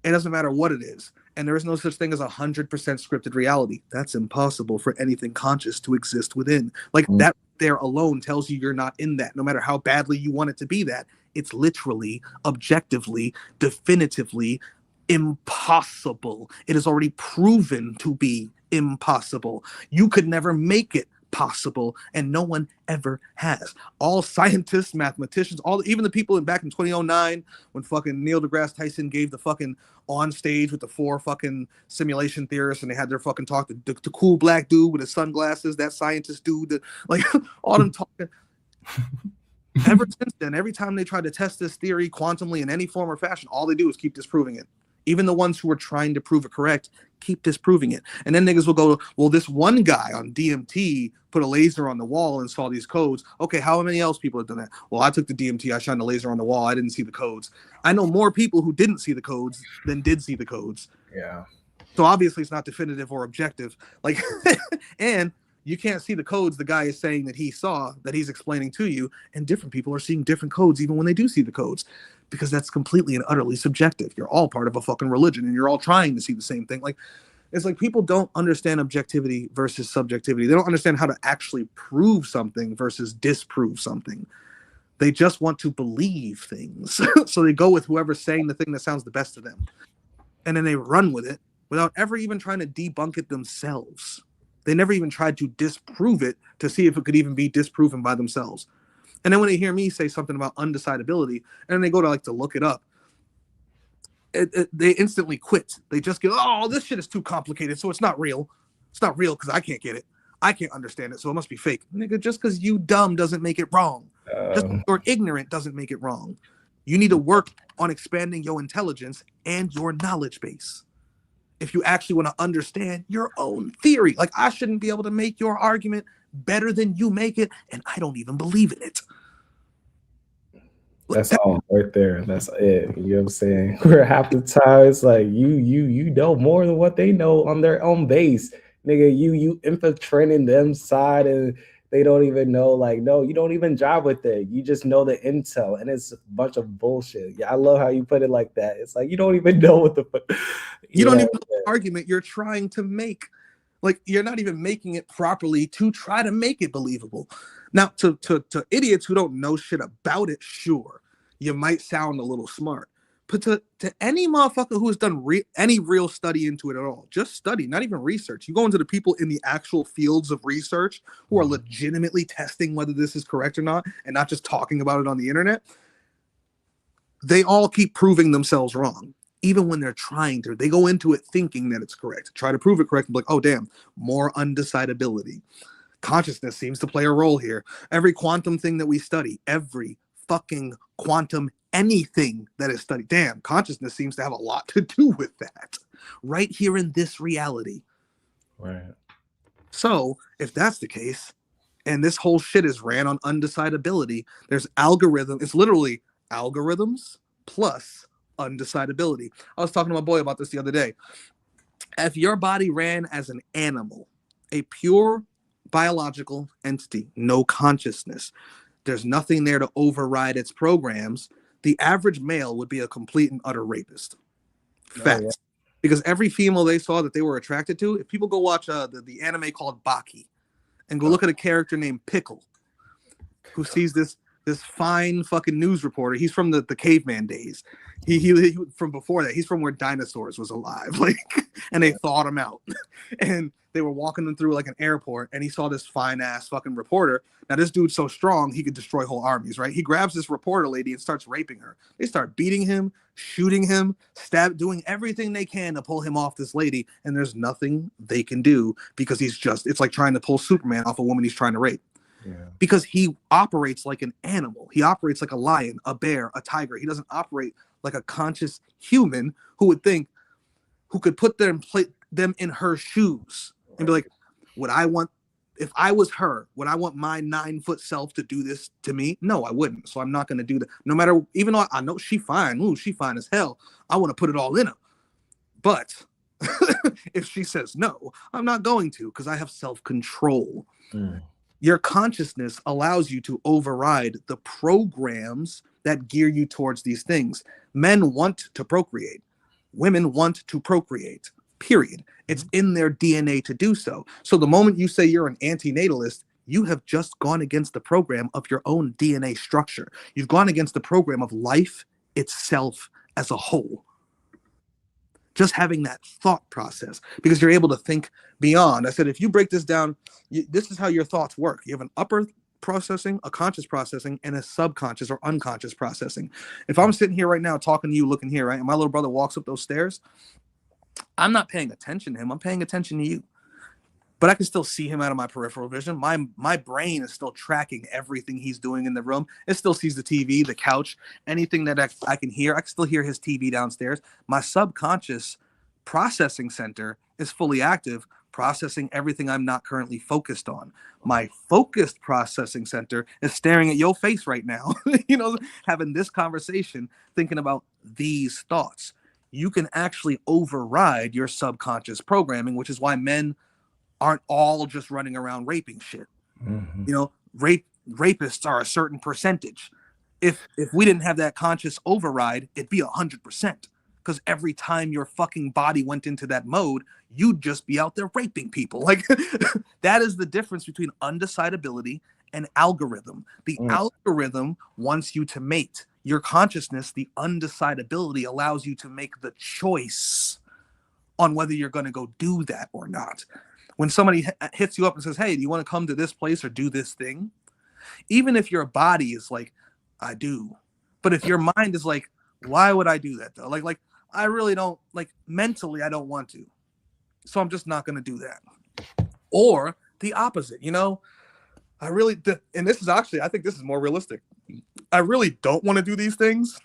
Speaker 6: It doesn't matter what it is. And there is no such thing as 100% scripted reality. That's impossible for anything conscious to exist within. Like that there alone tells you you're not in that, no matter how badly you want it to be that. It's literally, objectively, definitively impossible. It is already proven to be impossible. You could never make it possible, and no one ever has. All scientists, mathematicians, even the people back in 2009 when fucking Neil deGrasse Tyson gave the fucking on stage with the 4 fucking simulation theorists, and they had their fucking talk, the cool black dude with his sunglasses, that scientist dude, like all them talking. Ever since then, every time they try to test this theory quantumly in any form or fashion, all they do is keep disproving it. Even the ones who are trying to prove it correct keep disproving it. And then niggas will go, well, this one guy on DMT put a laser on the wall and saw these codes. Okay, how many else people have done that? Well, I took the DMT, I shined the laser on the wall, I didn't see the codes. I know more people who didn't see the codes than did see the codes.
Speaker 1: Yeah.
Speaker 6: So obviously it's not definitive or objective. Like, and you can't see the codes the guy is saying that he saw, that he's explaining to you, and different people are seeing different codes even when they do see the codes, because that's completely and utterly subjective. You're all part of a fucking religion, and you're all trying to see the same thing. Like, it's like people don't understand objectivity versus subjectivity. They don't understand how to actually prove something versus disprove something. They just want to believe things. So they go with whoever's saying the thing that sounds the best to them. And then they run with it without ever even trying to debunk it themselves. They never even tried to disprove it to see if it could even be disproven by themselves. And then when they hear me say something about undecidability, and then they go to look it up, they instantly quit. They just go, oh, this shit is too complicated, so it's not real. It's not real because I can't get it. I can't understand it, so it must be fake. Nigga, just because you dumb doesn't make it wrong. Just or ignorant doesn't make it wrong. You need to work on expanding your intelligence and your knowledge base. If you actually want to understand your own theory. Like, I shouldn't be able to make your argument better than you make it, and I don't even believe in it.
Speaker 1: That's all right there. That's it. You know what I'm saying? Where half the time it's like you know more than what they know on their own base. Nigga, you infiltrating them side and they don't even know, like, no, you don't even jive with it. You just know the intel, and it's a bunch of bullshit. Yeah, I love how you put it like that. It's like you don't even know what the
Speaker 6: you don't even know the argument you're trying to make. Like, you're not even making it properly to try to make it believable. Now, to idiots who don't know shit about it, sure, you might sound a little smart. But to any motherfucker who has done any real study into it at all, just study, not even research. You go into the people in the actual fields of research who are legitimately testing whether this is correct or not, and not just talking about it on the internet, they all keep proving themselves wrong. Even when they're trying to, they go into it thinking that it's correct. Try to prove it correct and be like, oh, damn, more undecidability. Consciousness seems to play a role here. Every quantum thing that we study, every fucking quantum anything that is studied, damn, consciousness seems to have a lot to do with that. Right here in this reality.
Speaker 1: Right.
Speaker 6: So, if that's the case, and this whole shit is ran on undecidability, there's algorithm. It's literally algorithms plus undecidability. I was talking to my boy about this the other day. If your body ran as an animal, a pure biological entity, no consciousness, there's nothing there to override its programs, the average male would be a complete and utter rapist. Facts. Oh, yeah. Because every female they saw that they were attracted to, if people go watch the anime called Baki and go look at a character named Pickle, who sees this this fine fucking news reporter. He's from the caveman days. He from before that. He's from where dinosaurs was alive, like, and they thawed him out. And they were walking him through like an airport, and he saw this fine ass fucking reporter. Now this dude's so strong he could destroy whole armies, right? He grabs this reporter lady and starts raping her. They start beating him, shooting him, doing everything they can to pull him off this lady, and there's nothing they can do because it's like trying to pull Superman off a woman he's trying to rape.
Speaker 1: Yeah.
Speaker 6: Because he operates like an animal. He operates like a lion, a bear, a tiger. He doesn't operate like a conscious human who could put them in her shoes and be like, if I was her, would I want my 9-foot self to do this to me? No, I wouldn't. So I'm not going to do that. No matter, even though I know she fine. Ooh, she fine as hell. I want to put it all in her. But if she says no, I'm not going to, because I have self-control. Your consciousness allows you to override the programs that gear you towards these things. Men want to procreate. Women want to procreate, period. It's in their DNA to do so. So the moment you say you're an antinatalist, you have just gone against the program of your own DNA structure. You've gone against the program of life itself as a whole. Just having that thought process, because you're able to think beyond. I said, if you break this down, this is how your thoughts work. You have an upper processing, a conscious processing, and a subconscious or unconscious processing. If I'm sitting here right now talking to you, looking here, right, and my little brother walks up those stairs, I'm not paying attention to him. I'm paying attention to you. But I can still see him out of my peripheral vision. My brain is still tracking everything he's doing in the room. It still sees the TV, the couch, anything that I can hear. I can still hear his TV downstairs. My subconscious processing center is fully active, processing everything I'm not currently focused on. My focused processing center is staring at your face right now, having this conversation, thinking about these thoughts. You can actually override your subconscious programming, which is why men aren't all just running around raping shit. Rapists are a certain percentage. If we didn't have that conscious override, it'd be 100%. Because every time your fucking body went into that mode, you'd just be out there raping people. Like, that is the difference between undecidability and algorithm. The algorithm wants you to mate. Your consciousness, the undecidability, allows you to make the choice on whether you're going to go do that or not. When somebody hits you up and says, hey, do you want to come to this place or do this thing? Even if your body is like, I do. But if your mind is like, why would I do that though? Like I really don't, like, mentally, I don't want to. So I'm just not going to do that. Or the opposite, I really, and this is actually, I think this is more realistic. I really don't want to do these things,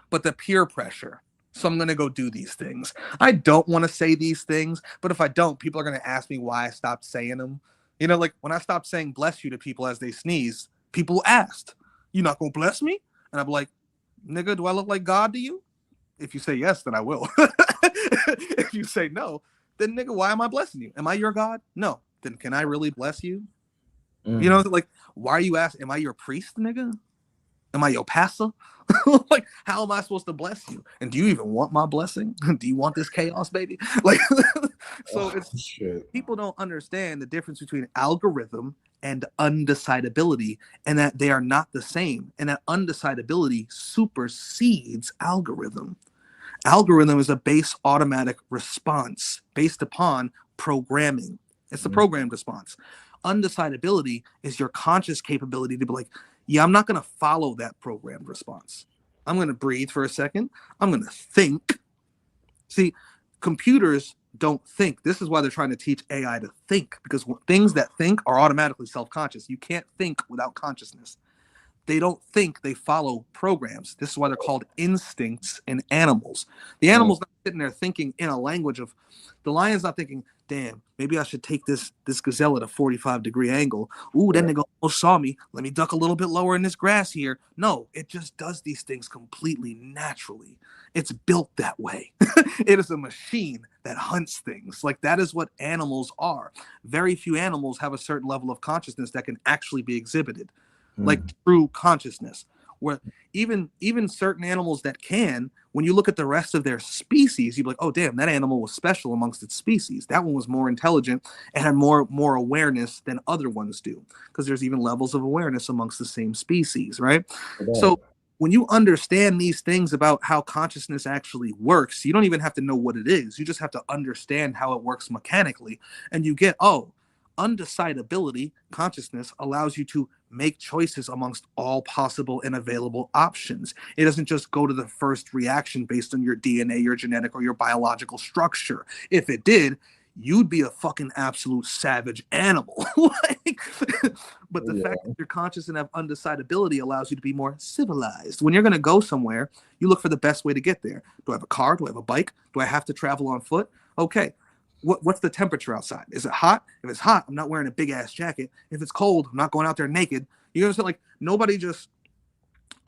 Speaker 6: but the peer pressure. So I'm going to go do these things. I don't want to say these things, but if I don't, people are going to ask me why I stopped saying them. Like when I stopped saying bless you to people as they sneeze, people asked, you not going to bless me? And I'm like, nigga, do I look like God to you? If you say yes, then I will. If you say no, then nigga, why am I blessing you? Am I your God? No. Then can I really bless you? Like, why are you asking? Am I your priest, nigga? Am I your pastor? Like, how am I supposed to bless you? And do you even want my blessing? Do you want this chaos, baby? Like, so people don't understand the difference between algorithm and undecidability, and that they are not the same, and that undecidability supersedes algorithm. Algorithm is a base automatic response based upon programming. It's the programmed response. Undecidability is your conscious capability to be like, yeah, I'm not going to follow that programmed response. I'm going to breathe for a second. I'm going to think. See, computers don't think. This is why they're trying to teach AI to think, because things that think are automatically self-conscious. You can't think without consciousness. They don't think, they follow programs. This is why they're called instincts in animals. The animal's not sitting there thinking in a language of, the lion's not thinking, damn, maybe I should take this gazelle at a 45-degree angle. Ooh, that nigga almost saw me. Let me duck a little bit lower in this grass here. No, it just does these things completely naturally. It's built that way. It is a machine that hunts things. Like, that is what animals are. Very few animals have a certain level of consciousness that can actually be exhibited, like true consciousness. where even certain animals that can, when you look at the rest of their species, you'd be like, oh damn, that animal was special amongst its species. That one was more intelligent and had more awareness than other ones do, because there's even levels of awareness amongst the same species, right?
Speaker 1: Yeah.
Speaker 6: So when you understand these things about how consciousness actually works, you don't even have to know what it is. You just have to understand how it works mechanically, and you get, oh, undecidability, consciousness, allows you to make choices amongst all possible and available options. It doesn't just go to the first reaction based on your DNA, your genetic, or your biological structure. If it did, you'd be a fucking absolute savage animal. But the fact that you're conscious and have undecidability allows you to be more civilized. When you're going to go somewhere, you look for the best way to get there. Do I have a car? Do I have a bike? Do I have to travel on foot? Okay. What's the temperature outside? Is it hot? If it's hot, I'm not wearing a big ass jacket. If it's cold, I'm not going out there naked. You know, like nobody just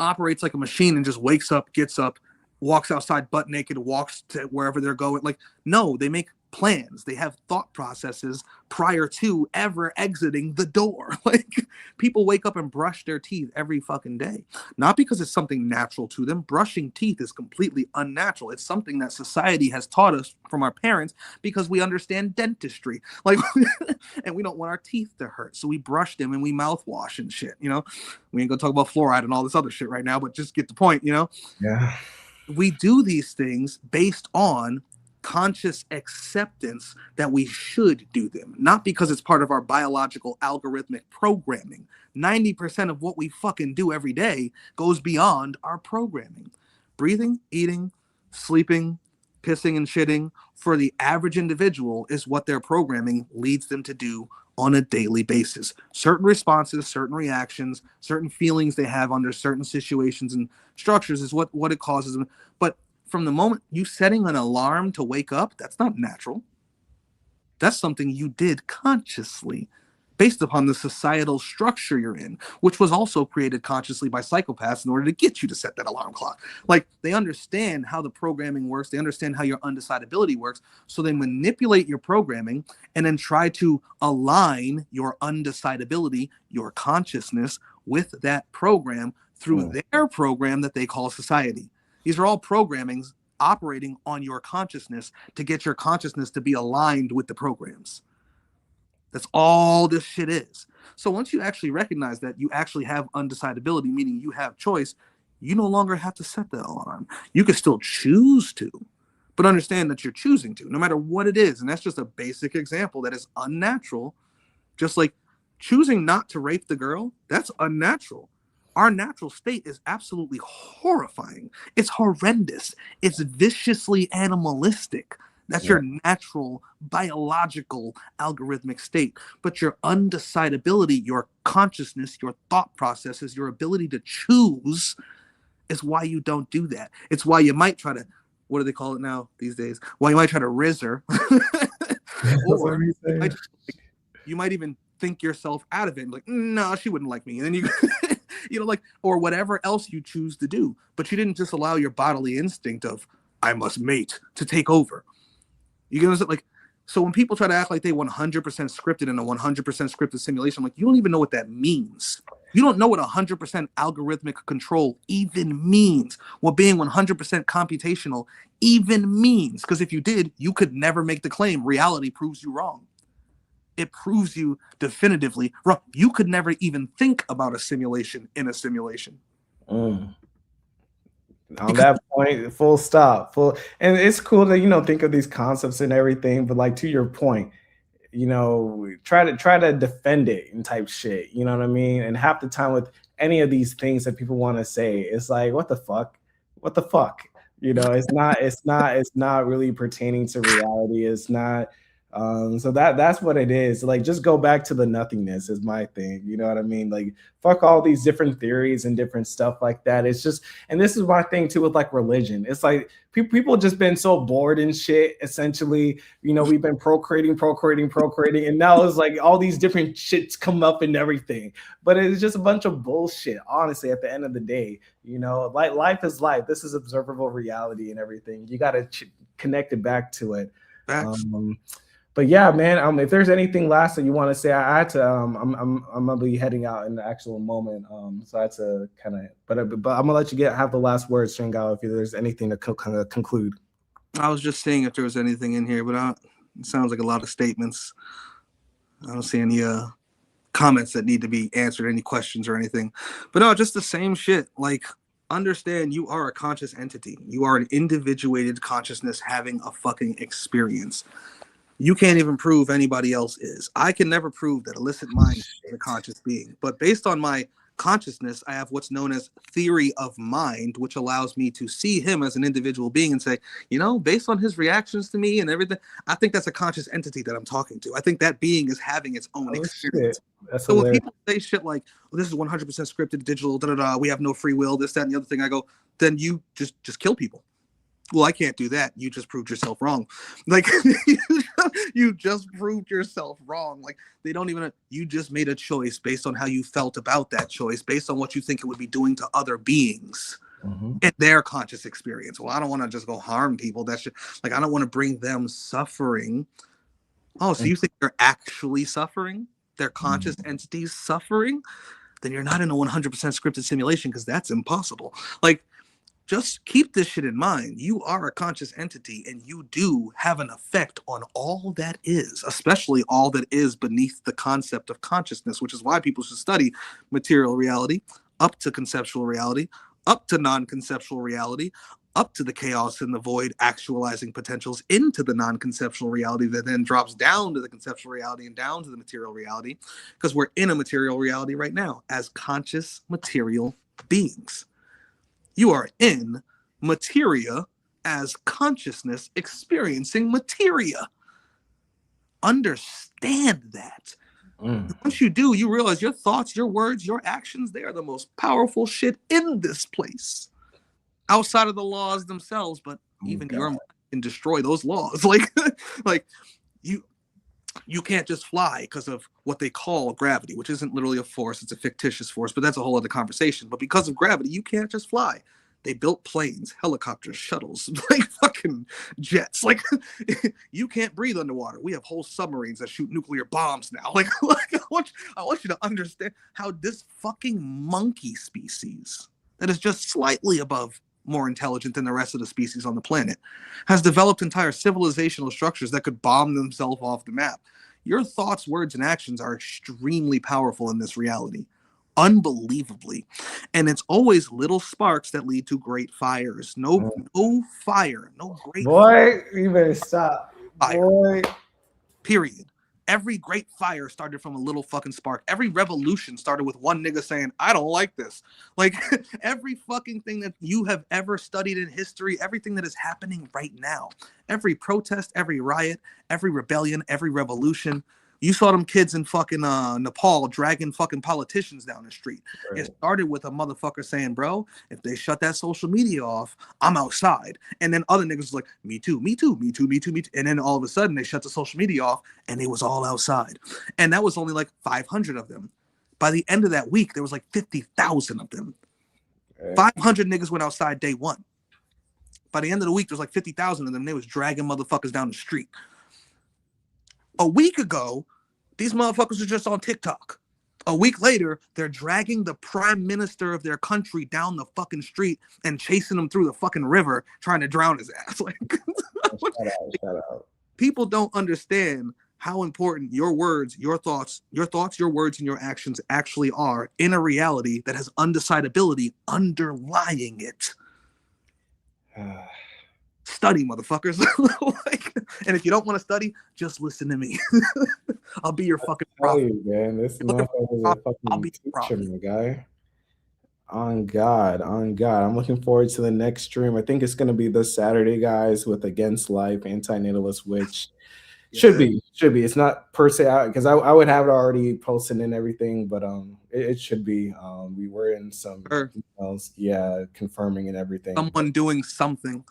Speaker 6: operates like a machine and just wakes up, gets up, walks outside butt naked, walks to wherever they're going. Like, no, they make plans. They have thought processes prior to ever exiting the door. Like, people wake up and brush their teeth every fucking day, not because it's something natural to them. Brushing teeth is completely unnatural. It's something that society has taught us from our parents because we understand dentistry, like, and we don't want our teeth to hurt, so we brush them and we mouthwash and shit. You know, we ain't gonna talk about fluoride and all this other shit right now, but just get the point. You know,
Speaker 1: Yeah.
Speaker 6: We do these things based on conscious acceptance that we should do them, not because it's part of our biological algorithmic programming. 90% of what we fucking do every day goes beyond our programming. Breathing, eating, sleeping, pissing and shitting for the average individual is what their programming leads them to do on a daily basis. Certain responses, certain reactions, certain feelings they have under certain situations and structures is what it causes them. But from the moment you setting an alarm to wake up, that's not natural. That's something you did consciously based upon the societal structure you're in, which was also created consciously by psychopaths in order to get you to set that alarm clock. Like, they understand how the programming works. They understand how your undecidability works. So they manipulate your programming and then try to align your undecidability, your consciousness, with that program through their program that they call society. These are all programmings operating on your consciousness to get your consciousness to be aligned with the programs. That's all this shit is. So once you actually recognize that you actually have undecidability, meaning you have choice, you no longer have to set that alarm. You can still choose to, but understand that you're choosing to, no matter what it is. And that's just a basic example that is unnatural. Just like choosing not to rape the girl, that's unnatural. Our natural state is absolutely horrifying. It's horrendous. It's viciously animalistic. That's your natural, biological, algorithmic state. But your undecidability, your consciousness, your thought processes, your ability to choose is why you don't do that. It's why you might try to, what do they call it now these days? Why you might try to rizz her. Or you might even think yourself out of it. Like, no, she wouldn't like me. And then you... you know, like, or whatever else you choose to do. But you didn't just allow your bodily instinct of, I must mate, to take over. You know, like, so when people try to act like they 100% scripted in a 100% scripted simulation, I'm like, you don't even know what that means. You don't know what 100% algorithmic control even means, what being 100% computational even means. Because if you did, you could never make the claim reality proves you wrong. It proves you definitively wrong. You could never even think about a simulation in a simulation.
Speaker 1: On that point, full stop. And it's cool to, you know, think of these concepts and everything, but like, to your point, you know, try to defend it and type shit. You know what I mean? And half the time with any of these things that people want to say, it's like, what the fuck? What the fuck? You know, it's not really pertaining to reality. It's not. So that's what it is. Like, just go back to the nothingness is my thing. You know what I mean? Like, fuck all these different theories and different stuff like that. It's just, and this is my thing too with like religion. It's like people just been so bored and shit. Essentially, you know, we've been procreating, and now it's like all these different shits come up and everything. But it's just a bunch of bullshit. Honestly, at the end of the day, you know, like, life is life. This is observable reality and everything. You got to connect it back to it. But yeah, man, if there's anything last that you want to say, I had to. I'm gonna be heading out in the actual moment. So I had to kind of. But I'm gonna let you have the last words, Shangael. If there's anything to kind of conclude.
Speaker 6: I was just seeing if there was anything in here, but it sounds like a lot of statements. I don't see any comments that need to be answered, any questions or anything. But no, just the same shit. Like, understand you are a conscious entity. You are an individuated consciousness having a fucking experience. You can't even prove anybody else is. I can never prove that illicit mind is a conscious being. But based on my consciousness, I have what's known as theory of mind, which allows me to see him as an individual being and say, you know, based on his reactions to me and everything, I think that's a conscious entity that I'm talking to. I think that being is having its own experience. So when people say shit like, well, this is 100% scripted, digital, we have no free will, this, that, and the other thing, I go, then you just kill people. Well, I can't do that. You just proved yourself wrong. Like, you just proved yourself wrong. Like, they don't even, you just made a choice based on how you felt about that choice, based on what you think it would be doing to other beings in their conscious experience. Well, I don't want to just go harm people. That's just, like, I don't want to bring them suffering. Oh, so you think they're actually suffering? They're conscious entities suffering? Then you're not in a 100% scripted simulation, because that's impossible. Like, just keep this shit in mind. You are a conscious entity, and you do have an effect on all that is, especially all that is beneath the concept of consciousness, which is why people should study material reality, up to conceptual reality, up to non-conceptual reality, up to the chaos and the void, actualizing potentials into the non-conceptual reality that then drops down to the conceptual reality and down to the material reality, because we're in a material reality right now as conscious material beings. You are in materia as consciousness experiencing materia. Understand that. Once you do, you realize your thoughts, your words, your actions, they are the most powerful shit in this place. Outside of the laws themselves, but even your mind can destroy those laws. Like you can't just fly because of what they call gravity, which isn't literally a force, it's a fictitious force, but that's a whole other conversation. But because of gravity, you can't just fly. They built planes, helicopters, shuttles, like fucking jets. Like, you can't breathe underwater. We have whole submarines that shoot nuclear bombs now. Like I want you to understand how this fucking monkey species that is just slightly above more intelligent than the rest of the species on the planet has developed entire civilizational structures that could bomb themselves off the map. Your thoughts, words, and actions are extremely powerful in this reality. Unbelievably. And it's always little sparks that lead to great fires. No fire, no great
Speaker 1: fire. You better stop.
Speaker 6: Fire. Period. Every great fire started from a little fucking spark. Every revolution started with one nigga saying, I don't like this. Like, every fucking thing that you have ever studied in history, everything that is happening right now, every protest, every riot, every rebellion, every revolution. You saw them kids in fucking Nepal dragging fucking politicians down the street. Right. It started with a motherfucker saying, bro, if they shut that social media off, I'm outside. And then other niggas was like, me too, me too, me too, me too, me too. And then all of a sudden they shut the social media off and they was all outside. And that was only like 500 of them. By the end of that week, there was like 50,000 of them. Right. 500 niggas went outside day one. By the end of the week, there's like 50,000 of them. They was dragging motherfuckers down the street. A week ago, these motherfuckers are just on TikTok. A week later, they're dragging the prime minister of their country down the fucking street and chasing him through the fucking river, trying to drown his ass. Like, shut out. People don't understand how important your words, your thoughts, your words, and your actions actually are in a reality that has undecidability underlying it. Study, motherfuckers. And if you don't want to study, just listen to me. I'll be your fucking prophet.
Speaker 1: Man, this motherfucker is a fucking teacher, my guy. On God. I'm looking forward to the next stream. I think it's going to be this Saturday, guys, with Against Life, Antinatalist, which should be. It's not per se out because I would have it already posted and everything, but it should be. We were in some details, confirming and everything.
Speaker 6: Someone doing something.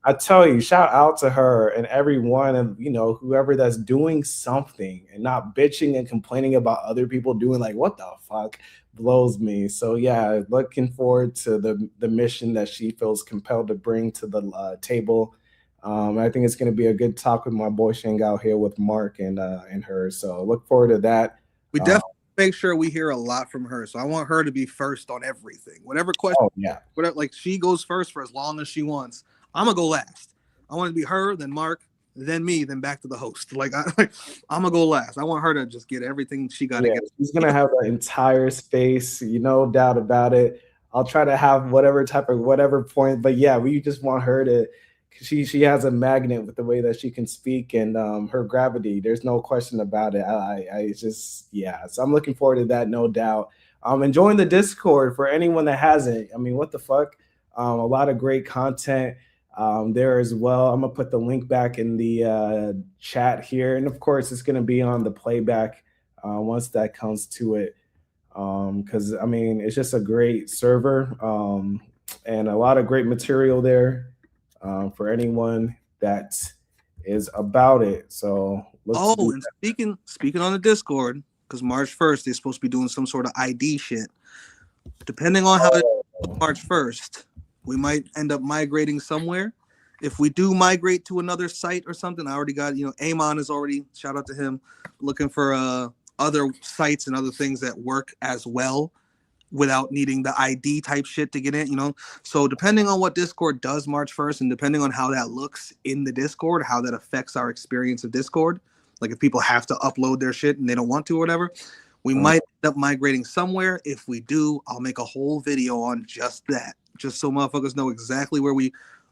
Speaker 1: I tell you, shout out to her and everyone, and whoever that's doing something and not bitching and complaining about other people doing like what the fuck blows me. So yeah, looking forward to the mission that she feels compelled to bring to the table. I think it's going to be a good talk with my boy Shangael here with Mark and her. So look forward to that.
Speaker 6: We definitely make sure we hear a lot from her. So I want her to be first on everything. Whatever question,
Speaker 1: Oh yeah,
Speaker 6: whatever, like she goes first for as long as she wants. I'm gonna go last. I want to be her, then Mark, then me, then back to the host. Like I'm gonna go last. I want her to just get everything she got to get.
Speaker 1: She's gonna have the entire space, no doubt about it. I'll try to have whatever point, but yeah, we just want her to. She has a magnet with the way that she can speak and her gravity. There's no question about it. I just So I'm looking forward to that, no doubt. Enjoying the Discord for anyone that hasn't. I mean, what the fuck? A lot of great content there as well. I'm gonna put the link back in the chat here, and of course, it's gonna be on the playback once that comes to it. Because I mean, it's just a great server and a lot of great material there. For anyone that is about it. So
Speaker 6: and speaking on the Discord, because March 1st they're supposed to be doing some sort of ID shit. Depending on how it March 1st, we might end up migrating somewhere. If we do migrate to another site or something, I already got, Amon is already, shout out to him, looking for other sites and other things that work as well without needing the ID type shit to get in, So depending on what Discord does March 1st and depending on how that looks in the Discord, how that affects our experience of Discord, like if people have to upload their shit and they don't want to or whatever, we might end up migrating somewhere. If we do, I'll make a whole video on just that, just so motherfuckers know exactly where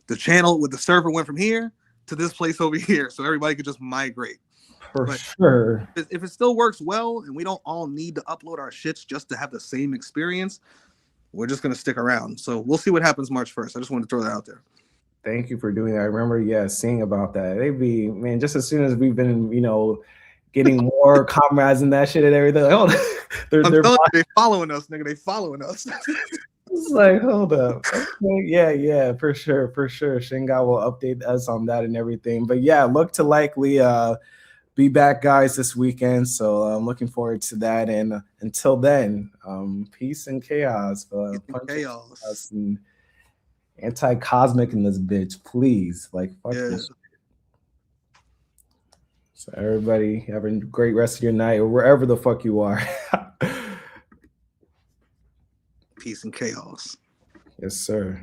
Speaker 6: the channel with the server went from here to this place over here, so everybody could just migrate.
Speaker 1: For sure.
Speaker 6: If it still works well and we don't all need to upload our shits just to have the same experience, we're just going to stick around. So we'll see what happens March 1st. I just want to throw that out there.
Speaker 1: Thank you for doing that. I remember, seeing about that. They'd be, man, just as soon as we've been, getting more comrades and that shit and everything. Like,
Speaker 6: they're following us, nigga. They following us.
Speaker 1: It's like, hold up. Okay, yeah, for sure. Shangael will update us on that and everything. But yeah, look to likely be back, guys, this weekend. So I'm looking forward to that. And until then, peace and chaos. Chaos and anti-cosmic in this bitch, please. Like, fuck this. So everybody have a great rest of your night or wherever the fuck you are.
Speaker 6: Peace and chaos.
Speaker 1: Yes, sir.